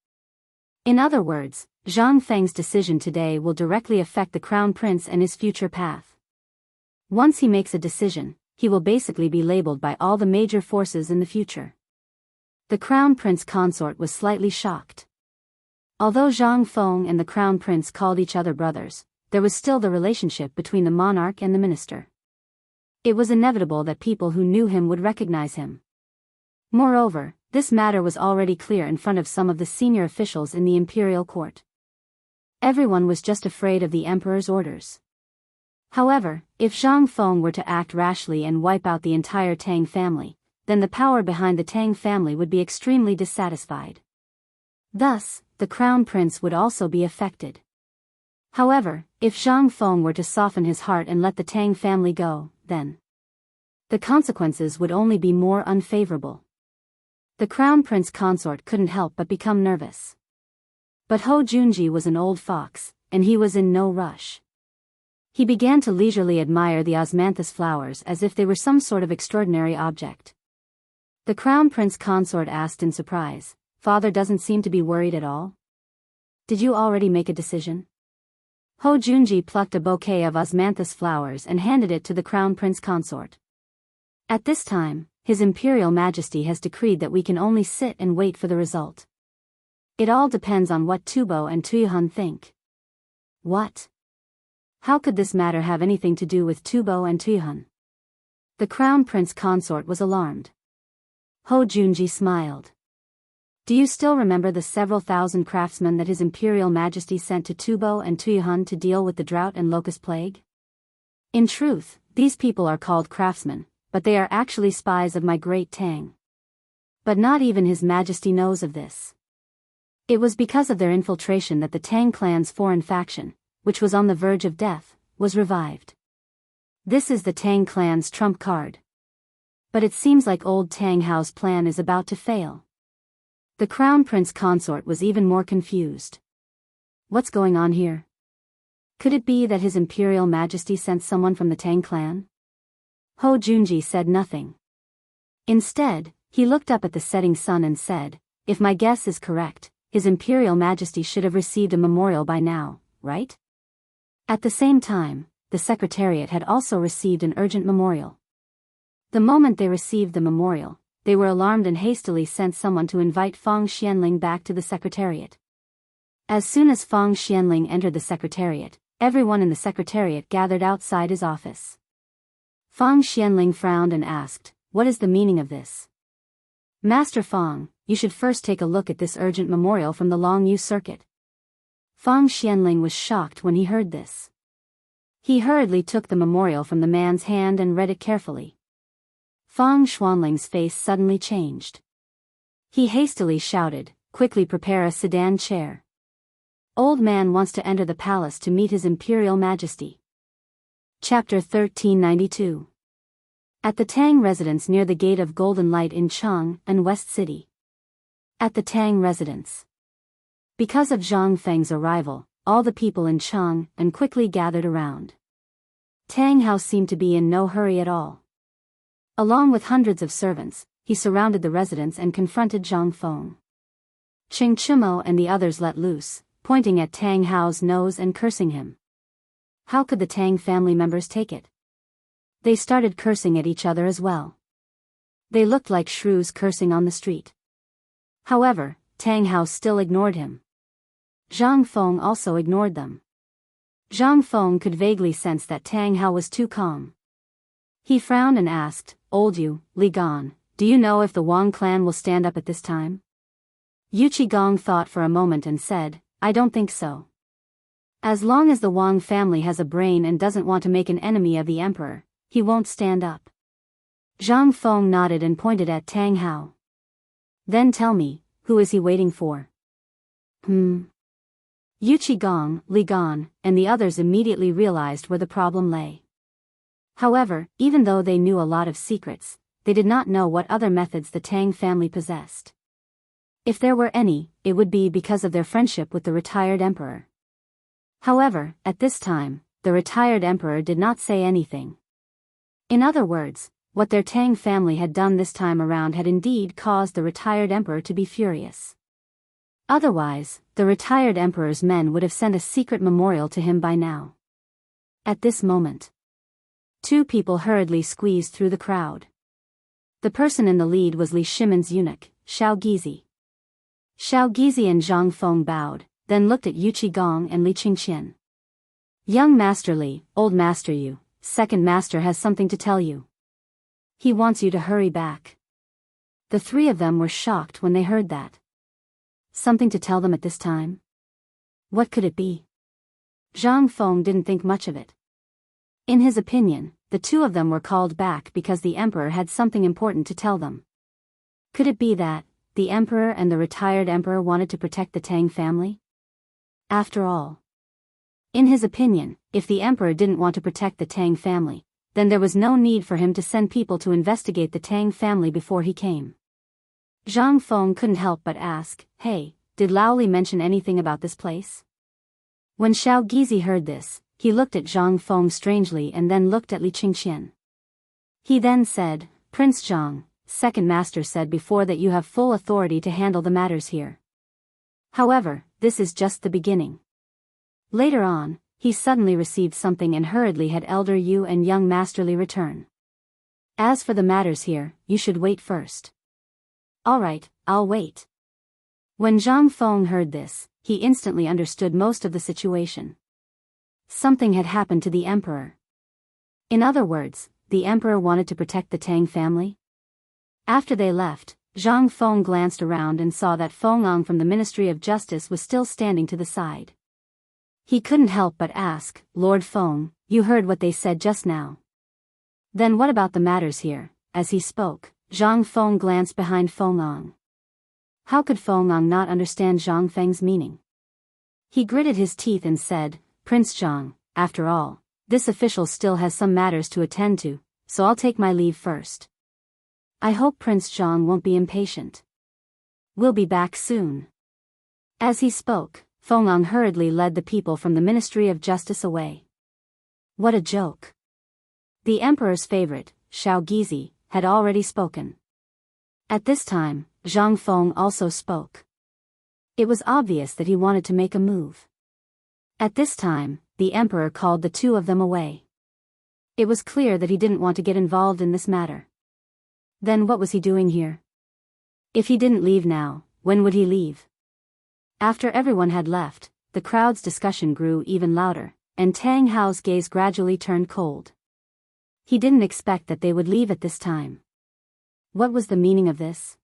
In other words, Zhang Feng's decision today will directly affect the Crown Prince and his future path. Once he makes a decision, he will basically be labeled by all the major forces in the future." The Crown Prince consort was slightly shocked. Although Zhang Feng and the Crown Prince called each other brothers, there was still the relationship between the monarch and the minister. It was inevitable that people who knew him would recognize him. Moreover, this matter was already clear in front of some of the senior officials in the imperial court. Everyone was just afraid of the emperor's orders. However, if Zhang Feng were to act rashly and wipe out the entire Tang family, then the power behind the Tang family would be extremely dissatisfied. Thus, the Crown Prince would also be affected. However, if Zhang Feng were to soften his heart and let the Tang family go, then the consequences would only be more unfavorable. The Crown Prince consort couldn't help but become nervous. But Ho Junji was an old fox, and he was in no rush. He began to leisurely admire the osmanthus flowers as if they were some sort of extraordinary object. The Crown Prince consort asked in surprise, "Father doesn't seem to be worried at all? Did you already make a decision?" Ho Junji plucked a bouquet of osmanthus flowers and handed it to the Crown Prince consort. "At this time, His Imperial Majesty has decreed that we can only sit and wait for the result. It all depends on what Tubo and Tuyuhun think." "What? How could this matter have anything to do with Tubo and Tuyuhun?" The Crown Prince consort was alarmed. Ho Junji smiled. "Do you still remember the several thousand craftsmen that His Imperial Majesty sent to Tubo and Tuyuhun to deal with the drought and locust plague? In truth, these people are called craftsmen, but they are actually spies of my great Tang. But not even His Majesty knows of this. It was because of their infiltration that the Tang clan's foreign faction, which was on the verge of death, was revived. This is the Tang clan's trump card. But it seems like old Tang Hao's plan is about to fail. The Crown Prince consort was even more confused. What's going on here? Could it be that His Imperial Majesty sent someone from the Tang clan? Ho Junji said nothing. Instead, he looked up at the setting sun and said, "If my guess is correct, His Imperial Majesty should have received a memorial by now, right?" At the same time, the Secretariat had also received an urgent memorial. The moment they received the memorial, they were alarmed and hastily sent someone to invite Fang Xianling back to the Secretariat. As soon as Fang Xianling entered the Secretariat, everyone in the Secretariat gathered outside his office. Fang Xianling frowned and asked, "What is the meaning of this?" "Master Fang, you should first take a look at this urgent memorial from the Long Yu Circuit." Fang Xianling was shocked when he heard this. He hurriedly took the memorial from the man's hand and read it carefully. Fang Xuanling's face suddenly changed. He hastily shouted, "Quickly prepare a sedan chair. Old man wants to enter the palace to meet His Imperial Majesty." Chapter 1392. At the Tang residence near the Gate of Golden Light in Chang'an West City. At the Tang residence. Because of Zhang Feng's arrival, all the people in Chang'an quickly gathered around. Tang Hao seemed to be in no hurry at all. Along with hundreds of servants, he surrounded the residence and confronted Zhang Feng. Ching Chimo and the others let loose, pointing at Tang Hao's nose and cursing him. How could the Tang family members take it? They started cursing at each other as well. They looked like shrews cursing on the street. However, Tang Hao still ignored him. Zhang Feng also ignored them. Zhang Feng could vaguely sense that Tang Hao was too calm. He frowned and asked, "Old Yu, Li Gan, do you know if the Wang clan will stand up at this time?" Yu Qigong thought for a moment and said, "I don't think so. As long as the Wang family has a brain and doesn't want to make an enemy of the emperor, he won't stand up." Zhang Feng nodded and pointed at Tang Hao. "Then tell me, who is he waiting for?" Yu Qigong, Li Gan, and the others immediately realized where the problem lay. However, even though they knew a lot of secrets, they did not know what other methods the Tang family possessed. If there were any, it would be because of their friendship with the retired emperor. However, at this time, the retired emperor did not say anything. In other words, what their Tang family had done this time around had indeed caused the retired emperor to be furious. Otherwise, the retired emperor's men would have sent a secret memorial to him by now. At this moment, two people hurriedly squeezed through the crowd. The person in the lead was Li Shimon's eunuch, Xiao Gizi. Xiao Gizi and Zhang Feng bowed, then looked at Yu Qigong and Li Qingqian. "Young Master Li, Old Master Yu, Second Master has something to tell you. He wants you to hurry back." The three of them were shocked when they heard that. Something to tell them at this time? What could it be? Zhang Feng didn't think much of it. In his opinion, the two of them were called back because the emperor had something important to tell them. Could it be that the emperor and the retired emperor wanted to protect the Tang family? After all, in his opinion, if the emperor didn't want to protect the Tang family, then there was no need for him to send people to investigate the Tang family before he came. Zhang Feng couldn't help but ask, "Hey, did Lao Li mention anything about this place?" When Xiao Gizi heard this, he looked at Zhang Feng strangely and then looked at Li Qingqian. He then said, "Prince Zhang, Second Master said before that you have full authority to handle the matters here. However, this is just the beginning." Later on, he suddenly received something and hurriedly had Elder Yu and young Master Li return. "As for the matters here, you should wait first." "All right, I'll wait." When Zhang Feng heard this, he instantly understood most of the situation. Something had happened to the emperor. In other words, the emperor wanted to protect the Tang family. After they left, Zhang Feng glanced around and saw that Feng Ang from the Ministry of Justice was still standing to the side. He couldn't help but ask, "Lord Feng, you heard what they said just now. Then what about the matters here?" As he spoke, Zhang Feng glanced behind Feng Ang. How could Feng Ang not understand Zhang Feng's meaning? He gritted his teeth and said, "Prince Zhang, after all, This official still has some matters to attend to, so I'll take my leave first. I hope Prince Zhang won't be impatient. We'll be back soon. As he spoke, Feng hurriedly led the people from the Ministry of Justice away. What a joke. The emperor's favorite, Xiao Gizi, had already spoken. At this time, Zhang Feng also spoke. It was obvious that he wanted to make a move. At this time, the emperor called the two of them away. It was clear that he didn't want to get involved in this matter. Then what was he doing here? If he didn't leave now, when would he leave? After everyone had left, the crowd's discussion grew even louder, and Tang Hao's gaze gradually turned cold. He didn't expect that they would leave at this time. What was the meaning of this?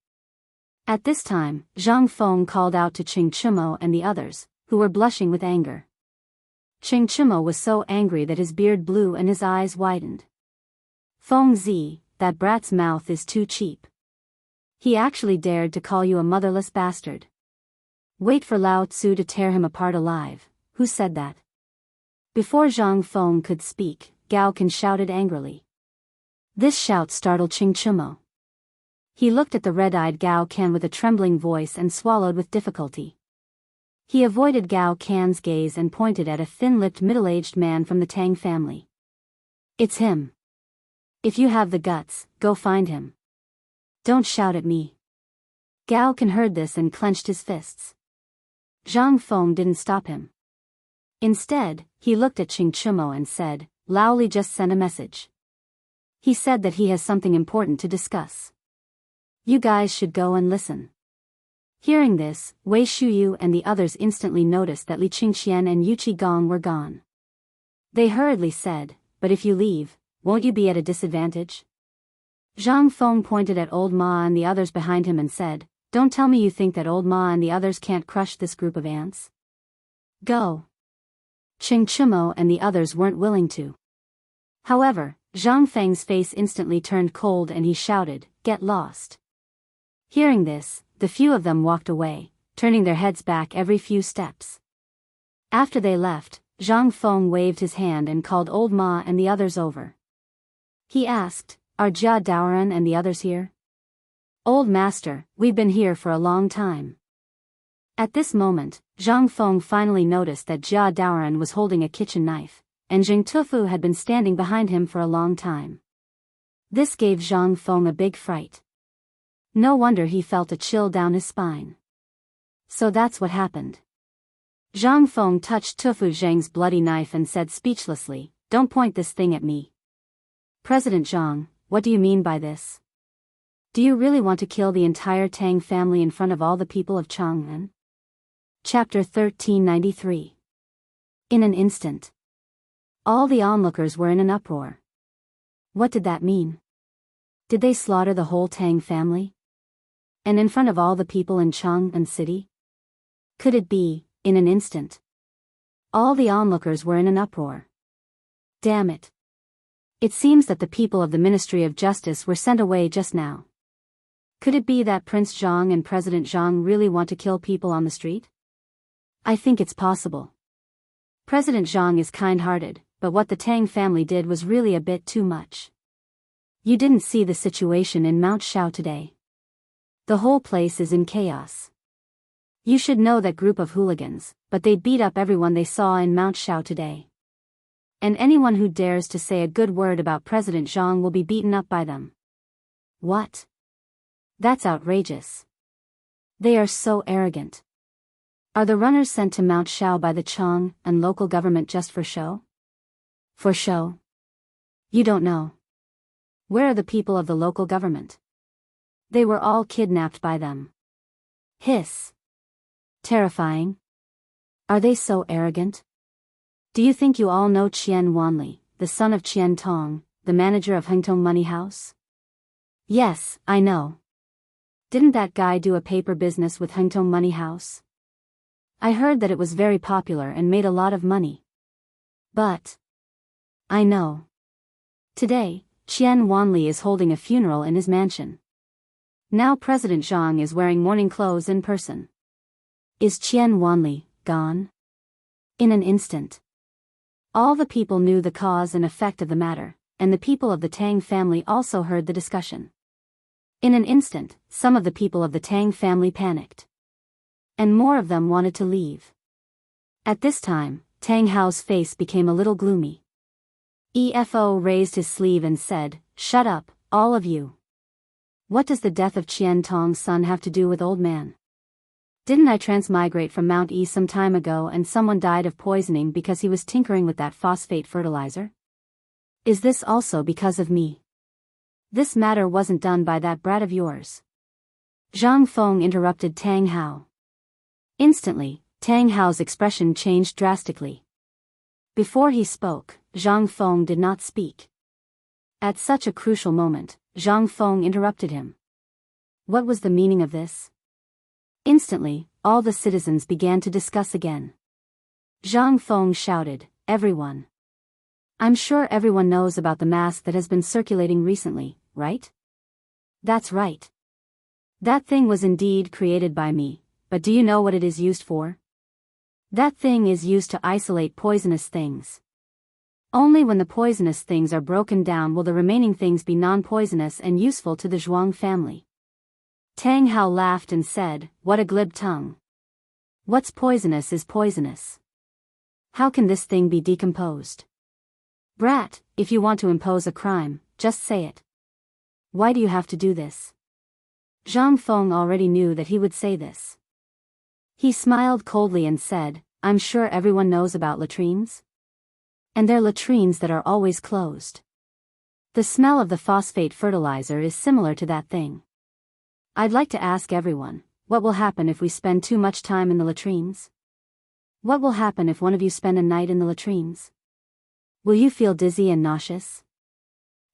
At this time, Zhang Feng called out to Qing Chimo and the others, who were blushing with anger. Qing Chimo was so angry that his beard blew and his eyes widened. Feng Zi, that brat's mouth is too cheap. He actually dared to call you a motherless bastard. Wait for Lao Tzu to tear him apart alive. Who said that? Before Zhang Feng could speak, Gao Can shouted angrily. This shout startled Qing Chimo. He looked at the red-eyed Gao Can with a trembling voice and swallowed with difficulty. He avoided Gao Can's gaze and pointed at a thin-lipped middle-aged man from the Tang family. It's him. If you have the guts, go find him. Don't shout at me. Gao Can heard this and clenched his fists. Zhang Feng didn't stop him. Instead, he looked at Qing Chimo and said, Lao Li just sent a message. He said that he has something important to discuss. You guys should go and listen. Hearing this, Wei Shuyu and the others instantly noticed that Li Qingqian and Yu Qigong were gone. They hurriedly said, but if you leave, won't you be at a disadvantage? Zhang Feng pointed at Old Ma and the others behind him and said, Don't tell me you think that Old Ma and the others can't crush this group of ants. Go. Qing Chimo and the others weren't willing to. However, Zhang Feng's face instantly turned cold and he shouted, Get lost. Hearing this, the few of them walked away, turning their heads back every few steps. After they left, Zhang Feng waved his hand and called Old Ma and the others over. He asked, Are Jia Daoran and the others here? Old Master, we've been here for a long time. At this moment, Zhang Feng finally noticed that Jia Daoran was holding a kitchen knife, and Jing Tufu had been standing behind him for a long time. This gave Zhang Feng a big fright. No wonder he felt a chill down his spine. So that's what happened. Zhang Feng touched Tufu Zheng's bloody knife and said speechlessly, Don't point this thing at me. President Zhang, what do you mean by this? Do you really want to kill the entire Tang family in front of all the people of Chang'an? Chapter 1393. In an instant. All the onlookers were in an uproar. What did that mean? Did they slaughter the whole Tang family? And in front of all the people in Chang'an City? Could it be, in an instant? All the onlookers were in an uproar. Damn it. It seems that the people of the Ministry of Justice were sent away just now. Could it be that Prince Zhang and President Zhang really want to kill people on the street? I think it's possible. President Zhang is kind-hearted, but what the Tang family did was really a bit too much. You didn't see the situation in Mount Shao today. The whole place is in chaos. You should know that group of hooligans, but they beat up everyone they saw in Mount Shao today. And anyone who dares to say a good word about President Zhang will be beaten up by them. What? That's outrageous. They are so arrogant. Are the runners sent to Mount Shao by the Chang'an local government just for show? For show? You don't know. Where are the people of the local government? They were all kidnapped by them. Hiss. Terrifying. Are they so arrogant? Do you think you all know Qian Wanli, the son of Qian Tong, the manager of Hengtong Money House? Yes, I know. Didn't that guy do a paper business with Hengtong Money House? I heard that it was very popular and made a lot of money. But I know. Today, Qian Wanli is holding a funeral in his mansion. Now President Zhang is wearing mourning clothes in person. Is Qian Wanli gone? In an instant. All the people knew the cause and effect of the matter, and the people of the Tang family also heard the discussion. In an instant, some of the people of the Tang family panicked. And more of them wanted to leave. At this time, Tang Hao's face became a little gloomy. EFO raised his sleeve and said, "Shut up, all of you. What does the death of Qian Tong's son have to do with old man? Didn't I transmigrate from Mount E some time ago and someone died of poisoning because he was tinkering with that phosphate fertilizer? Is this also because of me? This matter wasn't done by that brat of yours." Zhang Feng interrupted Tang Hao. Instantly, Tang Hao's expression changed drastically. Before he spoke, Zhang Feng did not speak. At such a crucial moment, Zhang Feng interrupted him. What was the meaning of this? Instantly, all the citizens began to discuss again. Zhang Feng shouted, "Everyone! I'm sure everyone knows about the mask that has been circulating recently, right? That's right. That thing was indeed created by me, but do you know what it is used for? That thing is used to isolate poisonous things. Only when the poisonous things are broken down will the remaining things be non-poisonous and useful to the Zhuang family." Tang Hao laughed and said, "What a glib tongue. What's poisonous is poisonous. How can this thing be decomposed? Brat, if you want to impose a crime, just say it. Why do you have to do this?" Zhang Feng already knew that he would say this. He smiled coldly and said, "I'm sure everyone knows about latrines. And they're latrines that are always closed. The smell of the phosphate fertilizer is similar to that thing. I'd like to ask everyone, what will happen if we spend too much time in the latrines? What will happen if one of you spend a night in the latrines? Will you feel dizzy and nauseous?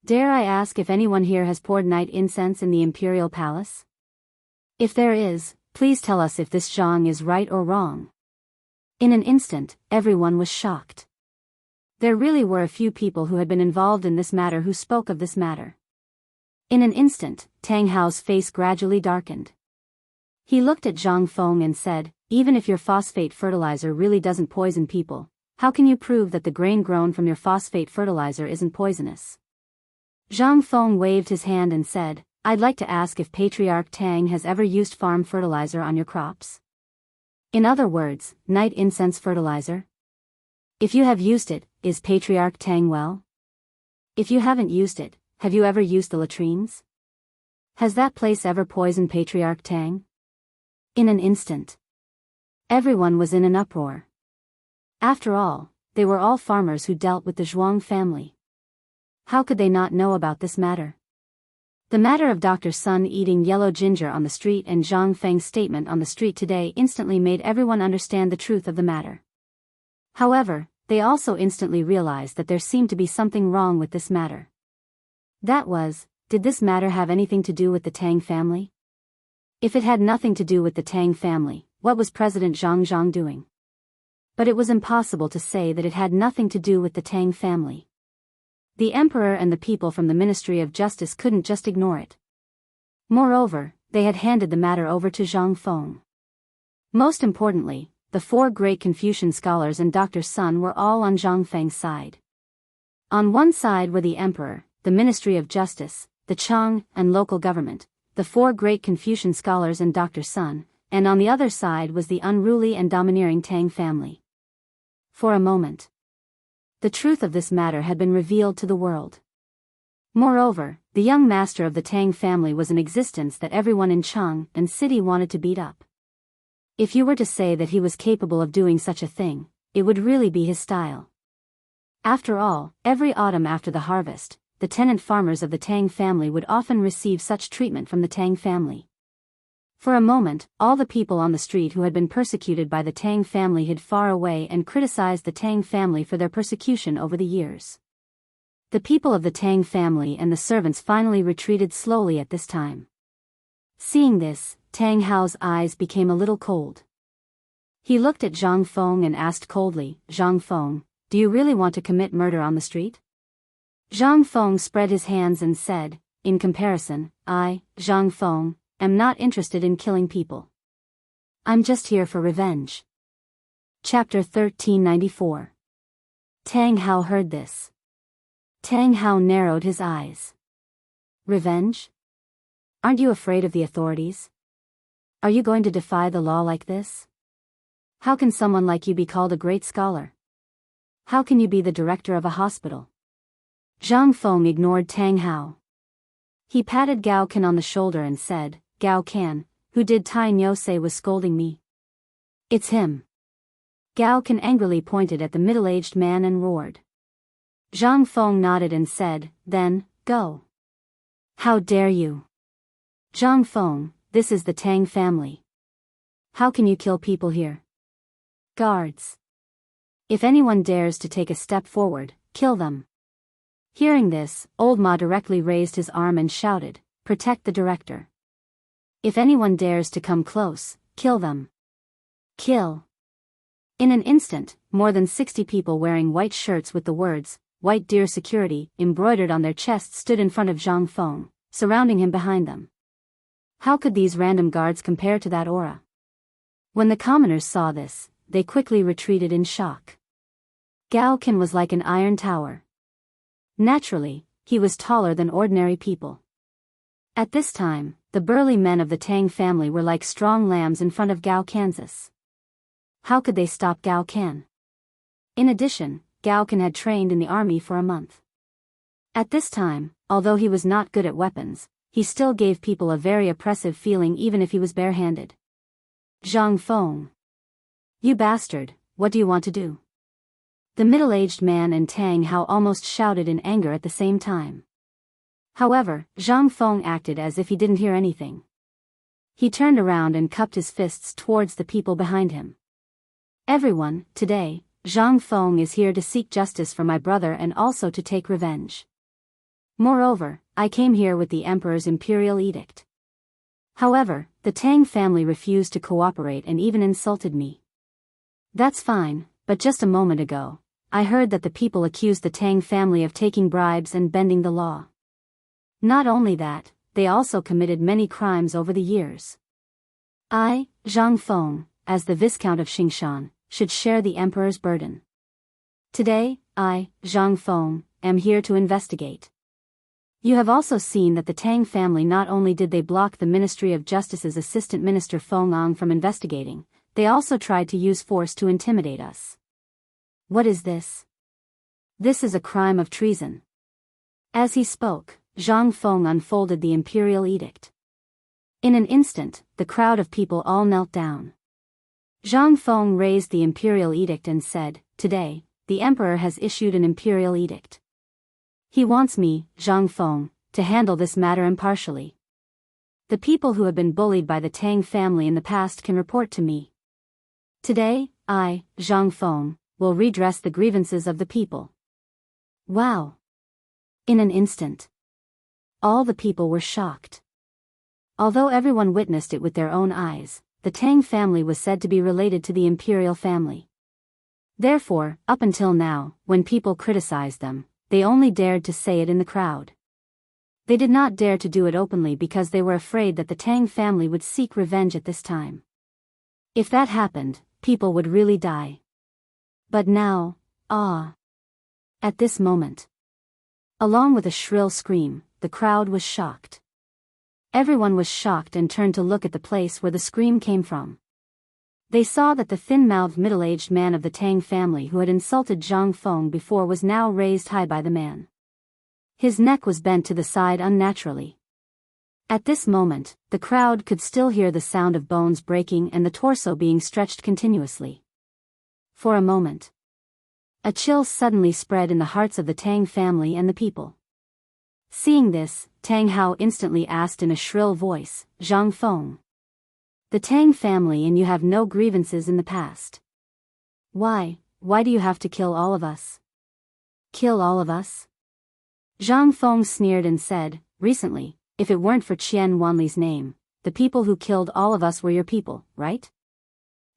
Dare I ask if anyone here has poured night incense in the imperial palace? If there is, please tell us if this Zhang is right or wrong." In an instant, everyone was shocked. There really were a few people who had been involved in this matter who spoke of this matter. In an instant, Tang Hao's face gradually darkened. He looked at Zhang Feng and said, "Even if your phosphate fertilizer really doesn't poison people, how can you prove that the grain grown from your phosphate fertilizer isn't poisonous?" Zhang Feng waved his hand and said, "I'd like to ask if Patriarch Tang has ever used farm fertilizer on your crops. In other words, night incense fertilizer. If you have used it, is Patriarch Tang well? If you haven't used it, have you ever used the latrines? Has that place ever poisoned Patriarch Tang?" In an instant, everyone was in an uproar. After all, they were all farmers who dealt with the Zhuang family. How could they not know about this matter? The matter of Dr. Sun eating yellow ginger on the street and Zhang Feng's statement on the street today instantly made everyone understand the truth of the matter. However, they also instantly realized that there seemed to be something wrong with this matter. That was, did this matter have anything to do with the Tang family? If it had nothing to do with the Tang family, what was President Zhang doing? But it was impossible to say that it had nothing to do with the Tang family. The emperor and the people from the Ministry of Justice couldn't just ignore it. Moreover, they had handed the matter over to Zhang Feng. Most importantly, the four great Confucian scholars and Dr. Sun were all on Zhang Feng's side. On one side were the emperor, the Ministry of Justice, the Chang'an and local government, the four great Confucian scholars and Dr. Sun, and on the other side was the unruly and domineering Tang family. For a moment, the truth of this matter had been revealed to the world. Moreover, the young master of the Tang family was an existence that everyone in Chang'an city wanted to beat up. If you were to say that he was capable of doing such a thing, it would really be his style. After all, every autumn after the harvest, the tenant farmers of the Tang family would often receive such treatment from the Tang family. For a moment, all the people on the street who had been persecuted by the Tang family hid far away and criticized the Tang family for their persecution over the years. The people of the Tang family and the servants finally retreated slowly at this time. Seeing this, Tang Hao's eyes became a little cold. He looked at Zhang Feng and asked coldly, "Zhang Feng, do you really want to commit murder on the street?" Zhang Feng spread his hands and said, "In comparison, I, Zhang Feng, am not interested in killing people. I'm just here for revenge." Chapter 1394. Tang Hao heard this. Tang Hao narrowed his eyes. Revenge? Aren't you afraid of the authorities? Are you going to defy the law like this? How can someone like you be called a great scholar? How can you be the director of a hospital? Zhang Feng ignored Tang Hao. He patted Gao Can on the shoulder and said, Gao Can, who did Tai Nyo say was scolding me? It's him. Gao Can angrily pointed at the middle-aged man and roared. Zhang Feng nodded and said, then, go. How dare you? Zhang Feng, this is the Tang family. How can you kill people here? Guards. If anyone dares to take a step forward, kill them. Hearing this, Old Ma directly raised his arm and shouted, protect the director. If anyone dares to come close, kill them. Kill. In an instant, more than 60 people wearing white shirts with the words, White Deer Security, embroidered on their chests stood in front of Zhang Feng, surrounding him behind them. How could these random guards compare to that aura? When the commoners saw this, they quickly retreated in shock. Gao Can was like an iron tower. Naturally, he was taller than ordinary people. At this time, the burly men of the Tang family were like strong lambs in front of Gao Kansas. How could they stop Gao Can? In addition, Gao Can had trained in the army for a month. At this time, although he was not good at weapons, he still gave people a very oppressive feeling even if he was barehanded. Zhang Feng. You bastard, what do you want to do? The middle-aged man and Tang Hao almost shouted in anger at the same time. However, Zhang Feng acted as if he didn't hear anything. He turned around and cupped his fists towards the people behind him. Everyone, today, Zhang Feng is here to seek justice for my brother and also to take revenge. Moreover, I came here with the Emperor's imperial edict. However, the Tang family refused to cooperate and even insulted me. That's fine, but just a moment ago, I heard that the people accused the Tang family of taking bribes and bending the law. Not only that, they also committed many crimes over the years. I, Zhang Feng, as the Viscount of Xingshan, should share the Emperor's burden. Today, I, Zhang Feng, am here to investigate. You have also seen that the Tang family not only did they block the Ministry of Justice's Assistant Minister Feng Ang from investigating, they also tried to use force to intimidate us. What is this? This is a crime of treason. As he spoke, Zhang Feng unfolded the imperial edict. In an instant, the crowd of people all knelt down. Zhang Feng raised the imperial edict and said, today, the emperor has issued an imperial edict. He wants me, Zhang Feng, to handle this matter impartially. The people who have been bullied by the Tang family in the past can report to me. Today, I, Zhang Feng, will redress the grievances of the people. Wow! In an instant, all the people were shocked. Although everyone witnessed it with their own eyes, the Tang family was said to be related to the imperial family. Therefore, up until now, when people criticized them, they only dared to say it in the crowd. They did not dare to do it openly because they were afraid that the Tang family would seek revenge at this time. If that happened, people would really die. But now, at this moment, along with a shrill scream, the crowd was shocked. Everyone was shocked and turned to look at the place where the scream came from. They saw that the thin-mouthed middle-aged man of the Tang family who had insulted Zhang Feng before was now raised high by the man. His neck was bent to the side unnaturally. At this moment, the crowd could still hear the sound of bones breaking and the torso being stretched continuously. For a moment, a chill suddenly spread in the hearts of the Tang family and the people. Seeing this, Tang Hao instantly asked in a shrill voice, Zhang Feng. The Tang family and you have no grievances in the past. Why do you have to kill all of us? Kill all of us? Zhang Feng sneered and said, recently, if it weren't for Qian Wanli's name, the people who killed all of us were your people, right?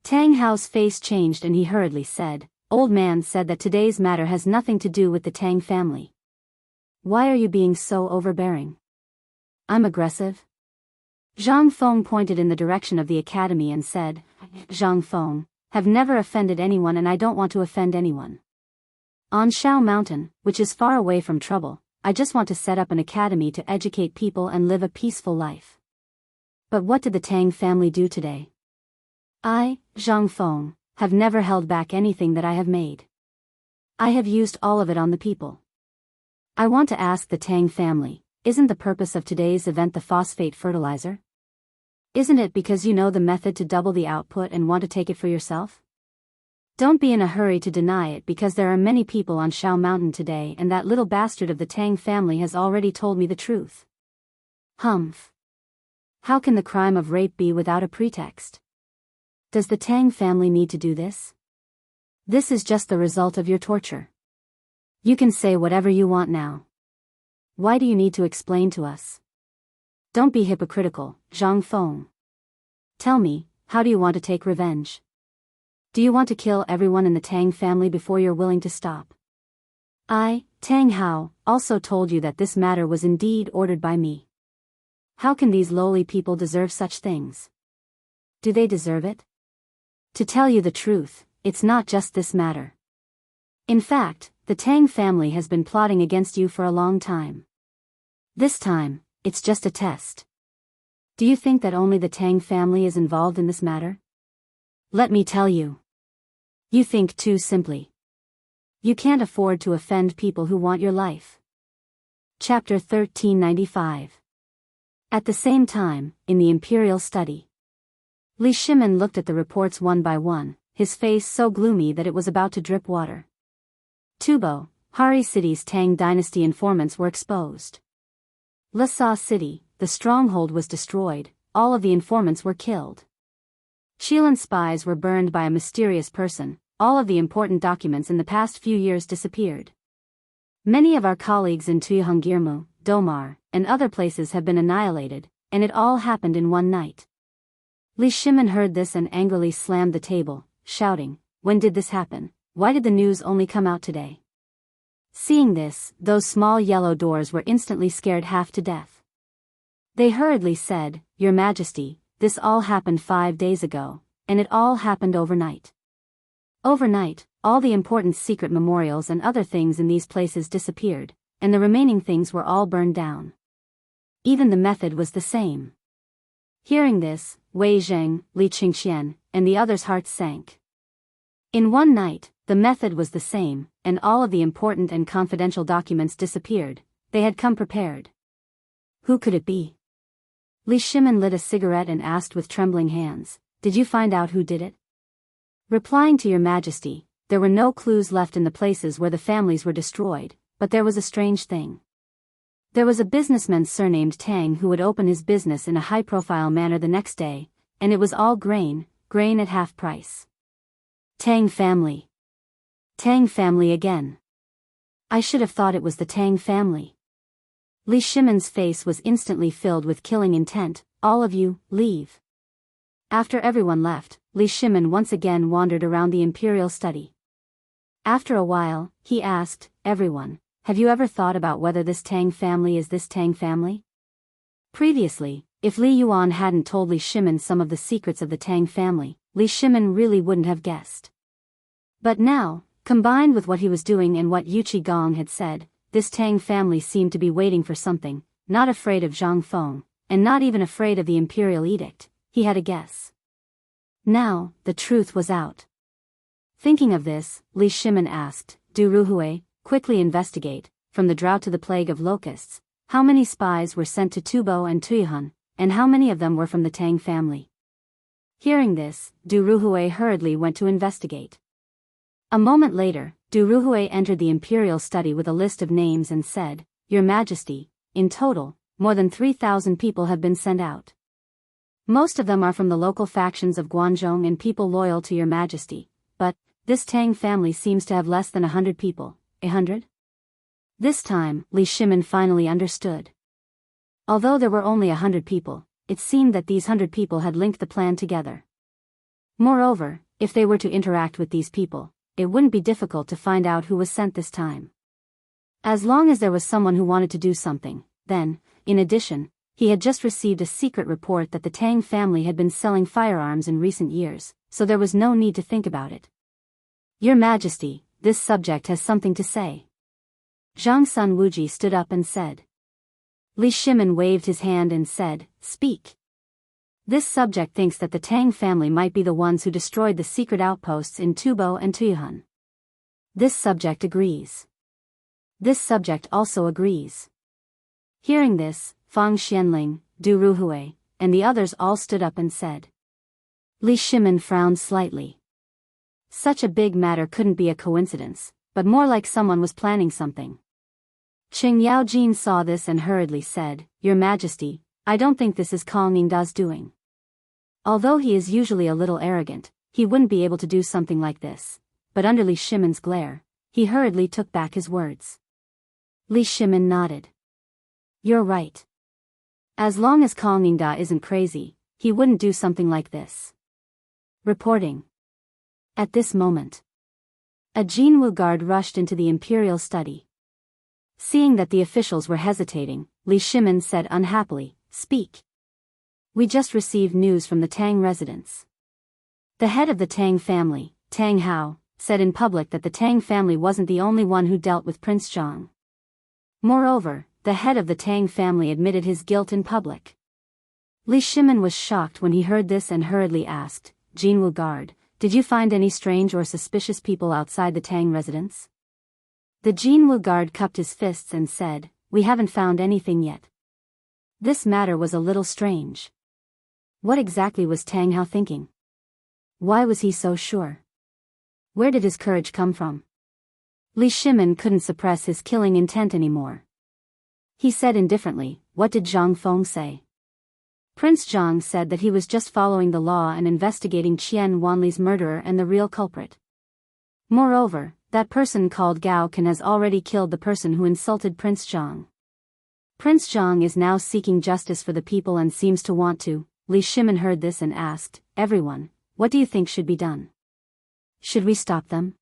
Tang Hao's face changed and he hurriedly said, Old man said that today's matter has nothing to do with the Tang family. Why are you being so overbearing? I'm aggressive? Zhang Feng pointed in the direction of the academy and said, Zhang Feng, have never offended anyone and I don't want to offend anyone. On Shao Mountain, which is far away from trouble, I just want to set up an academy to educate people and live a peaceful life. But what did the Tang family do today? I, Zhang Feng, have never held back anything that I have made. I have used all of it on the people. I want to ask the Tang family, isn't the purpose of today's event the phosphate fertilizer? Isn't it because you know the method to double the output and want to take it for yourself? Don't be in a hurry to deny it because there are many people on Shao Mountain today and that little bastard of the Tang family has already told me the truth. Humph. How can the crime of rape be without a pretext? Does the Tang family need to do this? This is just the result of your torture. You can say whatever you want now. Why do you need to explain to us? Don't be hypocritical, Zhang Feng. Tell me, how do you want to take revenge? Do you want to kill everyone in the Tang family before you're willing to stop? I, Tang Hao, also told you that this matter was indeed ordered by me. How can these lowly people deserve such things? Do they deserve it? To tell you the truth, it's not just this matter. In fact, the Tang family has been plotting against you for a long time. This time, it's just a test. Do you think that only the Tang family is involved in this matter? Let me tell you. You think too simply. You can't afford to offend people who want your life. Chapter 1395. At the same time, in the Imperial study, Li Shimin looked at the reports one by one, his face so gloomy that it was about to drip water. Tubo, Hari City's Tang dynasty informants were exposed. Lhasa City, the stronghold was destroyed, all of the informants were killed. Shilin spies were burned by a mysterious person, all of the important documents in the past few years disappeared. Many of our colleagues in Tuyahungirmu, Domar, and other places have been annihilated, and it all happened in one night. Li Shimin heard this and angrily slammed the table, shouting, "When did this happen? Why did the news only come out today?" Seeing this, those small yellow doors were instantly scared half to death. They hurriedly said, "Your Majesty, this all happened 5 days ago, and it all happened overnight." Overnight, all the important secret memorials and other things in these places disappeared, and the remaining things were all burned down. Even the method was the same. Hearing this, Wei Zheng, Li Qingxian, and the others' hearts sank. In one night, the method was the same, and all of the important and confidential documents disappeared. They had come prepared. Who could it be? Li Shimin lit a cigarette and asked with trembling hands, "Did you find out who did it?" Replying to Your Majesty, there were no clues left in the places where the families were destroyed, but there was a strange thing. There was a businessman surnamed Tang who would open his business in a high-profile manner the next day, and it was all grain at half price. Tang family. Tang family again. I should have thought it was the Tang family. Li Shimin's face was instantly filled with killing intent. "All of you, leave." After everyone left, Li Shimin once again wandered around the imperial study. After a while, he asked, "Everyone, have you ever thought about whether this Tang family is this Tang family?" Previously, if Li Yuan hadn't told Li Shimin some of the secrets of the Tang family, Li Shimin really wouldn't have guessed. But now, combined with what he was doing and what Yu Qigong had said, this Tang family seemed to be waiting for something, not afraid of Zhang Feng, and not even afraid of the imperial edict. He had a guess. Now, the truth was out. Thinking of this, Li Shimin asked, "Do Ruhui quickly investigate, from the drought to the plague of locusts, how many spies were sent to Tubo and Tuyahun, and how many of them were from the Tang family?" Hearing this, Du Ruhui hurriedly went to investigate. A moment later, Du Ruhui entered the imperial study with a list of names and said, "Your Majesty, in total, more than 3,000 people have been sent out. Most of them are from the local factions of Guanzhong and people loyal to Your Majesty, but this Tang family seems to have less than 100 people. 100? This time, Li Shimin finally understood. Although there were only 100 people, it seemed that these 100 people had linked the plan together. Moreover, if they were to interact with these people, it wouldn't be difficult to find out who was sent this time. As long as there was someone who wanted to do something, then, in addition, he had just received a secret report that the Tang family had been selling firearms in recent years, so there was no need to think about it. "Your Majesty, this subject has something to say. Zhang Sun Wuji stood up and said. Li Shimin waved his hand and said, speak. This subject thinks that the Tang family might be the ones who destroyed the secret outposts in Tubo and Tuyuhan. This subject agrees. This subject also agrees. Hearing this, Fang Xianling, Du Ruhui, and the others all stood up and said. Li Shimin frowned slightly. Such a big matter couldn't be a coincidence, but more like someone was planning something. Qing Yaojin saw this and hurriedly said, Your Majesty, I don't think this is Kong Ningda's doing. Although he is usually a little arrogant, he wouldn't be able to do something like this, but under Li Shimin's glare, he hurriedly took back his words. Li Shimin nodded. You're right. As long as Kong Ningda isn't crazy, he wouldn't do something like this. Reporting. At this moment, a Jinwu guard rushed into the imperial study. Seeing that the officials were hesitating, Li Shimin said unhappily, Speak. We just received news from the Tang residence. The head of the Tang family, Tang Hao, said in public that the Tang family wasn't the only one who dealt with Prince Zhang. Moreover, the head of the Tang family admitted his guilt in public. Li Shimin was shocked when he heard this and hurriedly asked, Jinwu guard, did you find any strange or suspicious people outside the Tang residence? The Jinwu guard cupped his fists and said, We haven't found anything yet. This matter was a little strange. What exactly was Tang Hao thinking? Why was he so sure? Where did his courage come from? Li Shimin couldn't suppress his killing intent anymore. He said indifferently, What did Zhang Feng say? Prince Zhang said that he was just following the law and investigating Qian Wanli's murderer and the real culprit. Moreover, that person called Gao Can has already killed the person who insulted Prince Zhang. Prince Zhang is now seeking justice for the people and seems to want to. Li Shimin heard this and asked, Everyone, what do you think should be done? Should we stop them?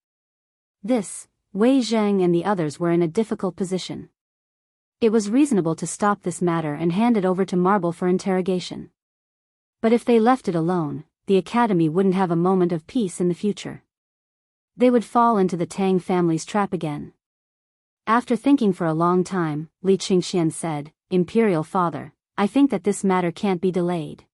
This, Wei Zheng and the others were in a difficult position. It was reasonable to stop this matter and hand it over to Marble for interrogation. But if they left it alone, the academy wouldn't have a moment of peace in the future. They would fall into the Tang family's trap again. After thinking for a long time, Li Qingxian said, Imperial Father, I think that this matter can't be delayed.